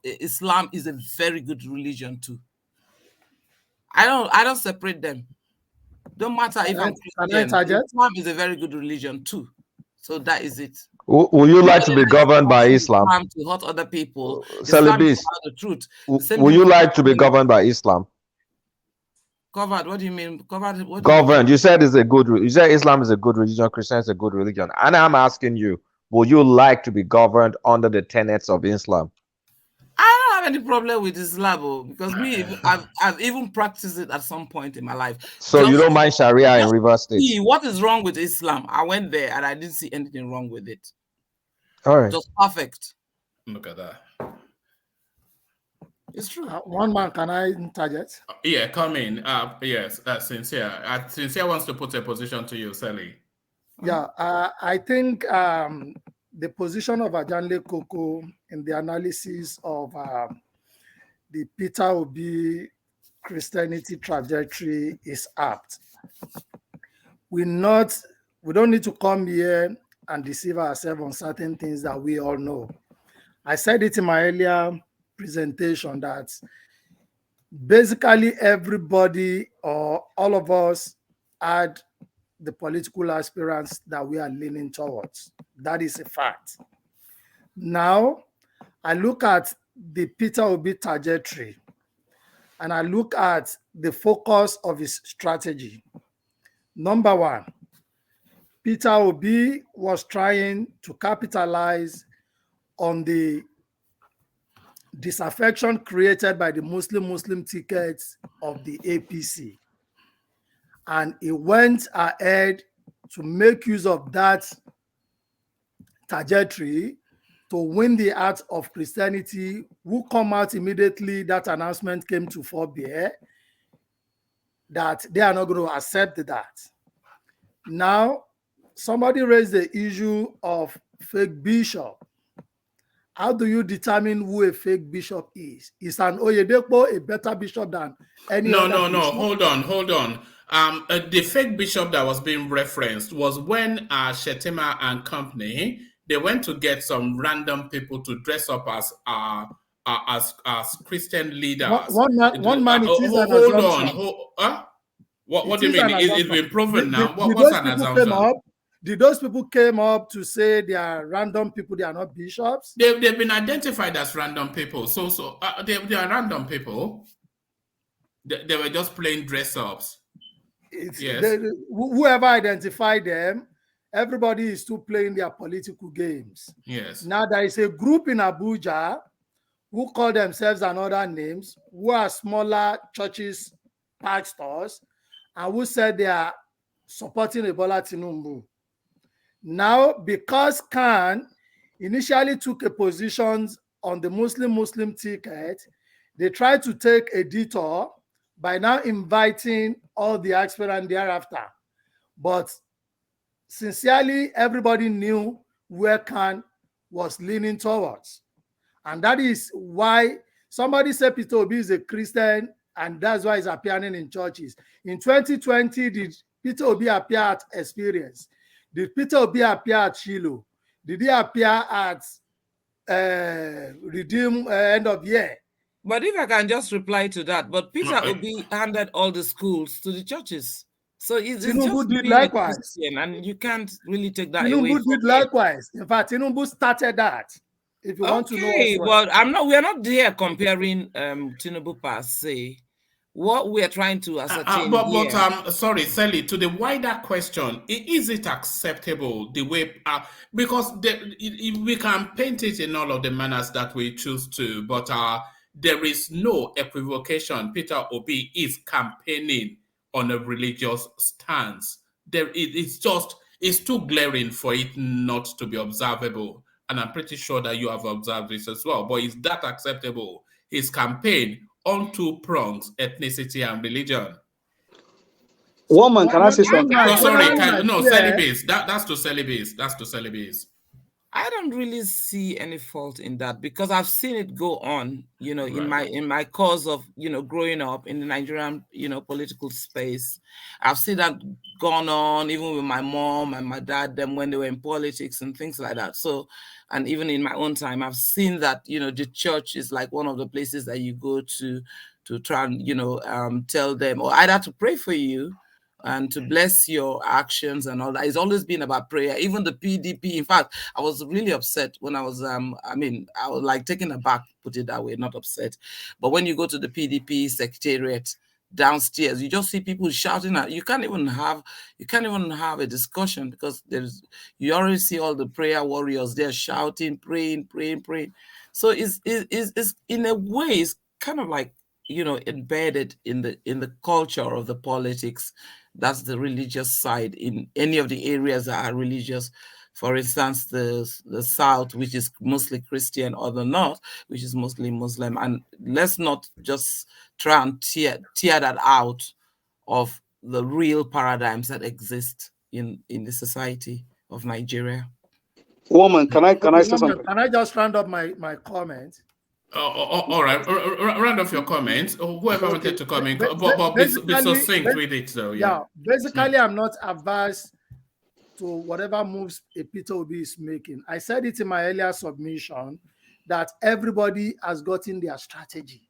Islam is a very good religion too. I don't separate them. Don't matter if I'm Christian. Islam is a very good religion too. So that is it. Will you like to be governed by Islam? To hurt other people. Celibate. The truth. Will you like to be governed by Islam? Covered. What do you mean? Covered. What governed. You said it's a good. You said Islam is a good religion. Christian is a good religion. And I'm asking you, will you like to be governed under the tenets of Islam? I don't have any problem with Islam because I've even practiced it at some point in my life. So you don't mind Sharia in Rivers State? What is wrong with Islam? I went there and I didn't see anything wrong with it. All right. Just perfect. Look at that. It's true. One man, can I interject? Yeah, come in. Yes, Sincere. Sincere wants to put a position to you, Sally. Yeah, I think the position of Ajanle Koko in the analysis of the Peter Obi Christianity trajectory is apt. We don't need to come here and deceive ourselves on certain things that we all know. I said it in my earlier presentation that basically everybody or all of us had the political aspirants that we are leaning towards. That is a fact. Now, I look at the Peter Obi trajectory and I look at the focus of his strategy. Number one, Peter Obi was trying to capitalize on the disaffection created by the Muslim tickets of the APC. And he went ahead to make use of that trajectory to win the heart of Christianity, who come out immediately that announcement came to forbear, that they are not going to accept that. Now, somebody raised the issue of fake bishop. How do you determine who a fake bishop is? Is an Oyedepo a better bishop than any other bishop? No. Hold on. The fake bishop that was being referenced was when Shetima and company, they went to get some random people to dress up as Christian leaders. One man, it is an hold assumption. on. What do you mean? It's been proven now. What's an assumption? Did those people came up to say they are random people, they are not bishops? They've been identified as random people. So they are random people. They were just plain dress-ups. Yes. Whoever identified them, everybody is still playing their political games. Yes. Now there is a group in Abuja who call themselves another names, who are smaller churches, pastors, and who said they are supporting Ebola Tinubu. Now, because Khan initially took a position on the Muslim ticket, they tried to take a detour by now inviting all the aspirants thereafter. But sincerely, everybody knew where Khan was leaning towards. And that is why somebody said Peter Obi is a Christian, and that's why he's appearing in churches. In 2020, did Peter Obi appear at Experience? Did Peter Obi appear at Shiloh? Did he appear at Redeem end of year? But if I can just reply to that, but Peter Obi handed all the schools to the churches. So it's Tinubu just did likewise. Christian, and you can't really take that away. Tinubu did likewise. In fact, Tinubu started that. If you want to know. Okay, well, we are not here comparing Tinubu per se. What we are trying to ascertain sorry, Sally, to the wider question, is it acceptable the way, because we can paint it in all of the manners that we choose to, but there is no equivocation. Peter Obi is campaigning on a religious stance. It's too glaring for it not to be observable. And I'm pretty sure that you have observed this as well. But is that acceptable? His campaign on two prongs, ethnicity and religion. Woman, can I say something? Celibate. That's to celibate. That's to celibate. I don't really see any fault in that, because I've seen it go on, right. in my course of, growing up in the Nigerian, political space. I've seen that gone on even with my mom and my dad, them when they were in politics and things like that. So, and even in my own time, I've seen that, the church is like one of the places that you go to try and, tell them, or either to pray for you and to bless your actions and all that. It's always been about prayer. Even the PDP, in fact, I was really upset when I was, I was like taken aback, put it that way, not upset. But when you go to the PDP secretariat downstairs, you just see people shouting at you. Can't even have a discussion, because you already see all the prayer warriors there shouting, praying. So it's in a way, it's kind of like, embedded in the culture of the politics. That's the religious side in any of the areas that are religious. For instance, the South, which is mostly Christian, or the North, which is mostly Muslim. And let's not just try and tear that out of the real paradigms that exist in the society of Nigeria. Woman, can I say something? Can I just round up my comment? All right, round off your comments. Whoever wanted to comment, but be succinct with it, though. Yeah. Basically, I'm not averse to whatever moves Peter Obi is making. I said it in my earlier submission that everybody has gotten their strategy.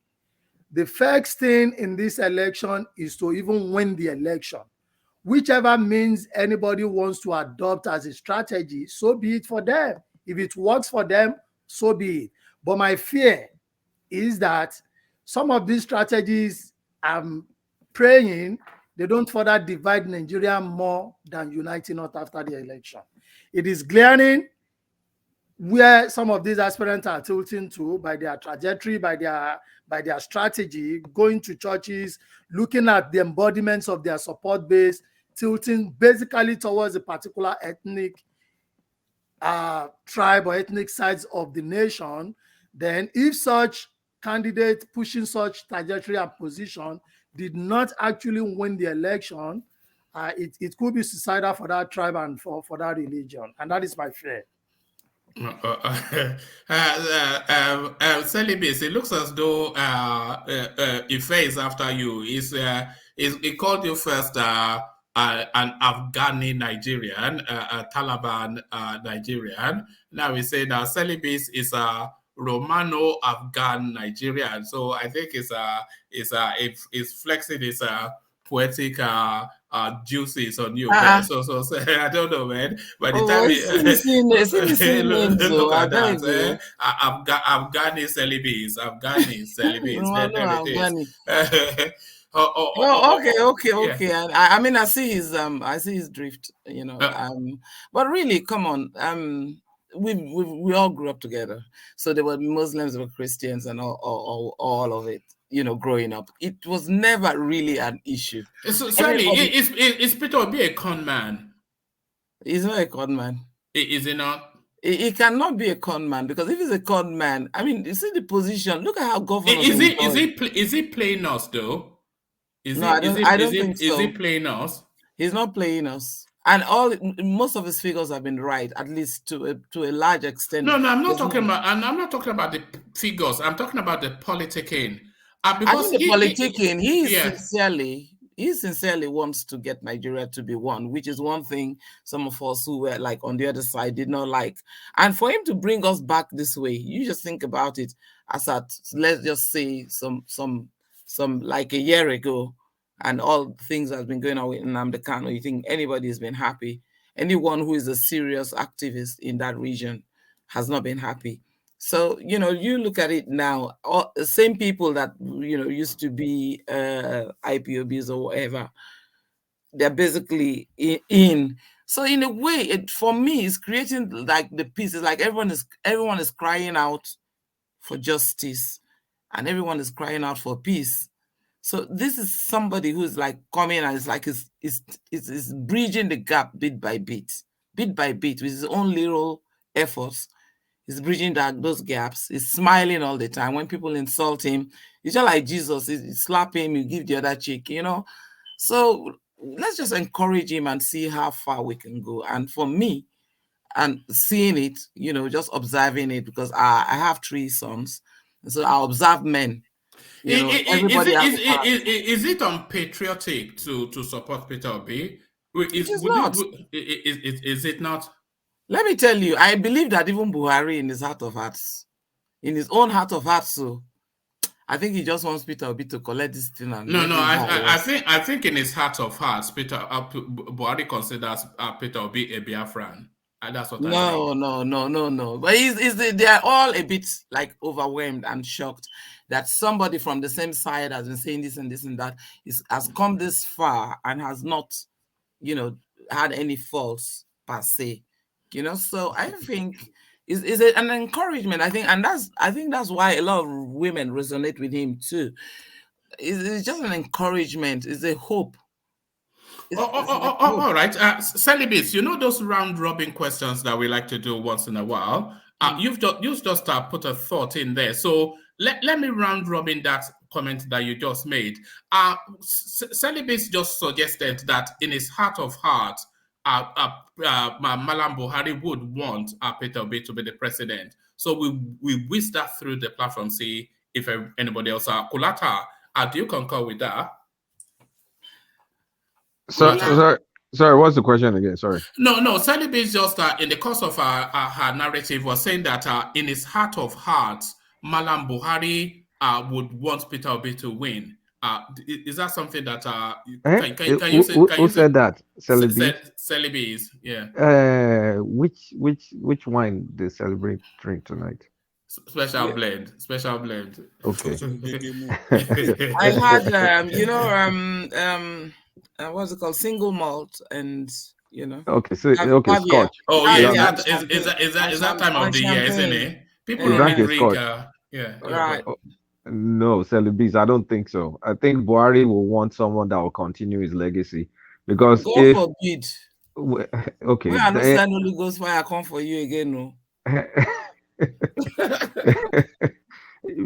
The first thing in this election is to even win the election. Whichever means anybody wants to adopt as a strategy, so be it for them. If it works for them, so be it. But my fear is that some of these strategies, I'm praying they don't further divide Nigeria more than uniting us after the election. It is glaring where some of these aspirants are tilting to by their trajectory, by their strategy, going to churches, looking at the embodiments of their support base, tilting basically towards a particular ethnic tribe or ethnic sides of the nation, then if such candidate pushing such trajectory and position did not actually win the election, it could be suicidal for that tribe and for that religion. And that is my fear. Celibate, it looks as though Ife is after you. He called you first an Afghani Nigerian, a Taliban Nigerian. Now he said that Celibate is a Romano-Afghan Nigerian. So I think it's flexing his poetic juices on you. So I don't know, man. By the time look at that, Afghani celibates, okay. I mean, I see his drift, you know. But really, come on. We all grew up together. So there were Muslims, there were Christians, and all of it. You know, growing up, it was never really an issue. So, Sally, is Peter Obi a con man? He's not a con man. Is he not? He cannot be a con man, because if he's a con man, I mean, you see the position. Look at how governors. Is he playing us though? I don't think so. Is he playing us? He's not playing us. And most of his figures have been right, at least to a large extent. No, I'm not talking about. And I'm not talking about the figures. I'm talking about the politicking. Because the politicking, he sincerely wants to get Nigeria to be one, which is one thing some of us who were like on the other side did not like. And for him to bring us back this way, you just think about it as at, let's just say some like a year ago, and all things that have been going on with Nnamdi Kanu, you think anybody has been happy? Anyone who is a serious activist in that region has not been happy. So, you know, you look at it now, the same people that, you know, used to be IPOBs or whatever, they're basically in. So in a way, for me, it's creating like the peace. It's like everyone is crying out for justice, and everyone is crying out for peace. So this is somebody who's like coming and it's like is bridging the gap bit by bit with his own little efforts. He's bridging those gaps. He's smiling all the time. When people insult him, it's just like Jesus. You slap him, you give the other cheek, you know. So let's just encourage him and see how far we can go. And for me, and seeing it, you know, just observing it, because I have 3 sons, so I observe men. You know, is it unpatriotic to support Peter Obi? Is it not? Let me tell you, I believe that even Buhari, in his heart of hearts, so I think he just wants Peter Obi to collect this thing. And I think in his heart of hearts, Buhari considers Peter Obi a Biafran. And that's what I think. No. But they are all a bit like overwhelmed and shocked that somebody from the same side has been saying this and this and that has come this far and has not, you know, had any faults per se. You know, so I think is an encouragement. I think that's why a lot of women resonate with him too. It's just an encouragement. It's a hope. All right, Celibates, you know those round robin questions that we like to do once in a while. You've just put a thought in there. So let me round robin that comment that you just made. Celibates just suggested that in his heart of hearts, Malam Buhari would want Peter Obi to be the president. So we whisk that through the platform, see if anybody else. Kulata, do you concur with that? Sorry, what's the question again? Sorry. No, Celibates just in the course of her narrative was saying that in his heart of hearts, Malam Buhari would want Peter Obi to win. Is that something that can you say? Who said that? Celibates, yeah. Which wine they celebrate drink tonight? Special blend. Okay. I had what's it called? Single malt, and you know. Okay, Scotch. Oh yeah, is that time of the year, isn't it? People don't drink. Right. No, Celibes, I don't think so. I think Buhari will want someone that will continue his legacy, because God forbid. Okay. We understand Holy Ghost fire come for you again, no.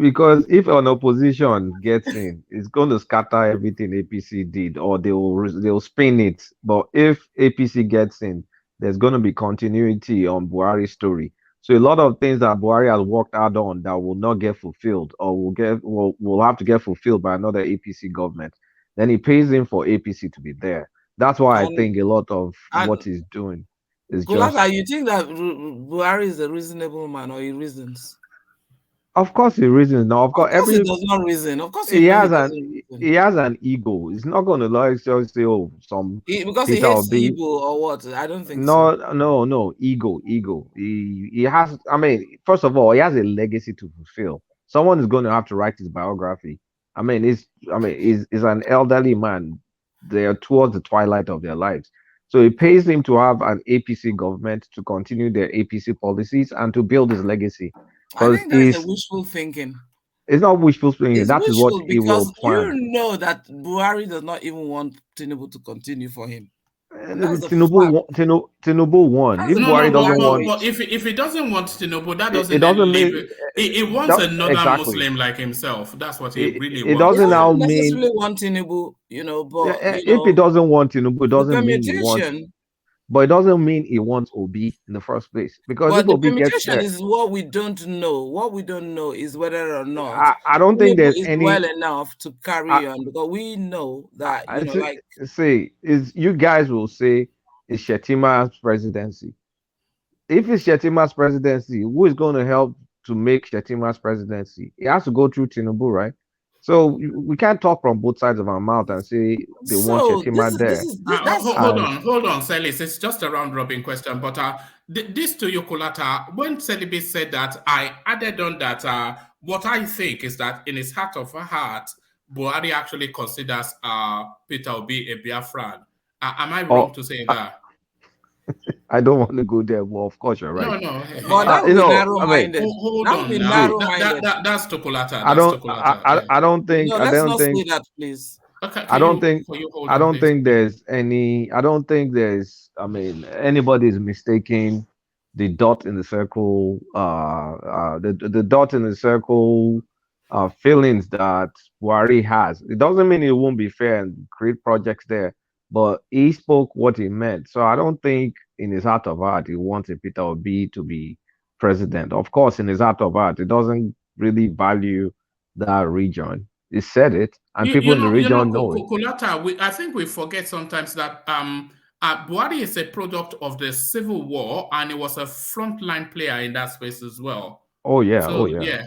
Because if an opposition gets in, it's going to scatter everything APC did, or they'll spin it. But if APC gets in, there's going to be continuity on Buhari's story. So a lot of things that Buhari has worked hard on that will not get fulfilled, or will have to get fulfilled by another APC government. Then it pays him for APC to be there. That's why I think a lot of what he's doing is Kulata, you think that Buhari is a reasonable man, or he reasons? Of course he reasons now. Of course, he does not reason. Of course, he has an ego. He's not going to like just say, "Oh, because Peter he hates Obi." Igbo or what? I don't think so. No, ego. He has. I mean, first of all, he has a legacy to fulfill. Someone is going to have to write his biography. He's an elderly man. They are towards the twilight of their lives. So it pays him to have an APC government to continue their APC policies and to build his legacy. I think that's a wishful thinking. It's not wishful thinking. That is what he will plan. You know that Buhari does not even want Tinubu to continue for him. Tinubu won. If Buhari doesn't want, but if he doesn't want Tinubu, that doesn't mean he wants another Muslim like himself. That's what he really wants. It doesn't now mean necessarily want Tinubu, but if he doesn't want Tinubu, it doesn't mean he wants. But it doesn't mean he wants Obi in the first place, because if the Obi gets permutation is what we don't know. What we don't know is whether or not I don't think there's any well enough to carry on, because we know that you guys will say it's Shetima's presidency. If it's Shetima's presidency, who is going to help to make Shetima's presidency? It has to go through Tinubu, right? So we can't talk from both sides of our mouth and say they want Shetima there. Hold on, Celis. It's just a round robin question, but this to you, Kulata. When Celibi said that, I added on that what I think is that in his heart of heart, Buhari actually considers Peter Obi a Biafran. Am I wrong to say that? I don't want to go there. Well, of course you're right. No. But that would be narrow-minded. Hold on now. That's to Kulata. I don't think. No, let's not say that, please. Okay, I don't think there's any. I don't think there's. Anybody is mistaking the dot in the circle. The dot in the circle. Feelings that Buhari has. It doesn't mean it won't be fair and create projects there. But he spoke what he meant. So I don't think in his heart of heart he wants Peter Obi to be president. Of course, in his heart of heart, he doesn't really value that region. He said it, and people in the region know it. Kulata, I think we forget sometimes that Buhari is a product of the Civil War, and he was a frontline player in that space as well. Oh yeah.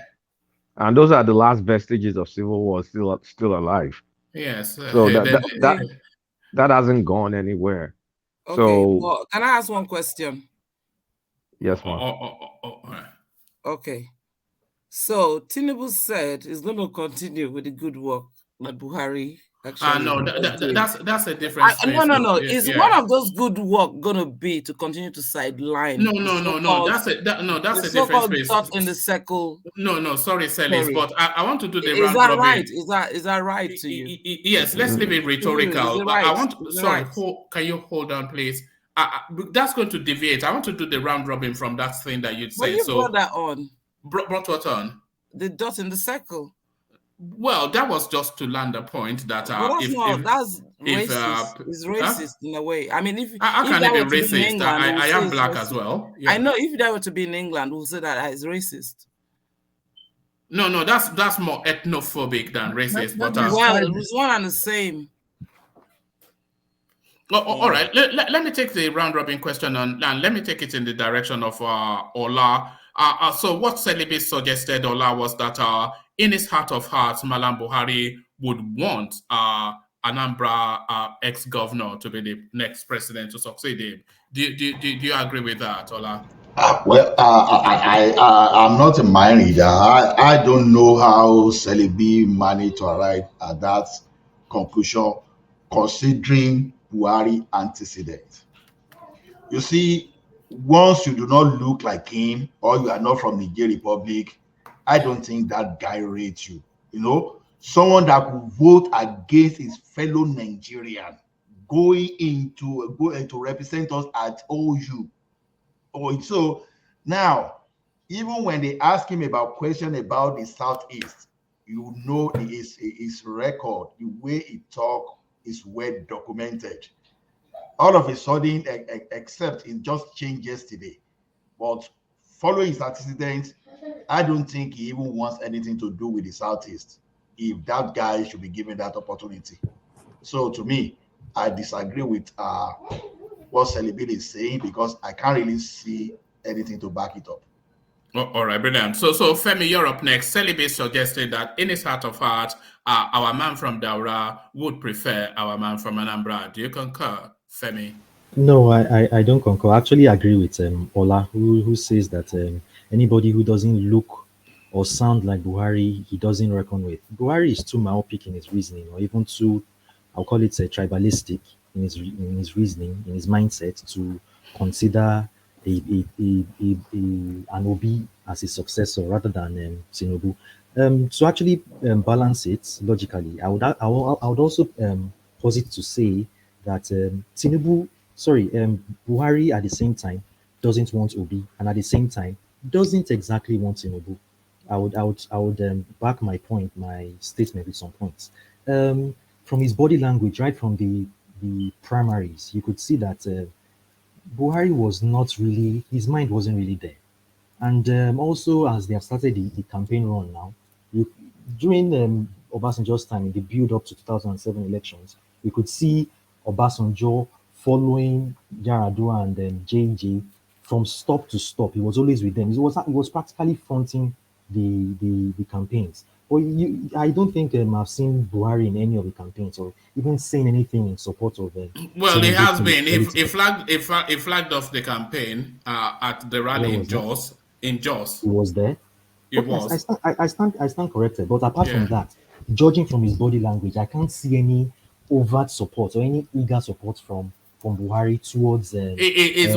And those are the last vestiges of Civil War still alive. Yes. So that hasn't gone anywhere. Okay, so well, can I ask one question? Yes, ma'am. Okay. So Tinubu said he's going to continue with the good work that Buhari actually. No, that's a different space. No. Is one of those good work going to be to continue to sideline? No. That's a different space. Dot in the circle. No. Sorry, Celis, but I want to do the round robin. Right? Is that right to you? Yes. Let's leave it rhetorical. Right? I want. Sorry. Can you hold on, please? That's going to deviate. I want to do the round robin from that thing that you'd say. But you brought that on. Brought what on? The dot in the circle. Well, that was just to land a point that that's racist. It's racist in a way. I mean, if how can it be racist? England, I am black as well. Yeah. I know if that were to be in England, we'll say that it's racist. No, that's more ethnophobic than racist. But it's one and the same. All right. Let me take the round robin question and let me take it in the direction of Ola. So what Celibi suggested, Ola, was that in his heart of hearts, Malam Buhari would want Anambra ex-governor to be the next president to succeed him. Do you agree with that, Ola? Well, I'm not a mind reader. I don't know how Celibi managed to arrive at that conclusion, considering Buhari antecedent. You see, once you do not look like him or you are not from Niger Republic, I don't think that guy rates you. You know, someone that could vote against his fellow Nigerian going to represent us at OU. So now, even when they ask him about question about the Southeast, you know his record, the way he talk is well documented. All of a sudden, except it just changed yesterday. But following his antecedents, I don't think he even wants anything to do with the Southeast. If that guy should be given that opportunity. So to me, I disagree with what Celibili is saying because I can't really see anything to back it up. All right, brilliant. So Femi, you're up next. Celibi suggested that in his heart of heart, our man from Daura would prefer our man from Anambra. Do you concur, Femi? No, I don't concur. I actually agree with Ola, who says that anybody who doesn't look or sound like Buhari, he doesn't reckon with. Buhari is too myopic in his reasoning, or even too, I'll call it tribalistic in his reasoning, in his mindset to consider an Obi as a successor rather than Tinubu. To actually balance it logically, I would also posit to say that Buhari at the same time doesn't want Obi, and at the same time doesn't exactly want Tinubu. I would back my statement with some points. From his body language, right from the primaries, you could see that Buhari was not really, his mind wasn't really there. And also, as they have started the campaign run now, during Obasanjo's time, in the build up to 2007 elections, we could see Obasanjo following Yaradua and JJ from stop to stop. He was always with them. He was practically fronting the campaigns. But I don't think I've seen Buhari in any of the campaigns or even saying anything in support of. Well, he has been. He flagged off the campaign at the rally in Jos. In Jos, he was there. It was. I stand corrected. But apart from that, judging from his body language, I can't see any overt support or any eager support from Buhari towards his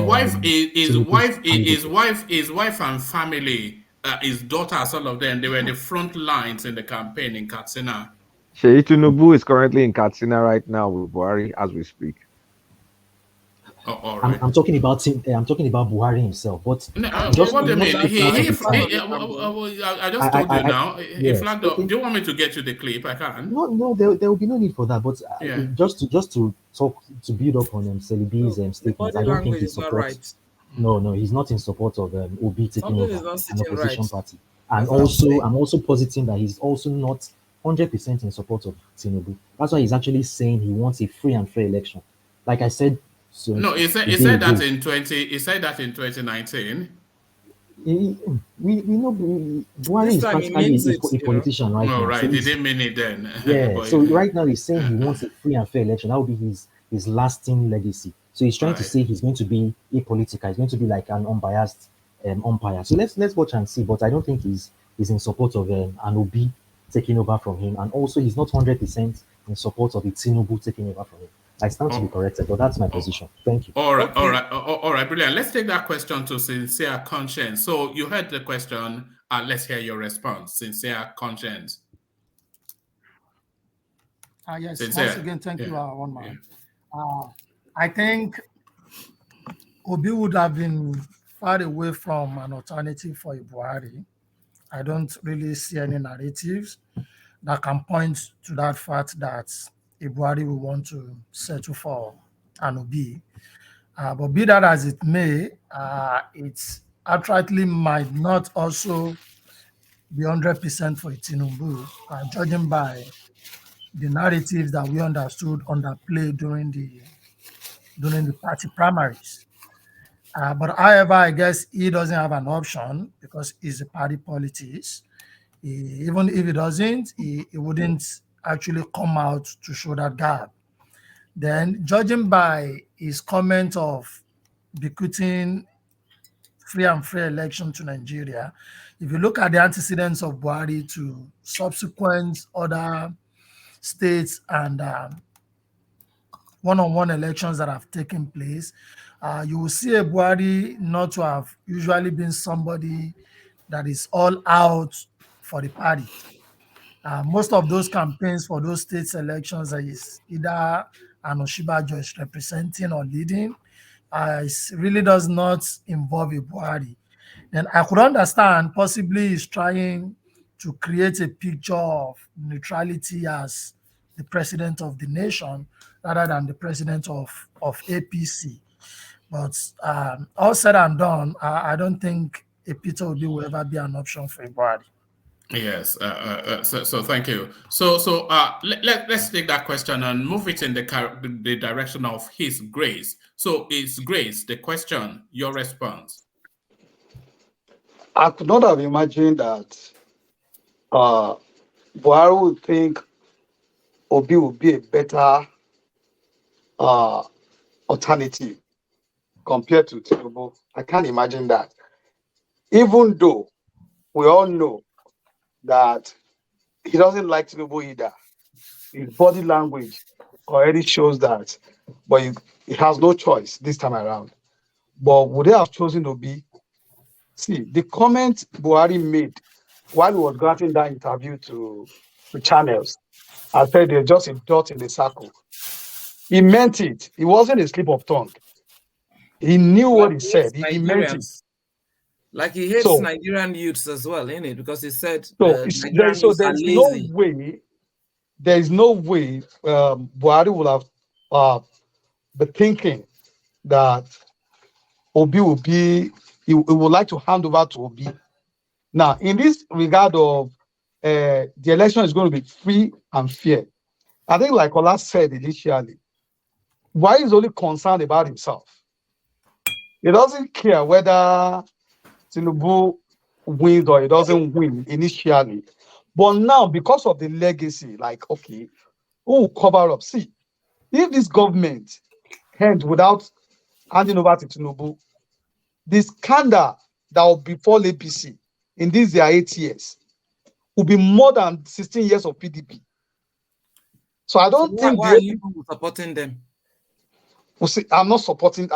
wife and family, his daughters, all of them, they were the front lines in the campaign in Katsina. Sheyi Tinubu is currently in Katsina right now with Buhari as we speak. Oh, all right. I'm talking about Buhari himself, but what do you mean? I just told you now. He flagged up. Do you want me to get you the clip? I can. No, there will be no need for that. But just to build up on Celibi's statement, I don't think he supports. No, he's not in support of Obi taking over an opposition party. And I'm also positing that he's also not 100% in support of Tinubu. That's why he's actually saying he wants a free and fair election. Like I said. So no, he said that in 2019. We know Buhari is practically a politician right now. Oh, right. So he didn't mean it then. Yeah. So right now he's saying he wants a free and fair election. That will be his lasting legacy. So he's trying to say he's going to be apolitical. He's going to be like an unbiased umpire. So let's watch and see. But I don't think he's in support of an Obi taking over from him, and also he's not 100% in support of a Tinubu taking over from him. I stand to be corrected, but that's my position. Thank you. All right, brilliant. Let's take that question to Sincere Conscience. So you heard the question. Let's hear your response. Sincere Conscience. Yes, Sincere. Once again, thank you, one man. I think Obi would have been far away from an alternative for Buhari. I don't really see any narratives that can point to that fact that Buhari will want to settle for an Obi. But be that as it may, it outrightly might not also be 100% for Tinubu, judging by the narratives that we understood underplayed during the party primaries. But however, I guess he doesn't have an option because it's a party politics. Even if he doesn't, he wouldn't actually come out to show that gap. Then, judging by his comment of bequeathing free and fair election to Nigeria, if you look at the antecedents of Buhari to subsequent other states and one-on-one elections that have taken place, you will see a Buhari not to have usually been somebody that is all out for the party. Most of those campaigns for those states elections is either and Oshibajo is representing or leading, it really does not involve a Buhari. And I could understand possibly he's trying to create a picture of neutrality as the president of the nation rather than the president of APC. But all said and done, I don't think a Peter Obi will ever be an option for Buhari. Yes. So thank you. So let's take that question and move it in the direction of His Grace. So His Grace, the question, your response. I could not have imagined that Buhari would think Obi would be a better alternative compared to Tinubu. I can't imagine that. Even though we all know that he doesn't like Tinubu either. His body language already shows that, but he has no choice this time around. But would they have chosen Obi? See, the comment Buhari made while he was granting that interview to channels, I said they're just a dot in the circle. He meant it. It wasn't a slip of tongue. He knew what he said. He meant it. Like he hates Nigerian youths as well, isn't it? Because he said Nigerian youths are lazy. There is no way Buhari would have been thinking that Obi will be, he would like to hand over to Obi. Now, in this regard of the election is going to be free and fair, I think like Ola said initially, Buhari is only concerned about himself. He doesn't care whether Tinubu wins or he doesn't win initially. But now, because of the legacy, like, okay, who will cover up? See, if this government ends without handing over to Tinubu, the scandal that will befall APC in these their 8 years will be more than 16 years of PDP. So I don't think why are you supporting them? Well, see, I'm not supporting.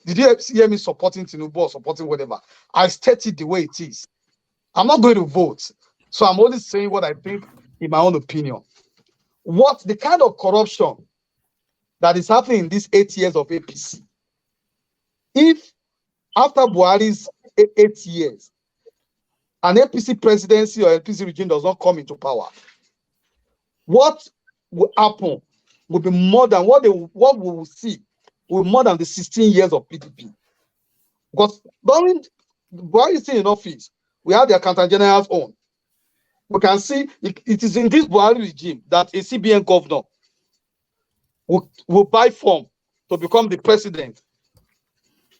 Did you hear me supporting Tinubu or supporting whatever? I state it the way it is. I'm not going to vote. So I'm only saying what I think in my own opinion. What the kind of corruption that is happening in these 8 years of APC, if after Buhari's 8 years, an APC presidency or APC regime does not come into power, what will happen will be more than what we will see will be more than the 16 years of PDP. Because during Buhari still in office, we have the accountant general's own. We can see it is in this Buhari regime that a CBN governor will buy form to become the president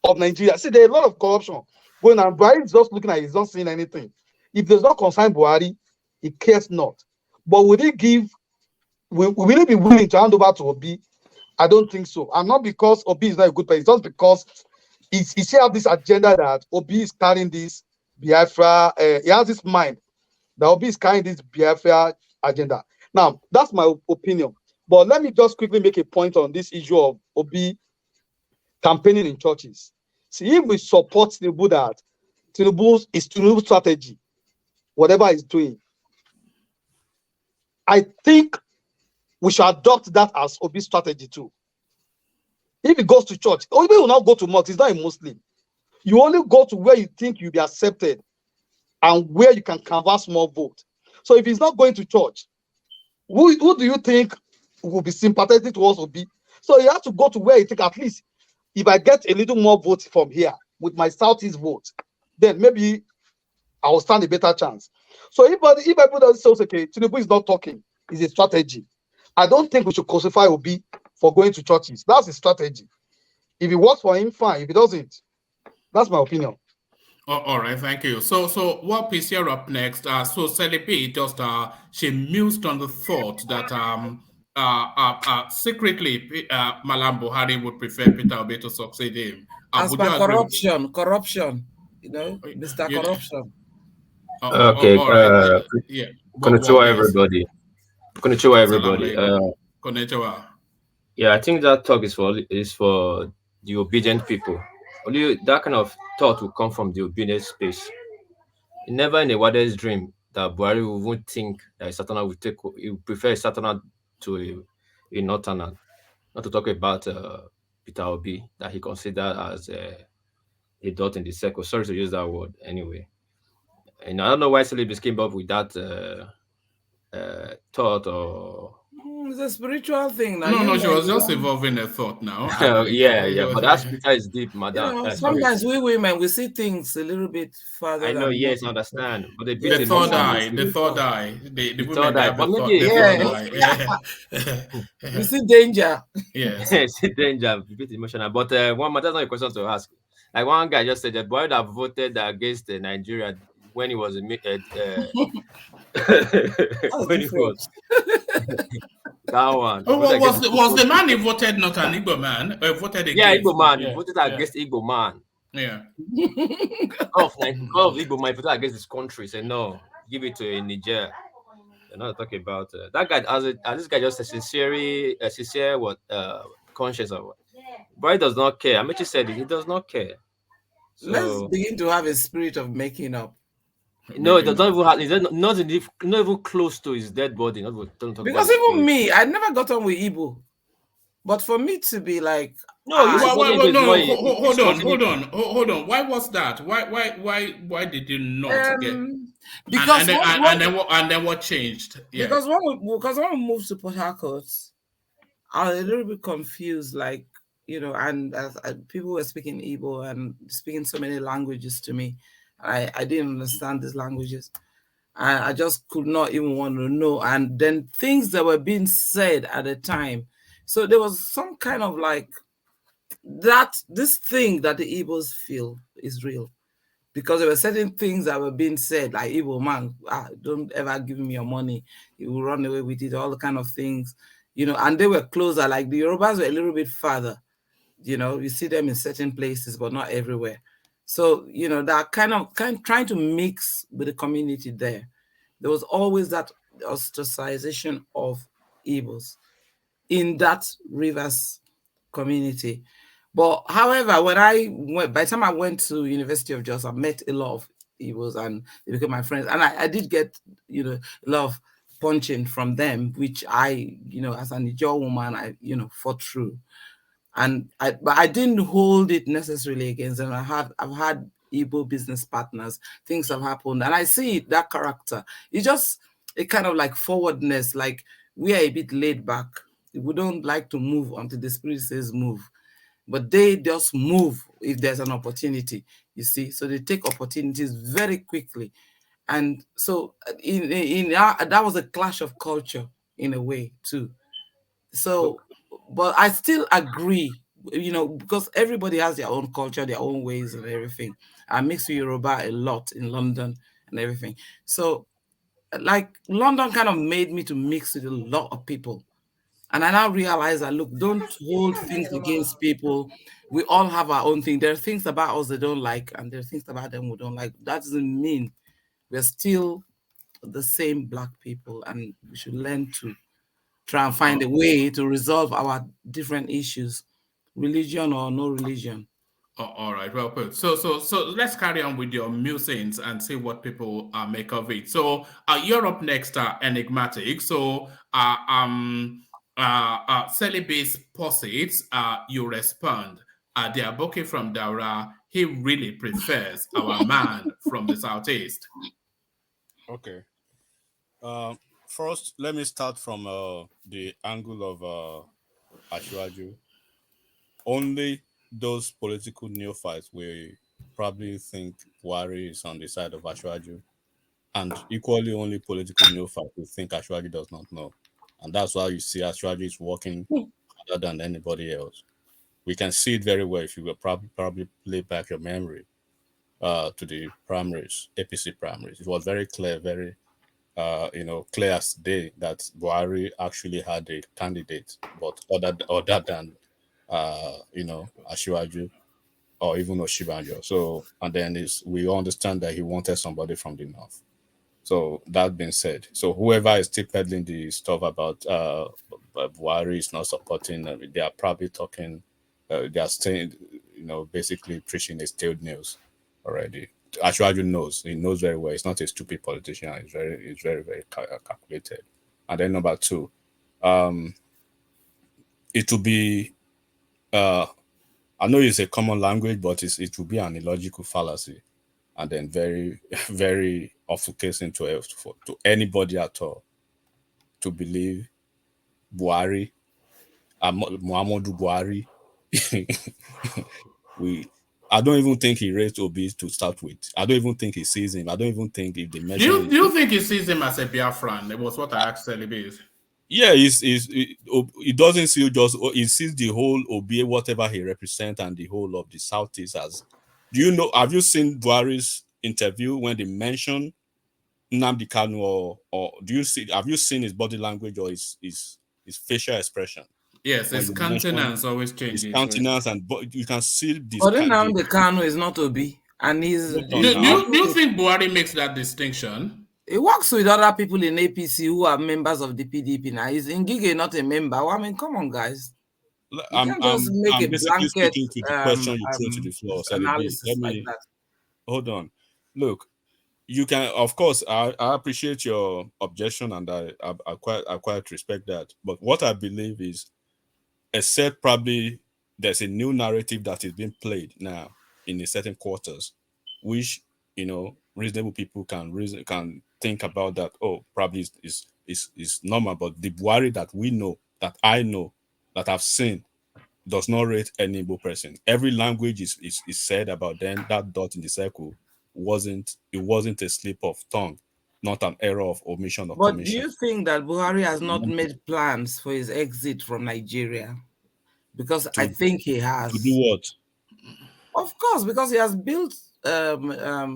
of Nigeria. See, there's a lot of corruption going on. Buhari is just looking at it, he's not seeing anything. If there's not concern Buhari, he cares not. But will he be willing to hand over to Obi? I don't think so. And not because Obi is not a good person, it's just because he still have this agenda that Obi is carrying this Biafra. He has this mind that Obi is carrying this Biafra agenda. Now, that's my opinion. But let me just quickly make a point on this issue of Obi campaigning in churches. See, if we support Tinubu, that Tinubu's strategy, whatever he's doing, I think we should adopt that as Obi's strategy too. If he goes to church, Obi will not go to mosque. He's not a Muslim. You only go to where you think you'll be accepted and where you can canvass more vote. So if he's not going to church, who do you think will be sympathetic towards Obi? So you have to go to where you think, at least if I get a little more vote from here with my Southeast vote, then maybe I will stand a better chance. So if everybody says, okay, Tinubu is not talking, it's a strategy, I don't think we should crucify Obi for going to churches. That's a strategy. If it works for him, fine. If it doesn't, that's my opinion. All right, thank you. So what piece here up next? So Celebi just she mused on the thought that secretly Malam Buhari would prefer Peter Obi to succeed him. As per corruption, you know, Mr. Corruption. Okay. All right. Yeah. Konnichiwa, everybody. Konnichiwa, everybody. Konnichiwa. Yeah, I think that talk is for the obedient people. Only that kind of thought will come from the obedient space. Never in a wildest dream that Buhari would think that a Satana would take. He would prefer a Satana to a Northerner. not to talk about Peter Obi, that he considered as a dot in the circle. Sorry to use that word anyway. And I don't know why celebs came up with that thought or It's a spiritual thing. Now, No, you she like, was just evolving a thought now. yeah, but that spiritual is deep, madam. Sorry. sometimes we women we see things a little bit further I know, than yes, I what understand, but a the bit third emotional. eye, the third eye, the women third eye, that but have maybe the third eye. we see danger. Yes. See danger, a bit emotional. But one, that's not a question to ask. Like one guy just said that boy that voted against Nigeria when he was when he was that one. Oh, Voted against was the man he voted not an Igbo man? Voted yeah, against? Igbo man. He Yeah, voted yeah. against Igbo man. Yeah. All of Igbo man voted against his country. Say no, give it to Niger. They're not talking about that guy. As this guy just a sincere what conscious of what. But he does not care. Amici said it. He does not care. Let's So begin to have a spirit of making up. no, it does not even have. It's not even close to his dead body. Don't talk Because about even me, I never got on with Igbo. But for me to be like, no, you no, hold on. Why was that? Why did you not get? Because and then what changed? Yeah. Because when we moved to Port Harcourt, I was a little bit confused, like, you know, and as people were speaking Igbo and speaking so many languages to me, I didn't understand these languages. I just could not even want to know. And then things that were being said at the time. So there was some kind of like this thing that the Igbos feel is real. Because there were certain things that were being said, like Igbo man, don't ever give me your money. You will run away with it, all the kind of things, you know, and they were closer. Like the Yorubas were a little bit farther. You know, you see them in certain places, but not everywhere. So, you know, that kind of trying to mix with the community there. There was always that ostracization of Igbos in that Rivers community. But however, by the time I went to University of Jos, I met a lot of Igbos and they became my friends. And I did get, you know, a lot of punching from them, which I, you know, as an Ijaw woman, I, you know, fought through. But I didn't hold it necessarily against them. I've had Igbo business partners, things have happened, and I see that character. It's just a kind of like forwardness, like we are a bit laid back. We don't like to move until the spirit says move. But they just move if there's an opportunity, you see. So they take opportunities very quickly. And so that was a clash of culture in a way too. So, but I still agree, you know, because everybody has their own culture, their own ways and everything. I mix with Yoruba a lot in London and everything. So like London kind of made me to mix with a lot of people. And I now realize that, look, don't hold things against people. We all have our own thing. There are things about us they don't like, and there are things about them we don't like. That doesn't mean we're still the same Black people, and we should learn to try and find a way to resolve our different issues, religion or no religion. All right, well put. So let's carry on with your musings and see what people make of it. So you're up next, Enigmatic. So Celibate posits, you respond. They are booking from Daura. He really prefers our man from the southeast. Okay. First, let me start from the angle of Ashwaju. Only those political neophytes will probably think Buhari is on the side of Ashwaju, and equally only political neophytes will think Ashwaju does not know. And that's why you see Ashwaju is working harder than anybody else. We can see it very well if you will probably play back your memory to the primaries, APC primaries. It was very clear, very clear as day that Buhari actually had a candidate, but other than Ashwaju or even Oshibanjo. So, and then we understand that he wanted somebody from the north. So that being said, so whoever is still peddling the stuff about Buhari is not supporting, they are probably talking, they are saying, basically preaching a stale news already. Ashwaju knows, he knows very well. He's not a stupid politician. He's very, very calculated. And then number two, it will be I know it's a common language, but it will be an illogical fallacy, and then very, very obfuscating to anybody at all to believe Buhari, Muhammadu Buhari. I don't even think he raised Obi to start with. I don't even think he sees him. I don't even think if they mention Do you think he sees him as a Biafran? It was what I asked Celibate. Yeah, he doesn't see just, he sees the whole Obi, whatever he represents, and the whole of the Southeast as. Do you know? Have you seen Buhari's interview when they mention Nnamdi Kanu, or do you see? Have you seen his body language or his facial expression? Yes, his countenance always changes. His countenance, and you can see this. But Nnamdi Kanu is not Obi, and he's. Do you think Buhari makes that distinction? He works with other people in APC who are members of the PDP now. He's Ngige, not a member. Well, I mean, come on, guys. I'm basically speaking to the question you threw to the floor. Let me hold on. Look, you can, of course, I appreciate your objection, and I quite respect that. But what I believe is, except probably there's a new narrative that is being played now in a certain quarters, which reasonable people can think about that. Oh, probably is normal, but the Buhari that we know, that I know, that I've seen, does not rate any Igbo person. Every language is said about them. That dot in the circle wasn't a slip of tongue, not an error of omission or commission. But do you think that Buhari has not made plans for his exit from Nigeria? Because I think he has. To do what? Of course, because he has built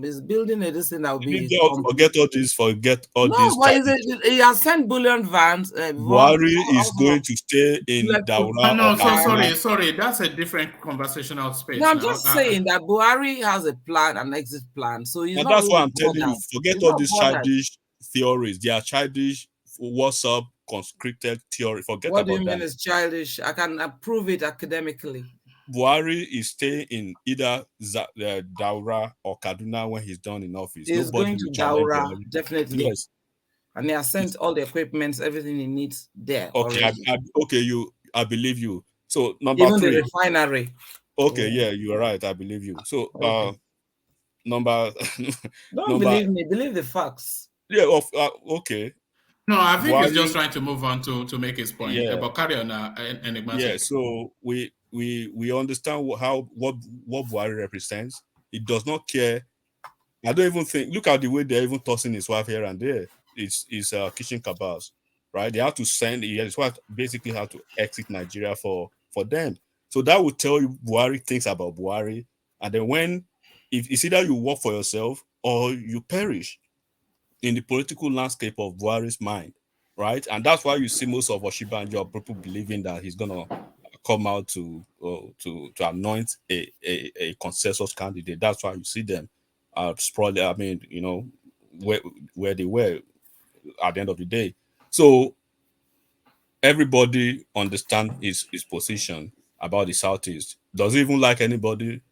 is building a this thing that will be. Forget all this. But he has sent bullion vans. Buhari is going to stay in Daura. No, sorry. That's a different conversational space. No, I'm just saying that Buhari has a plan, an exit plan. So he's not. That's what I'm telling you. Forget all these childish theories. They are childish. What's up? Conscripted theory. Forget about that. What do you mean is childish? I can prove it academically. Buhari is staying in either Daura or Kaduna when he's done in office. He's going to Daura, definitely. Yes. And he has sent all the equipment, everything he needs there. Okay, I believe you. So number even 3. The refinery. Okay, yeah, you are right. I believe you. So number. Don't believe me. Believe the facts. Yeah. Okay. No, I think he's just trying to move on to make his point. Yeah. But carry on, enigmatic. Yeah. So we understand what Buhari represents. He does not care. I don't even think. Look at the way they're even tossing his wife here and there. It's kitchen cabals, right? They have to send. His wife basically had to exit Nigeria for them. So that would tell you Buhari thinks about Buhari, and then if it's either you work for yourself or you perish in the political landscape of Buhari's mind, right? And that's why you see most of Oshibanjo people believing that he's gonna come out to anoint a consensus candidate. That's why you see them sprawling. I mean, where they were at the end of the day. So everybody understands his position about the Southeast. Does he even like anybody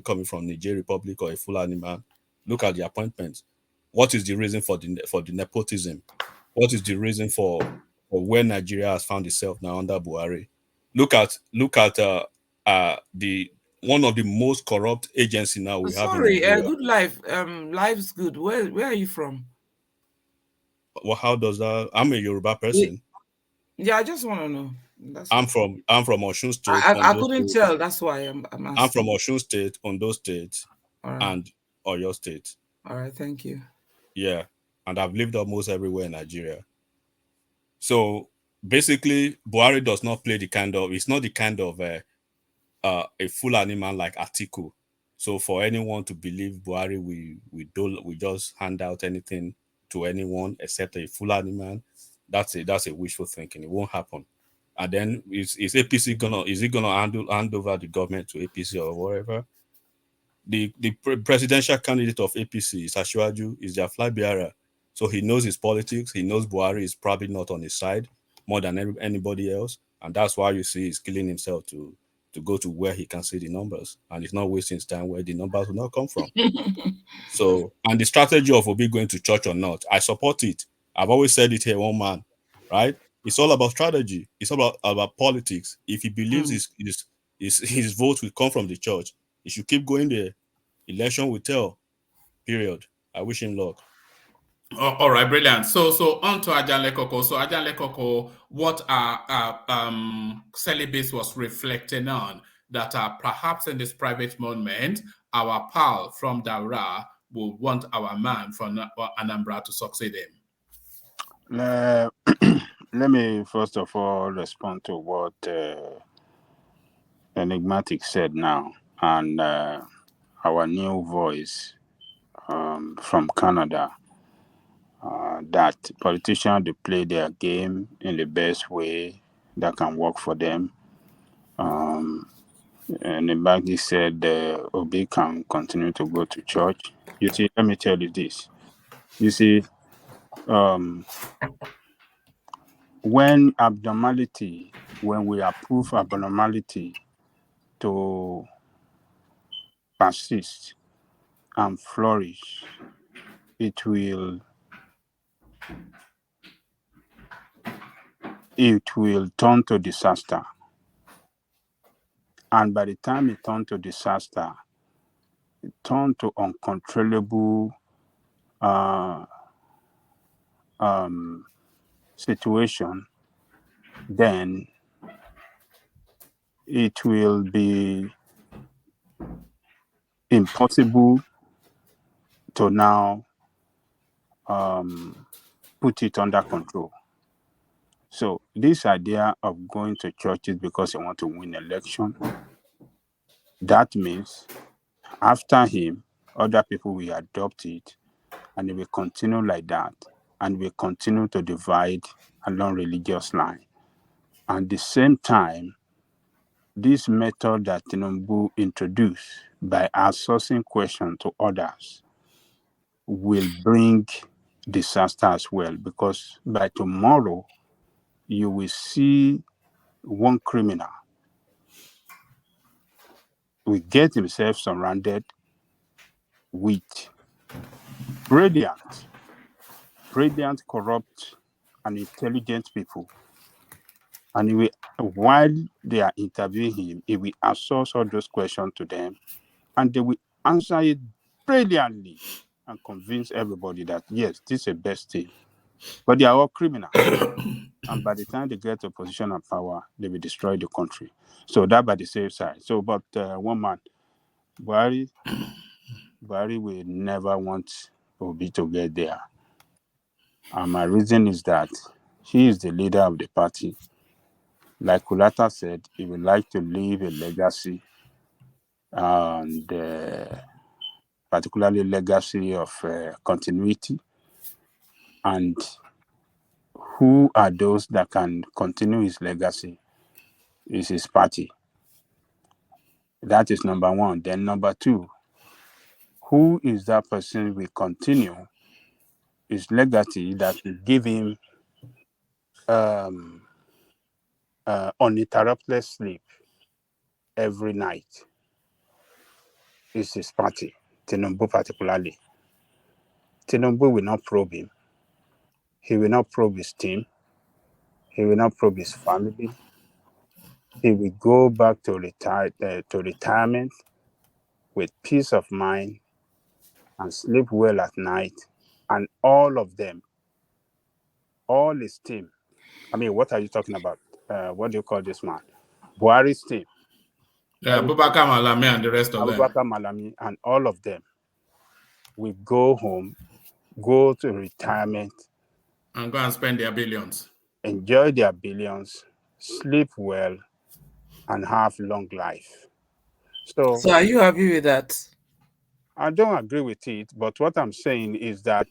coming from Niger Republic or a Fulani man? Look at the appointments. What is the reason for the nepotism? What is the reason for where Nigeria has found itself now under Buhari? Look at the one of the most corrupt agency now we have. Sorry, Good Life. Life's good. Where are you from? Well, how does that? I'm a Yoruba person. Yeah, I just want to know. I'm from Osun State. I couldn't tell. That's why I'm asking. I'm from Osun State, Ondo State, and Oyo State. All right, thank you. Yeah, and I've lived almost everywhere in Nigeria. So basically, Buhari does not play it's not the kind of a Fulani man like Atiku. So for anyone to believe Buhari, we just hand out anything to anyone except a Fulani man, that's a wishful thinking. It won't happen. And then is APC gonna hand over the government to APC or whatever? The presidential candidate of APC is Asiwaju, is their flag bearer. So he knows his politics. He knows Buhari is probably not on his side more than anybody else. And that's why you see he's killing himself to go to where he can see the numbers. And he's not wasting his time where the numbers will not come from. So, and the strategy of Obi going to church or not, I support it. I've always said it here, one man, right? It's all about strategy. It's all about politics. If he believes his vote will come from the church, he should keep going there. Election will tell. Period. I wish him luck. All right, brilliant. So on to Ajanle Koko. So Ajanle Koko, what Celibate was reflecting on that perhaps in this private moment, our pal from Daura will want our man from Anambra to succeed him. Let me first of all respond to what Enigmatic said now, and our new voice from Canada, that politicians they play their game in the best way that can work for them. And Enigmatic said Obi can continue to go to church. You see, let me tell you this. You see, when we approve abnormality to persist and flourish, it will turn to disaster. And by the time it turns to disaster, it turns to uncontrollable situation, then it will be impossible to now put it under control. So this idea of going to churches because you want to win election, that means after him, other people will adopt it, and it will continue like that, and will continue to divide along religious line. And at the same time, this method that Tinubu introduced by outsourcing questions to others will bring disaster as well, because by tomorrow, you will see one criminal will get himself surrounded with brilliant, corrupt, and intelligent people. And while they are interviewing him, he will outsource all those questions to them, and they will answer it brilliantly and convince everybody that, yes, this is the best thing. But they are all criminals. And by the time they get to a position of power, they will destroy the country. So that by the safe side. So, but one man, Buhari will never want Obi to get there. And my reason is that he is the leader of the party. Like Kulata said, he would like to leave a legacy, and particularly legacy of continuity. And who are those that can continue his legacy? Is his party. That is number one. Then number two, who is that person will continue his legacy that will give him uninterrupted sleep every night? Is his party, Tinubu particularly. Tinubu will not probe him. He will not probe his team. He will not probe his family. He will go back to retirement with peace of mind and sleep well at night. And all of them, all his team. I mean, what are you talking about? What do you call this man? Buhari's team. Yeah, Abubakar Malami and the rest of them. Abubakar Malami and all of them will go home, go to retirement, and go and spend their billions. Enjoy their billions, sleep well, and have long life. So are you happy with that? I don't agree with it, but what I'm saying is that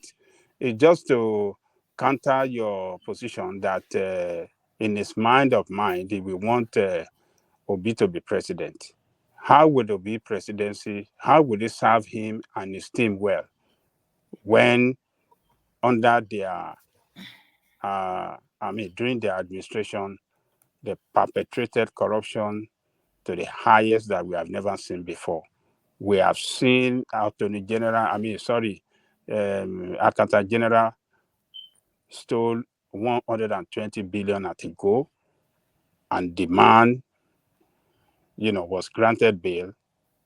it's just to counter your position that in his mind, he will want Obi to be president. How would Obi presidency, how would it serve him and his team well when under their, during their administration, they perpetrated corruption to the highest that we have never seen before. We have seen Attorney General, Accountant General stole 120 billion at a go, and the man, was granted bail,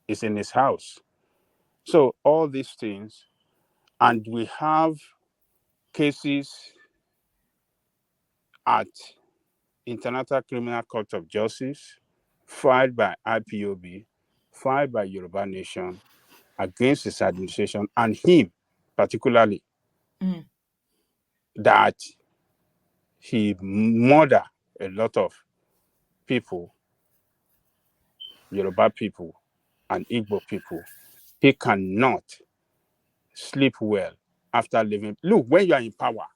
is in his house. So all these things, and we have cases at International Criminal Court of Justice, filed by IPOB, filed by Yoruba Nation against his administration and him particularly, that he murdered a lot of people, Yoruba people and Igbo people. He cannot sleep well after living. Look, when you are in power,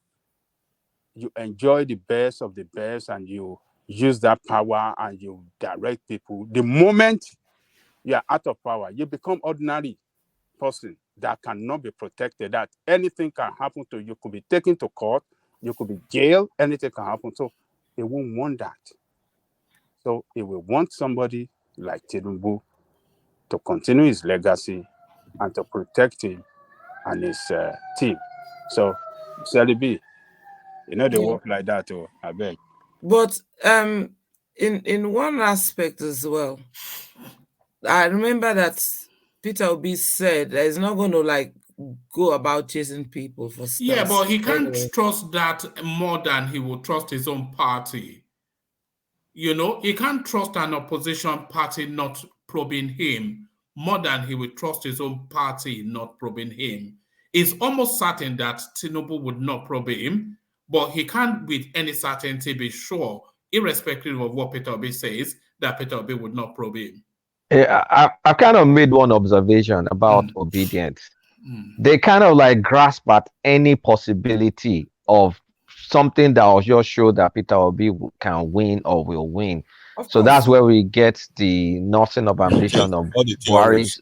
you enjoy the best of the best and you use that power and you direct people. The moment you are out of power, you become ordinary person that cannot be protected, that anything can happen to you. You could be taken to court, you could be jailed, anything can happen. So he won't want that. So he will want somebody like Tinubu to continue his legacy and to protect him and his team. So, Sally B, they work like that, I beg. But in one aspect as well, I remember that Peter Obi said that he's not going to go about chasing people for stuff. Yeah, but he can't trust that more than he will trust his own party. He can't trust an opposition party not probing him more than he will trust his own party not probing him. It's almost certain that Tinubu would not probe him, but he can't with any certainty be sure, irrespective of what Peter Obi says, that Peter Obi would not probe him. I kind of made one observation about obedience. They kind of grasp at any possibility of something that will just show that Peter Obi can win or will win. So that's where we get the nothing of ambition of Buhari's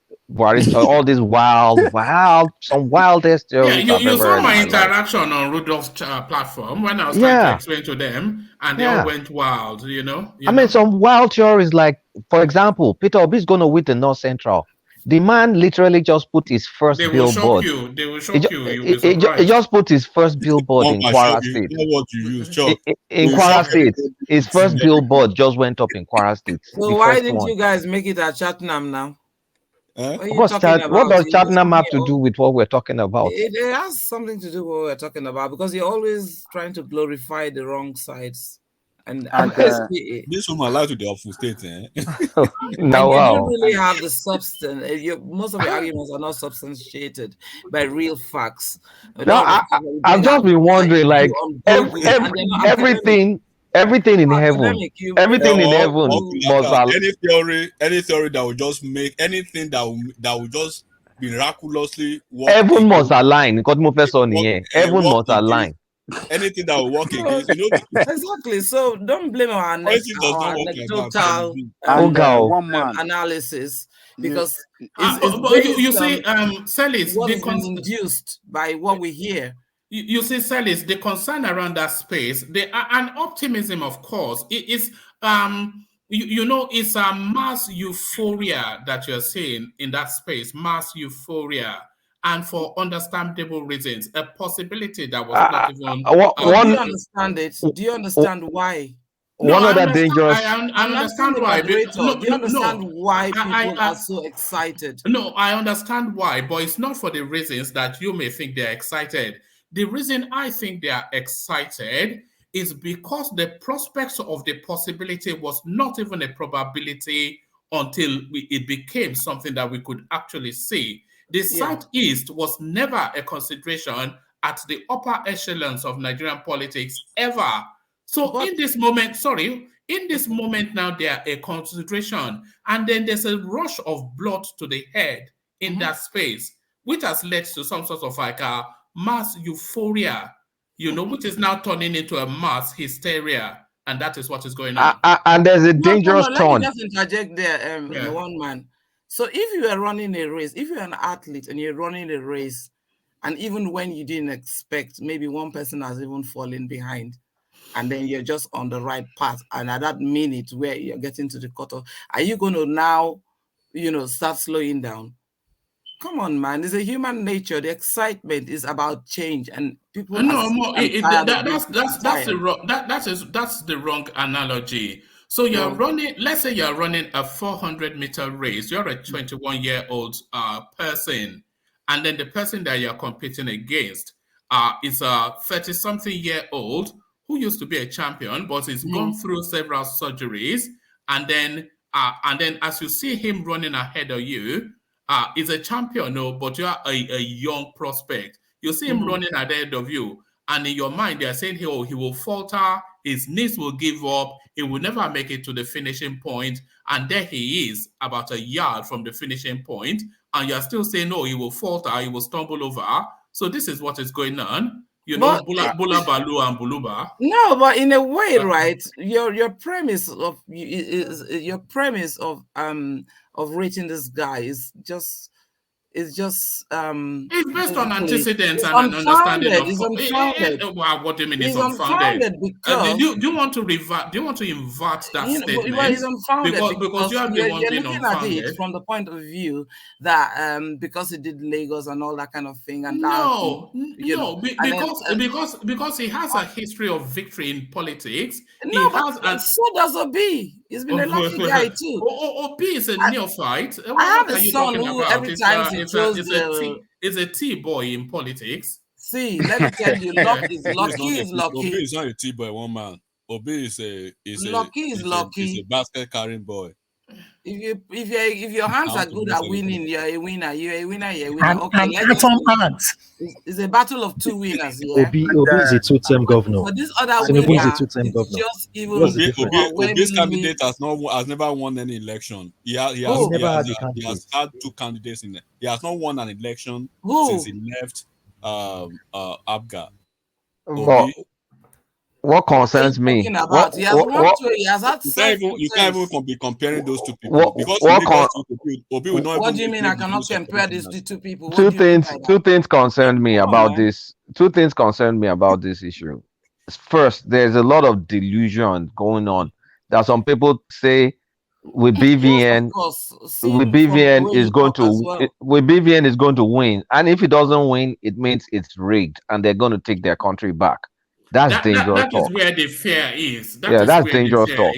all these some wildest theories. Yeah, you saw my interaction on Rudolph's platform when I was trying to explain to them, and they all went wild. I mean, some wild theories, like, for example, Peter Obi is going to win the North Central. The man literally just put his first billboard. They will shock you. You'll be surprised. He just put his first billboard in Kwara State. In Kwara State, his first billboard just went up in Kwara State. So why didn't you guys make it at Chattanam now? What does Chattanam have to do with what we're talking about? It has something to do with what we're talking about, because you're always trying to glorify the wrong sides. And this one allowed to the opposite state. You don't really have the substance. Most of the arguments are not substantiated by real facts. I've just been wondering, everything in heaven, must any theory that will just make anything that will just miraculously work. Heaven must align. Heaven must align. Anything that will work against, Exactly. So don't blame our anecdotal analysis, because you see, Celis, what is induced by what we hear. You see, Celis, the concern around that space, an optimism, of course, it's it's a mass euphoria that you're seeing in that space, mass euphoria. And for understandable reasons, a possibility that was not even. Do you understand it? Do you understand why? I understand why. Do you understand why people are so excited? No, I understand why, but it's not for the reasons that you may think they're excited. The reason I think they are excited is because the prospects of the possibility was not even a probability until it became something that we could actually see. The Southeast was never a consideration at the upper echelons of Nigerian politics ever. So in this moment now, they are a consideration. And then there's a rush of blood to the head in that space, which has led to some sort of a mass euphoria, which is now turning into a mass hysteria. And that is what is going on. And there's a dangerous turn. Let me just interject there, one man. So if you are running a race, if you're an athlete and you're running a race, and even when you didn't expect, maybe one person has even fallen behind, and then you're just on the right path, and at that minute where you're getting to the cutoff, are you going to now, start slowing down? Come on, man. It's a human nature. The excitement is about change, and people No, are sick and tired of this. That's the wrong analogy. So you're running, let's say you're running a 400-meter race. You're a 21-year-old person, and then the person that you're competing against is a 30-something-year-old who used to be a champion, but he's gone through several surgeries, and then as you see him running ahead of you, is a champion, no, but you are a young prospect. You see him running ahead of you, and in your mind, they are saying he will falter, his knees will give up, he will never make it to the finishing point, and there he is, about a yard from the finishing point, and you are still saying, no, he will falter, he will stumble over. So this is what is going on. You know, Bula Balu and Buluba. No, but in a way, right? Your premise of rating this guy is just it's based on antecedents and an understanding of what do you mean it's unfounded? Because do you want to revert? Do you want to invert that statement? Well, it's unfounded because you have the one you're being looking unfounded. at it from the point of view that because he did Lagos and all that kind of thing, and because he has a history of victory in politics. So does Obi. He's been a lucky guy too. Obi is a neophyte. I have a son who every time he throws is a T-boy in politics. See, let me tell you, lucky is lucky. Obi is not a T-boy, one man. Obi is a basket carrying boy. If your hands are good at winning, you're a winner. You're a winner. It's a battle of two winners. Yeah? Obi is a two-term governor. So this other Tinubu is a two-term governor. Just even Obi's candidate has never won any election. He has had two candidates in there. He has not won an election since he left Abga. What concerns me? You can't even be comparing those two people. Obi will not. What do you mean? I cannot compare these two people. Two things concern me about this. Two things concern me about this issue. First, there's a lot of delusion going on. That some people say with BVN is going to win, and if it doesn't win, it means it's rigged, and they're going to take their country back. That's dangerous talk. That is where the fear is. That's dangerous talk.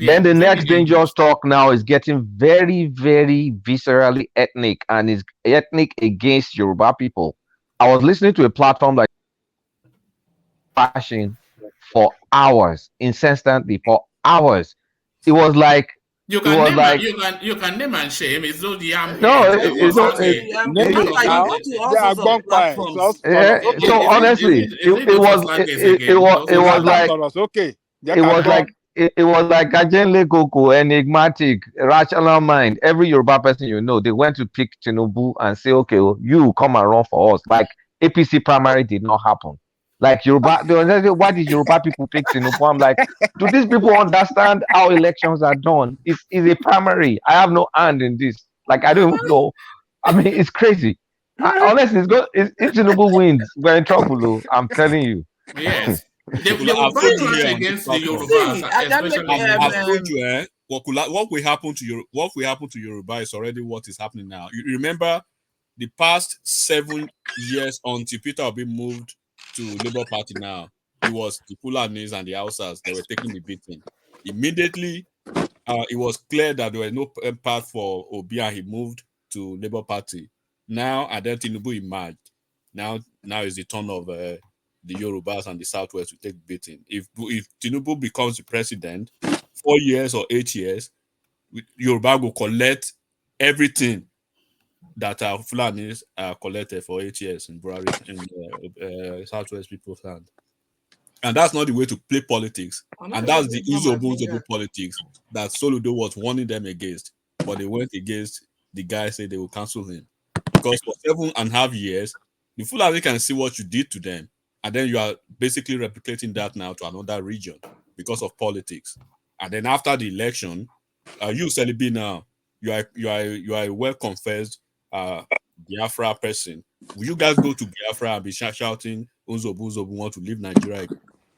Then the next dangerous talk now is getting very, very viscerally ethnic, and is ethnic against Yoruba people. I was listening to a platform like flashing for hours, incessantly for hours. It was like you can name and shame. It's those yam. So honestly, it was like Kajenle Koko, enigmatic, rational mind. Every Yoruba person they went to pick Tinubu and say, okay, you come and run for us. Like APC primary did not happen. Like Yoruba, why did Yoruba people pick Tinubu? I'm like, do these people understand how elections are done? It's a primary. I have no hand in this. Like, I don't even know. I mean, it's crazy. Honestly, if Tinubu wins, we're in trouble, though. I'm telling you. Yes. They will fight against the Yorubas. I've told you, what will happen to Yoruba is already what is happening now. You remember the past 7 years until Peter Obi moved to Labour Party now, it was the Fulanis and the Hausas that were taking the beating. Immediately, it was clear that there was no path for Obi and he moved to Labour Party. Now, and then Tinubu emerged. Now is the turn of the Yorubas and the Southwest to take beating. If Tinubu becomes the president, 4 years or 8 years, Yoruba will collect everything that our Fulanis collected for 8 years in Buhari in Southwest People's Land. And that's not the way to play politics. And that's the Uzobu politics that Soludo was warning them against. But they went against the guy, said they will cancel him. Because for 7.5 years, the Fulani can see what you did to them. And then you are basically replicating that now to another region because of politics. And then after the election, you Selibi now, you are a well-confessed Biafra person. Will you guys go to Biafra and be shouting, Uzobu want to leave Nigeria?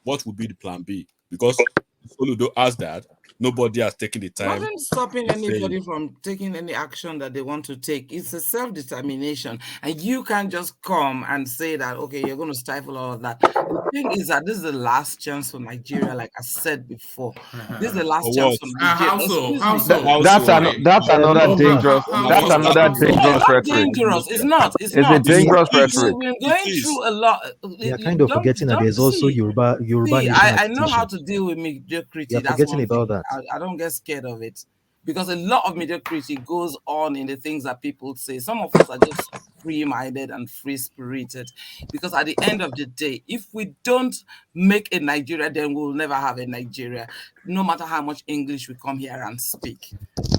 What would be the plan B? Because Soludo asked that, Nobody has taken the time. Nothing stopping to say anybody it. from taking any action that they want to take. It's a self-determination, and you can't just come and say that, okay, you're going to stifle all of that. The thing is that this is the last chance for Nigeria, like I said before. This is the last For chance what? for Nigeria. How so? Excuse How me. so? That's another dangerous. That's another dangerous It's not rhetoric. dangerous. It's not. It's It's a not. dangerous We've rhetoric. been going through a lot. They are kind of forgetting that there's also Yoruba See, nation I at know how stake. to deal with They mediocrity. are That's forgetting one thing. about that. I don't get scared of it because a lot of mediocrity goes on in the things that people say. Some of us are just free-minded and free-spirited because at the end of the day, if we don't make a Nigeria, then we'll never have a Nigeria, no matter how much English we come here and speak.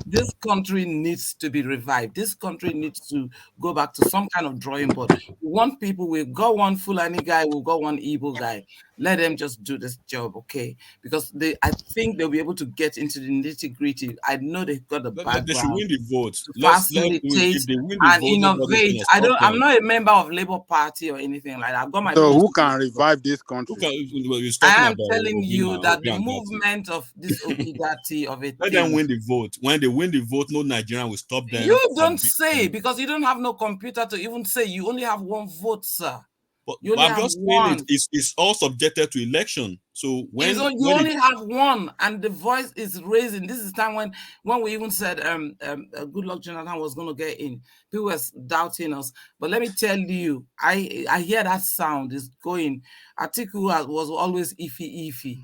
This country needs to be revived. This country needs to go back to some kind of drawing board. We want people, we've got one Fulani guy, we've got one Igbo guy. Let them just do this job, okay? Because I think they'll be able to get into the nitty-gritty. I know they've got the background. They should win the vote. To If facilitate they win the and vote, nobody's innovate. gonna stop I'm them. not a member of Labour Party or anything like that. I've got my So who post. can revive this country? He's I talking am about telling Obi you now, that Obi the and Dati. movement of this Obligati of a Let thing. them win the vote. When they win the vote, no Nigerian will stop them. You don't say because you don't have no computer to even say. You only have one vote, sir. But You only I'm have just one. saying it's all subjected to election. So when You only have one, and the voice is raising. This is time when we even said good luck Jonathan was going to get in. People were doubting us, but let me tell you, I hear that sound is going. Atiku was always iffy,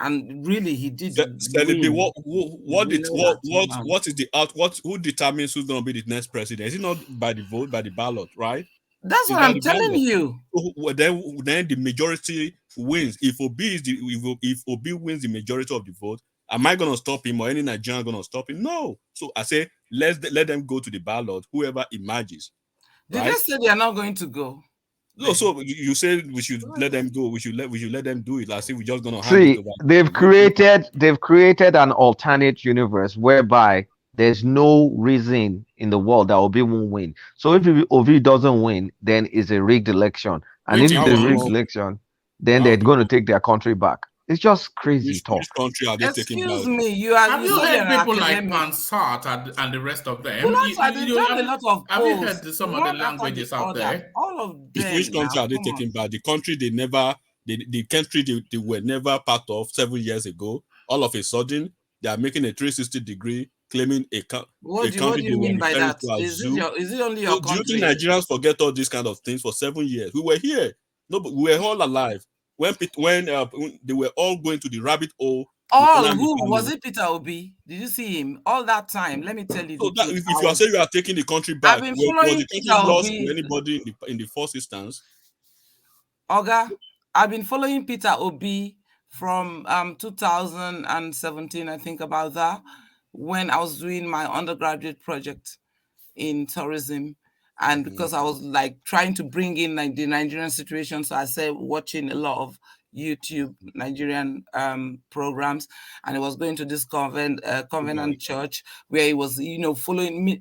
and really he did Celebrate win. Who determines who's going to be the next president? Is it not by the vote, by the ballot, right? That's what I'm telling you. So then the majority wins. If Obi wins the majority of the vote, am I going to stop him or any Nigerian going to stop him? No. So I say let them go to the ballot. Whoever emerges. Did they say they are not going to go? No, so you say we should let them go. We should let them do it. Like say we're just gonna hand See, it over. they've created an alternate universe whereby there's no reason in the world that Obi won't win. So if Obi doesn't win, then it's a rigged election. And if it's a rigged election, then they're going to take their country back. It's just crazy talk. Which country are they taking back? Excuse me, Have you said heard you're people like academic. Mansart and the rest of them? They've done a lot of Have you polls, heard some of the one after languages the out other. there? All of them. Which country now, are they come taking on. back? The country the country they were never part of 7 years ago. All of a sudden, they are making a 360-degree claiming a country What do they you were mean by referring that? to as Is zoo. it only So your do you think country? Nigerians forget all these kind of things for 7 years? We were here. No, but we were all alive when they were all going to the rabbit hole. Who was it? Peter Obi? Did you see him all that time? Let me tell you. So if you are saying you are taking the country back, I've been was following the Peter country lost Obi. to anybody in the first instance? Oga, I've been following Peter Obi from 2017, I think, about that, when I was doing my undergraduate project in tourism. And because I was like trying to bring in like the Nigerian situation, so I said watching a lot of YouTube Nigerian programs, and it was going to this Covenant Church where he was, following me,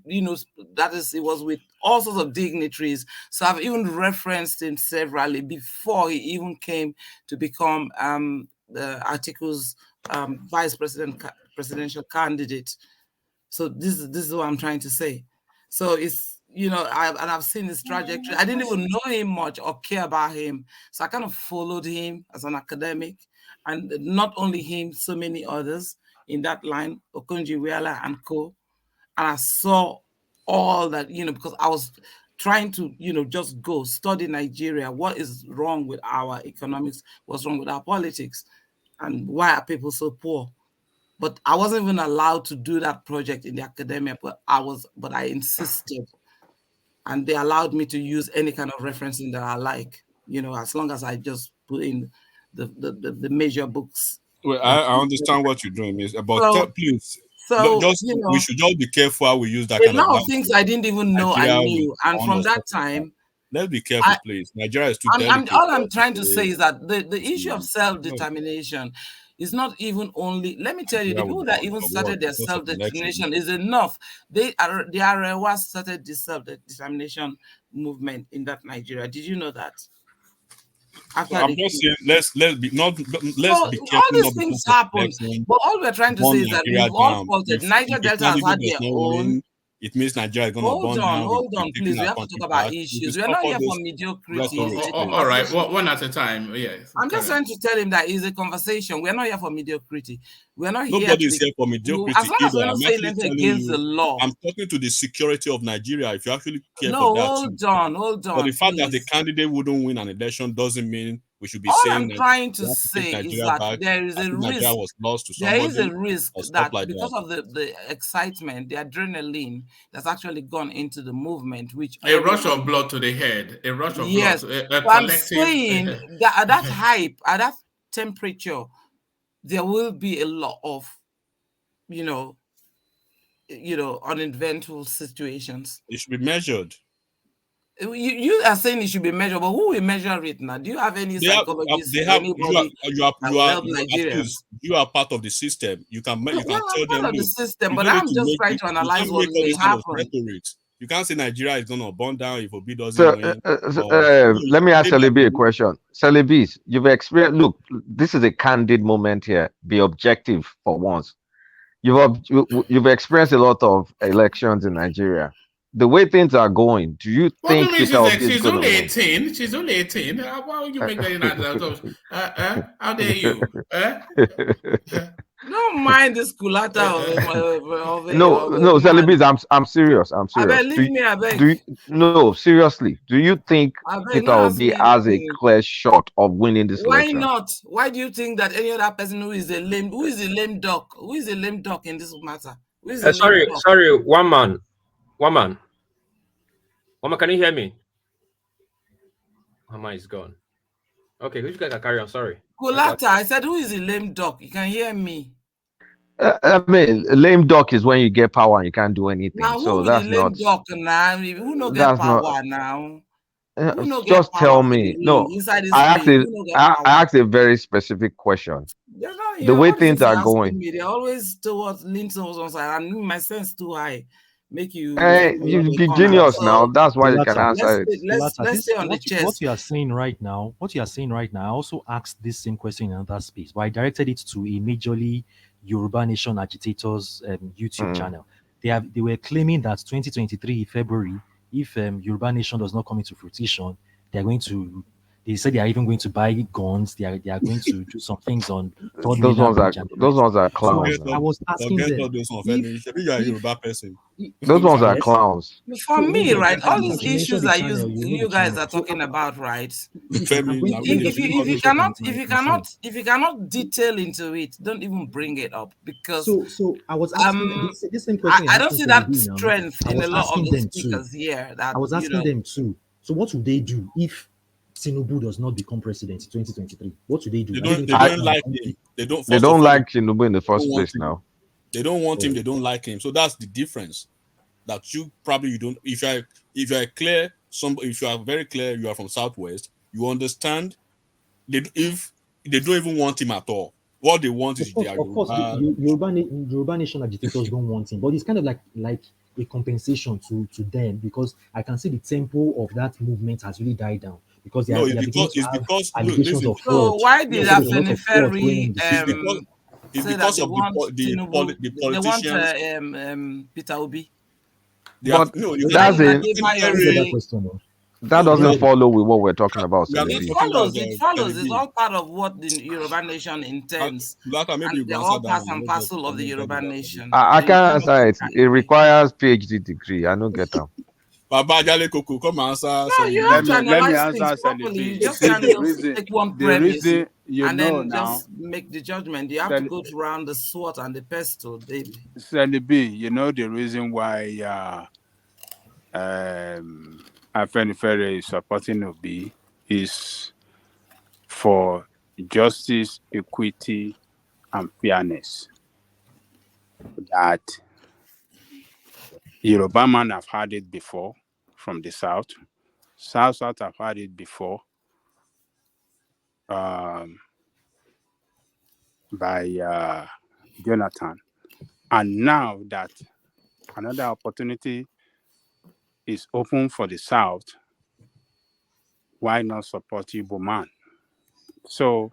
that is, it was with all sorts of dignitaries. So I've even referenced him severally before he even came to become the Article's presidential candidate. So this is what I'm trying to say. So it's, I've seen his trajectory. I didn't even know him much or care about him. So I kind of followed him as an academic, and not only him, so many others in that line, Okonjo-Iweala and co. And I saw all that, because I was trying to, just go study Nigeria. What is wrong with our economics? What's wrong with our politics? And why are people so poor? But I wasn't even allowed to do that project in the academia, but I insisted. And they allowed me to use any kind of referencing that I like, as long as I just put in the major books. Well, I understand what you're doing, Miss. But please, we should just be careful how we use that kind of language. A lot of things I didn't even know I knew. And from that time, let's be careful, please. Nigeria is too delicate. All I'm trying to say is that the issue of self-determination is not even only, let me tell you, the people that even started their self-determination is enough. The Arewa started this self-determination movement in that Nigeria. Did you know that? I'm just saying, let's be So careful all not these to things come for happen, election, but all we're trying to say burn is that Nigeria we've all down. faulted. If Niger the Delta has candidate had does their not own. win, it means Nigeria is going to burn down. Hold on, taking please. We our have to country talk about back. issues. We We're stop not all here for this mediocrity. rhetoric. It's a all right, conversation. one at a time. Yes. I'm just trying to tell him that it's a conversation. We're not here for mediocrity. We're not here Nobody to is here for as mediocrity long as either. we're not I'm saying actually anything telling against the you, law. I'm talking to the security of Nigeria. If you actually care for No, that hold too. on, But the fact that the please. candidate wouldn't win an election doesn't mean we should be All saying I'm that trying we to have to take say is Nigeria that back. there is I a think Nigeria risk. was lost to There is somebody a risk or stuff that like because that. of the excitement, the adrenaline that's actually gone into the movement, which A rush everybody, of blood to the head. A rush of yes, blood. A so I'm collective. saying that at that hype, at that temperature, there will be a lot of, uneventful situations. It should be measured. You are saying it should be measured, but who will measure it now? Do you have any psychologists, anybody that will help Nigerians? You are part of the system. You can Well, tell I'm part them, of the look, system, you but don't need I'm to just make trying to analyze you can't what make all may this kind of happen. rhetoric. You can't say Nigeria is going to burn down if Obi doesn't So win. let me ask Celebi a question. Celebis, you've experienced. Look, this is a candid moment here. Be objective for once. You've experienced a lot of elections in Nigeria. The way things are going, do you What do you think mean Peter Obi is she's going to only win? 18? She's only 18. Why would you make that out? How dare you? Don't mind this culata No, Celebis, I'm serious. I'm I serious. beg, leave me, I beg. No, seriously. Do you think I beg, Peter don't ask Obi me has a anything. clear shot of winning this Why election? not? Why do you think that any other person who is a lame duck in this matter? Who is a lame duck? Sorry, one man, can you hear me? One man is gone. Okay, you guys can carry on. Sorry. Kulata, I said, who is a lame duck? You can hear me. I mean, lame duck is when you get power and you can't do anything. Now, So who be the lame duck now? Who no get that's power not. now? Who no get Just power tell for me. the No, ring, inside this I ring? Who no get I power? asked a very specific question. They're not The here. way What is things this are you're asking going, me? They're always towards lean towards one side, and my sense too high. Make you you be corner. genius now. So That's why you can Kulata, answer it. let's stay on the chest. What you are saying right now, I also asked this same question in another space, but I directed it to a majorly Yoruba Nation agitators YouTube channel. They were claiming that 2023 February, if Yoruba Nation does not come into fruition, they said they are even going to buy guns. They are going to do some things on Third Those Mainland ones Bridge. are clowns. So I was asking them, you are a Yoruba person. Those ones are clowns. For me, right, all these you issues mentioned the that channel, you guys are talking about, right? I'm going If you cannot detail into it, don't even bring it up, because so I was asking this same question. I don't see that now. strength I in was a lot of asking the them speakers too. here. That I was asking them too. So what would they do if Tinubu does not become president in 2023? What would they do? They don't like him. They don't like Tinubu in the first place now. They don't want him. They don't like him. So that's the difference. That you don't. If you are clear, if you are very clear, you are from Southwest. You understand. If they don't even want him at all. What they want is their Yoruba Nation agitators don't want him, but it's kind of like a compensation to them, because I can see the tempo of that movement has really died down, because allegations of fraud. So why did Afenifere say that they want Tinubu? They want Peter Obi? But that doesn't follow with what we're talking about. It follows. It's all part of what the Yoruba Nation intends. And they're all part and parcel of the Yoruba Nation. I can't answer it. It requires PhD degree. I don't get them. No, you have to analyze things properly. You just can't just take one premise and then just make the judgment. You have to go around the sword and the pestle, baby. Celebi, you know the reason why Afenifere is supporting Obi is for justice, equity, and fairness. That Yoruba man have had it before from the South. South have had it before by Jonathan. And now that another opportunity is open for the South, why not support Igbo man? So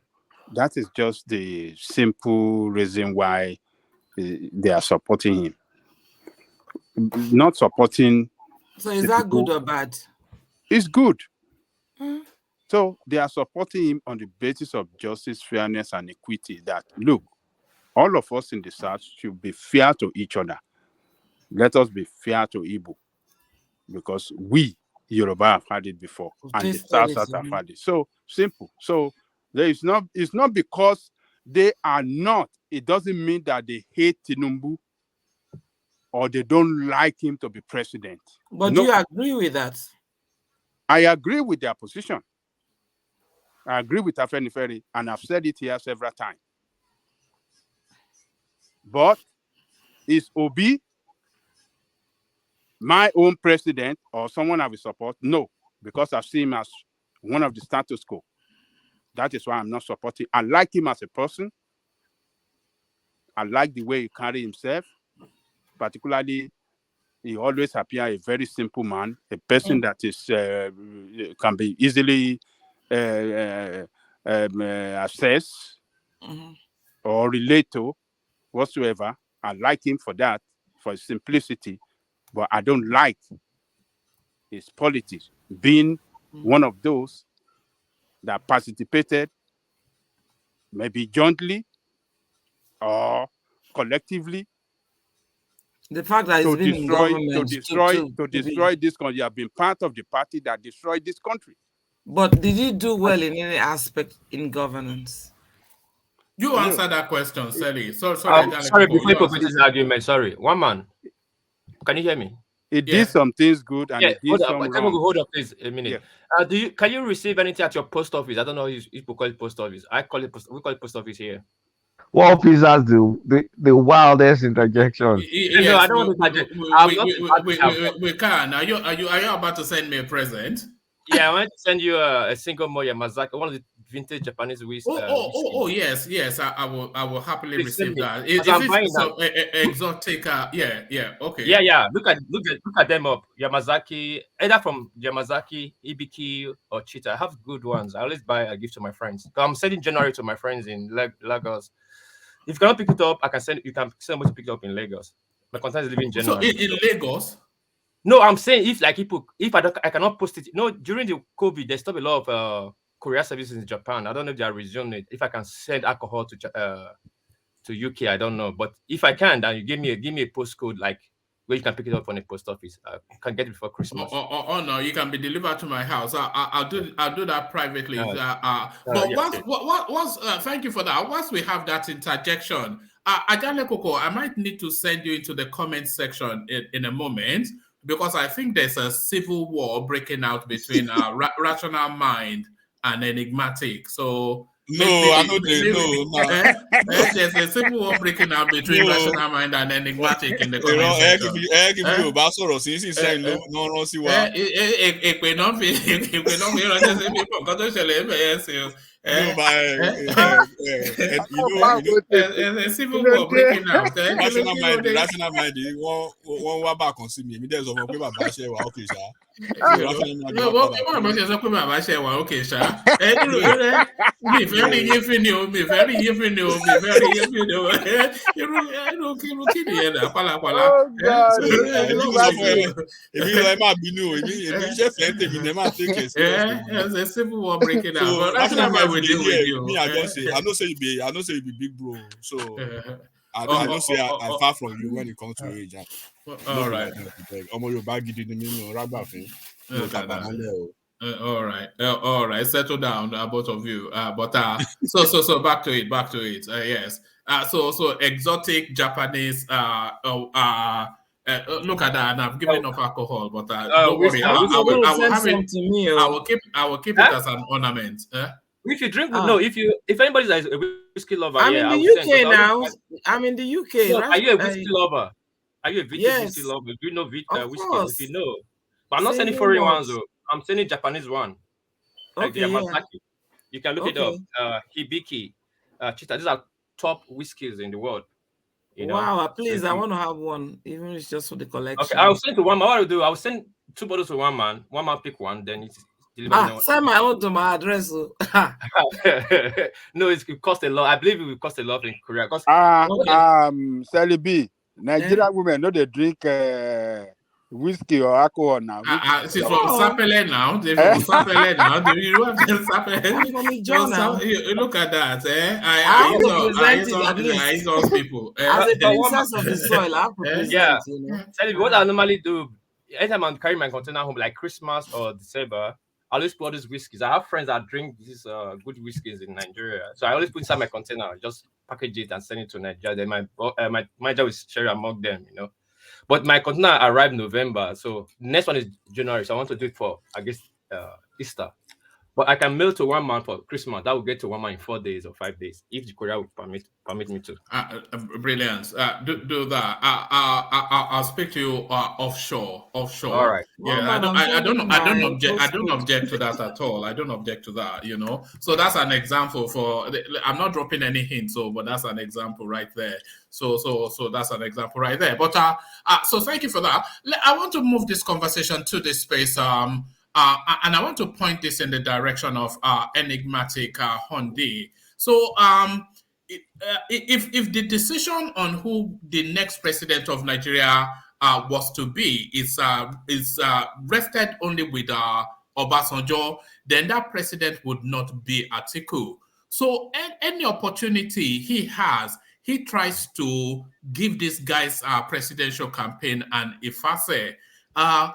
that is just the simple reason why they are supporting him. Not supporting. So is that good or bad? It's good. Hmm. So they are supporting him on the basis of justice, fairness, and equity. That look, all of us in the South should be fair to each other. Let us be fair to Igbo, because we Yoruba have had it before, and the South have had it. So simple. So there is not. It's not because they are not. It doesn't mean that they hate Tinubu or they don't like him to be president. But no. do you agree with that? I agree with their position. I agree with Afenifere, and I've said it here several times. But is Obi my own president or someone I will support? No, because I've seen him as one of the status quo. That is why I'm not supporting. I like him as a person. I like the way he carry himself. Particularly, he always appear a very simple man, a person that is can be easily assessed or relate to whatsoever. I like him for that, for his simplicity, but I don't like his politics, being one of those that participated, maybe jointly or collectively, the fact that he's been in government to destroy this country. You have been part of the party that destroyed this country. But did he do well in any aspect in governance? You answer that question, Sally. Sorry, before you put this argument, sorry. One man. Can you hear me? It did some things good and it did some wrong. Hold up, please, a minute. Yeah. Can you receive anything at your post office? I don't know if people call it post office. We call it post office here. Well, please ask the wildest interjections. Yes, no, I don't want to. We can. Are you about to send me a present? Yeah, I want to send you a single more Yamazaki, one of the vintage Japanese whiskey. Yes. I will happily receive that. Is it so exotic? Okay. Yeah. Look at them up. Yamazaki, either from Yamazaki, Ibiki, or Chita. I have good ones. I always buy a gift to my friends. So I'm sending January to my friends in Lagos. If you cannot pick it up, I can send. You can send me to pick it up in Lagos. My contact is living in January. So in Lagos. No, I'm saying if I cannot post it. No, during the COVID, they stopped a lot of courier services in Japan. I don't know if they are resuming. If I can send alcohol to UK, I don't know. But if I can, then you give me a postcode like where you can pick it up from the post office. I can get it before Christmas. Oh no, you can be delivered to my house. I'll do that privately. Thank you for that. Once we have that interjection, Ajale Koko, I might need to send you into the comment section in a moment, because I think there's a civil war breaking out between rational mind and enigmatic. So there's a civil war breaking out between rational mind and enigmatic in the comment section. A civil war breaking out. Rational mind. One wa back on see me. Me there's over baba share wa okay sha. No, what about you? So baba share wa okay sha. Me very yefini. There's a civil war breaking out. But that's not why we deal with you. Me, I don't say you be big bro. So I don't say I'm far from you when it comes to age. All right. All right. Settle down, both of you. So back to it. Yes. So exotic Japanese. Look at that, and I've given up alcohol, but don't worry. I will keep it as an ornament. If you drink, if anybody's a whiskey lover, I'm in the UK now. I'm in the UK. So are you a whiskey lover? Are you a whiskey lover? Do you know whiskey? If you know, but I'm not sending foreign ones. Though. I'm sending Japanese one. Like the Yamazaki. You can look it up. Hibiki, Chita. These are top whiskeys in the world. You know? Wow, please, I want to have one, even if it's just for the collection. Okay, I'll send to one man. What I'll do, I'll send 2 bottles to one man. One man pick one, then Send my own to my address. No, it cost a lot. I believe it will cost a lot in Korea. Sally B, Nigerian women know they drink whiskey or alcohol now. She's from Sapele now. They're from Sapele now. You have to Sapele. You look at that. I those people. As a princess of the soil, I have to present, you know. What I normally do, anytime I'm carrying my container home, like Christmas or December, I always put all these whiskeys. I have friends that drink these good whiskeys in Nigeria, so I always put inside my container, just package it and send it to Nigeria. Then my job is share among them, you know. But my container arrived November, so next one is January. So I want to do it for, I guess, Easter. But I can mail to 1 month for Christmas. That will get to 1 month in 4 days or 5 days, if the courier will permit me to. Brilliant. Do that. I'll speak to you offshore. All right. Yeah, I don't object to that at all. I don't object to that. You know. So that's an example for. I'm not dropping any hints, but that's an example right there. So that's an example right there. But so thank you for that. I want to move this conversation to this space. And I want to point this in the direction of enigmatic Hondi. So if the decision on who the next president of Nigeria was to be is rested only with Obasanjo, then that president would not be Atiku. So any opportunity he has, he tries to give these guys presidential campaign and ifase.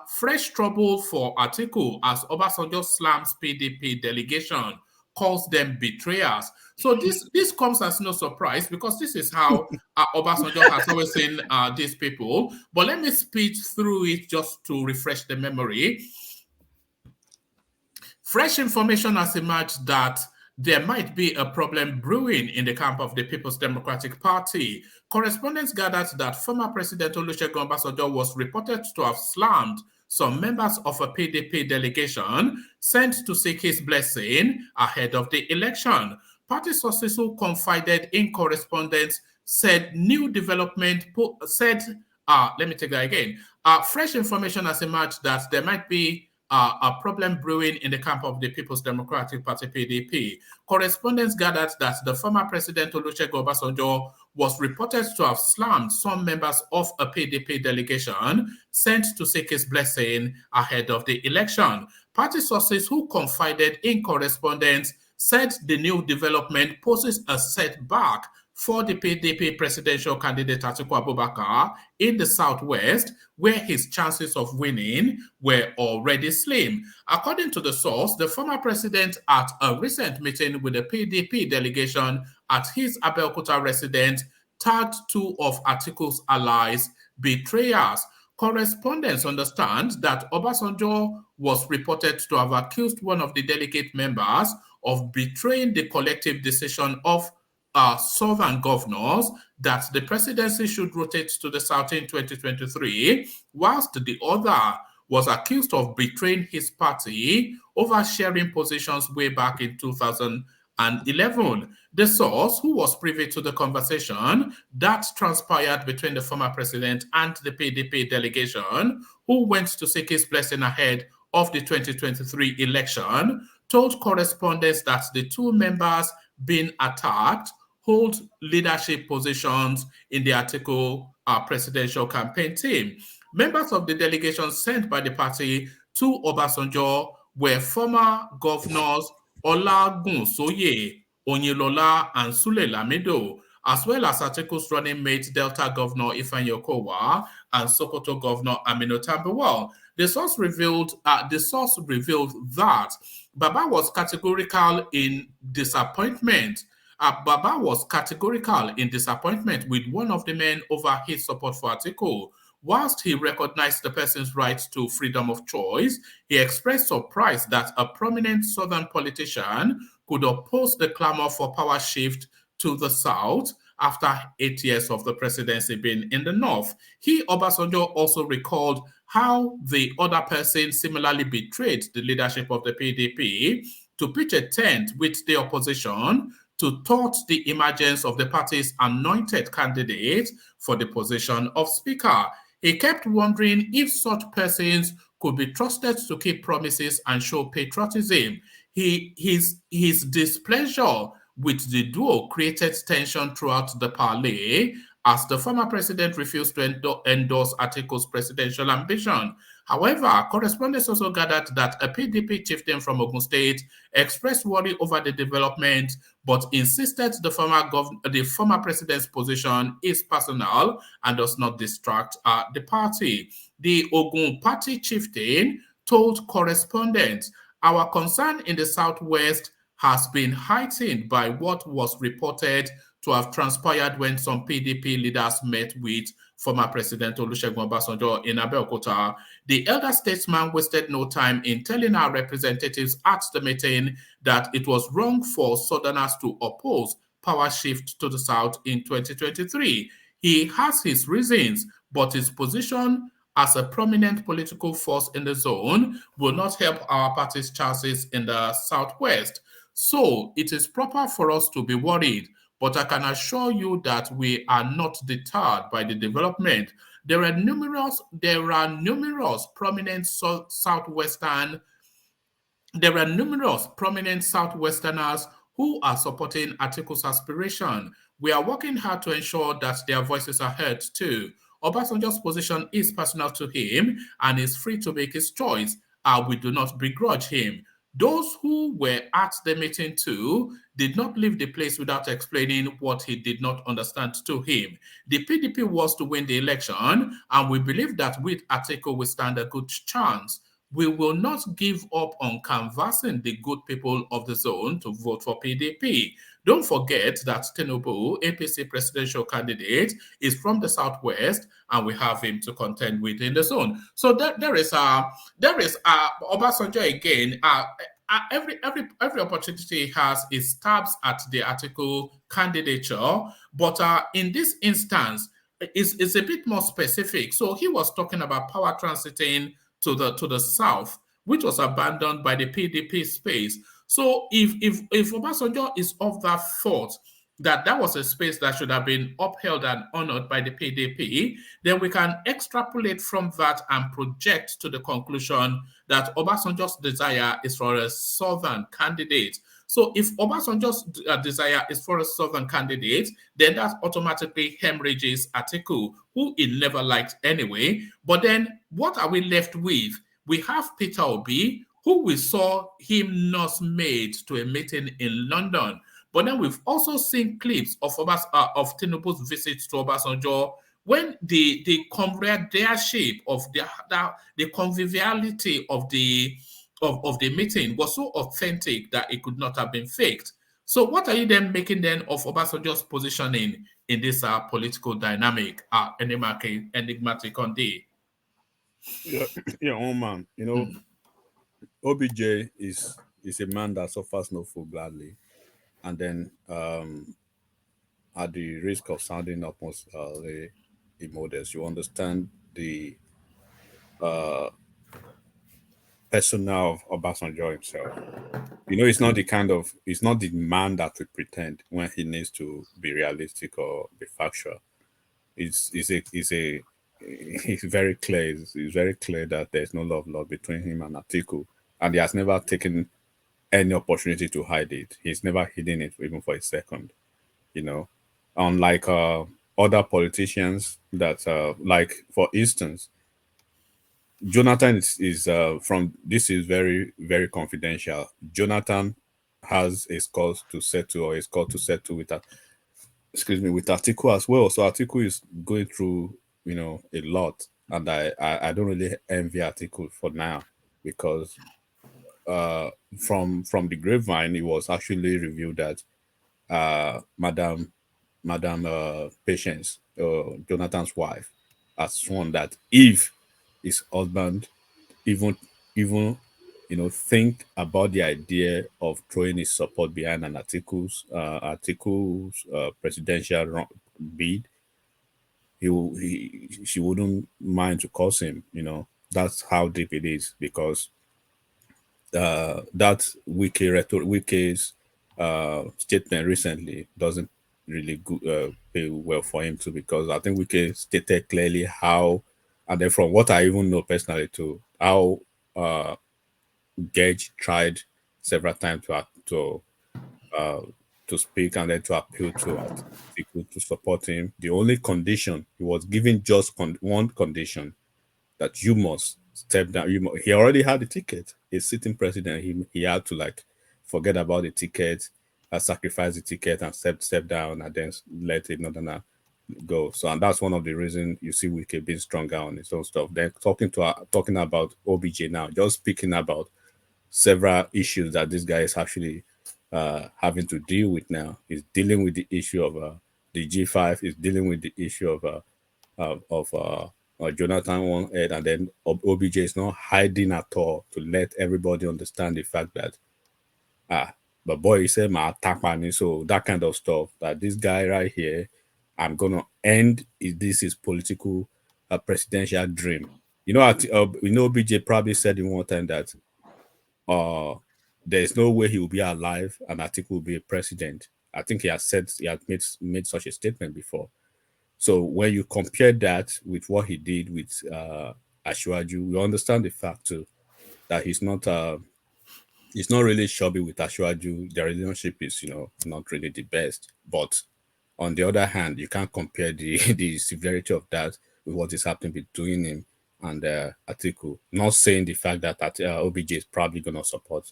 Fresh trouble for Atiku as Obasanjo slams PDP delegation, calls them betrayers. So this comes as no surprise because this is how Obasanjo has always seen these people. But let me speed through it just to refresh the memory. Fresh information has emerged that there might be a problem brewing in the camp of the People's Democratic Party. Correspondents gathered that former President Olusegun Obasanjo was reported to have slammed some members of a PDP delegation sent to seek his blessing ahead of the election. Party sources who confided in correspondents said new development let me take that again. Fresh information has emerged that there might be a problem brewing in the camp of the People's Democratic Party, PDP. Correspondents gathered that the former President Olusegun Obasanjo was reported to have slammed some members of a PDP delegation sent to seek his blessing ahead of the election. Party sources who confided in correspondents said the new development poses a setback for the PDP presidential candidate Atiku Abubakar in the Southwest, where his chances of winning were already slim. According to the source, the former president at a recent meeting with the PDP delegation at his Abeokuta residence tagged two of Atiku's allies betrayers. Correspondents understand that Obasanjo was reported to have accused one of the delegate members of betraying the collective decision of southern governors that the presidency should rotate to the south in 2023, whilst the other was accused of betraying his party over sharing positions way back in 2011. The source, who was privy to the conversation that transpired between the former president and the PDP delegation, who went to seek his blessing ahead of the 2023 election, told correspondents that the two members being attacked hold leadership positions in the Atiku presidential campaign team. Members of the delegation sent by the party to Obasanjo were former governors Olagunsoye, Onyilola, and Sule Lamido, as well as Atiku's running mate Delta Governor Ifeanyi Okowa and Sokoto Governor Aminu Tambuwal. The source revealed that Baba was categorical in disappointment. Baba was categorical in disappointment with one of the men over his support for Atiku. Whilst he recognized the person's right to freedom of choice, he expressed surprise that a prominent southern politician could oppose the clamor for power shift to the south after 8 years of the presidency being in the north. Obasanjo, also recalled how the other person similarly betrayed the leadership of the PDP to pitch a tent with the opposition to thwart the emergence of the party's anointed candidate for the position of speaker. He kept wondering if such persons could be trusted to keep promises and show patriotism. His displeasure with the duo created tension throughout the parley as the former president refused to endorse Atiku's presidential ambition. However, correspondents also gathered that a PDP chieftain from Ogun State expressed worry over the development, but insisted the former president's position is personal and does not distract the party. The Ogun party chieftain told correspondents, "Our concern in the Southwest has been heightened by what was reported to have transpired when some PDP leaders met with former President Olusegun Obasanjo in Abeokuta. The elder statesman wasted no time in telling our representatives at the meeting that it was wrong for Southerners to oppose power shift to the South in 2023. He has his reasons, but his position as a prominent political force in the zone will not help our party's chances in the Southwest. So it is proper for us to be worried, but I can assure you that we are not deterred by the development. There are numerous prominent Southwesterners who are supporting Atiku's aspiration. We are working hard to ensure that their voices are heard too. Obasanjo's position is personal to him and is free to make his choice. We do not begrudge him. Those who were at the meeting too did not leave the place without explaining what he did not understand to him. The PDP was to win the election, and we believe that with Atiku we stand a good chance. We will not give up on canvassing the good people of the zone to vote for PDP. Don't forget that Tinubu, APC presidential candidate, is from the Southwest, and we have him to contend with in the zone." So there is Obasanjo again. Every opportunity he has is stabs at the Atiku candidature, but in this instance, it's a bit more specific. So he was talking about power transiting to the South, which was abandoned by the PDP space. So if Obasanjo is of that thought that was a space that should have been upheld and honored by the PDP, then we can extrapolate from that and project to the conclusion that Obasanjo's desire is for a Southern candidate. So if Obasanjo's desire is for a Southern candidate, then that automatically hemorrhages Atiku, who he never liked anyway. But then what are we left with? We have Peter Obi, who we saw him nurse-maid to a meeting in London. But then we've also seen clips of Tinubu's visits to Obasanjo when the camaraderie of the conviviality of the meeting was so authentic that it could not have been faked. So what are you then making then of Obasanjo's positioning in this political dynamic, enigmatic on day? Yeah, man. You know, OBJ is a man that suffers no fool gladly. And then, at the risk of sounding almost immodest, you understand the persona of Obasanjo himself. You know, it's not the man that will pretend when he needs to be realistic or be factual. It's very clear. It's very clear that there's no love between him and Atiku, and he has never taken any opportunity to hide it. He's never hidden it even for a second. You know, unlike other politicians that, like for instance, Jonathan is from this is very, very confidential. Jonathan has a score to settle with with Atiku as well. So Atiku is going through, you know, a lot, and I don't really envy Atiku for now, because from the grapevine it was actually revealed that Madam Patience, Jonathan's wife, has sworn that if his husband even you know think about the idea of throwing his support behind an Atiku's presidential bid, she wouldn't mind to curse him. You know, that's how deep it is, because that Wike's statement recently doesn't really pay well for him too, because I think Wike stated clearly how And then from what I even know personally too, how Gage tried several times to speak and then to appeal to Atiku to support him. The only condition he was given, just one condition, that you must step down. He already had the ticket. He's sitting president. He had to like forget about the ticket, sacrifice the ticket, and step down, and then let it not go. So, and that's one of the reasons you see Wike being stronger on his own stuff. Then talking about OBJ now, just speaking about several issues that this guy is actually having to deal with now. He's dealing with the issue of the G5. He's dealing with the issue of Jonathan one head, and then OBJ is not hiding at all to let everybody understand the fact that but boy, he said my attack money, so that kind of stuff. That this guy right here, I'm gonna end this is political presidential dream. You know, OBJ probably said in one time that there's no way he will be alive and Atiku will be a president. I think he has made such a statement before. So when you compare that with what he did with Ashwaju, we understand the fact too that he's not really shabby with Ashwaju. Their relationship is, not really the best. But on the other hand, you can't compare the severity of that with what is happening between him and Atiku. Not saying the fact that OBJ is probably going to support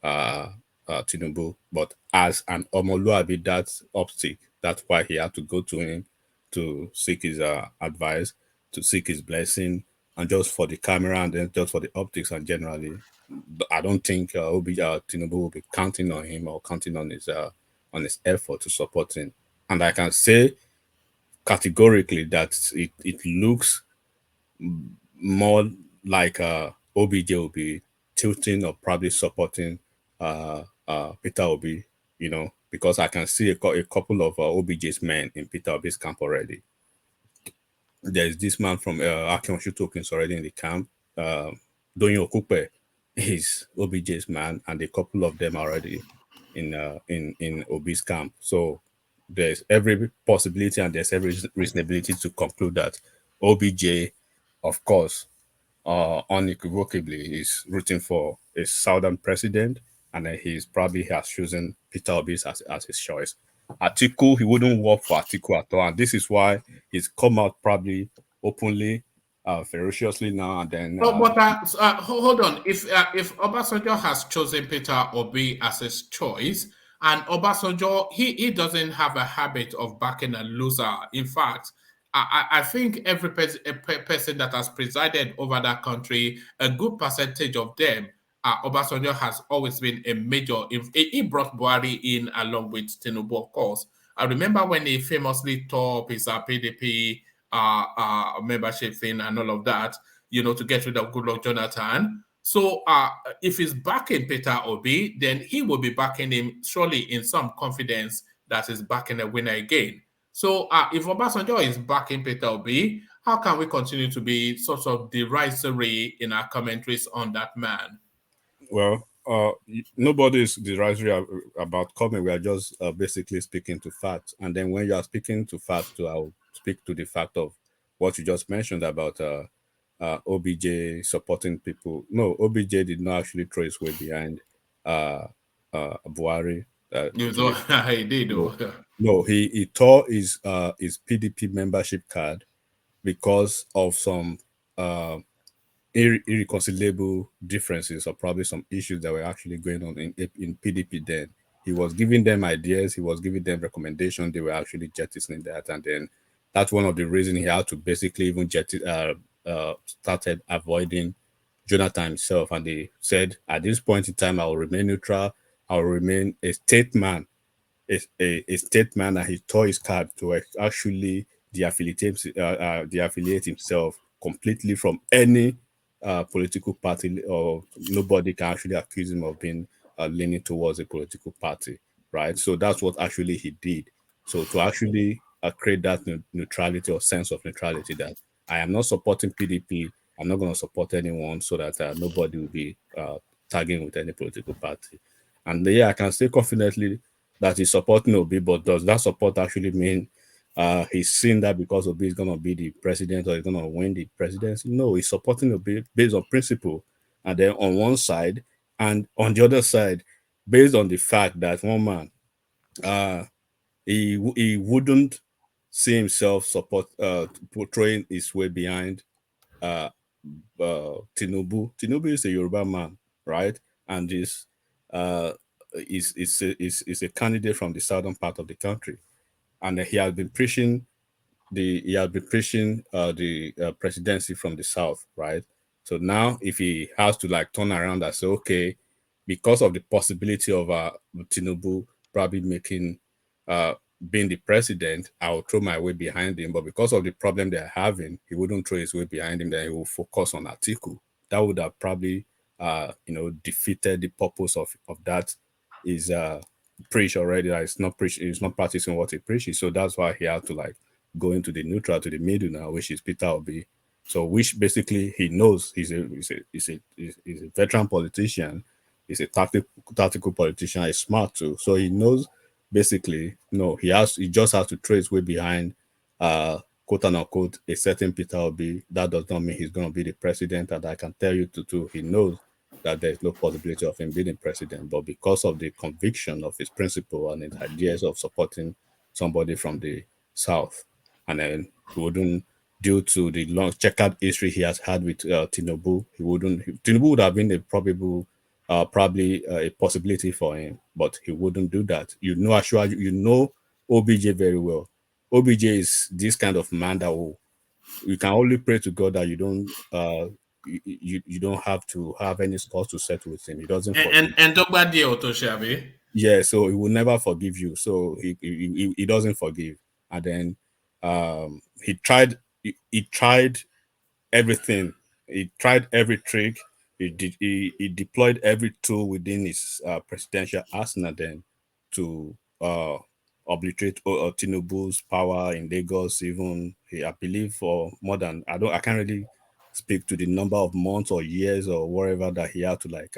Tinubu, but as an Omoluabi, that's optic. That's why he had to go to him to seek his advice, to seek his blessing, and just for the camera and then just for the optics and generally. I don't think Tinubu will be counting on him or counting on his effort to support him. And I can say categorically that it looks more like OBJ will be tilting or probably supporting Peter Obi, because I can see a couple of OBJ's men in Peter Obi's camp already. There's this man from Akinwoshu Tokens already in the camp. Donyo Okupe is OBJ's man, and a couple of them already in Obi's camp. So there's every possibility and there's every reasonability to conclude that OBJ, of course, unequivocally is rooting for a southern president, and then he has chosen Peter Obi as his choice. Atiku, he wouldn't work for Atiku at all, and this is why he's come out probably openly, ferociously now and then. Hold on. If Obasanjo has chosen Peter Obi as his choice, and Obasanjo, he doesn't have a habit of backing a loser. In fact, I think every person that has presided over that country, a good percentage of them, Obasanjo has always been a major. He brought Buhari in along with Tinubu, of course. I remember when he famously tore up his PDP membership thing and all of that, to get rid of Goodluck Jonathan. So if he's backing Peter Obi, then he will be backing him surely in some confidence that he's backing a winner again. So if Obasanjo is backing Peter Obi, how can we continue to be sort of derisory in our commentaries on that man? Well, nobody is derisory about comment. We are just basically speaking to facts. And then when you are speaking to facts, I'll speak to the fact of what you just mentioned about OBJ supporting people. No, OBJ did not actually throw his weight behind Buhari. He did. No, he tore his PDP membership card because of some irreconcilable differences or probably some issues that were actually going on in PDP then. He was giving them ideas, he was giving them recommendations, they were actually jettisoning that, and then that's one of the reasons he had to basically even started avoiding Jonathan himself, and they said at this point in time I will remain neutral, I will remain a statesman, a statesman, and he tore his card to actually deaffiliate himself completely from any political party, or nobody can actually accuse him of being leaning towards a political party, right? So that's what actually he did. So to actually create that neutrality or sense of neutrality, that I am not supporting PDP, I'm not going to support anyone, so that nobody will be tagging with any political party. And I can say confidently that he's supporting Obi, but does that support actually mean he's seen that because Obi is going to be the president or he's going to win the presidency. No, he's supporting Obi based on principle. And then on one side, and on the other side, based on the fact that one man, he wouldn't see himself portraying his way behind Tinubu. Tinubu is a Yoruba man, right? And is a candidate from the southern part of the country, and he has been preaching the presidency from the south, right? So now, if he has to like turn around and say, okay, because of the possibility of Tinubu probably making being the president, I will throw my weight behind him. But because of the problem they're having, he wouldn't throw his weight behind him. Then he will focus on Atiku. That would have probably, defeated the purpose of that. Is preach already. That it's not preach. He's not practicing what he preaches. So that's why he had to like go into the neutral to the middle now, which is Peter Obi. So which basically he knows he's a veteran politician. He's a tactical politician. He's smart too. So he knows basically, no, he just has to throw his way behind quote unquote a certain Peter Obi. That does not mean he's going to be the president. And I can tell you too, he knows that there's no possibility of him being president. But because of the conviction of his principle and his ideas of supporting somebody from the south, and then he wouldn't, due to the long checkered history he has had with Tinubu, Tinubu would have been a probably a possibility for him, but he wouldn't do that. Actually, OBJ very well. OBJ is this kind of man that you can only pray to God that you don't have to have any scores to settle with him. He doesn't forgive. And talk about the Otoshabe. Yeah, so he will never forgive you. So he doesn't forgive. And then he tried everything. He tried every trick. He deployed every tool within his presidential arsenal then to obliterate Tinubu's power in Lagos. Even I believe for more than I can't really speak to the number of months or years or whatever that he had to like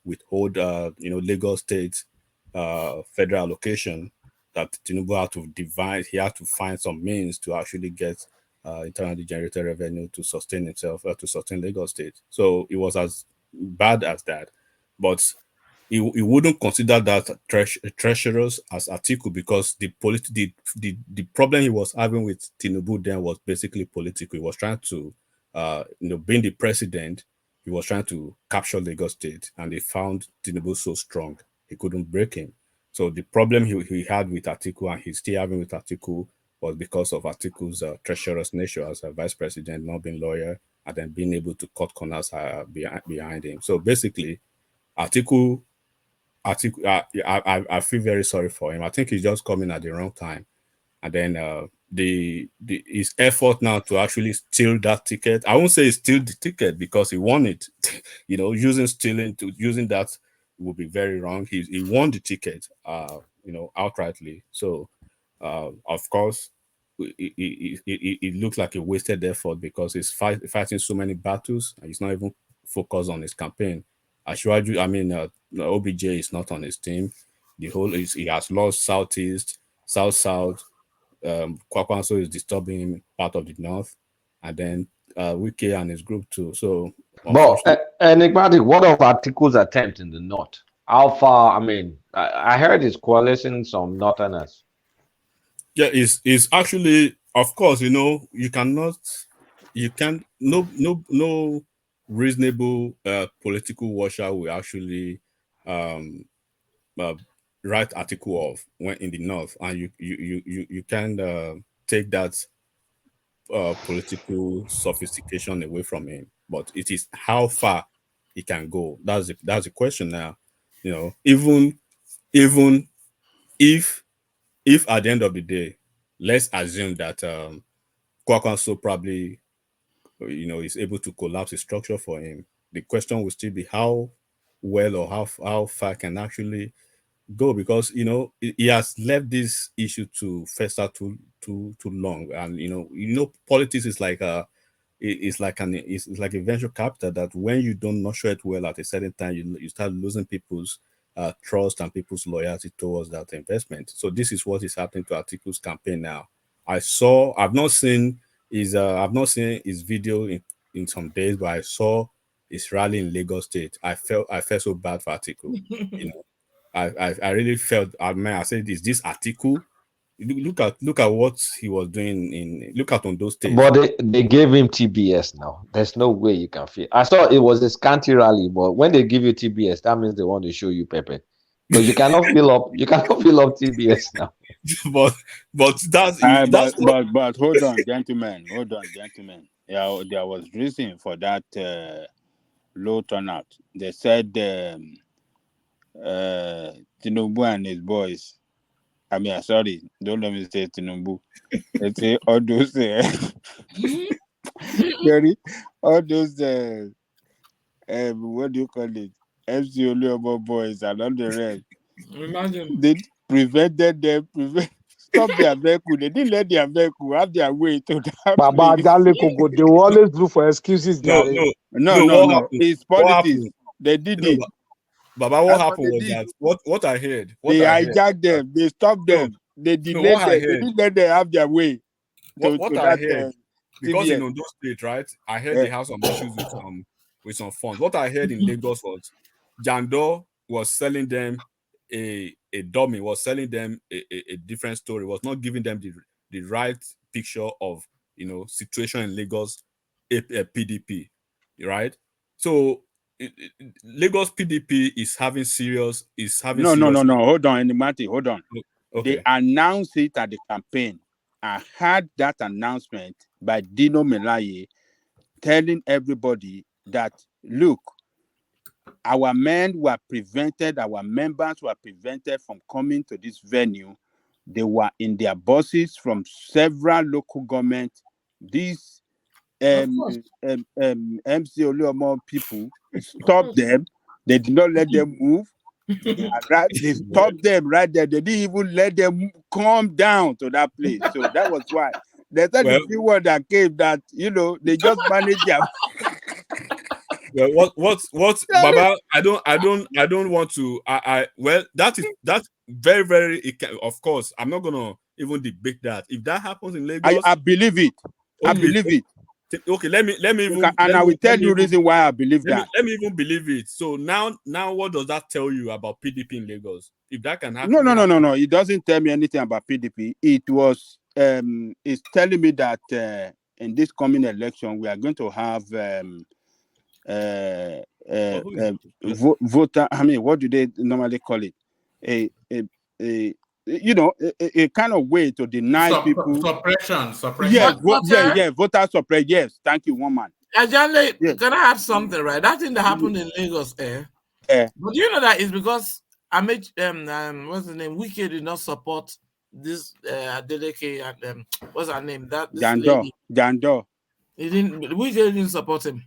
withhold Lagos State federal allocation that Tinubu had to divide. He had to find some means to actually get internally generated revenue to sustain himself, to sustain Lagos State. So it was as bad as that. But he wouldn't consider that treacherous as Atiku because the problem he was having with Tinubu then was basically political. He was trying to, being the president, he was trying to capture Lagos State, and they found Tinubu so strong he couldn't break him. So the problem he had with Atiku, and he's still having with Atiku, was because of Atiku's treacherous nature as a vice president, not being loyal, and then being able to cut corners behind him. So basically, Atiku, I feel very sorry for him. I think he's just coming at the wrong time. And then his effort now to actually steal that ticket. I won't say he steal the ticket because he won it. Using that would be very wrong. He won the ticket, outrightly. So, of course, it looks like a wasted effort because he's fighting so many battles and he's not even focused on his campaign. OBJ is not on his team. He has lost Southeast, South. Kwakwanso is disturbing him part of the north, and then Wike and his group too. So, but enigmatic. What of Atiku's attempt in the north? How far? I heard he's coalescing some northerners. Yeah, it's actually, of course, no reasonable political watcher will actually write article of when in the north, and you can take that political sophistication away from him. But it is how far he can go. That's the question now. Even if at the end of the day, let's assume that Kwakwanso probably is able to collapse the structure for him. The question will still be how well or how far can actually go, because he has left this issue to fester too long, and politics is like it's like a venture capital that when you don't nurture it well at a certain time, you start losing people's trust and people's loyalty towards that investment. So this is what is happening to Atiku's campaign now. I've not seen his video in some days, but I saw his rally in Lagos State. I felt so bad for Atiku. You know, I really felt. I said, is this Atiku? Look at what he was doing look at on those states. But they gave him TBS now. There's no way you can feel. I saw it was a scanty rally, but when they give you TBS, that means they want to show you Pepe. Because you cannot fill up TBS now. but that's but hold on, gentlemen. Yeah, there was reason for that low turnout. They said Tinubu and his boys. I mean, sorry, don't let me say Tinubu. Let's say all those all those what do you call it? MC Oluomo boys and all the rest. Imagine They prevented them, stop their vehicle. They didn't let their vehicle have their way to that Baba place. Dale Koko, they will always look for excuses. No. It's politics. They did it. Baba, what happened was that what I heard. They hijacked them. They stopped them. They delayed them. They didn't let them have their way. What I heard, because in Ondo State, right? I heard they have some issues with some funds. What I heard in Lagos was Jando was selling them a dummy, was selling them a different story, was not giving them the right picture of situation in Lagos PDP, right? So Lagos PDP is having serious. No. Hold on, Enimati. Hold on. Okay. They announced it at the campaign. I had that announcement by Dino Melaye telling everybody that, look, our members were prevented from coming to this venue. They were in their buses from several local governments. These MC Oluomo people stopped them. They did not let them move. They stopped them right there. They didn't even let them come down to that place. So that was why. There's a few words that came that, they just managed their... Well, what Baba? I don't want to. That's very, very. Of course, I'm not gonna even debate that. If that happens in Lagos, I believe it. I believe it. Okay, let me even. I will tell you reason why I believe that. Let me even believe it. So now, what does that tell you about PDP in Lagos? If that can happen, no. It doesn't tell me anything about PDP. It was it's telling me that in this coming election we are going to have voter. I mean, what do they normally call it? A kind of way to deny people suppression. Yes, voter suppression. Yes, thank you, one man. Ajale, can I add something, right? That thing that happened in Lagos, but you know that is because what's the name? Wike did not support this Adeleke and what's her name? Jando. Wike didn't support him.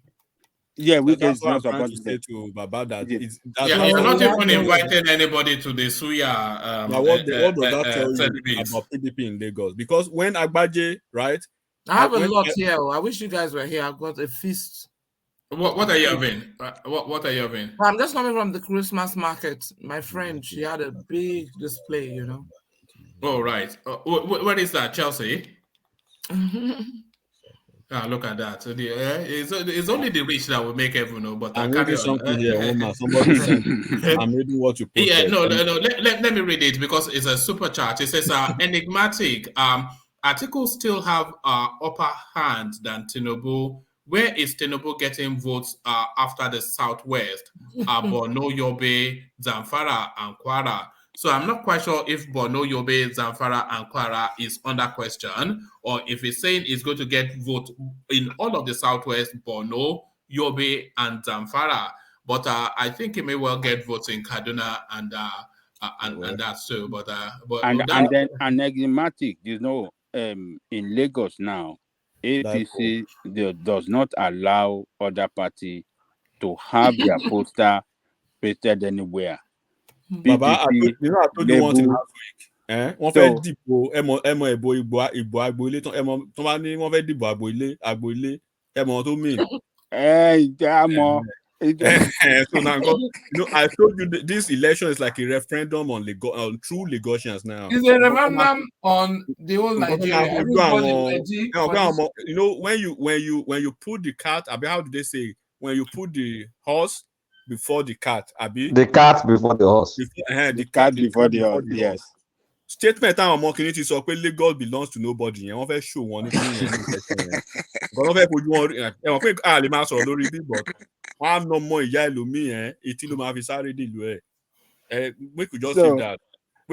Yeah, we that's what I'm trying to say to Baba that you're not even inviting anybody to the Suya. What does that tell you about PDP in Lagos? Because when Agbaje, right? I have a lot here. I wish you guys were here. I've got a feast. What are you having? What are you having? I'm just coming from the Christmas market. My friend, she had a big display, Oh, right. What is that, Chelsea? Look at that. So it's only the rich that will make heaven know. But I'm reading something here, woman. Somebody sent. I'm reading what you posted. Yeah, no. Let me read it because it's a super chat. It says, enigmatic. Articles still have upper hand than Tinubu. Where is Tinubu getting votes after the Southwest? Borno, Yobe, Zamfara, and Kwara. So I'm not quite sure if Borno, Yobe, Zamfara, and Kwara is under question, or if it's saying it's going to get vote in all of the Southwest, Borno, Yobe, and Zamfara. But I think he may well get votes in Kaduna and that too. But then enigmatic, in Lagos now, APC does not allow other party to have their poster pasted anywhere. Baba, I told you one thing last week. Wọ́n fẹ́ dìbò ẹmọ ìbò agboilé tó bá ní wọ́n fẹ́ dìbò agboilé ẹmọ tó mean. Àmọ́ So now, I told you this election is like a referendum on true Lagosians now. It's a referendum on the whole Nigeria. Everybody ready for this. When you put the cat, how do they say? When you put the horse before the cat, the cat before the horse. The cat before the horse. Yes. Statement àwọn ọmọ kìíní ti sọ pé Lagos belongs to nobody yẹn wọ́n fẹ́ show wọn ní kìíní yẹn ní ìfẹsẹ̀ yẹn wọ́n fẹ́ fojú wọn ẹ̀wọ̀n pé a lè máa sọ̀rọ̀ lórí bíbọ̀ wọ́n á nà ọmọ ìyá ẹlòmíì yẹn etí ló máa fi sáré dìlú ẹ̀ make we just say that.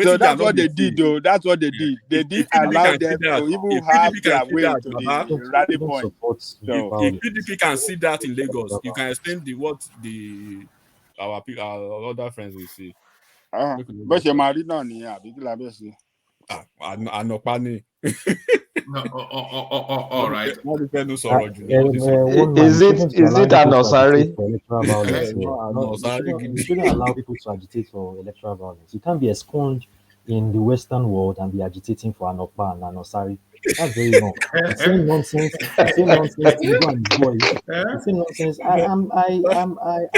So that's what they did, though. That's what they did. They did allow them to even have their way to the rally point. So if PDP can see that in Lagos, you can explain what our other friends will see. But she married now, yeah. All right. Is it an Osari? You shouldn't allow people to agitate for electoral violence. You can't be expunged in the Western world and be agitating for an Okpa and an Osari. That's very wrong. The same nonsense. The same nonsense. The same nonsense. I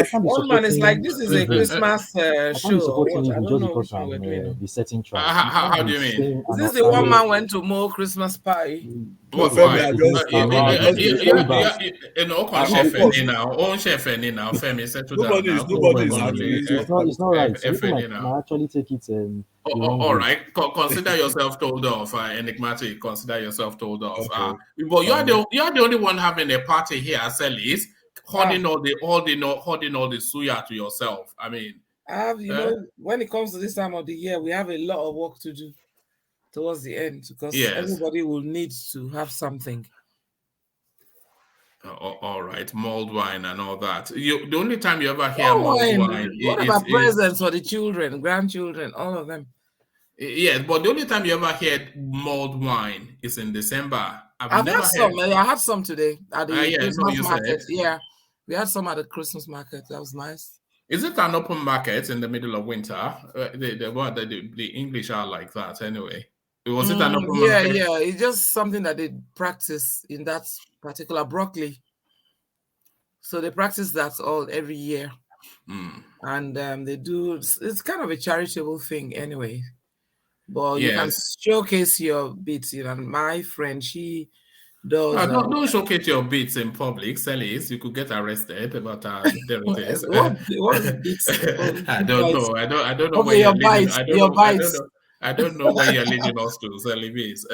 can't be One man is like, this is a Christmas show. I can't be supporting you just because I'm the setting trial. How do you mean? Is this the one man went to more Christmas party? What? Nobody's it's not right. People might actually take it. All right. Consider yourself told off, enigmatic. Consider yourself told off. Okay. But you're the only one having a party here, Celis, holding all the suya to yourself. I mean, when it comes to this time of the year, we have a lot of work to do towards the end because everybody will need to have something. All right, mulled wine and all that. The only time you ever hear mulled wine what about presents for the children, grandchildren, all of them? Yes, but the only time you ever hear mulled wine is in December. I've had some. I had some today at the Christmas market. Yeah, we had some at the Christmas market. That was nice. Is it an open market in the middle of winter? The English are like that anyway. Was it an open market? Yeah. It's just something that they practice in that particular broccoli. So they practice that every year. And they do, it's kind of a charitable thing anyway. But you can showcase your bits. My friend, she does. Don't showcase your bits in public, Celis. You could get arrested. But there it is. What is bits? I don't know. I don't know. Okay, your bites. Your bites. I don't know where you're leading us to, Celibis.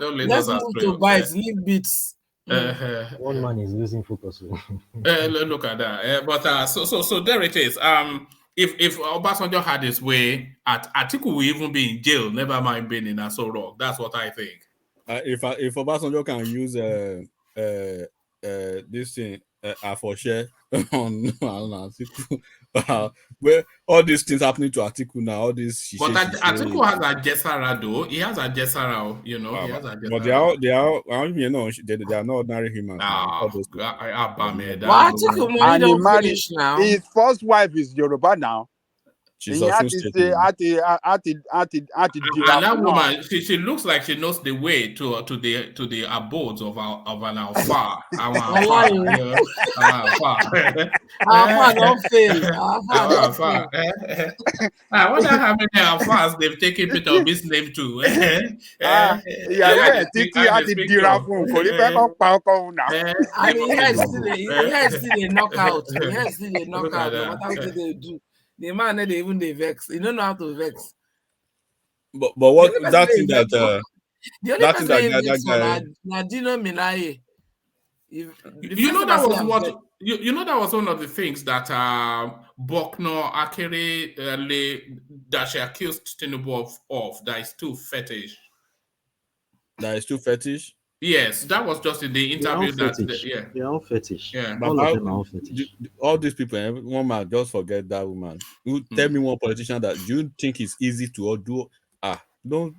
Don't lead us astray. To bites, leave bits. One man is losing focus. Look at that. But so there it is. If Obasanjo had his way, Atiku will even be in jail. Never mind being in Aso Rock. That's what I think. If Obasanjo can use this thing for share on Atiku, where all these things happening to Atiku now, all this. But Atiku has a Jesara though. He has a Jesara, He has a Jesara. But they are not ordinary humans. And he married now. His first wife is Yoruba now. She's and that woman, she looks like she knows the way to the abodes of an alpha. Alpha don't fail. I wonder how many alphas they've taken Peter Obi's name to. He had still a knockout. He had still a knockout. What else they do? The man they even they vex. You don't know how to vex. But what that thing that the only person that guy Nadino Minaye. That was one of the things that Bokno Akere that she accused Tinubu of that is too fetish. That is too fetish? Yes, that was just in the interview. They're all fetish. Yeah, all of them are all fetish. All these people, one man, just forget that woman. You tell me one politician that you think it's easy to do. Don't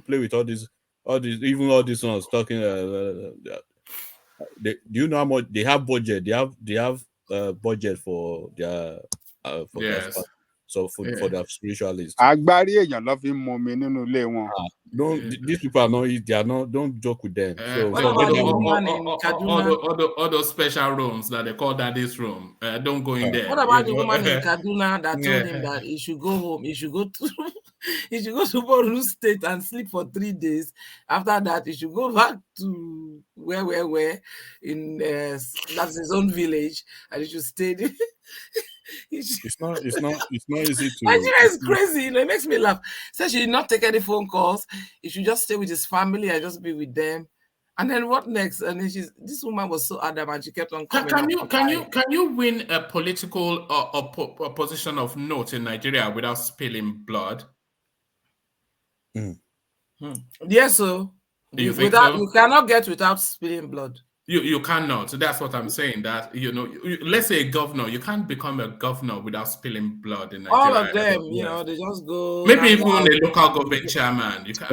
play with all these, even all these ones talking. Do you know how much they have budget? They have budget for their. Yes. So for the spiritualists. Agbárí èèyàn ló fi ń mu omi nínú ilé wọn. These people are not. They are not. Don't joke with them. So What about the woman in Kaduna? All those special rooms that they call daddy's room. Don't go in there. What about the woman in Kaduna that told him that he should go home? He should go to he should go to Borno State and sleep for 3 days. After that, he should go back to where in that's his own village, and he should stay there. It's not easy to. Nigeria is crazy, you know. It makes me laugh. Says she did not take any phone calls. He should just stay with his family and just be with them. And then what next? And then this woman was so adamant. She kept on coming. Can you win a political position of note in Nigeria without spilling blood? Yes, so you think so? You cannot get without spilling blood. You cannot. So that's what I'm saying. That let's say a governor, you can't become a governor without spilling blood in Nigeria. All of them, they just go. Maybe even a local government chairman. You can't.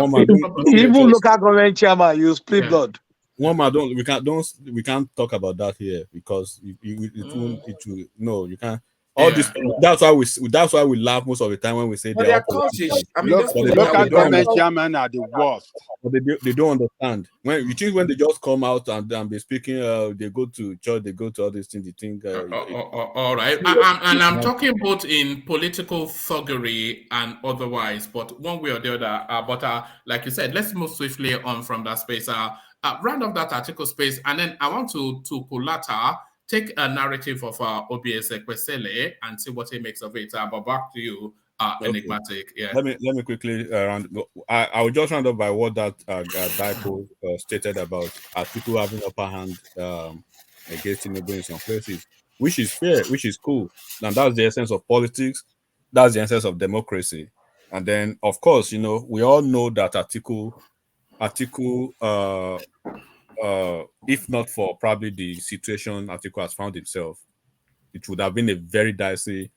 Even local government chairman, you spill blood. We can't talk about that here because it will no, you can't. All this. That's why we laugh most of the time when we say they are cultish. I mean, the local government chairman are the worst. But they don't understand. When they just come out and be speaking, they go to church, they go to all these things. They think. All right, and I'm talking both in political thuggery and otherwise, but one way or the other. But like you said, let's move swiftly on from that space. Round off that article space, and then I want to Kulata take a narrative of Obi Ezekwesili and see what he makes of it. But back to you, Enigmatic. Yeah. Let me quickly I will just round up by what that Daipo stated about people having upper hand against Tinubu in some places, which is fair, which is cool. And that's the essence of politics. That's the essence of democracy. And then, of course, we all know that Atiku, if not for probably the situation Atiku has found himself, it would have been a very dicey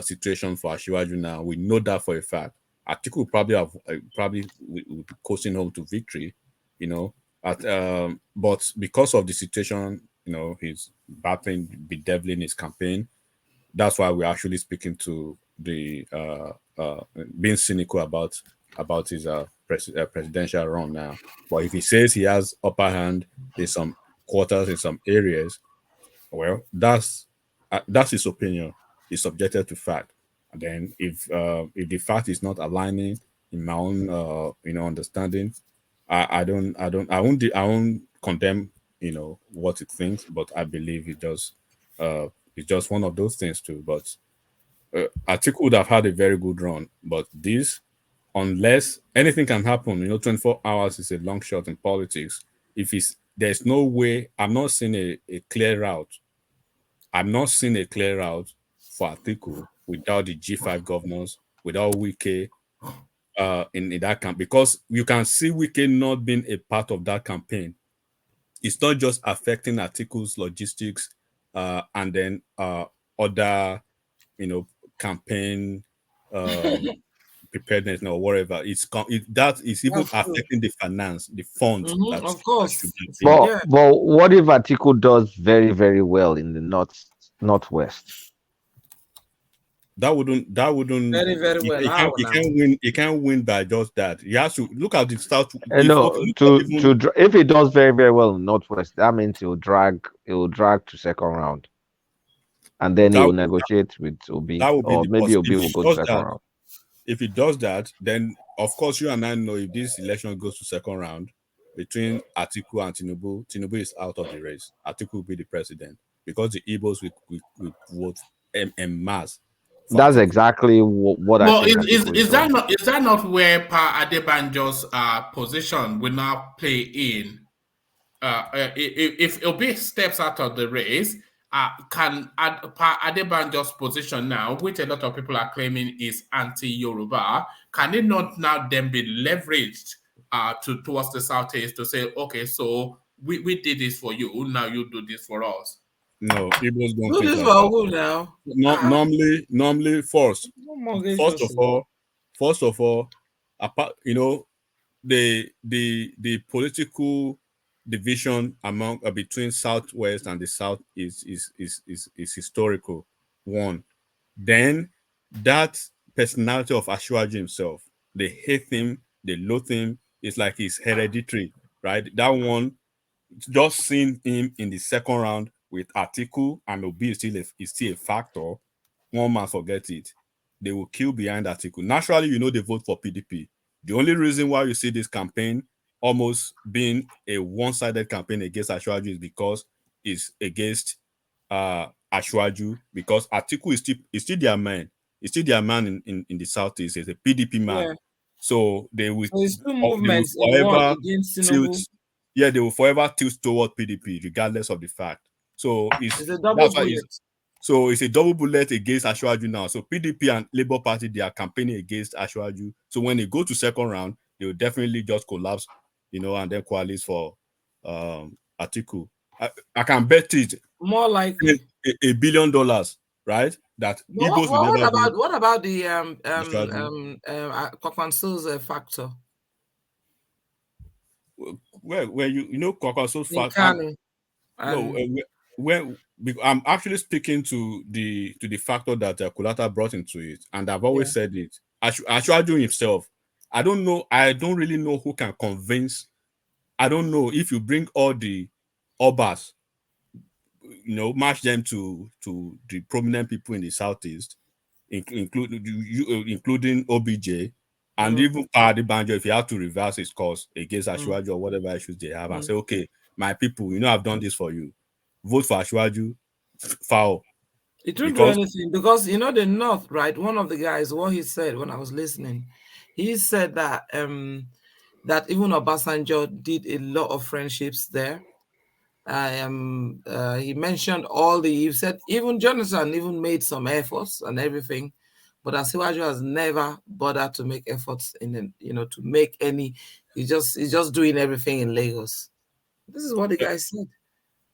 situation for Asiwaju now. We know that for a fact. Atiku would probably would be coasting home to victory, but because of the situation, he's battling, bedeviling his campaign. That's why we're actually speaking to the being cynical about his presidential run now. But if he says he has upper hand in some quarters, in some areas, well, that's his opinion. He's subjected to fact. And then if the fact is not aligning in my own understanding, I won't condemn what it thinks, but I believe it's just one of those things too. But Atiku would have had a very good run, but this, unless anything can happen, 24 hours is a long shot in politics. There's no way. I'm not seeing a clear route. I'm not seeing a clear route for Atiku without the G5 governors, without Wike in that camp, because you can see Wike not being a part of that campaign. It's not just affecting Atiku's logistics and then other, campaign preparedness or whatever. That is even affecting the finance, the funds. Of course. But what if Atiku does very, very well in the northwest? That wouldn't very, very well. He can't win by just that. He has to look at the south. If he does very, very well in northwest, that means he will drag to second round. And then he will negotiate with Obi, or maybe Obi will go to second round. If he does that, then of course you and I know if this election goes to second round between Atiku and Tinubu is out of the race. Atiku will be the president because the Igbos will vote en masse. That's exactly what I think. Is that not where Pa Adebanjo's position will now play in? If Obi steps out of the race, can Pa Adebanjo's position now, which a lot of people are claiming is anti-Yoruba, can it not now then be leveraged towards the Southeast to say, okay, so we did this for you, now you do this for us? No, Igbos don't do think this like for that. who now? Normally, first of all, apart, the political division among between Southwest and the South is historical. One, then that personality of Ashwaju himself, they hate him, they loathe him. It's like he's hereditary, right? That one, just seeing him in the second round with Atiku and Obi is still a factor. One man forget it. They will kill behind Atiku. Naturally, they vote for PDP. The only reason why you see this campaign almost being a one-sided campaign against Ashwaju is because it's against Ashwaju, because Atiku is still their man. He's still their man in the southeast. He's a PDP man. Yeah. So they will, So it's two they will movements in one forever against tilt. Tinubu. Yeah, they will forever tilt toward PDP, regardless of the fact. So It's a double bullet. So it's a double bullet against Ashwaju now. So PDP and Labour Party, they are campaigning against Ashwaju. So when they go to second round, they will definitely just collapse, and then coalesce for Atiku. I can bet it more likely $1 billion, right? That Igbos will never vote. What about the Kwakwanso's factor? Where Kwakwanso's factor? I'm actually speaking to the factor that Kulata brought into it, and I've always said it. Ashwaju himself, I don't really know who can convince. I don't know if you bring all the Obas, match them to the prominent people in the southeast, including OBJ, and even Party Banjo, if you have to reverse his course against Ashwaju or whatever issues they have, and say, okay, my people, I've done this for you. Vote for Ashwaju, foul. It didn't do anything because the North, right? One of the guys, what he said when I was listening, he said that that even Obasanjo did a lot of friendships there. He mentioned he said even Jonathan even made some efforts and everything, but Asiwaju has never bothered to make efforts to make any. He's just doing everything in Lagos. This is what the guy said.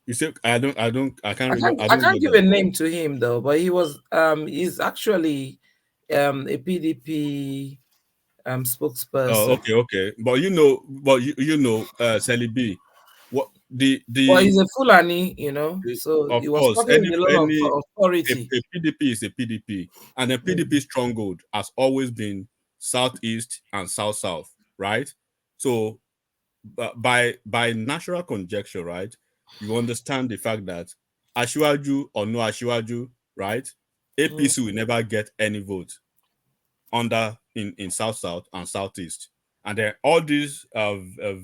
You said I can't give a name to him though, but he was he's actually a PDP spokesperson. Oh, okay. But Sally B, what well, he's a Fulani, so of he was course, talking with a lot of authority. A PDP is a PDP, and a PDP stronghold has always been southeast and south, right? So, by natural conjecture, right, you understand the fact that Ashwaju or no Ashwaju, right, APC will never get any vote in south and southeast, and then all this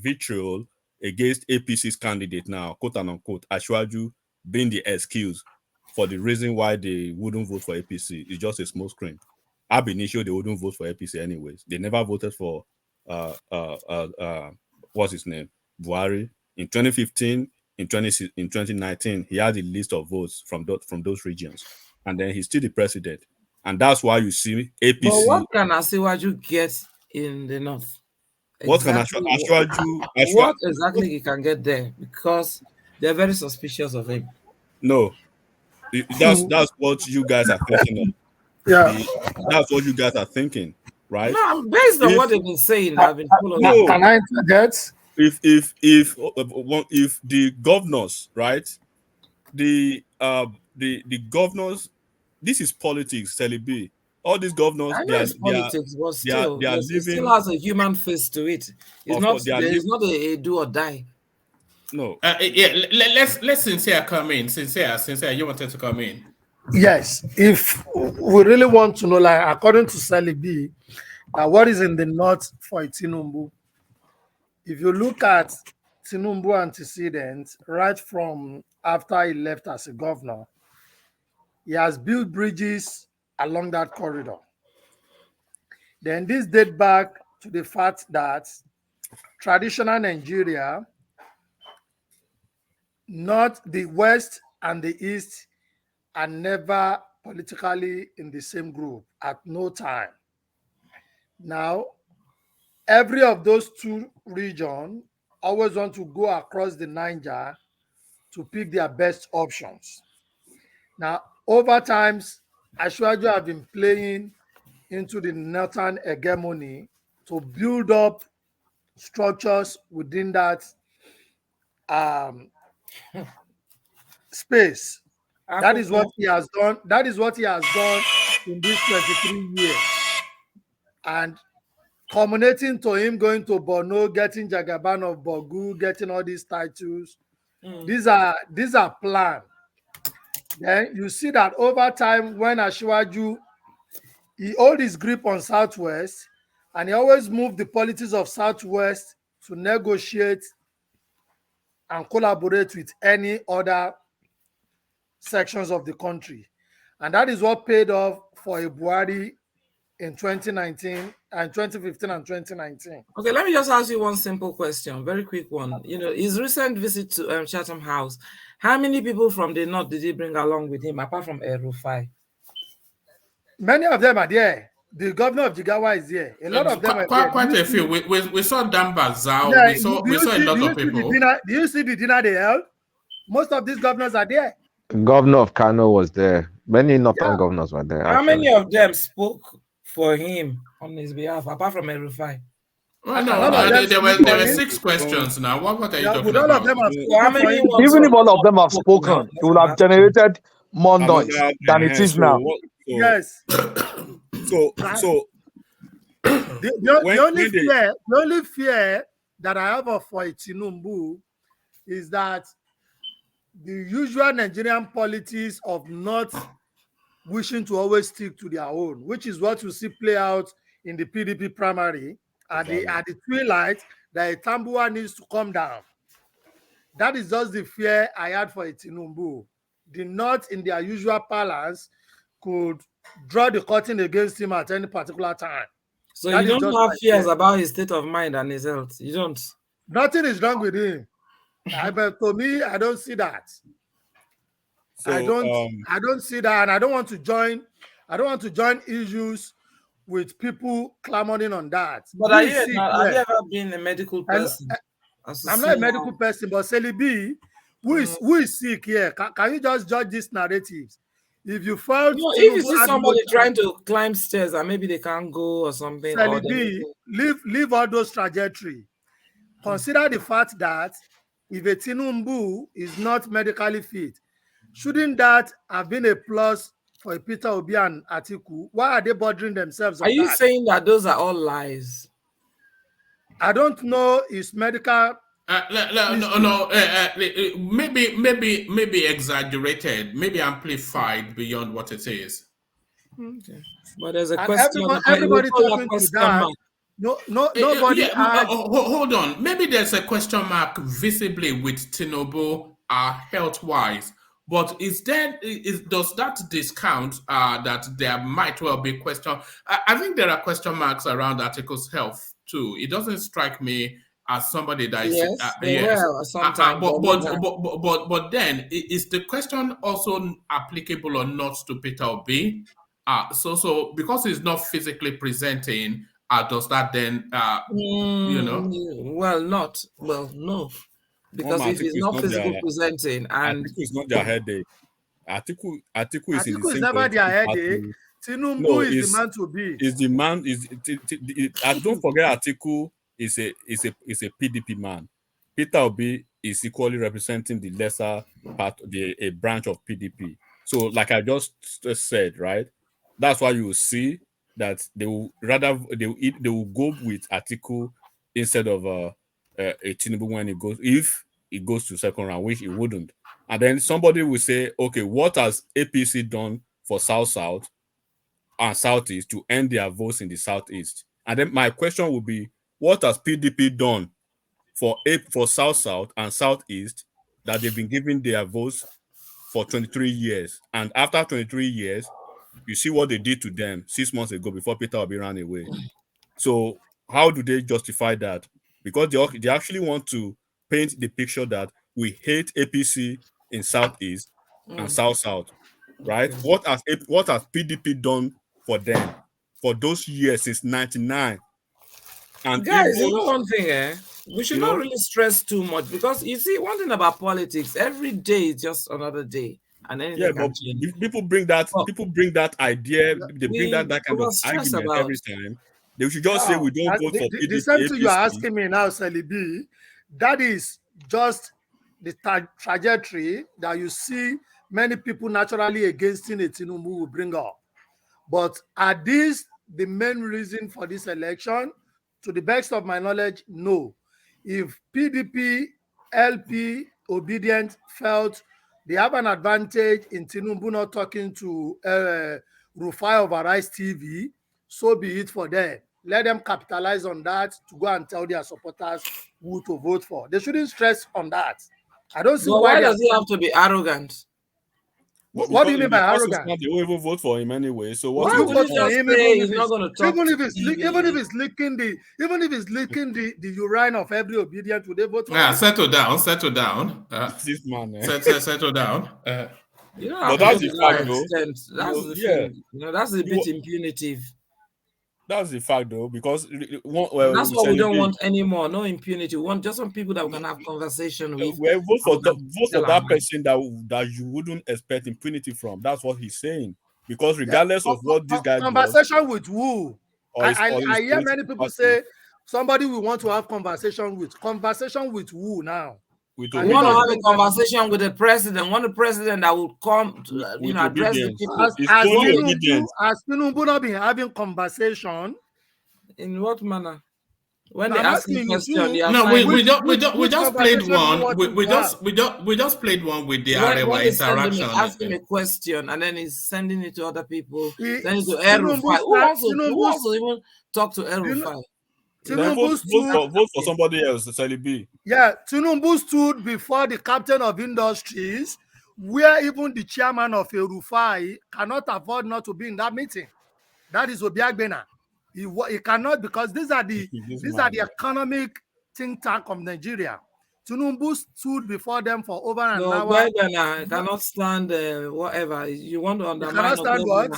vitriol against APC's candidate now, quote and unquote, Ashwaju being the excuse for the reason why they wouldn't vote for APC is just a smoke screen. Ab initio, they wouldn't vote for APC anyways. They never voted for what's his name, Buhari. In 2015, in 2019, he had a list of votes from those regions, and then he's still the president. And that's why you see APC. But what can Asiwaju get in the north? What can Ashwaju? What exactly he can get there? Because they're very suspicious of him. No, that's what you guys are thinking of. Yeah, that's what you guys are thinking, right? No, based on what they've been saying, I've been following. No, can I interject? If the governors, right, the governors, this is politics, Celebi. All these governors, I know it's politics, but still, they are it still has a human face to it. It's not a do or die. No. Let's Sincere come in. Sincere, you wanted to come in. Yes, if we really want to know, like according to Sally B, what is in the north for Tinubu? If you look at Tinubu antecedents, right from after he left as a governor, he has built bridges along that corridor. Then this dates back to the fact that traditional Nigeria, not the West and the East, are never politically in the same group at no time. Now, every of those two regions always want to go across the Niger to pick their best options. Now, over times, Ashwaju have been playing into the northern hegemony to build up structures within that space. That is what he has done. That is what he has done in these 23 years. And culminating to him going to Borno, getting Jagaban of Bogu, getting all these titles. These are planned. Then you see that over time, when Asiwaju, he held his grip on Southwest, and he always moved the politics of Southwest to negotiate and collaborate with any other sections of the country. And that is what paid off for a Buhari in 2019 and 2015 and 2019. Okay, let me just ask you one simple question, very quick one. You know, his recent visit to Chatham House, how many people from the north did he bring along with him, apart from Rufai? Many of them are there. The governor of Jigawa is there. A lot of them are there. Quite a few. We saw Damba Zhao. Yeah, we saw a lot of people. Do you see the dinner they held? Most of these governors are there. Governor of Kano was there. Many northern governors were there. How many of them spoke for him on his behalf, apart from Rufai? Well, no, there were 6 questions now. What are you talking about? All of them have Even if all of them have spoken, it will have generated more noise than it is now. Yes. So the only fear that I have for Tinubu is that the usual Nigerian politics of not wishing to always stick to their own, which is what you see play out in the PDP primary at the twilight, that Tambua needs to come down. That is just the fear I had for Tinubu. The North, in their usual balance, could draw the curtain against him at any particular time. So that you don't have fears about his state of mind and his health? You don't? Nothing is wrong with him. But to me, I don't see that. So, I don't see that, and I don't want to join issues with people clamoring on that. But have you ever been a medical person? I'm not a medical person, but Celebi, who is sick here? Can you just judge these narratives? If you felt if you see somebody trying to climb stairs and maybe they can't go or something, Celebi, leave all those trajectory. Consider the fact that if a Tinubu is not medically fit, shouldn't that have been a plus for Peter Obi and Atiku? Why are they bothering themselves? Are you saying that those are all lies? I don't know his medical. Maybe exaggerated, maybe amplified beyond what it is. Okay, but there's a question. Everybody talking to that. Nobody. Hold on. Maybe there's a question mark visibly with Tinubu, health-wise. But does that discount that there might well be question? I think there are question marks around Atiku's health too. It doesn't strike me as somebody that is but then is the question also applicable or not to Peter Obi? So because he's not physically presenting, does that then no. Because if he's not physically presenting and Atiku is not their headache. Atiku is in the same never their headache. Tinubu is the man to be. Is the man don't forget Atiku is a PDP man. Peter Obi is equally representing the lesser part, a branch of PDP. So, like I just said, right? That's why you will see that they will go with Atiku instead of a Tinubu when if it goes to second round, which it wouldn't. And then somebody will say, okay, what has APC done for South and Southeast to end their votes in the Southeast? And then my question would be, what has PDP done for South and Southeast that they've been giving their votes for 23 years? And after 23 years, you see what they did to them 6 months ago before Peter Obi ran away. So how do they justify that? Because they actually want to paint the picture that we hate APC in Southeast and South, right? Okay. What has PDP done for them for those years since 99? And guys, you know one thing, we should not really stress too much, because you see, one thing about politics, every day is just another day. And anything can change. People bring that idea, they bring that kind of argument every time. They should just say we don't vote for PDP. The same thing you're asking me now, Celebi, that is just the trajectory that you see many people naturally against Tinubu will bring up. But are these the main reason for this election? To the best of my knowledge, no. If PDP, LP, Obedient felt they have an advantage in Tinubu not talking to Rufai of Arise TV, so be it for them. Let them capitalize on that to go and tell their supporters who to vote for. They shouldn't stress on that. I don't see why Why they does he have to be arrogant? What do you mean by arrogant? They won't even vote for him anyway. So Why what you vote for him even if it's leaking the urine of every Obedient, would they vote for him? Settle down. This man, settle down. You know, but that's the fact, though. That's the thing. You know, that's a bit impunitive. That's the fact, though, because that's what we don't want anymore. No impunity. We want just some people that we can have conversation with. Well, vote for that person that you wouldn't expect impunity from. That's what he's saying. Because regardless of what this guy does, conversation with who? I hear many people say somebody we want to have conversation with. Conversation with who now? We want to have a conversation with the president. Want the president that will come to, address the people. Has Tinubu not been having conversation? In what manner? When they ask you question, we just played one. We just played one with the Arewa interaction. Ask him a question, and then he's sending it to other people. Sending it to Erufai. Who wants to even talk to Erufai? Vote for somebody else, Celebi. Yeah, Tinubu stood before the captain of industries, where even the chairman of Erufai cannot afford not to be in that meeting. That is Obiageli. He cannot, because these are the economic think tank of Nigeria. Tinubu stood before them for over an hour. Obiageli cannot stand whatever. You want to undermine Obiageli.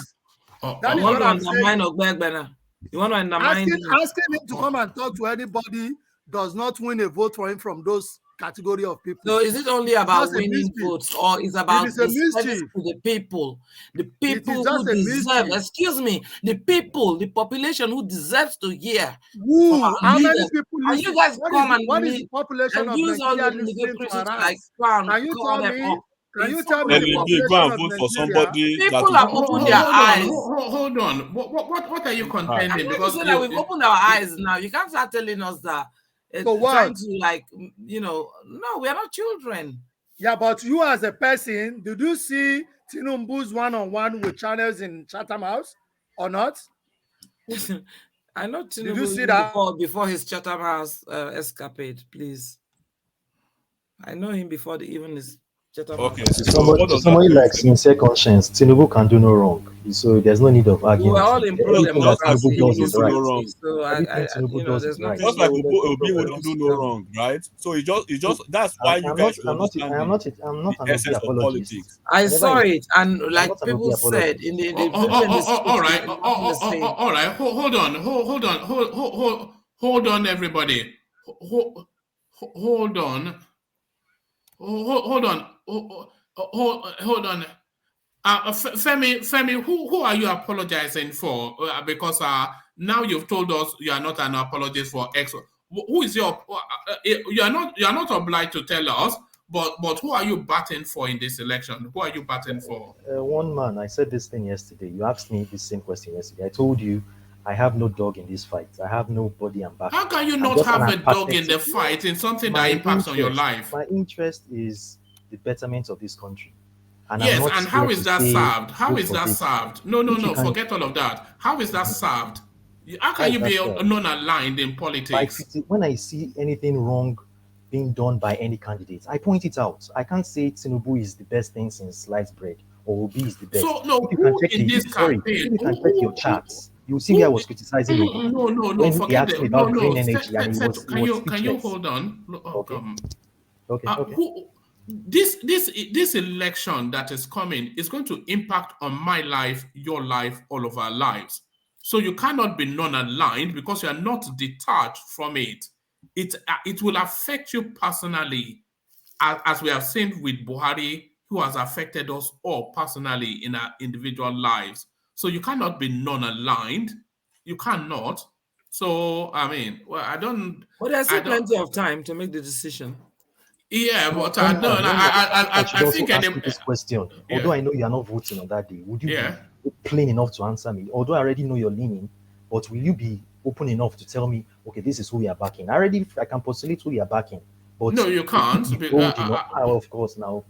That is what I'm saying. Obiageli. You want to undermine asking him to come and talk to anybody does not win a vote for him from those category of people. So is it only about winning votes, or is about the service to the people? The people who deserve, excuse me, the people, the population who deserves to hear. How many people? And you guys come and what is the population of Nigeria listening to Arise? Can you tell me? Can you tell me the population of for somebody people have opened their eyes? Hold on. What are you contending? Because we've opened our eyes now. You can't start telling us that. So what? Trying to no, we are not children. Yeah, but you as a person, did you see Tinubu's one-on-one with channels in Chatham House or not? I know Tinubu. Did you see that before his Chatham House escapade? Please, I know him before even his. Okay, somebody like sincere conscience, Tinubu can do no wrong, so there's no need of arguing. We're all in Everything that Tinubu does is right. So Tinubu does is right. Just like Obi wouldn't do no wrong, right? So he just that's why you guys understand. I'm not an Obi apologist. I saw it, and like people said in the all right. Hold on, everybody. Hold on. Hold on. Femi, who are you apologizing for? Because now you've told us you are not an apologist for X. Who is your? You are not obliged to tell us. But who are you batting for in this election? Who are you batting for? One man. I said this thing yesterday. You asked me the same question yesterday. I told you I have no dog in this fight. I have nobody I'm backing. How can you not have a dog in the fight in something that impacts on your life? My interest is the betterment of this country. And yes, and how is that served? How is that served? No, forget all of that. How is that served? How can you be non-aligned in politics? When I see anything wrong being done by any candidate, I point it out. I can't say Tinubu is the best thing since sliced bread or Obi is the best. So, no, if you can check your charts, you see me, I was criticizing Obi. No, forget it. About green energy, and can you hold on? Okay. This election that is coming is going to impact on my life, your life, all of our lives. So you cannot be non-aligned because you are not detached from it. It will affect you personally, as we have seen with Buhari, who has affected us all personally in our individual lives. So you cannot be non-aligned. You cannot. So, I mean, I don't... Well, there's still plenty of time to make the decision. Yeah, but I think ask you this question. Although I know you are not voting on that day, would you be plain enough to answer me? Although I already know you're leaning, but will you be open enough to tell me, okay, this is who we are backing? I can postulate who you are backing. But no, you can't. Of course, now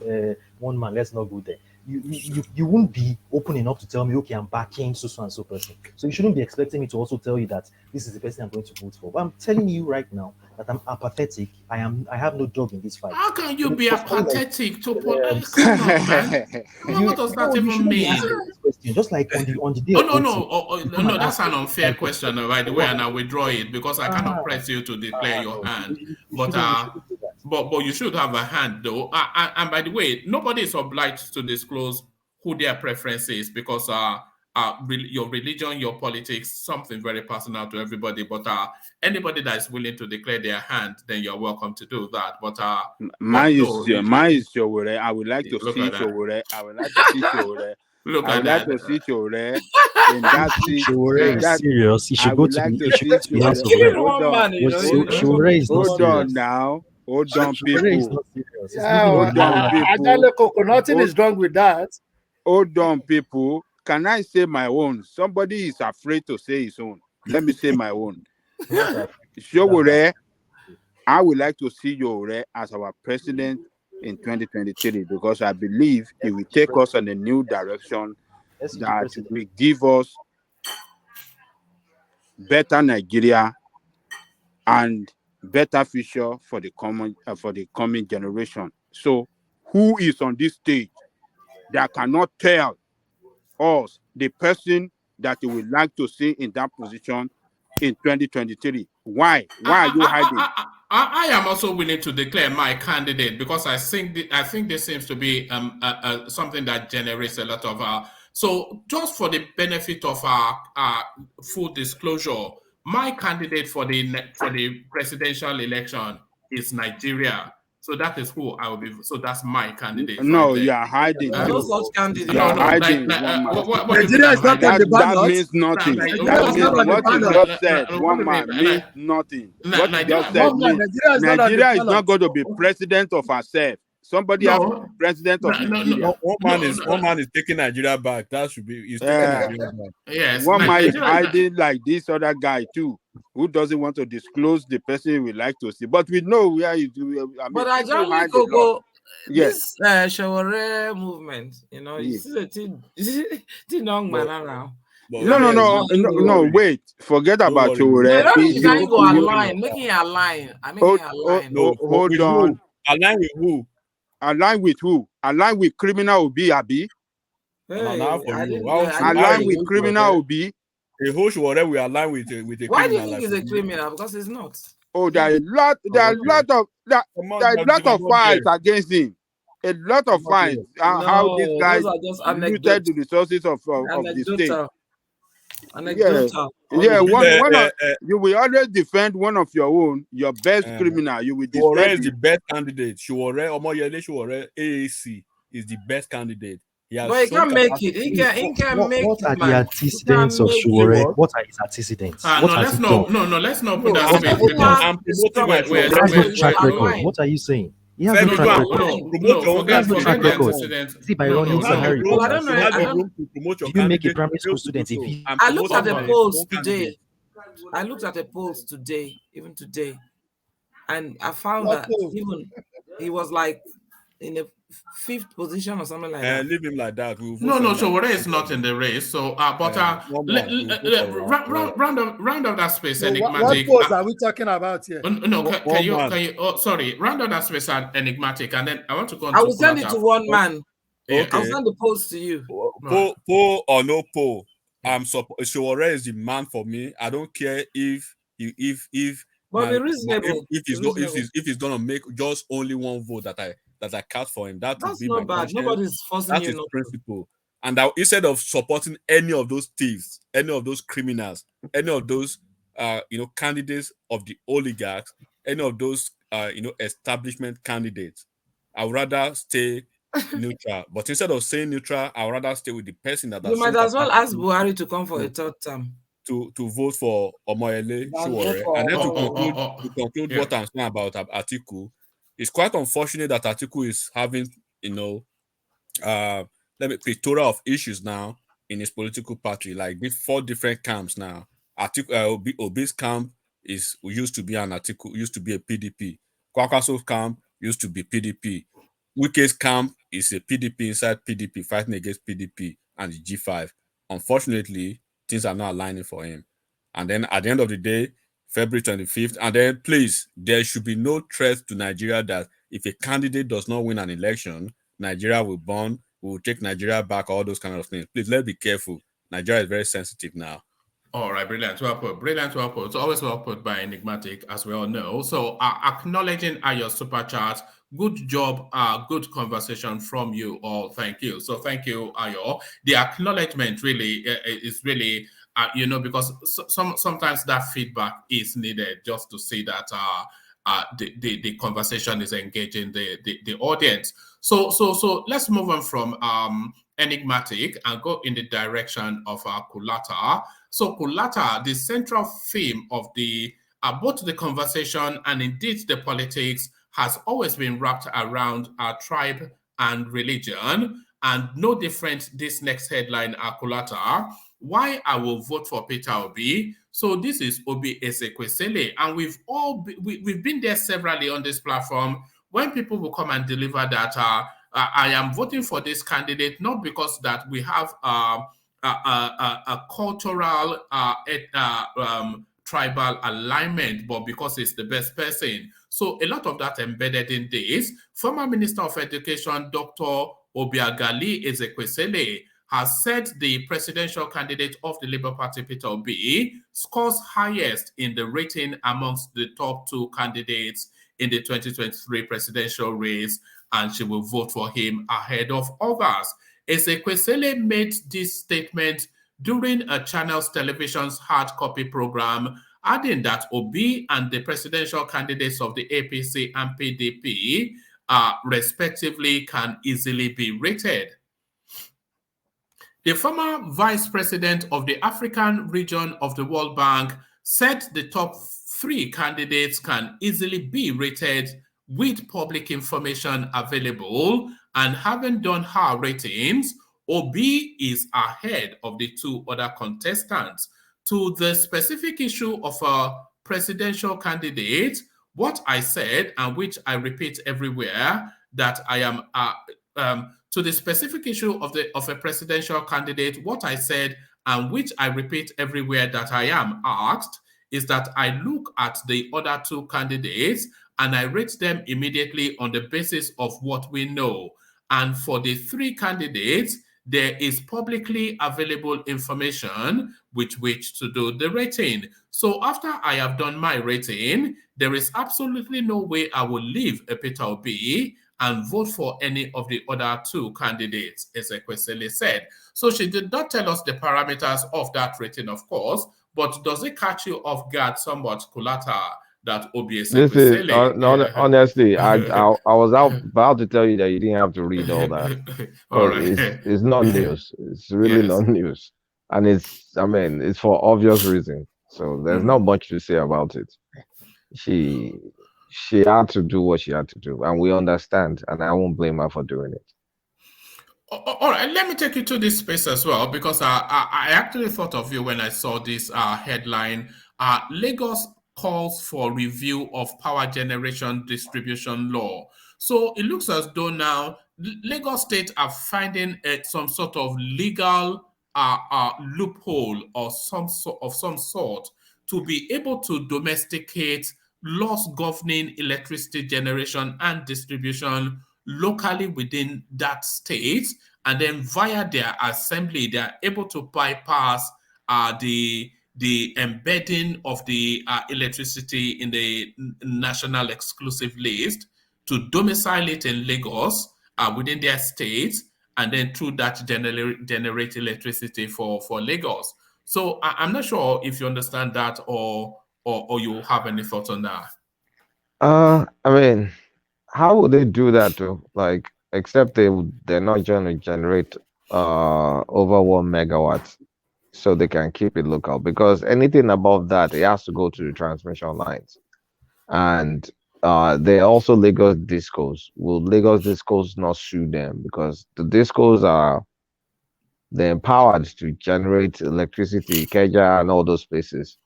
one man. Let's not go there. You won't be open enough to tell me, okay, I'm backing so and so person. So you shouldn't be expecting me to also tell you that this is the person I'm going to vote for. But I'm telling you right now that I'm apathetic. I have no dog in this fight. How can you be apathetic to politics? Come on, man. What does that even mean? Just like on the day. No, that's an unfair question, by the way, and I withdraw it because I cannot press you to declare your hand. But you should have a hand, though. And by the way, nobody is obliged to disclose who their preference is because your religion, your politics, something very personal to everybody. But anybody that is willing to declare their hand, then you're welcome to do that. But mine is Showore. I would like to see Showore. I would like to see Showore. Look I would like to see Showore in that seat. Showore is serious. He should go to the House of Rep. Hold on now. Hold on, people. Nothing is wrong with that. Hold on, people. Can I say my own? Somebody is afraid to say his own. Let me say my own. Showore, I would like to see Showore as our president in 2023 because I believe he will take us in a new direction that will give us better Nigeria and better future for the coming generation. So, who is on this stage that cannot tell us the person that you would like to see in that position in 2023? Why? Why are you hiding? I am also willing to declare my candidate because I think this seems to be something that generates a lot of. So just for the benefit of full disclosure, my candidate for the presidential election is Nigeria. So that is who I will be. So that's my candidate. No, you are hiding. No such candidate. You are hiding. Nigeria is not on the ballot. That means nothing. That means what you just said. One man means nothing. What you just said means Nigeria is not going to be president of herself. Somebody has to be president of Nigeria. One man is taking Nigeria back. That should be. He's taking Nigeria back. Yes. One man is hiding like this other guy too, who doesn't want to disclose the person we like to see. But we know where he do. But I generally go. This Showore movement, it's a young man now. No, wait. Forget about Showore. Making a line. Hold on. Align with who? Align with who? Align with criminal Obi, Abi? Align with criminal Obi? A whole Showore we align with a criminal. Why do you think he's a criminal? Because he's not. Oh, there are a lot of fights against him. A lot of fights. How this guy looted the resources of the state. You will always defend one of your own, your best criminal. You will defend. Showore is the best candidate. Omoyele Showore, AAC is the best candidate. But he can't make it. He can make it. What are the antecedents of Showore? What are his antecedents? Let's not put that space because he has no track record. What are you saying? He has no track record. See, by running Harry Potter, do you make a primary school student? I looked at the polls today. Even today, and I found that even he was like in the 5th position or something like that. Leave him like that. No, Showore is not in the race. So, round of that space. Enigmatic. What polls are we talking about here? Can you? Oh, sorry. Round of that space enigmatic, and then I want to go. I will send it to one man. Okay. I'll send the polls to you. Poll or no poll, Showore is the man for me. I don't care if. But be reasonable. If he's gonna make just only one vote that I cast for him, that would be my bad. Nobody's forcing you. That is principle. And instead of supporting any of those thieves, any of those criminals, any of those candidates of the oligarchs, any of those establishment candidates, I would rather stay neutral. But instead of saying neutral, I would rather stay with the person that. You might as well ask Buhari to come for a 3rd term. To vote for Omoyele Showore. And then to conclude what I'm saying about Atiku it's quite unfortunate that Atiku is having, plethora of issues now in his political party, like these 4 different camps now. Atiku, Obi's camp used to be an Atiku, used to be a PDP. Kwakwaso's camp used to be PDP. Wike's camp is a PDP inside PDP, fighting against PDP and the G5. Unfortunately, things are not aligning for him. And then at the end of the day, February 25th, and then please, there should be no threat to Nigeria that if a candidate does not win an election, Nigeria will burn, we will take Nigeria back, all those kind of things. Please, let's be careful. Nigeria is very sensitive now. All right, brilliant. Well put. Brilliant. Well put. It's always well put by Enigmatic, as we all know. So, acknowledging your super chat. Good job. Good conversation from you all. Thank you. So, thank you, Ayo. The acknowledgement really is really, because sometimes that feedback is needed just to see that the conversation is engaging the audience. So let's move on from Enigmatic and go in the direction of Kulata. So Kulata, the central theme of both the conversation and indeed the politics has always been wrapped around tribe and religion, and no different this next headline, Kulata. Why I will vote for Peter Obi. So this is Obi Ezekwesili, and we've been there severally on this platform when people will come and deliver that I am voting for this candidate not because that we have a cultural tribal alignment, but because it's the best person. So a lot of that embedded in this. Former Minister of Education, Dr. Obiageli Ezekwesili, has said the presidential candidate of the Labour Party, Peter Obi, scores highest in the rating amongst the top 2 candidates in the 2023 presidential race, and she will vote for him ahead of others. Ezekwesili made this statement during a Channels Television's hard copy program, adding that Obi and the presidential candidates of the APC and PDP, respectively, can easily be rated. The former vice president of the African region of the World Bank said the top 3 candidates can easily be rated with public information available, and having done her ratings, Obi is ahead of the 2 other contestants. To the specific issue of a presidential candidate, what I said, and which I repeat everywhere, that I am to the specific issue of a presidential candidate, what I said, and which I repeat everywhere that I am asked, is that I look at the other 2 candidates and I rate them immediately on the basis of what we know. And for the 3 candidates, there is publicly available information with which to do the rating. So after I have done my rating, there is absolutely no way I will leave a Peter Obi and vote for any of the other 2 candidates, Ezekwesili said. So she did not tell us the parameters of that rating, of course, but does it catch you off guard somewhat, Kulata, that Obi Ezekwesili? Honestly, I was about to tell you that you didn't have to read all that. All right. It's not news. It's really not news. And it's for obvious reason. So there's not much to say about it. She had to do what she had to do, and we understand, and I won't blame her for doing it. All right, let me take you to this space as well, because I actually thought of you when I saw this headline. Lagos calls for review of power generation distribution law. So it looks as though now Lagos State are finding some sort of legal loophole or some sort to be able to domesticate laws governing electricity generation and distribution locally within that state, and then via their assembly, they are able to bypass the embedding of the electricity in the national exclusive list to domicile it in Lagos within their state, and then through that generate electricity for Lagos. So I'm not sure if you understand that or you have any thoughts on that. How would they do that though? Like, except they're not going to generate over 1 megawatt, so they can keep it local, because anything above that, it has to go to the transmission lines. And they're also Lagos discos. Will Lagos discos not sue them because the discos are they're empowered to generate electricity, Keja and all those places.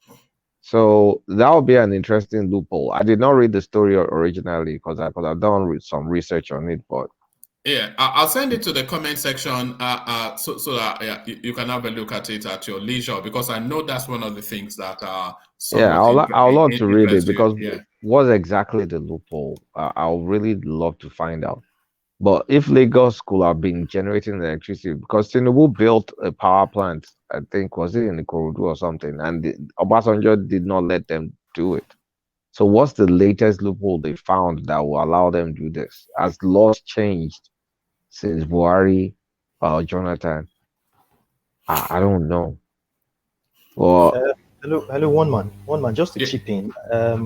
So that would be an interesting loophole. I did not read the story originally because I could have done some research on it, but yeah, I'll send it to the comment section so that you can have a look at it at your leisure, because I know that's one of the things that are yeah, somewhat I'll love to read it interest you. because Yeah. what exactly the loophole? I'll really love to find out. But if Lagos could have been generating electricity, because Tinubu built a power plant, I think was it in Ikorodu or something, and Obasanjo did not let them do it. So what's the latest loophole they found that will allow them to do this? Has laws changed since Buhari or Jonathan? I don't know. Well, Hello, one man. Just to Yeah. chip in,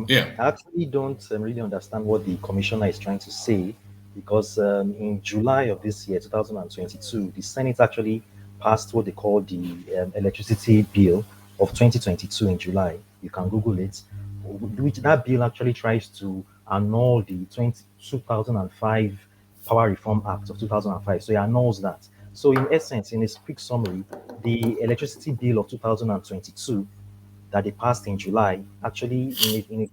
Yeah. I actually don't really understand what the commissioner is trying to say, because in July of this year, 2022, the Senate actually passed what they call the electricity bill of 2022 in July. You can Google it. Which that bill actually tries to annul the 2005 Power Reform Act of 2005. So it annuls that. So in essence, in a quick summary, the electricity bill of 2022 that they passed in July, actually,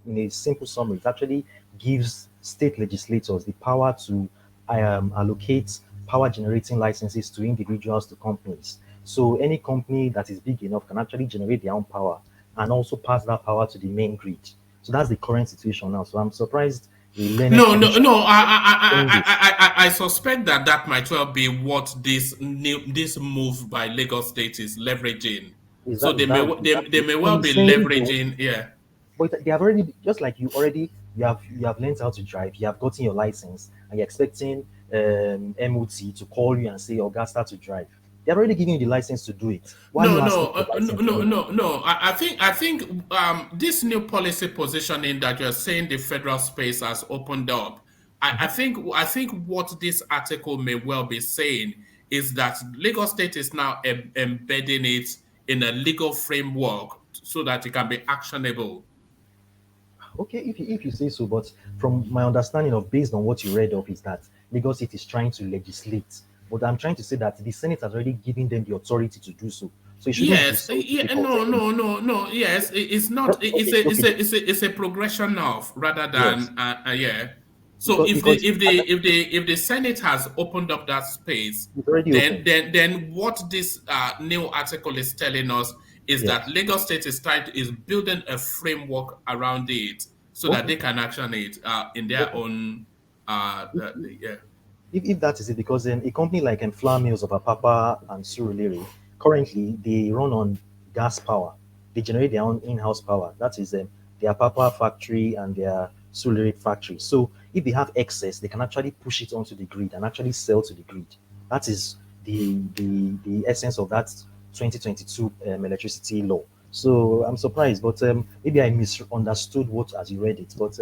in a simple summary, it actually gives state legislators the power to allocate power generating licenses to individuals, to companies. So any company that is big enough can actually generate their own power and also pass that power to the main grid. So that's the current situation now. So I'm surprised the learned commission. I suspect that might well be what this move by Lagos State is leveraging. So they may well be leveraging. Yeah. But they have already, just like you have learned how to drive, you have gotten your license, and you're expecting MOT to call you and say, "Oh, God, start to drive." They're already giving you the license to do it. Why are you asking for the license again? I think this new policy positioning that you're saying the federal space has opened up. I think what this article may well be saying is that Lagos State is now embedding it in a legal framework so that it can be actionable. Okay, if you say so, but from my understanding of based on what you read up is that Lagos State is trying to legislate. But I'm trying to say that the Senate has already given them the authority to do so. So it shouldn't be Yes, so difficult anyway. no. Yes, it's not. Okay. It's a progression of rather Yes, than yeah. So because if the Senate has opened up that space, it's already open. then what this new article is telling us is that Yes. Lagos State is building a framework around it so that Okay. they can action it in their Okay. own yeah. If that is it, because a company like Flour Mills of Apapa and Surulere, currently they run on gas power. They generate their own in-house power. That is their Apapa factory and their Surulere factory. So if they have excess, they can actually push it onto the grid and actually sell to the grid. That is the essence of that 2022 electricity law. So I'm surprised, but maybe I misunderstood what as you read it. But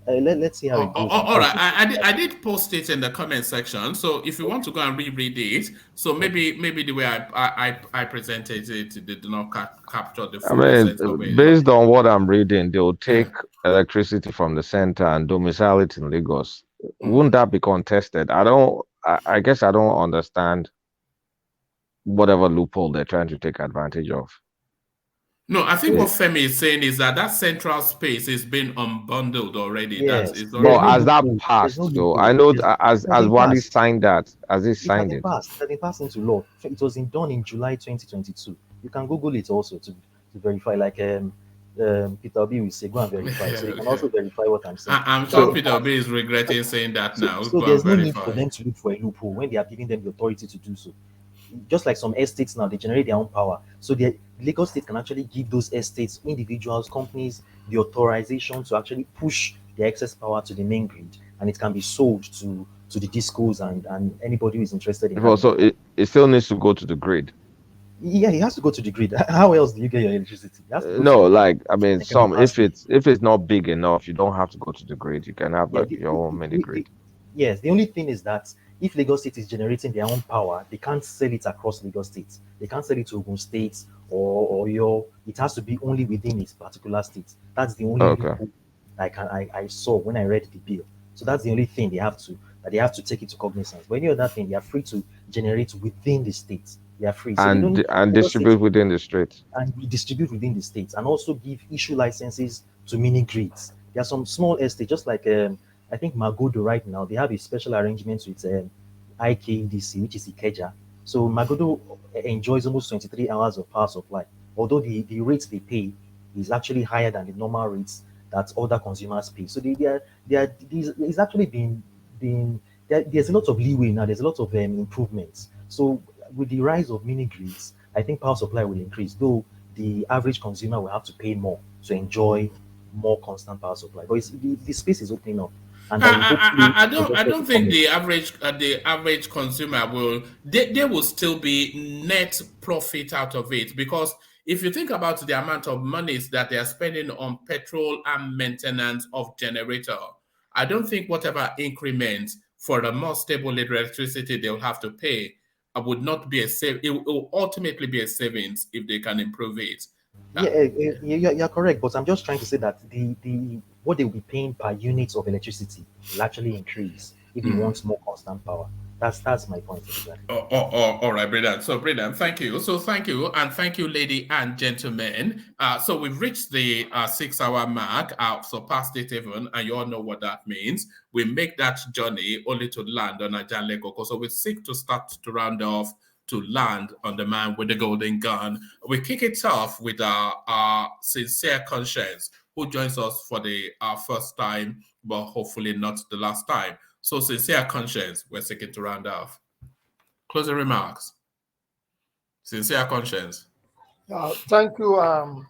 let's see how it goes. All right, I did post it in the comment section. So if you want to go and reread it, so maybe the way I presented it did not capture the I full mean, essence of it. based on what I'm reading, they'll take electricity from the center and domicile it in Lagos. Wouldn't that be contested? I guess I don't understand whatever loophole they're trying to take advantage of. No, I think what Femi is saying is that central space is being unbundled already. Yes, But no has that loophole. There's no passed though? loophole. I know It has as been Wally passed. signed that, has he It has signed been it? passed. It has been passed into law. It was done in July 2022. You can Google it also to verify. Like Peter B will say, go and verify. So you can also verify what I'm saying. I'm So sure in Peter fact, B is regretting saying that now. so Go and there's no need for verify. them to look for a loophole when they are giving them the authority to do so. Just like some estates now, they generate their own power. So the Lagos State can actually give those estates, individuals, companies, the authorization to actually push the excess power to the main grid, and it can be sold to the discos and anybody who is interested in having So it. it still needs to go to the grid. Yeah, it has to go to the grid. How else do you get your electricity? It has to go to No, the grid. like I mean, It can be passed through. if it's not big enough, you don't have to go to the grid. You can have Yeah, like your own mini grid. yes, the only thing is that if Lagos State is generating their own power, they can't sell it across Lagos State. They can't sell it to Ogun State or your. It has to be only within its particular state. That's the only Okay. loophole I saw when I read the bill. So that's the only thing they have to take into cognizance. But any other thing, they are free to generate within the state. They are free. So they don't and Lagos State distribute within the streets. and distribute within the states, and also give issue licenses to mini grids. There are some small estates, just like I think Magodo right now, they have a special arrangement with IKDC, which is Ikeja. So Magodo enjoys almost 23 hours of power supply, although the rates they pay is actually higher than the normal rates that other consumers pay. So it's actually been there's a lot of leeway now. There's a lot of improvements. So with the rise of mini grids, I think power supply will increase, though the average consumer will have to pay more to enjoy more constant power supply. But the space is opening up, and I will hopefully I don't think the average consumer will. They will still be net profit out of it, because if you think about the amount of monies that they are spending on petrol and maintenance of generator, I don't think whatever increment for a more stable electricity they'll have to pay would not be a save. It will ultimately be a savings if they can improve it. You're correct, but I'm just trying to say that the what they will be paying per unit of electricity will actually increase if they want more constant power. That's my point exactly. All right, brilliant. So brilliant. Thank you. So thank you, and thank you, lady and gentlemen. So we've reached the 6-hour mark. Surpassed it even, and you all know what that means. We make that journey only to land on Ajahn Lekoko. So we seek to start to round off to land on the man with the golden gun. We kick it off with our sincere conscience, who joins us for the first time, but hopefully not the last time. So sincere conscience, we're seeking to round off. Closing remarks. Sincere conscience. Thank you,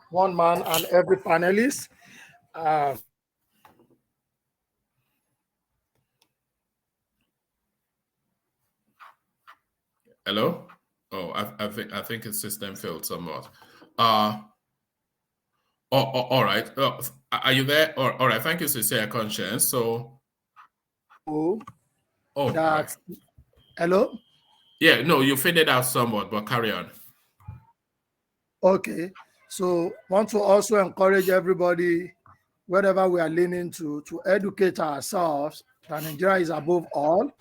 one man and every panelist. Hello? Oh, I think his system failed somewhat. All right. Are you there? All right. Thank you, sincere conscience. So. Right. Hello? Yeah, no, you faded out somewhat, but carry on. Okay. So want to also encourage everybody, wherever we are leaning to educate ourselves that Nigeria is above all.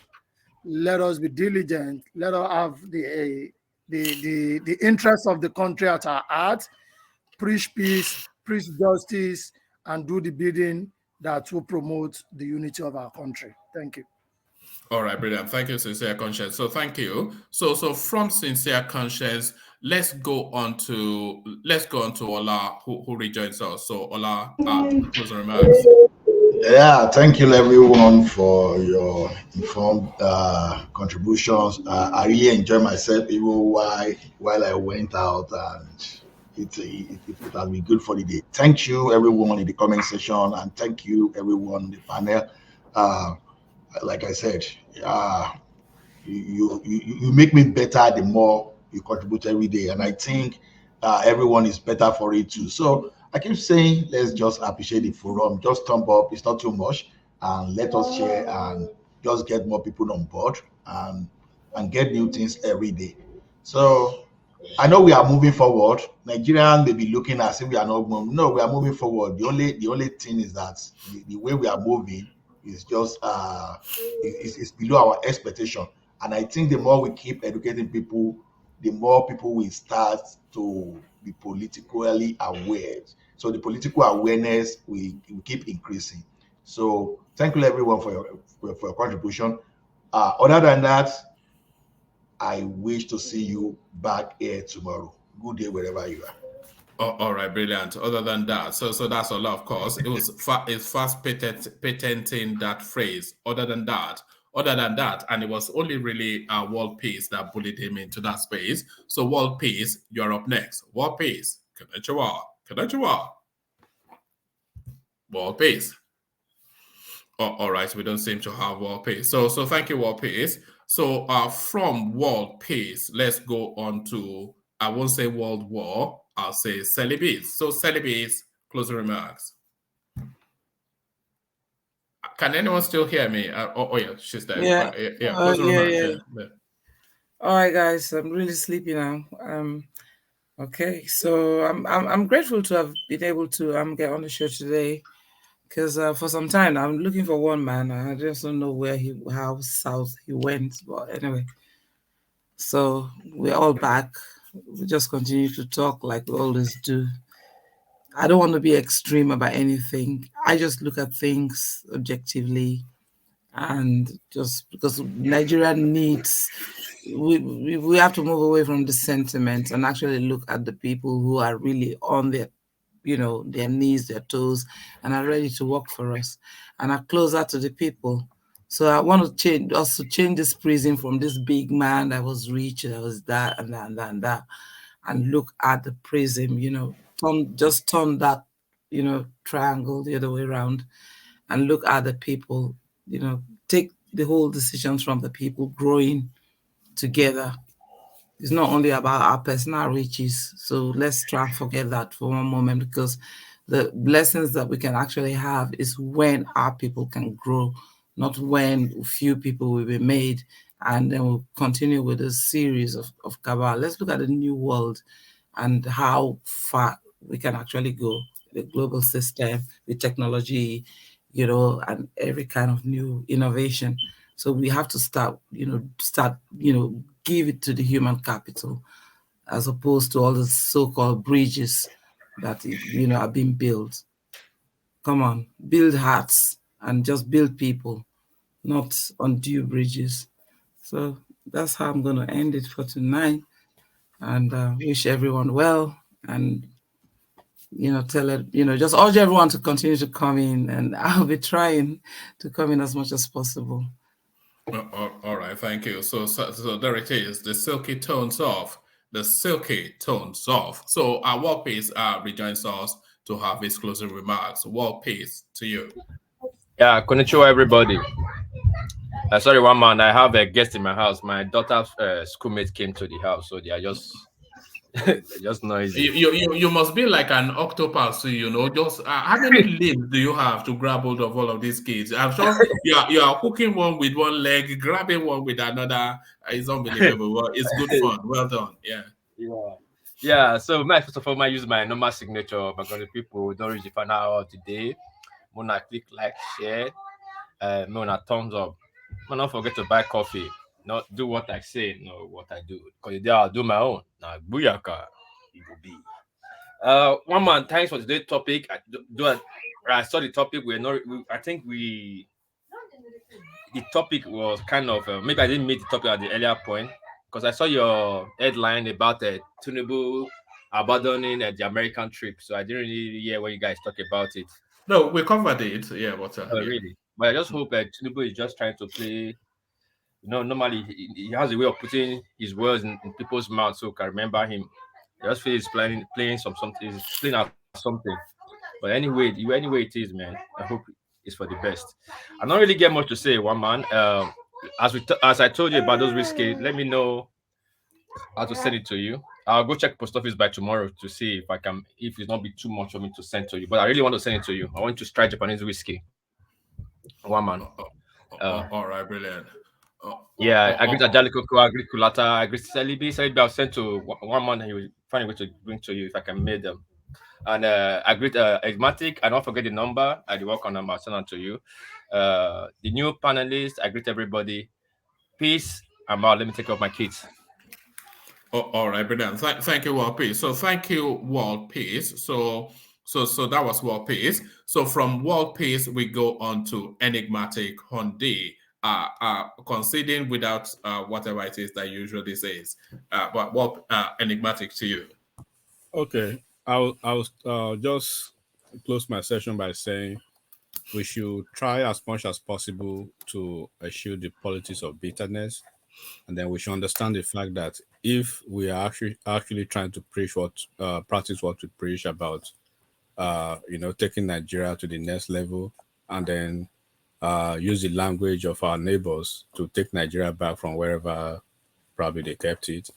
Let us be diligent. Let us have the interest of the country at our heart. Preach peace, preach justice, and do the bidding that will promote the unity of our country. Thank you. All right, brilliant. Thank you, sincere conscience. So thank you. So from sincere conscience, let's go on to Ola, who rejoins us. So Ola, closing remarks. Yeah, thank you everyone for your informed contributions. I really enjoyed myself even while I went out, and it has been good for the day. Thank you everyone in the comment section, and thank you everyone in the panel. Like I said, you make me better the more you contribute every day, and I think everyone is better for it too. So I keep saying, let's just appreciate the forum. Just thumb up, it's not too much, and let us share and just get more people on board and get new things every day. So I know we are moving forward. Nigerians may be looking as if we are not moving. No, we are moving forward. The only thing is that the way we are moving is just is below our expectation. And I think the more we keep educating people, the more people will start to be politically aware. So the political awareness will keep increasing. So thank you everyone for your contribution. Other than that, I wish to see you back here tomorrow. Good day wherever you are. All right, brilliant. Other than that, so that's all. Of course, it's fast patenting that phrase. Other than that, and it was only really World Peace that bullied him into that space. So World Peace, you're up next. World Peace, konnichiwa. World Peace. All right, we don't seem to have World Peace. So thank you, World Peace. So from World Peace, let's go on to, I won't say World War, I'll say Celibes. So Celibes, closing remarks. Can anyone still hear me? Yeah, she's there. Yeah. Closing remarks. Yeah. All right, guys, I'm really sleepy now. Okay, so I'm grateful to have been able to get on the show today. Because for some time I'm looking for one man. I just don't know how south he went. But anyway, so we're all back. We just continue to talk like we always do. I don't want to be extreme about anything. I just look at things objectively, and just because Nigeria needs, we have to move away from the sentiment and actually look at the people who are really on their, their knees, their toes, and are ready to work for us and are closer to the people. So I want to change this prism from this big man that was rich, that was that and that and that and that, and look at the prism, turn that, triangle the other way around and look at the people, take the whole decisions from the people growing together. It's not only about our personal riches. So let's try and forget that for one moment, because the blessings that we can actually have is when our people can grow, not when few people will be made. And then we'll continue with a series of cabal. Let's look at the new world and how far we can actually go, the global system, with technology, and every kind of new innovation. So we have to start, give it to the human capital, as opposed to all the so-called bridges that, are being built. Come on, build hearts and just build people, not undue bridges. So that's how I'm going to end it for tonight, and wish everyone well, and tell it, just urge everyone to continue to come in, and I'll be trying to come in as much as possible. All right, thank you. So there it is, the silky tones off. The silky tones off. So our World Peace rejoins us to have his closing remarks. World Peace, to you. Yeah, konnichiwa, everybody. Sorry, one man, I have a guest in my house. My daughter's schoolmate came to the house, so they are just just noisy. You must be like an octopus, just how many limbs do you have to grab hold of all of these kids? I'm sure you are hooking one with one leg, grabbing one with another. It's unbelievable. Well, it's good fun. Well done. Yeah. So first of all, I use my normal signature, but the people don't reach the final hour today. Mona click like, share, Mona thumbs up. Don't forget to buy coffee. Not do what I say, no what I do. Because today I'll do my own. Now, booyaka, it will be. One man, thanks for today's topic. I saw the topic. I think the topic was kind of maybe I didn't meet the topic at the earlier point, because I saw your headline about Tinubu abandoning the American trip, so I didn't really hear when you guys talk about it. No, we covered it. Yeah, but really. But I just hope that Tinubu is just trying to play. Normally he has a way of putting his words in people's mouths, so can remember him. I just feel he's playing something, he's playing at something. But anyway it is, man. I hope it's for the best. I don't really get much to say, one man. As I told you about those whiskey, let me know how to send it to you. I'll go check post office by tomorrow to see if it's not be too much for me to send to you. But I really want to send it to you. I want to try Japanese whiskey. One man. All right, brilliant. Yeah, I agree to Jalikoko, I agree Kulata, I agree to Salibi. I'll send to one man. He will find a way to bring to you if I can make them. And I agree to Enigmatic. I don't forget the number. I do work on them. I'll send it to you. The new panelists, I greet everybody. Peace. I'm out. Let me take off my kids. All right, brilliant. Thank you, World Peace. So thank you, World Peace. So that was World Peace. So from World Peace, we go on to Enigmatic Hondi. Conceding without whatever it is that usually says. But what Enigmatic to you? Okay, I'll just close my session by saying we should try as much as possible to eschew the politics of bitterness, and then we should understand the fact that if we are actually trying to practice what we preach about, taking Nigeria to the next level, and then use the language of our neighbors to take Nigeria back from wherever probably they kept it,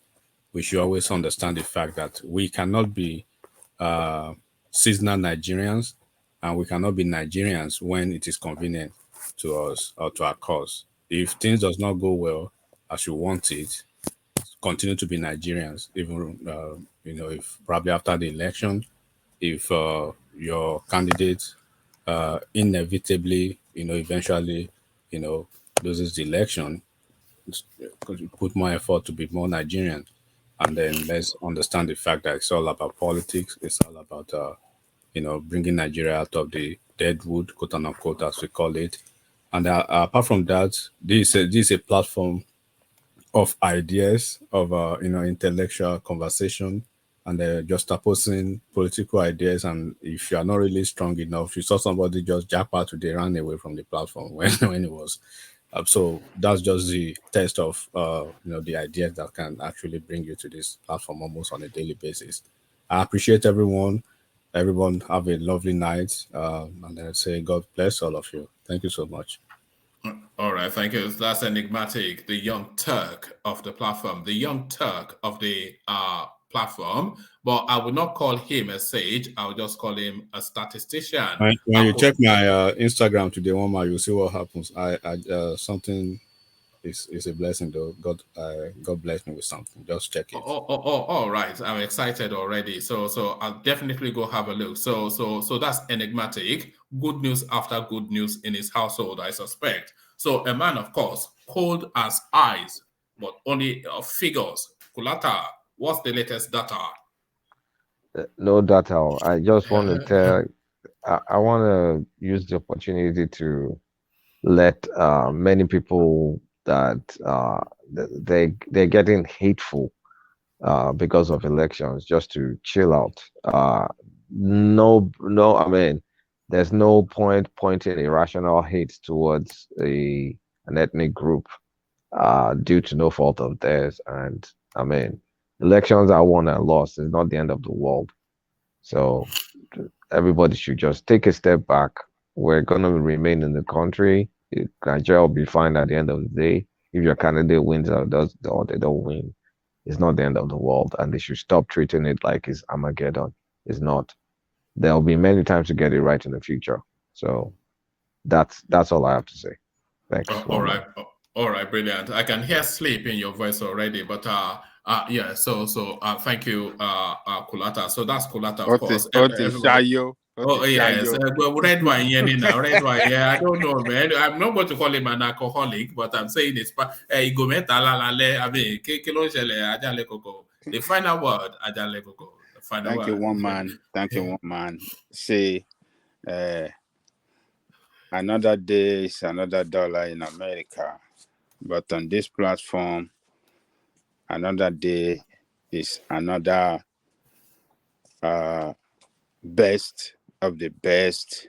we should always understand the fact that we cannot be seasonal Nigerians, and we cannot be Nigerians when it is convenient to us or to our cause. If things does not go well as you want it, continue to be Nigerians, even if probably after the election, if your candidate inevitably, eventually, loses the election, because you put more effort to be more Nigerian. And then let's understand the fact that it's all about politics. It's all about, bringing Nigeria out of the deadwood, quote unquote, as we call it. And apart from that, this is a platform of ideas, of intellectual conversation, and just opposing political ideas. And if you are not really strong enough, you saw somebody just jump out today, ran away from the platform when it was. So that's just the test of the ideas that can actually bring you to this platform almost on a daily basis. I appreciate everyone. Everyone have a lovely night, and I say God bless all of you. Thank you so much. All right, thank you. That's enigmatic, the young Turk of the platform, the young Turk of the platform. But I would not call him a sage. I would just call him a statistician. When you check my Instagram today, you'll see what happens. Something is a blessing, though. God bless me with something. Just check it. All right. I'm excited already. So I'll definitely go have a look. So that's enigmatic. Good news after good news in his household, I suspect. So a man, of course, cold as ice, but only figures. Kulata, what's the latest data? No data. I just want to tell. I want to use the opportunity to let many people that they're getting hateful because of elections just to chill out. No, I mean, there's no point pointing irrational hate towards an ethnic group due to no fault of theirs. And I mean, elections are won and lost. It's not the end of the world. So everybody should just take a step back. We're going to remain in the country. Nigeria will be fine at the end of the day. If your candidate wins or they don't win, it's not the end of the world. And they should stop treating it like it's Armageddon. It's not. There'll be many times to get it right in the future. So that's all I have to say. Thanks. All right. All right, brilliant. I can hear sleep in your voice already, but yeah. So thank you, Kulata. So that's Kulata, of course. Oh yes, red wine, yeah, red wine. Yeah, I don't know, man. I'm not going to call him an alcoholic, but I'm saying it's the final word, Ajale Koko. The final Thank word. you, one man. Thank you, one man. Say, another day is another dollar in America, but on this platform, another day is another best of the best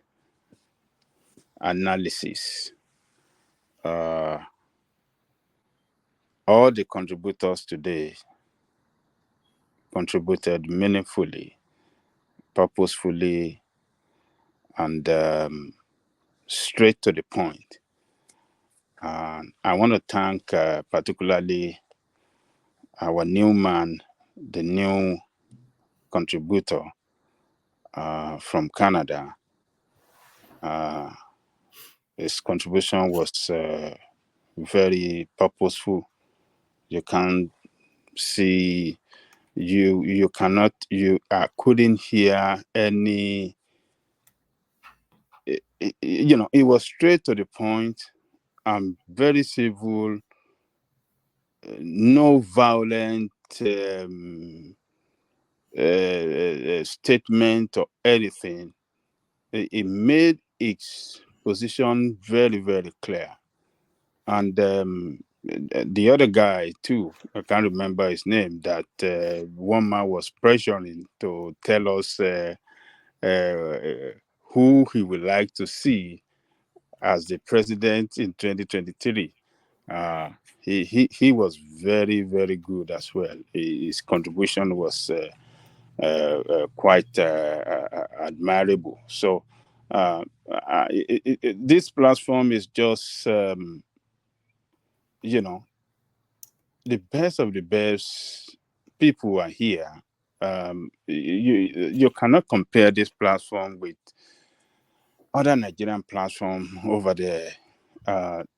analysis. All the contributors today contributed meaningfully, purposefully, and straight to the point. I want to thank particularly our new man, the new contributor from Canada. His contribution was very purposeful. You can see, you couldn't hear any. It was straight to the point. Very civil, no violent statement or anything. It made its position very, very clear. And the other guy too, I can't remember his name, that one man was pressuring to tell us who he would like to see as the president in 2023. He was very, very good as well. His contribution was quite admirable. So this platform is just, the best of the best people are here. You cannot compare this platform with other Nigerian platform over there.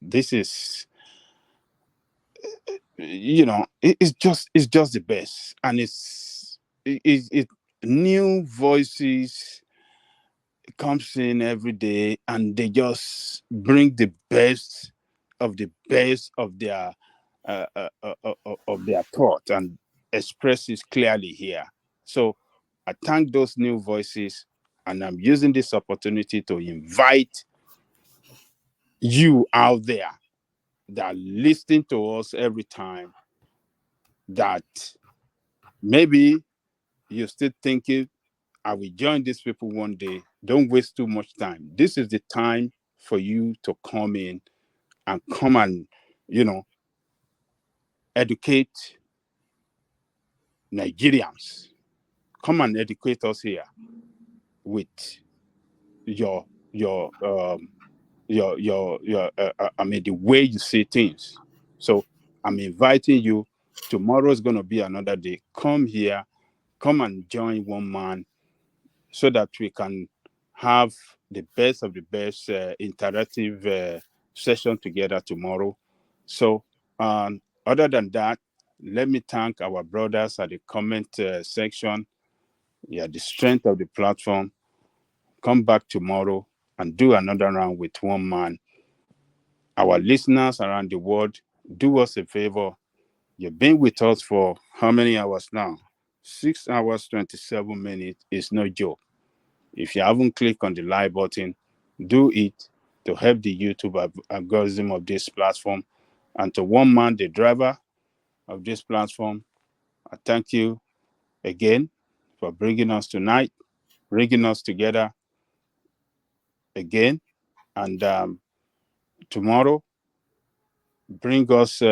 This is, it's just the best, and it's new voices comes in every day and they just bring the best of their of their thought and express it clearly here. So I thank those new voices, and I'm using this opportunity to invite you out there that listen to us every time, that maybe you're still thinking, I will join these people one day. Don't waste too much time. This is the time for you to come in and educate Nigerians. Come and educate us here with your the way you see things. So I'm inviting you. Tomorrow is going to be another day. Come here, come and join one man, so that we can have the best of the best interactive session together tomorrow. So other than that, let me thank our brothers at the comment section. Yeah, the strength of the platform. Come back tomorrow and do another round with one man. Our listeners around the world, do us a favor. You've been with us for how many hours now? 6 hours, 27 minutes is no joke. If you haven't clicked on the like button, do it to help the YouTube algorithm of this platform. And to one man, the driver of this platform, I thank you again for bringing us tonight, bringing us together again. And tomorrow, bring us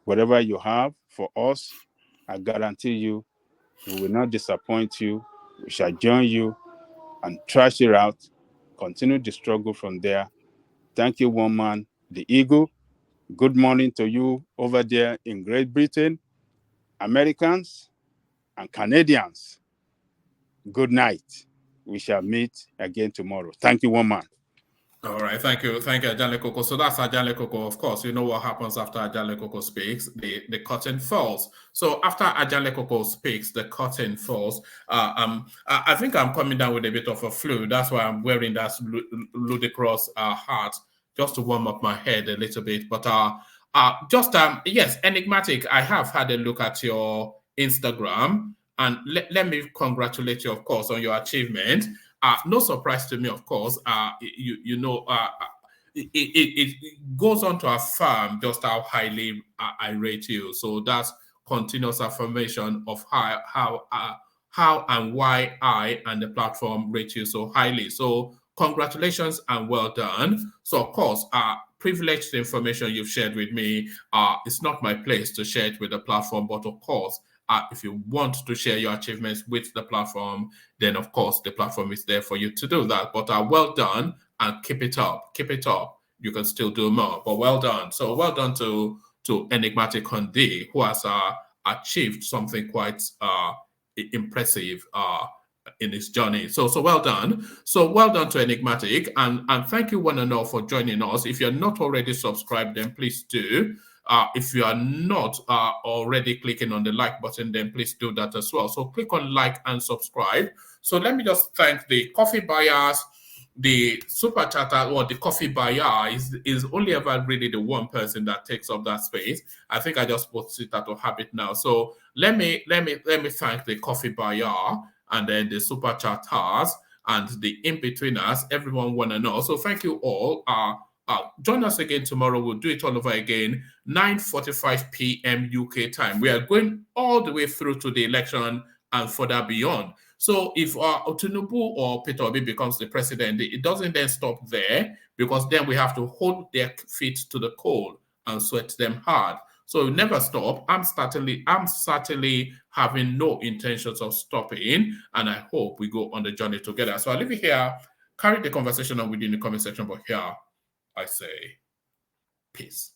whatever you have for us. I guarantee you, we will not disappoint you. We shall join you and trash it out. Continue the struggle from there. Thank you, one man, the Eagle. Good morning to you over there in Great Britain, Americans and Canadians. Good night. We shall meet again tomorrow. Thank you, one man. All right, thank you, Ajale Koko. So that's Ajale Koko. Of course, you know what happens after Ajale Koko speaks. The curtain falls. So after Ajale Koko speaks, the curtain falls. I think I'm coming down with a bit of a flu. That's why I'm wearing that ludicrous hat, just to warm up my head a little bit. But yes, enigmatic. I have had a look at your Instagram, and let me congratulate you, of course, on your achievement. No surprise to me, of course. It goes on to affirm just how highly I rate you. So that's continuous affirmation of how and why I and the platform rate you so highly. So congratulations and well done. So of course, privileged information you've shared with me. It's not my place to share it with the platform, but of course, if you want to share your achievements with the platform, then of course the platform is there for you to do that. But well done and keep it up. Keep it up. You can still do more, but well done. So well done to Enigmatic Hunde, who has achieved something quite impressive in his journey. So well done. So well done to Enigmatic, and thank you one and all for joining us. If you're not already subscribed, then please do. If you are not already clicking on the like button, then please do that as well. So click on like and subscribe. So let me just thank the coffee buyers, the super chatter, or the coffee buyer is only ever really the one person that takes up that space. I think I just put it out of habit now. So let me thank the coffee buyer, and then the super chatters and the in-betweeners, everyone one and all. So thank you all. Join us again tomorrow. We'll do it all over again, 9:45 p.m. UK time. We are going all the way through to the election and further beyond. So if Tinubu or Peter Obi becomes the president, it doesn't then stop there, because then we have to hold their feet to the coal and sweat them hard. So never stop. I'm certainly having no intentions of stopping, and I hope we go on the journey together. So I'll leave it here. Carry the conversation on within the comment section, but here I say peace.